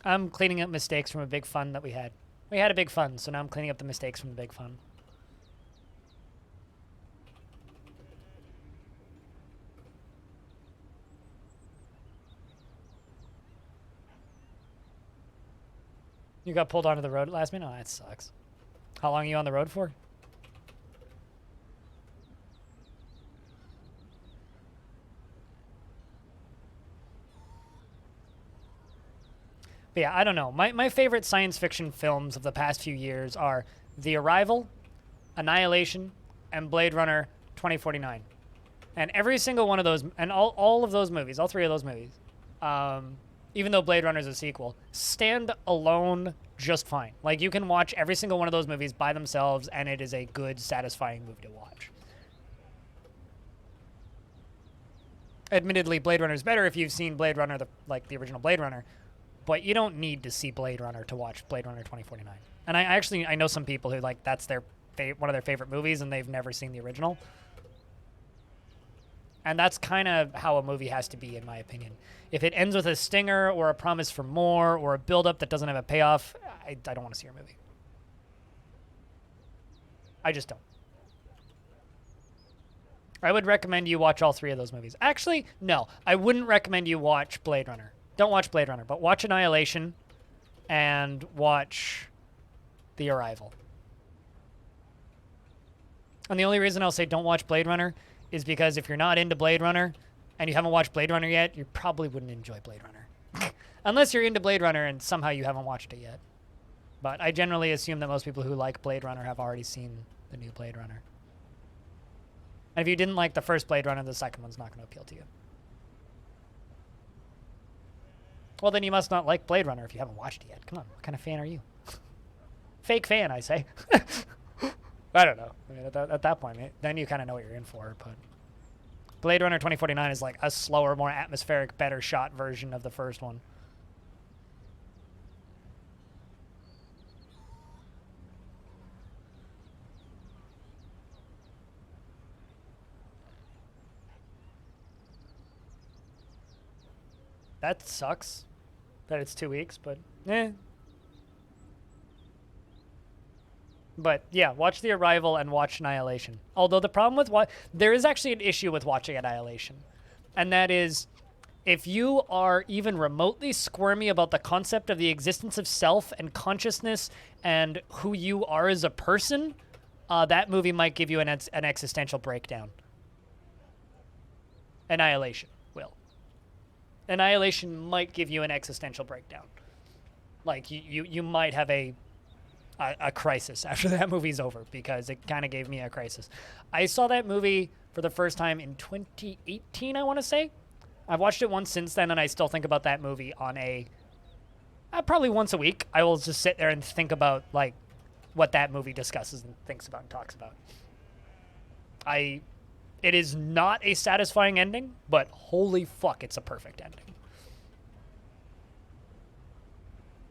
I'm cleaning up mistakes from a big fun that we had. We had a big fun, so now I'm cleaning up the mistakes from the big fun. You got pulled onto the road at last minute? Oh, that sucks. How long are you on the road for? But yeah, I don't know. My favorite science fiction films of the past few years are The Arrival, Annihilation, and Blade Runner 2049. And every single one of those, and all of those movies, all three of those movies, even though Blade Runner is a sequel, stand alone just fine. Like, you can watch every single one of those movies by themselves, and it is a good, satisfying movie to watch. Admittedly, Blade Runner is better if you've seen Blade Runner, the original Blade Runner, but you don't need to see Blade Runner to watch Blade Runner 2049. And I know some people who, like, that's their one of their favorite movies, and they've never seen the original. And that's kind of how a movie has to be, in my opinion. If it ends with a stinger or a promise for more or a build-up that doesn't have a payoff, I don't want to see your movie. I just don't. I would recommend you watch all three of those movies. Actually, no. I wouldn't recommend you watch Blade Runner. Don't watch Blade Runner, but watch Annihilation and watch The Arrival. And the only reason I'll say don't watch Blade Runner is because if you're not into Blade Runner and you haven't watched Blade Runner yet, you probably wouldn't enjoy Blade Runner. Unless you're into Blade Runner and somehow you haven't watched it yet. But I generally assume that most people who like Blade Runner have already seen the new Blade Runner. And if you didn't like the first Blade Runner, the second one's not going to appeal to you. Well, then you must not like Blade Runner if you haven't watched it yet. Come on, what kind of fan are you? Fake fan, I say. I don't know. I mean, at that point, then you kind of know what you're in for. But Blade Runner 2049 is like a slower, more atmospheric, better shot version of the first one. That sucks that it's 2 weeks, but eh. But yeah, watch The Arrival and watch Annihilation. Although the problem with there is actually an issue with watching Annihilation. And that is, if you are even remotely squirmy about the concept of the existence of self and consciousness and who you are as a person, that movie might give you an existential breakdown. Annihilation will. Annihilation might give you an existential breakdown. Like, you might have a crisis after that movie's over, because it kind of gave me a crisis. I saw that movie for the first time in 2018, I want to say. I've watched it once since then, and I still think about that movie on probably once a week. I will just sit there and think about, like, what that movie discusses and thinks about and talks about. It is not a satisfying ending, but holy fuck, it's a perfect ending.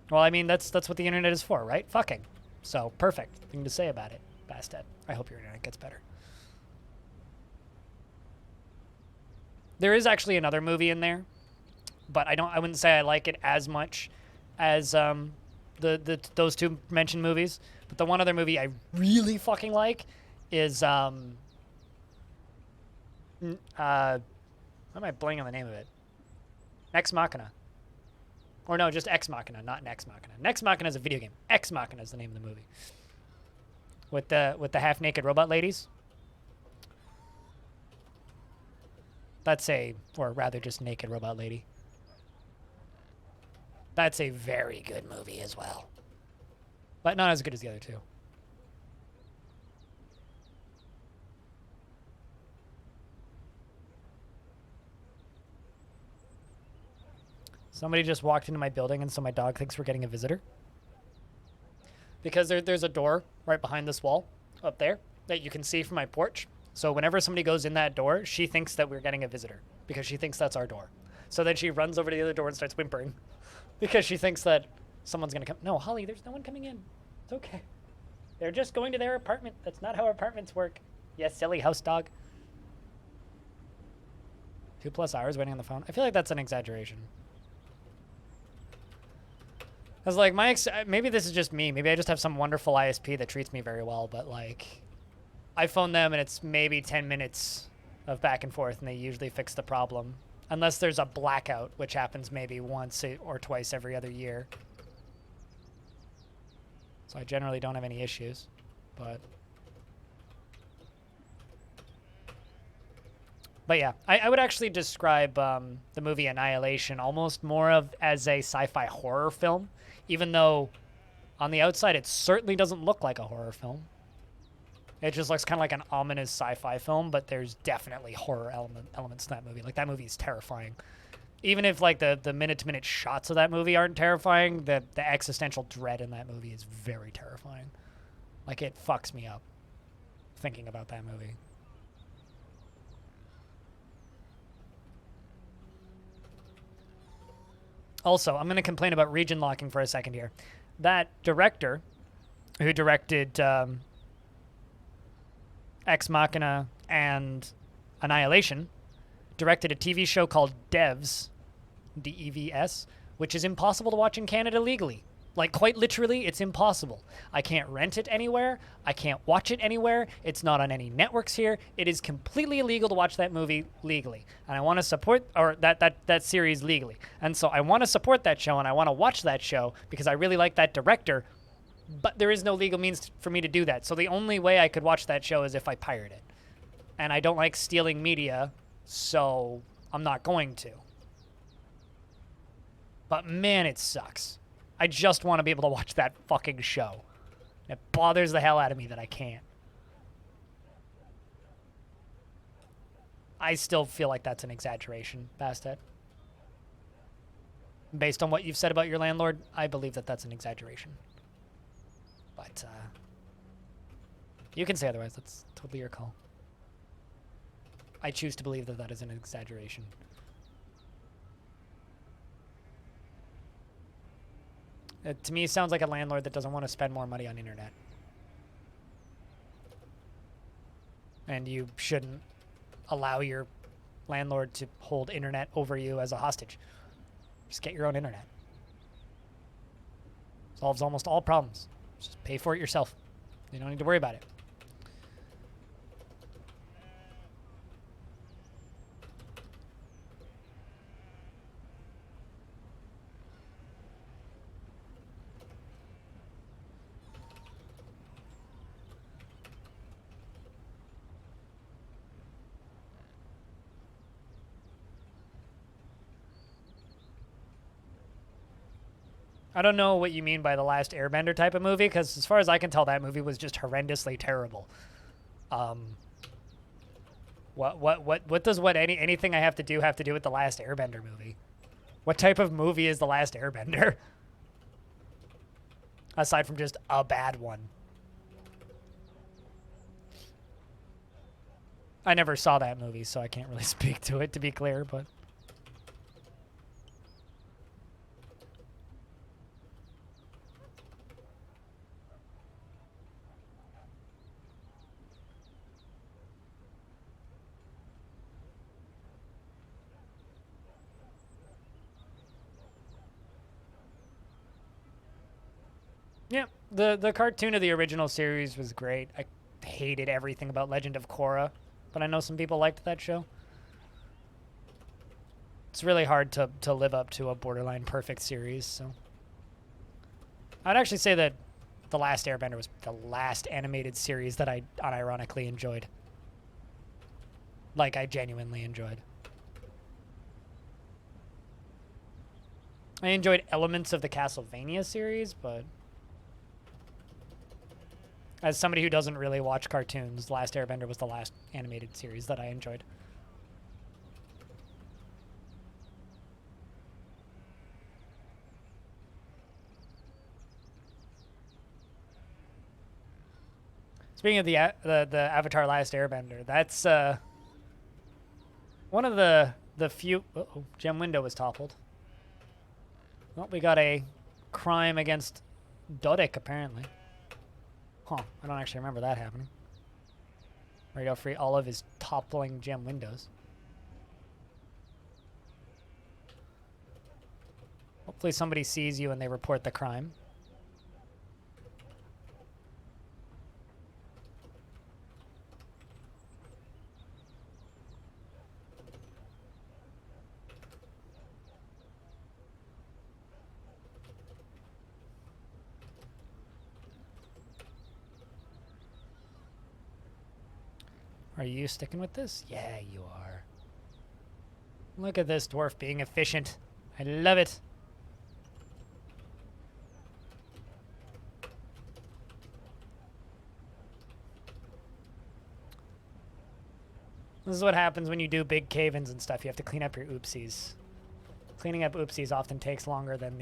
Well, I mean, that's what the internet is for, right? Fucking. So, perfect thing to say about it, Bastet. I hope your internet gets better. There is actually another movie in there, but I wouldn't say I like it as much as those two mentioned movies. But the one other movie I really fucking like is why am I blanking on the name of it? Ex Machina. Or no, just Ex Machina, not Nex Machina. Nex Machina is a video game. Ex Machina is the name of the movie. With the half-naked robot ladies. Or rather just naked robot lady. That's a very good movie as well. But not as good as the other two. Somebody just walked into my building, and so my dog thinks we're getting a visitor. Because there's a door right behind this wall up there that you can see from my porch. So whenever somebody goes in that door, she thinks that we're getting a visitor because she thinks that's our door. So then she runs over to the other door and starts whimpering because she thinks that someone's going to come. No, Holly, there's no one coming in. It's okay. They're just going to their apartment. That's not how apartments work. Yes, silly house dog. 2+ hours waiting on the phone. I feel like that's an exaggeration. I was like, maybe this is just me. Maybe I just have some wonderful ISP that treats me very well, but like, I phone them and it's maybe 10 minutes of back and forth, and they usually fix the problem. Unless there's a blackout, which happens maybe once or twice every other year. So I generally don't have any issues, but But yeah, I would actually describe the movie Annihilation almost more of as a sci-fi horror film, even though on the outside it certainly doesn't look like a horror film. It just looks kind of like an ominous sci-fi film, but there's definitely horror elements in that movie. Like, that movie is terrifying. Even if, like, the minute-to-minute shots of that movie aren't terrifying, the existential dread in that movie is very terrifying. Like, it fucks me up thinking about that movie. Also, I'm going to complain about region locking for a second here. That director who directed Ex Machina and Annihilation directed a TV show called Devs, D-E-V-S, which is impossible to watch in Canada legally. Like, quite literally, it's impossible. I can't rent it anywhere. I can't watch it anywhere. It's not on any networks here. It is completely illegal to watch that movie legally. And I want to support, or that series legally. And so I want to support that show, and I want to watch that show because I really like that director, but there is no legal means for me to do that. So the only way I could watch that show is if I pirate it. And I don't like stealing media, so I'm not going to. But man, it sucks. I just want to be able to watch that fucking show. It bothers the hell out of me that I can't. I still feel like that's an exaggeration, Bastet. Based on what you've said about your landlord, I believe that that's an exaggeration. But, you can say otherwise. That's totally your call. I choose to believe that that is an exaggeration. It, to me, sounds like a landlord that doesn't want to spend more money on internet. And you shouldn't allow your landlord to hold internet over you as a hostage. Just get your own internet. Solves almost all problems. Just pay for it yourself. You don't need to worry about it. I don't know what you mean by the last Airbender type of movie, because as far as I can tell, that movie was just horrendously terrible. What does anything I have to do with the last Airbender movie? What type of movie is the last Airbender? Aside from just a bad one. I never saw that movie, so I can't really speak to it, to be clear, but... Yeah, the cartoon of the original series was great. I hated everything about Legend of Korra, but I know some people liked that show. It's really hard to live up to a borderline perfect series, so... I'd actually say that The Last Airbender was the last animated series that I unironically enjoyed. Like, I genuinely enjoyed. I enjoyed elements of the Castlevania series, but... As somebody who doesn't really watch cartoons, Last Airbender was the last animated series that I enjoyed. Speaking of the Avatar Last Airbender, that's one of the few... Uh-oh, gem window was toppled. Well, we got a crime against Dodic, apparently. Huh, I don't actually remember that happening. Radio Free Olive is toppling gem windows. Hopefully somebody sees you and they report the crime. Are you sticking with this? Yeah, you are. Look at this dwarf being efficient. I love it. This is what happens when you do big cave-ins and stuff. You have to clean up your oopsies. Cleaning up oopsies often takes longer than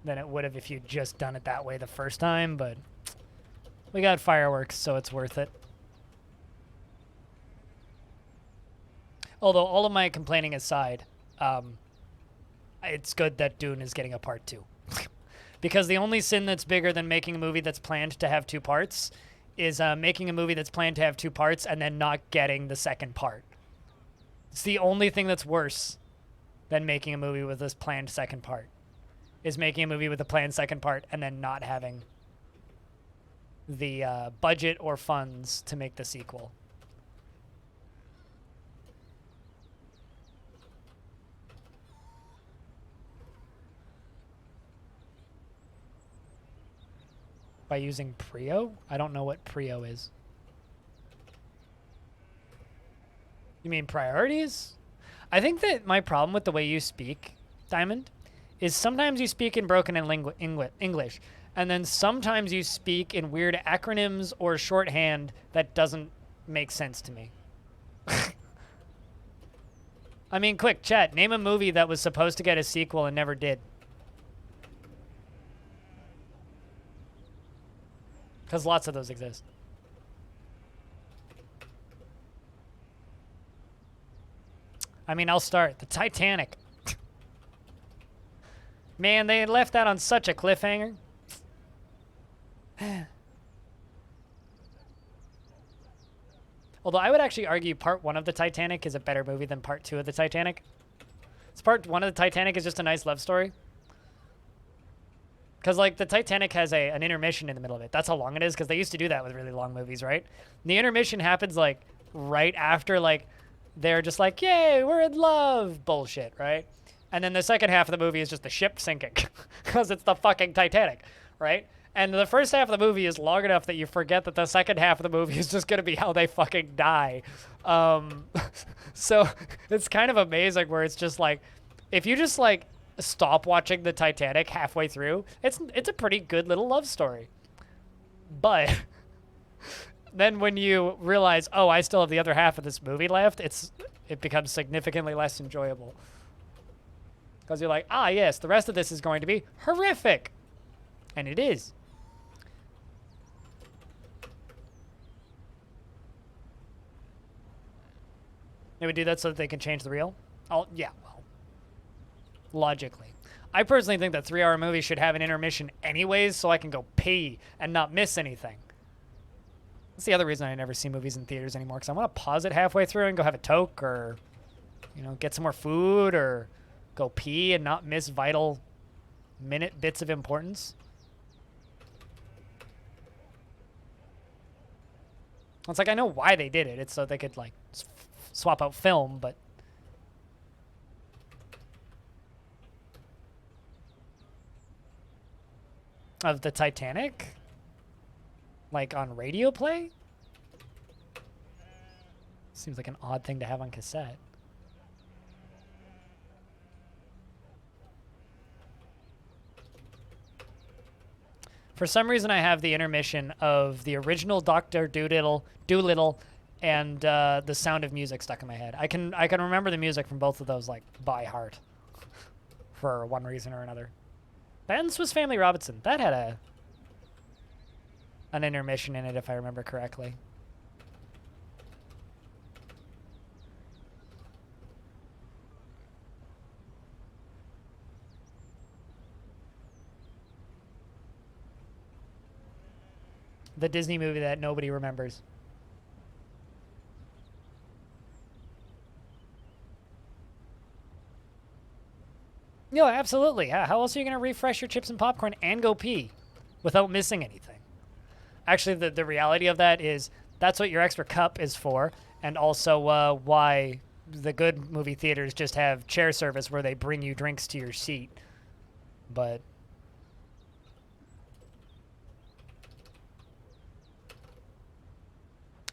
than it would have if you'd just done it that way the first time, but we got fireworks, so it's worth it. Although, all of my complaining aside, it's good that Dune is getting a part 2. Because the only sin that's bigger than making a movie that's planned to have 2 parts is making a movie that's planned to have 2 parts and then not getting the second part. It's the only thing that's worse than making a movie with this planned second part, is making a movie with a planned second part and then not having the budget or funds to make the sequel. By using Prio? I don't know what Prio is. You mean priorities? I think that my problem with the way you speak, Diamond, is sometimes you speak in broken English, and then sometimes you speak in weird acronyms or shorthand that doesn't make sense to me. I mean, quick, chat, name a movie that was supposed to get a sequel and never did. Because lots of those exist. I mean, I'll start. The Titanic. Man, they left that on such a cliffhanger. Although I would actually argue part 1 of the Titanic is a better movie than part 2 of the Titanic. So part 1 of the Titanic is just a nice love story. Because, like, the Titanic has an intermission in the middle of it. That's how long it is, because they used to do that with really long movies, right? The intermission happens, like, right after, like, they're just like, yay, we're in love, bullshit, right? And then the second half of the movie is just the ship sinking, because it's the fucking Titanic, right? And the first half of the movie is long enough that you forget that the second half of the movie is just going to be how they fucking die. So it's kind of amazing where it's just like, if you just, like, stop watching the Titanic halfway through, it's a pretty good little love story. But then when you realize, oh, I still have the other half of this movie left, it becomes significantly less enjoyable. Because you're like, ah, yes, the rest of this is going to be horrific. And it is. They would do that so that they can change the reel? Oh, yeah, well, logically. I personally think that 3-hour movies should have an intermission anyways so I can go pee and not miss anything. That's the other reason I never see movies in theaters anymore, because I want to pause it halfway through and go have a toke or, you know, get some more food or go pee and not miss vital minute bits of importance. It's like, I know why they did it. It's so they could, like, swap out film, but... Of the Titanic? Like, on radio play? Seems like an odd thing to have on cassette. For some reason, I have the intermission of the original Dr. Dolittle and The Sound of Music stuck in my head. I can remember the music from both of those, like, by heart. For one reason or another. And Swiss Family Robinson. That had an intermission in it, if I remember correctly. The Disney movie that nobody remembers. Yeah, absolutely. How else are you going to refresh your chips and popcorn and go pee without missing anything? Actually, the reality of that is that's what your extra cup is for, and also why the good movie theaters just have chair service where they bring you drinks to your seat. But...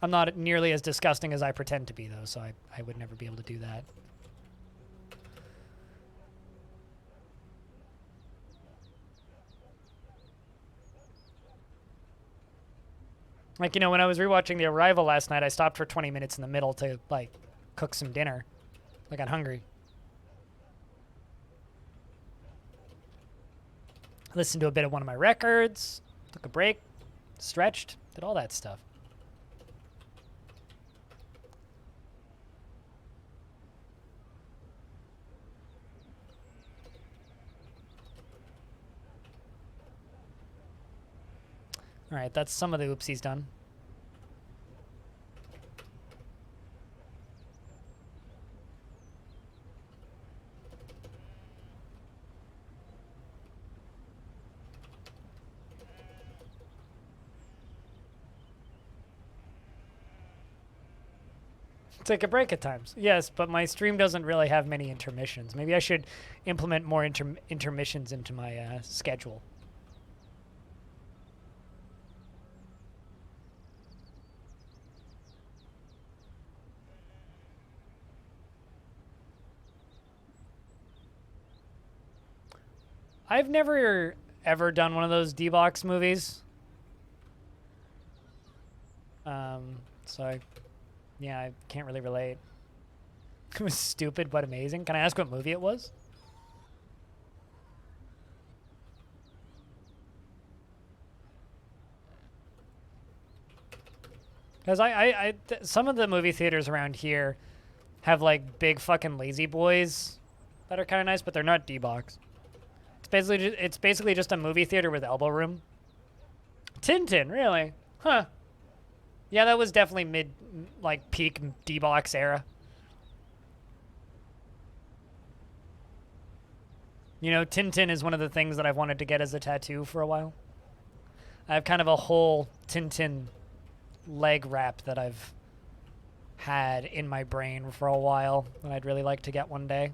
I'm not nearly as disgusting as I pretend to be, though, so I would never be able to do that. Like, you know, when I was rewatching The Arrival last night, I stopped for 20 minutes in the middle to, like, cook some dinner. I got hungry. Listened to a bit of one of my records, took a break, stretched, did all that stuff. All right, that's some of the oopsies done. Take a break at times. Yes, but my stream doesn't really have many intermissions. Maybe I should implement more intermissions into my schedule. I've never ever done one of those D-Box movies. So yeah, I can't really relate. It was stupid but amazing. Can I ask what movie it was? Because some of the movie theaters around here have like big fucking lazy boys that are kind of nice, but they're not D-Box. It's basically just a movie theater with elbow room. Tintin, really? Huh. Yeah, that was definitely like peak D-Box era. You know, Tintin is one of the things that I've wanted to get as a tattoo for a while. I have kind of a whole Tintin leg wrap that I've had in my brain for a while that I'd really like to get one day.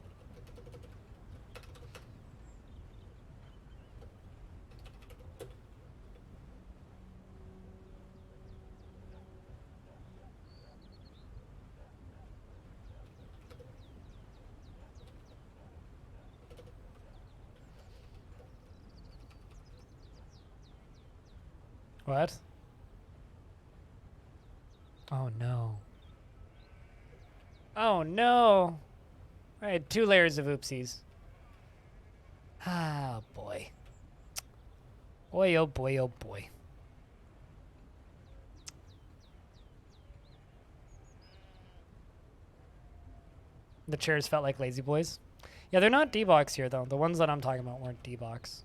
What? Oh no. Oh no! I had 2 layers of oopsies. Ah, boy. Boy, oh boy, oh boy. The chairs felt like lazy boys. Yeah, they're not D-Box here, though. The ones that I'm talking about weren't D-Box.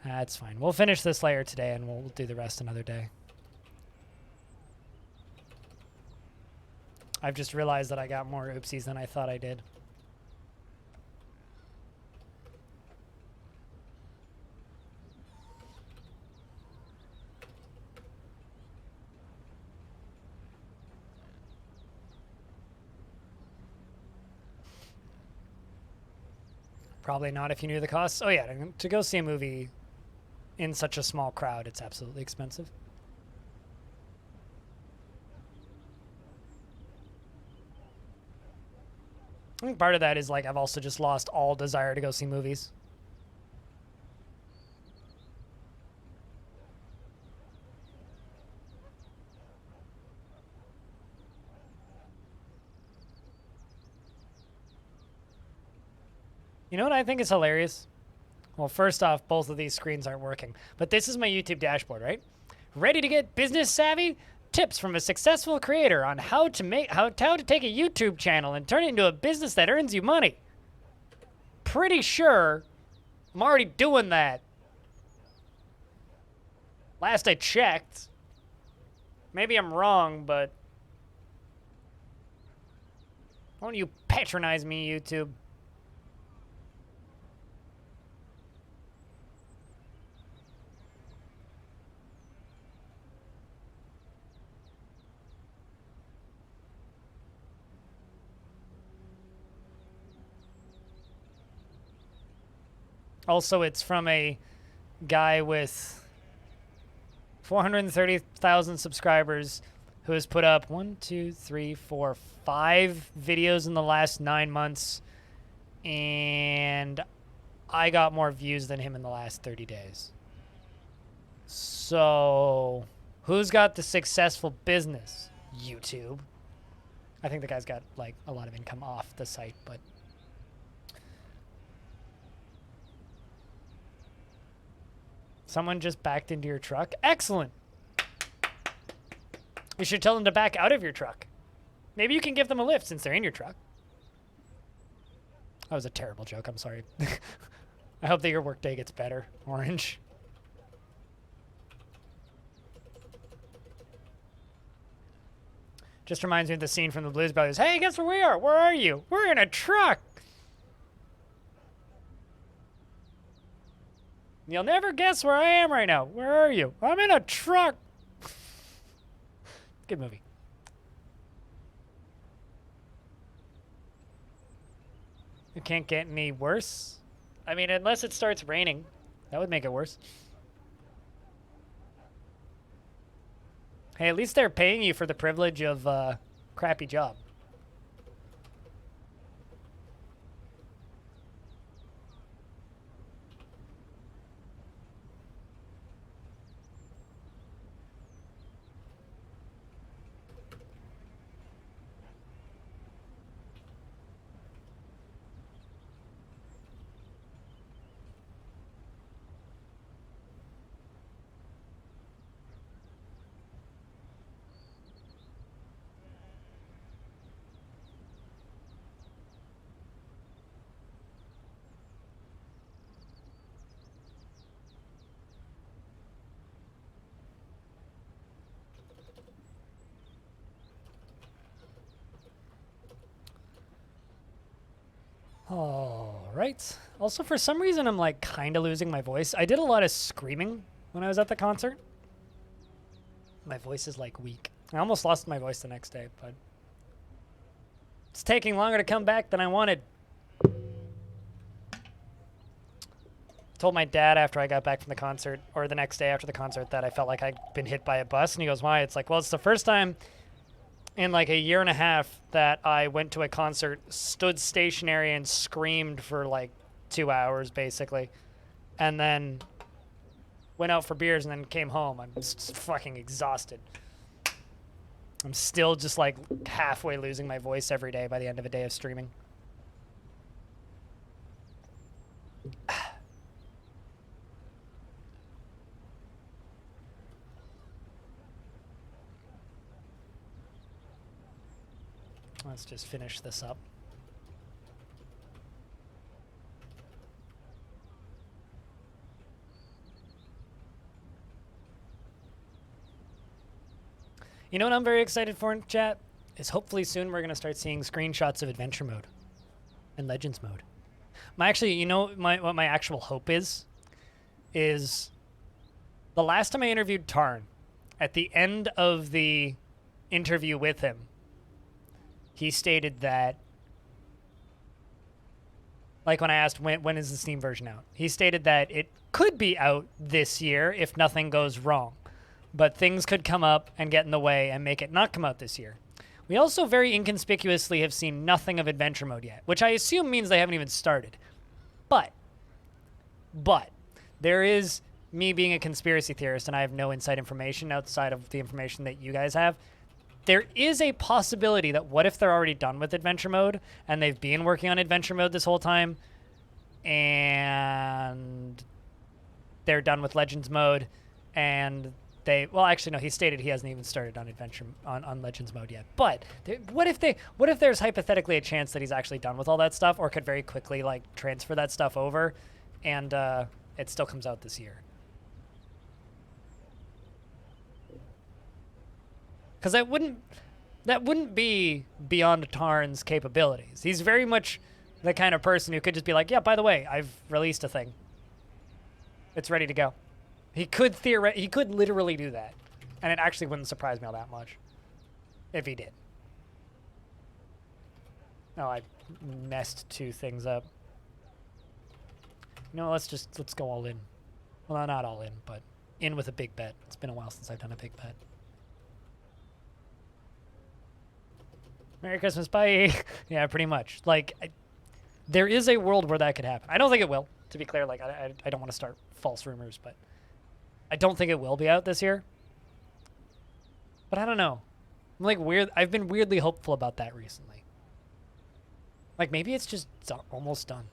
That's fine. We'll finish this layer today, and we'll do the rest another day. I've just realized that I got more oopsies than I thought I did. Probably not if you knew the costs. Oh yeah, to go see a movie in such a small crowd, it's absolutely expensive. I think part of that is like I've also just lost all desire to go see movies. You know what I think is hilarious? Well, first off, both of these screens aren't working. But this is my YouTube dashboard, right? Ready to get business savvy? Tips from a successful creator on how to take a YouTube channel and turn it into a business that earns you money. Pretty sure I'm already doing that. Last I checked. Maybe I'm wrong, but why don't you patronize me, YouTube? Also, it's from a guy with 430,000 subscribers, who has put up 5 videos in the last 9 months, and I got more views than him in the last 30 days. So, who's got the successful business? YouTube. I think the guy's got like a lot of income off the site, but someone just backed into your truck. Excellent. You should tell them to back out of your truck. Maybe you can give them a lift since they're in your truck. That was a terrible joke. I'm sorry. I hope that your workday gets better, Orange. Just reminds me of the scene from the Blues Brothers. Hey, guess where we are? Where are you? We're in a truck. You'll never guess where I am right now. Where are you? I'm in a truck. Good movie. It can't get any worse. I mean, unless it starts raining. That would make it worse. Hey, at least they're paying you for the privilege of a crappy job. All right. Also, for some reason, I'm like kind of losing my voice. I did a lot of screaming when I was at the concert. My voice is like weak. I almost lost my voice the next day, but it's taking longer to come back than I wanted. Told my dad after I got back from the concert, or the next day after the concert, that I felt like I'd been hit by a bus, and he goes, why? It's like, well, it's the first time in like a year and a half that I went to a concert, stood stationary and screamed for like 2 hours basically, and then went out for beers and then came home. I'm just fucking exhausted. I'm still just like halfway losing my voice every day by the end of a day of streaming. Let's just finish this up. You know what I'm very excited for in chat? Is hopefully soon we're going to start seeing screenshots of adventure mode and legends mode. Actually, you know what my actual hope is the last time I interviewed Tarn, at the end of the interview with him, he stated that, like when I asked when is the Steam version out, he stated that it could be out this year if nothing goes wrong, but things could come up and get in the way and make it not come out this year. We also very inconspicuously have seen nothing of adventure mode yet, which I assume means they haven't even started. But there is me being a conspiracy theorist, and I have no inside information outside of the information that you guys have. There is a possibility that what if they're already done with adventure mode and they've been working on adventure mode this whole time and they're done with legends mode and well, actually, no, he stated he hasn't even started on adventure on legends mode yet. But what if there's hypothetically a chance that he's actually done with all that stuff or could very quickly like transfer that stuff over and it still comes out this year? Because that wouldn't be beyond Tarn's capabilities. He's very much the kind of person who could just be like, yeah, by the way, I've released a thing. It's ready to go. He could literally do that. And it actually wouldn't surprise me all that much if he did. Oh, I messed 2 things up. No, let's go all in. Well, not all in, but in with a big bet. It's been a while since I've done a big bet. Merry Christmas, bye. Yeah, pretty much. Like, there is a world where that could happen. I don't think it will, to be clear. Like, I don't want to start false rumors, but I don't think it will be out this year. But I don't know. I'm like weird. I've been weirdly hopeful about that recently. Like, maybe it's just almost done.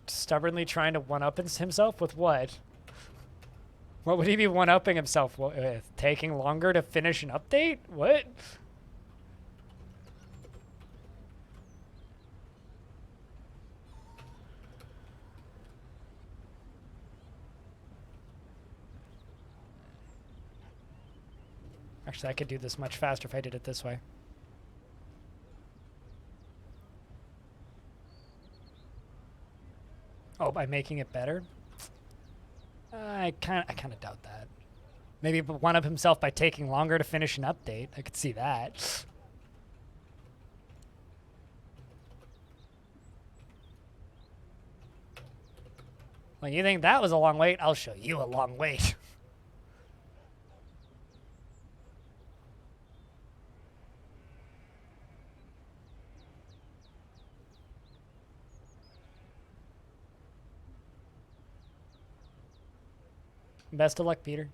Stubbornly trying to one-up himself with what? What would he be one-upping himself with? Taking longer to finish an update? What? Actually, I could do this much faster if I did it this way. Oh, by making it better? I kind of doubt that. Maybe one up himself by taking longer to finish an update. I could see that. Well, you think that was a long wait? I'll show you a long wait. Best of luck, Peter.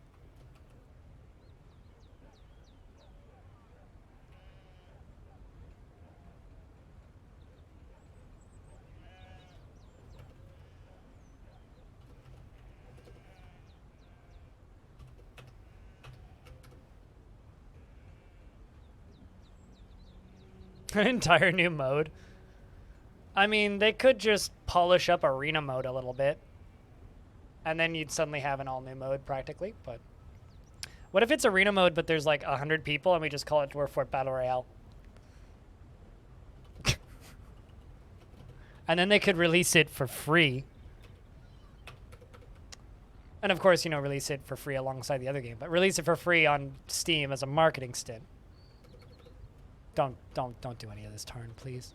An entire new mode. I mean, they could just polish up arena mode a little bit. And then you'd suddenly have an all-new mode, practically. But what if it's arena mode, but there's like 100 people, and we just call it Dwarf Fort Battle Royale? And then they could release it for free. And of course, you know, release it for free alongside the other game. But release it for free on Steam as a marketing stint. Don't do any of this, Tarn, please.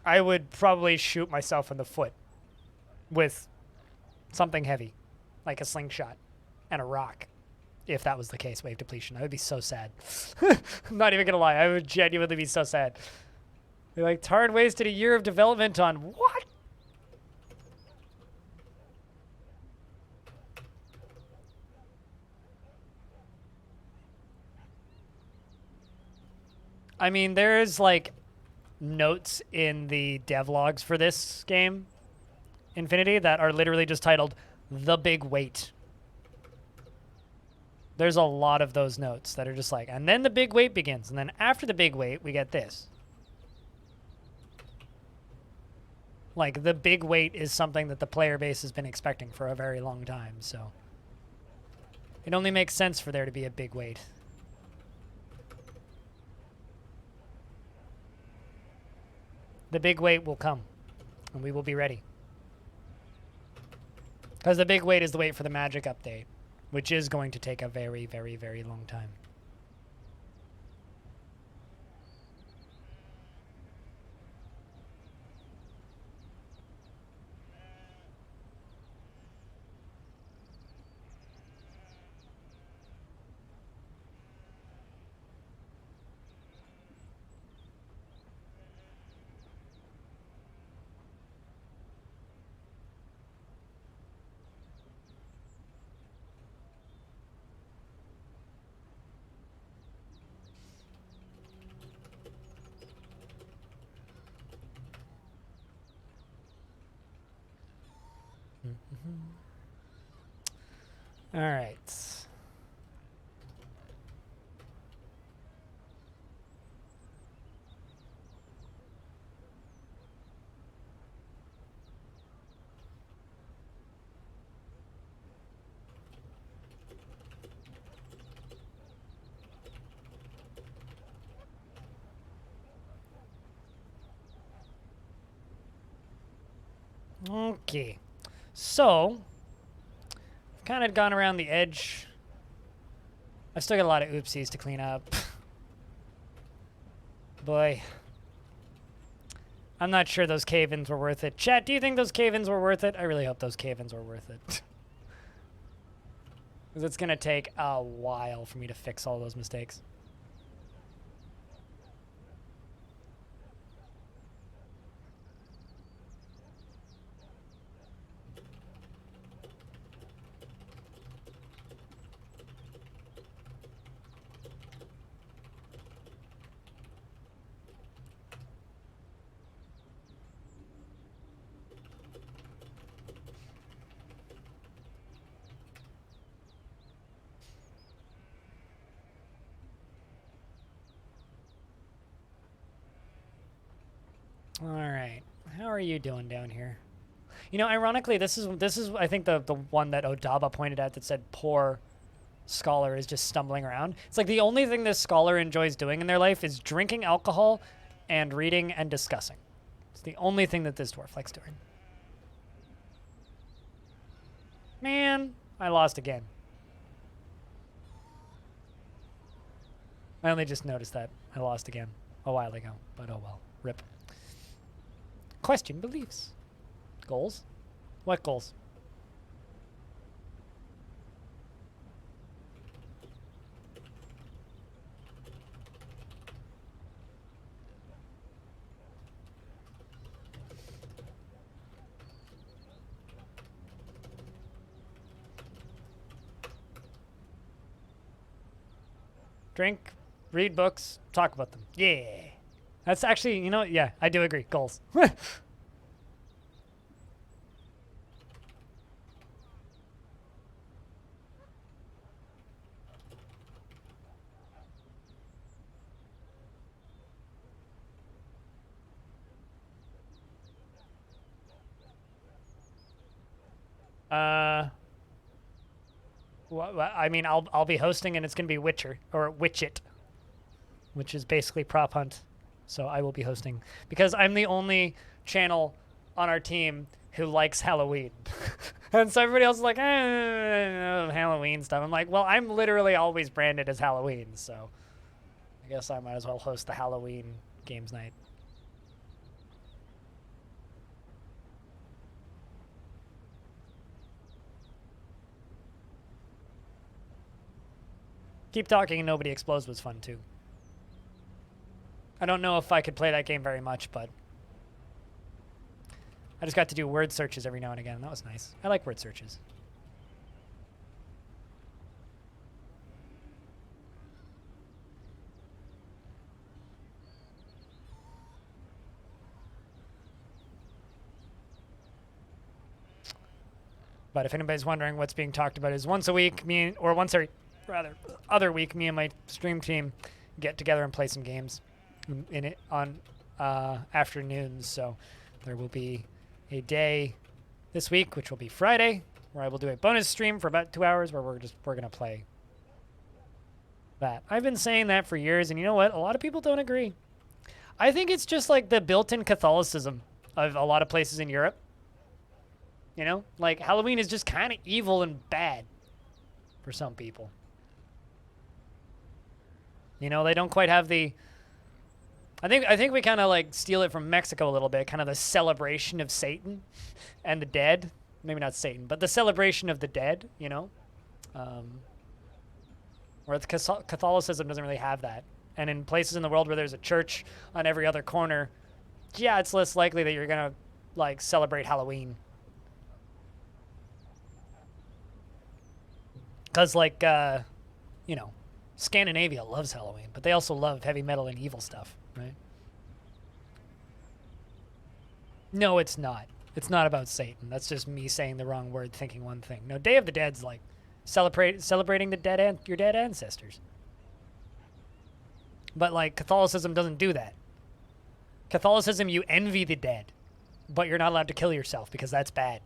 I would probably shoot myself in the foot with something heavy, like a slingshot and a rock, if that was the case, wave depletion. I would be so sad. I'm not even going to lie. I would genuinely be so sad. Be like, Tarn wasted a year of development on what? I mean, there's like notes in the devlogs for this game, Infinity, that are literally just titled "The Big Wait." There's a lot of those notes that are just like, and then the big wait begins, and then after the big wait, we get this. Like, the big wait is something that the player base has been expecting for a very long time, so it only makes sense for there to be a big wait. The big wait will come, and we will be ready. Because the big wait is the wait for the Magic update, which is going to take a very, very, very long time. All right. Okay. So, I've kind of gone around the edge. I've still got a lot of oopsies to clean up. Boy. I'm not sure those cave-ins were worth it. Chat, do you think those cave-ins were worth it? I really hope those cave-ins were worth it. Because it's going to take a while for me to fix all those mistakes. All right, how are you doing down here? You know, ironically, this is I think the one that Odaba pointed out that said poor scholar is just stumbling around. It's like the only thing this scholar enjoys doing in their life is drinking alcohol and reading and discussing. It's the only thing that this dwarf likes doing. Man, I lost again. I only just noticed that I lost again a while ago, but oh well, rip. Question beliefs. Goals? What goals? Drink, read books, talk about them. Yeah. That's actually, you know, yeah, I do agree. Goals. Well, I mean, I'll be hosting, and it's gonna be Witcher or Witchit, which is basically prop hunt. So I will be hosting because I'm the only channel on our team who likes Halloween, and so everybody else is like, Halloween stuff. I'm like, well, I'm literally always branded as Halloween, so I guess I might as well host the Halloween games night. Keep Talking and Nobody Explodes was fun, too. I don't know if I could play that game very much, but I just got to do word searches every now and again, and that was nice. I like word searches. But if anybody's wondering what's being talked about is once a week, other week, me and my stream team get together and play some games in it on afternoons. So there will be a day this week, which will be Friday, where I will do a bonus stream for about 2 hours where we're gonna play that. I've been saying that for years, and you know what? A lot of people don't agree. I think it's just like the built-in Catholicism of a lot of places in Europe. You know, like Halloween is just kind of evil and bad for some people. You know, they don't quite have the. I think we kind of like steal it from Mexico a little bit, kind of the celebration of Satan and the dead. Maybe not Satan, but the celebration of the dead. You know, where the Catholicism doesn't really have that. And in places in the world where there's a church on every other corner, yeah, it's less likely that you're gonna like celebrate Halloween. Because, like, you know, Scandinavia loves Halloween, but they also love heavy metal and evil stuff, right? No, it's not. It's not about Satan. That's just me saying the wrong word, thinking one thing. No, Day of the Dead's like celebrating the your dead ancestors. But, like, Catholicism doesn't do that. Catholicism, you envy the dead, but you're not allowed to kill yourself because that's bad.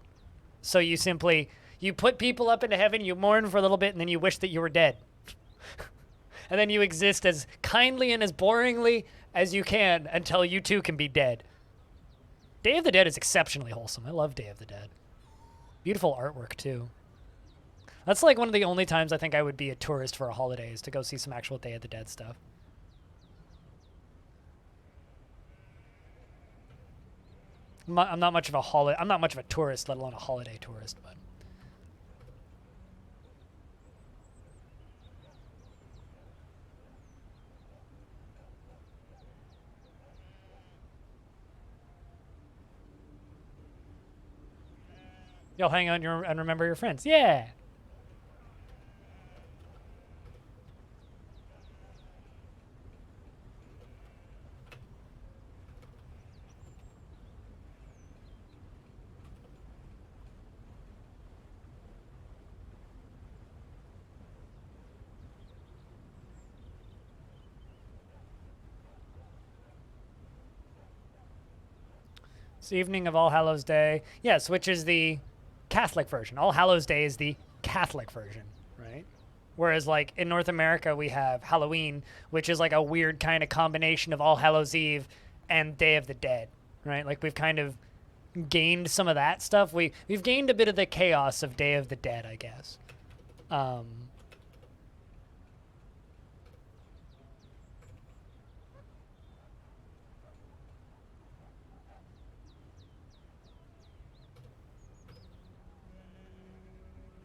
So you simply... You put people up into heaven, you mourn for a little bit, and then you wish that you were dead. And then you exist as kindly and as boringly as you can until you too can be dead. Day of the Dead is exceptionally wholesome. I love Day of the Dead. Beautiful artwork, too. That's like one of the only times I think I would be a tourist for a holiday is to go see some actual Day of the Dead stuff. I'm not much of a tourist, let alone a holiday tourist, but you'll hang out and remember your friends. Yeah. It's the evening of All Hallows Day. Yes, which is the Catholic version. All Hallows Day is the Catholic version, right? Whereas, like, in North America, we have Halloween, which is like a weird kind of combination of All Hallows Eve and Day of the Dead, right? Like, we've kind of gained some of that stuff. We've gained a bit of the chaos of Day of the Dead, I guess.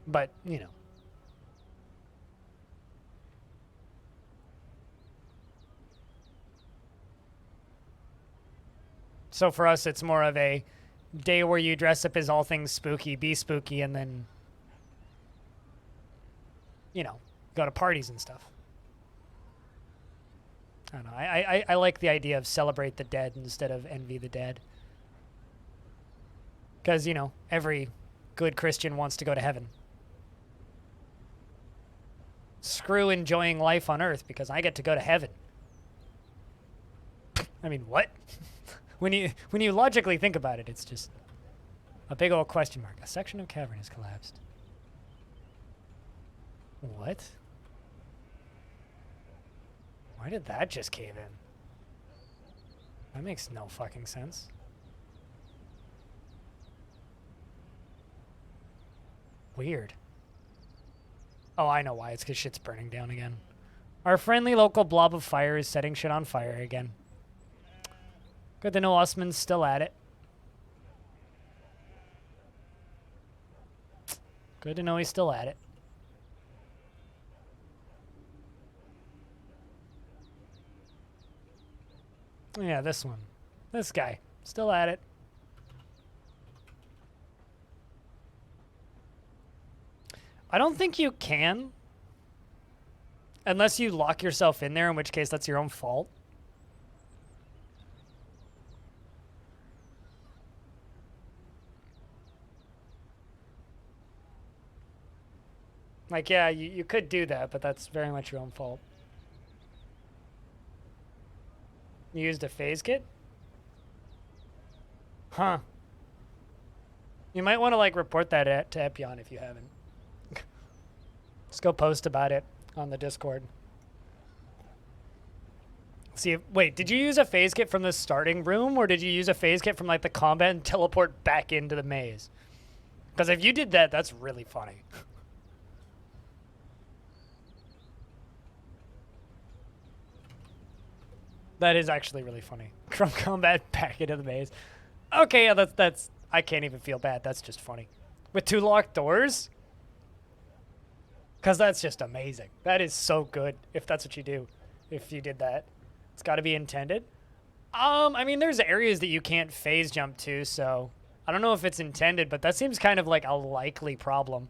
But, you know. So for us, it's more of a day where you dress up as all things spooky, be spooky, and then, you know, go to parties and stuff. I don't know. I like the idea of celebrate the dead instead of envy the dead. Because, you know, every good Christian wants to go to heaven. Screw enjoying life on earth because I get to go to heaven. I mean, what? when you logically think about it, it's just a big old question mark. A section of cavern has collapsed. What? Why did that just cave in? That makes no fucking sense. Weird. Oh, I know why. It's because shit's burning down again. Our friendly local blob of fire is setting shit on fire again. Good to know Usman's still at it. Good to know he's still at it. Yeah, this one. This guy. Still at it. I don't think you can. Unless you lock yourself in there, in which case that's your own fault. Like, yeah, you could do that, but that's very much your own fault. You used a phase kit? Huh. You might want to, like, report that to Epion if you haven't. Just go post about it on the Discord. See, wait, did you use a phase kit from the starting room, or did you use a phase kit from, like, the combat and teleport back into the maze? Because if you did that, that's really funny. That is actually really funny. From combat back into the maze. Okay, yeah, that's I can't even feel bad. That's just funny. With 2 locked doors? Because that's just amazing. That is so good, if that's what you do. If you did that. It's got to be intended. I mean, there's areas that you can't phase jump to, so I don't know if it's intended, but that seems kind of like a likely problem.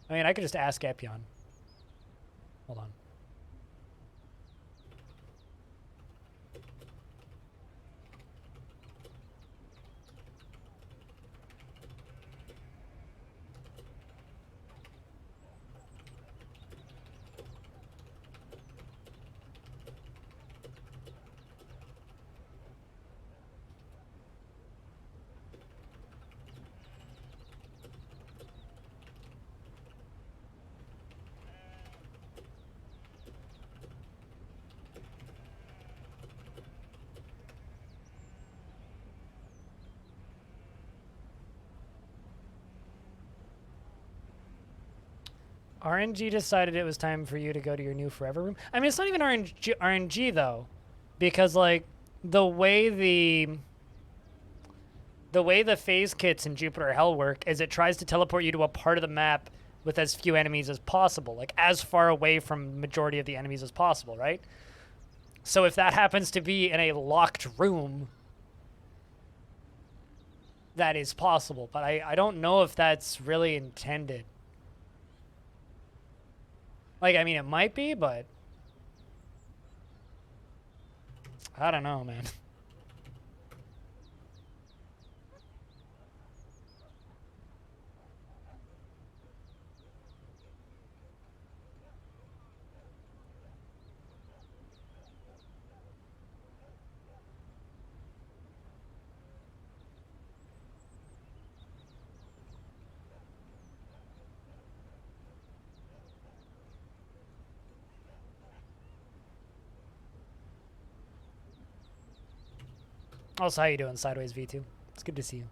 I mean, I could just ask Epion. Hold on. RNG decided it was time for you to go to your new forever room. I mean, it's not even RNG though, because like the way the phase kits in Jupiter Hell work is it tries to teleport you to a part of the map with as few enemies as possible, like as far away from majority of the enemies as possible, right? So if that happens to be in a locked room, that is possible, but I don't know if that's really intended. Like, I mean, it might be, but I don't know, man. Also, how you doing, Sideways V2? It's good to see you.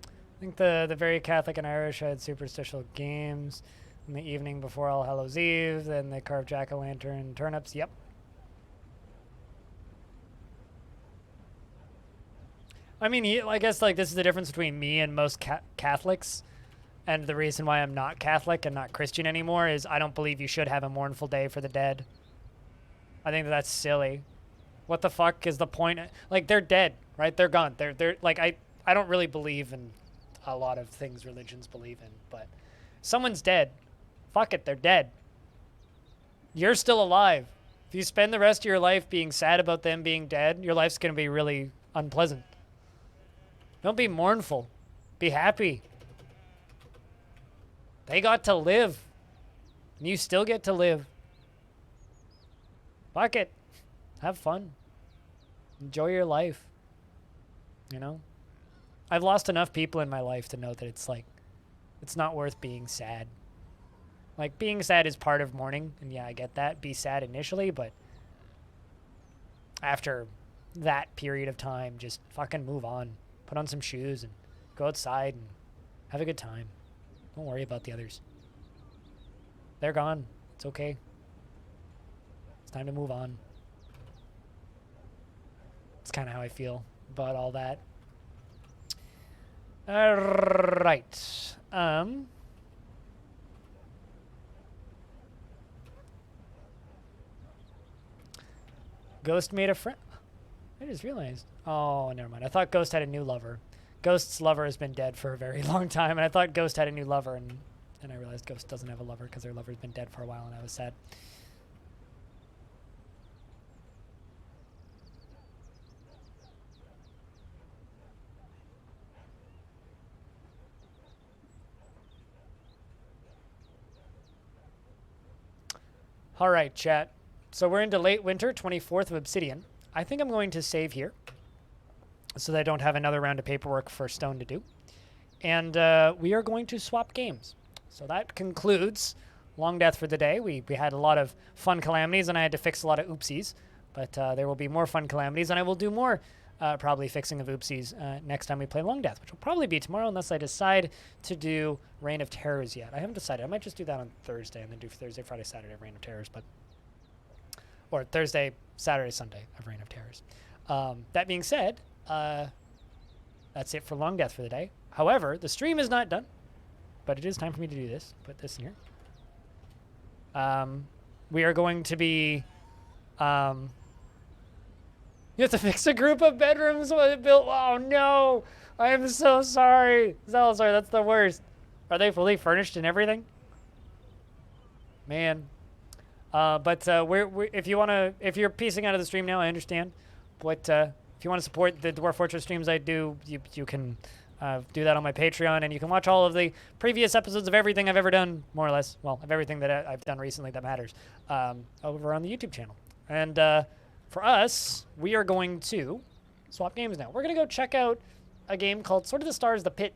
I think the very Catholic and Irish had superstitial games in the evening before All Hallows Eve. Then they carved jack-o'-lantern turnips. Yep. I mean, I guess like this is the difference between me and most Catholics, and the reason why I'm not Catholic and not Christian anymore is I don't believe you should have a mournful day for the dead. I think that's silly. What the fuck is the point? Like, they're dead, right? They're gone. They're like, I don't really believe in a lot of things religions believe in, but someone's dead. Fuck it, they're dead. You're still alive. If you spend the rest of your life being sad about them being dead, your life's going to be really unpleasant. Don't be mournful. Be happy. They got to live. And you still get to live. Fuck it. Have fun. Enjoy your life. You know? I've lost enough people in my life to know that it's like, it's not worth being sad. Like, being sad is part of mourning, and yeah, I get that. Be sad initially, but after that period of time, just fucking move on. Put on some shoes and go outside and have a good time. Don't worry about the others. They're gone. It's okay. It's time to move on. It's kind of how I feel about all that. All right. Ghost made a friend. I just realized. Oh, never mind. I thought Ghost had a new lover. Ghost's lover has been dead for a very long time, and I thought Ghost had a new lover, and I realized Ghost doesn't have a lover because their lover's been dead for a while, and I was sad. All right, chat. So we're into late winter, 24th of Obsidian. I think I'm going to save here so that I don't have another round of paperwork for Stone to do. And we are going to swap games. So that concludes Longdeath for the day. We had a lot of fun calamities, and I had to fix a lot of oopsies. But there will be more fun calamities, and I will do more probably fixing of oopsies next time we play Longdeath, which will probably be tomorrow unless I decide to do Reign of Terrors yet. I haven't decided. I might just do that on Thursday and then do Thursday, Friday, Saturday Reign of Terrors, but or Thursday, Saturday, Sunday of Reign of Terrors. That being said, that's it for Longdeath for the day. However, the stream is not done, but it is time for me to do this. Put this in here. We are going to be... you have to fix a group of bedrooms built... Oh, no! I am so sorry. Salazar, that's the worst. Are they fully furnished and everything? Man. But if you're piecing out of the stream now, I understand. But if you want to support the Dwarf Fortress streams I do, you can do that on my Patreon, and you can watch all of the previous episodes of everything I've ever done, more or less. Well, of everything that I've done recently that matters, over on the YouTube channel. And for us, we are going to swap games now. We're going to go check out a game called Sword of the Stars: The Pit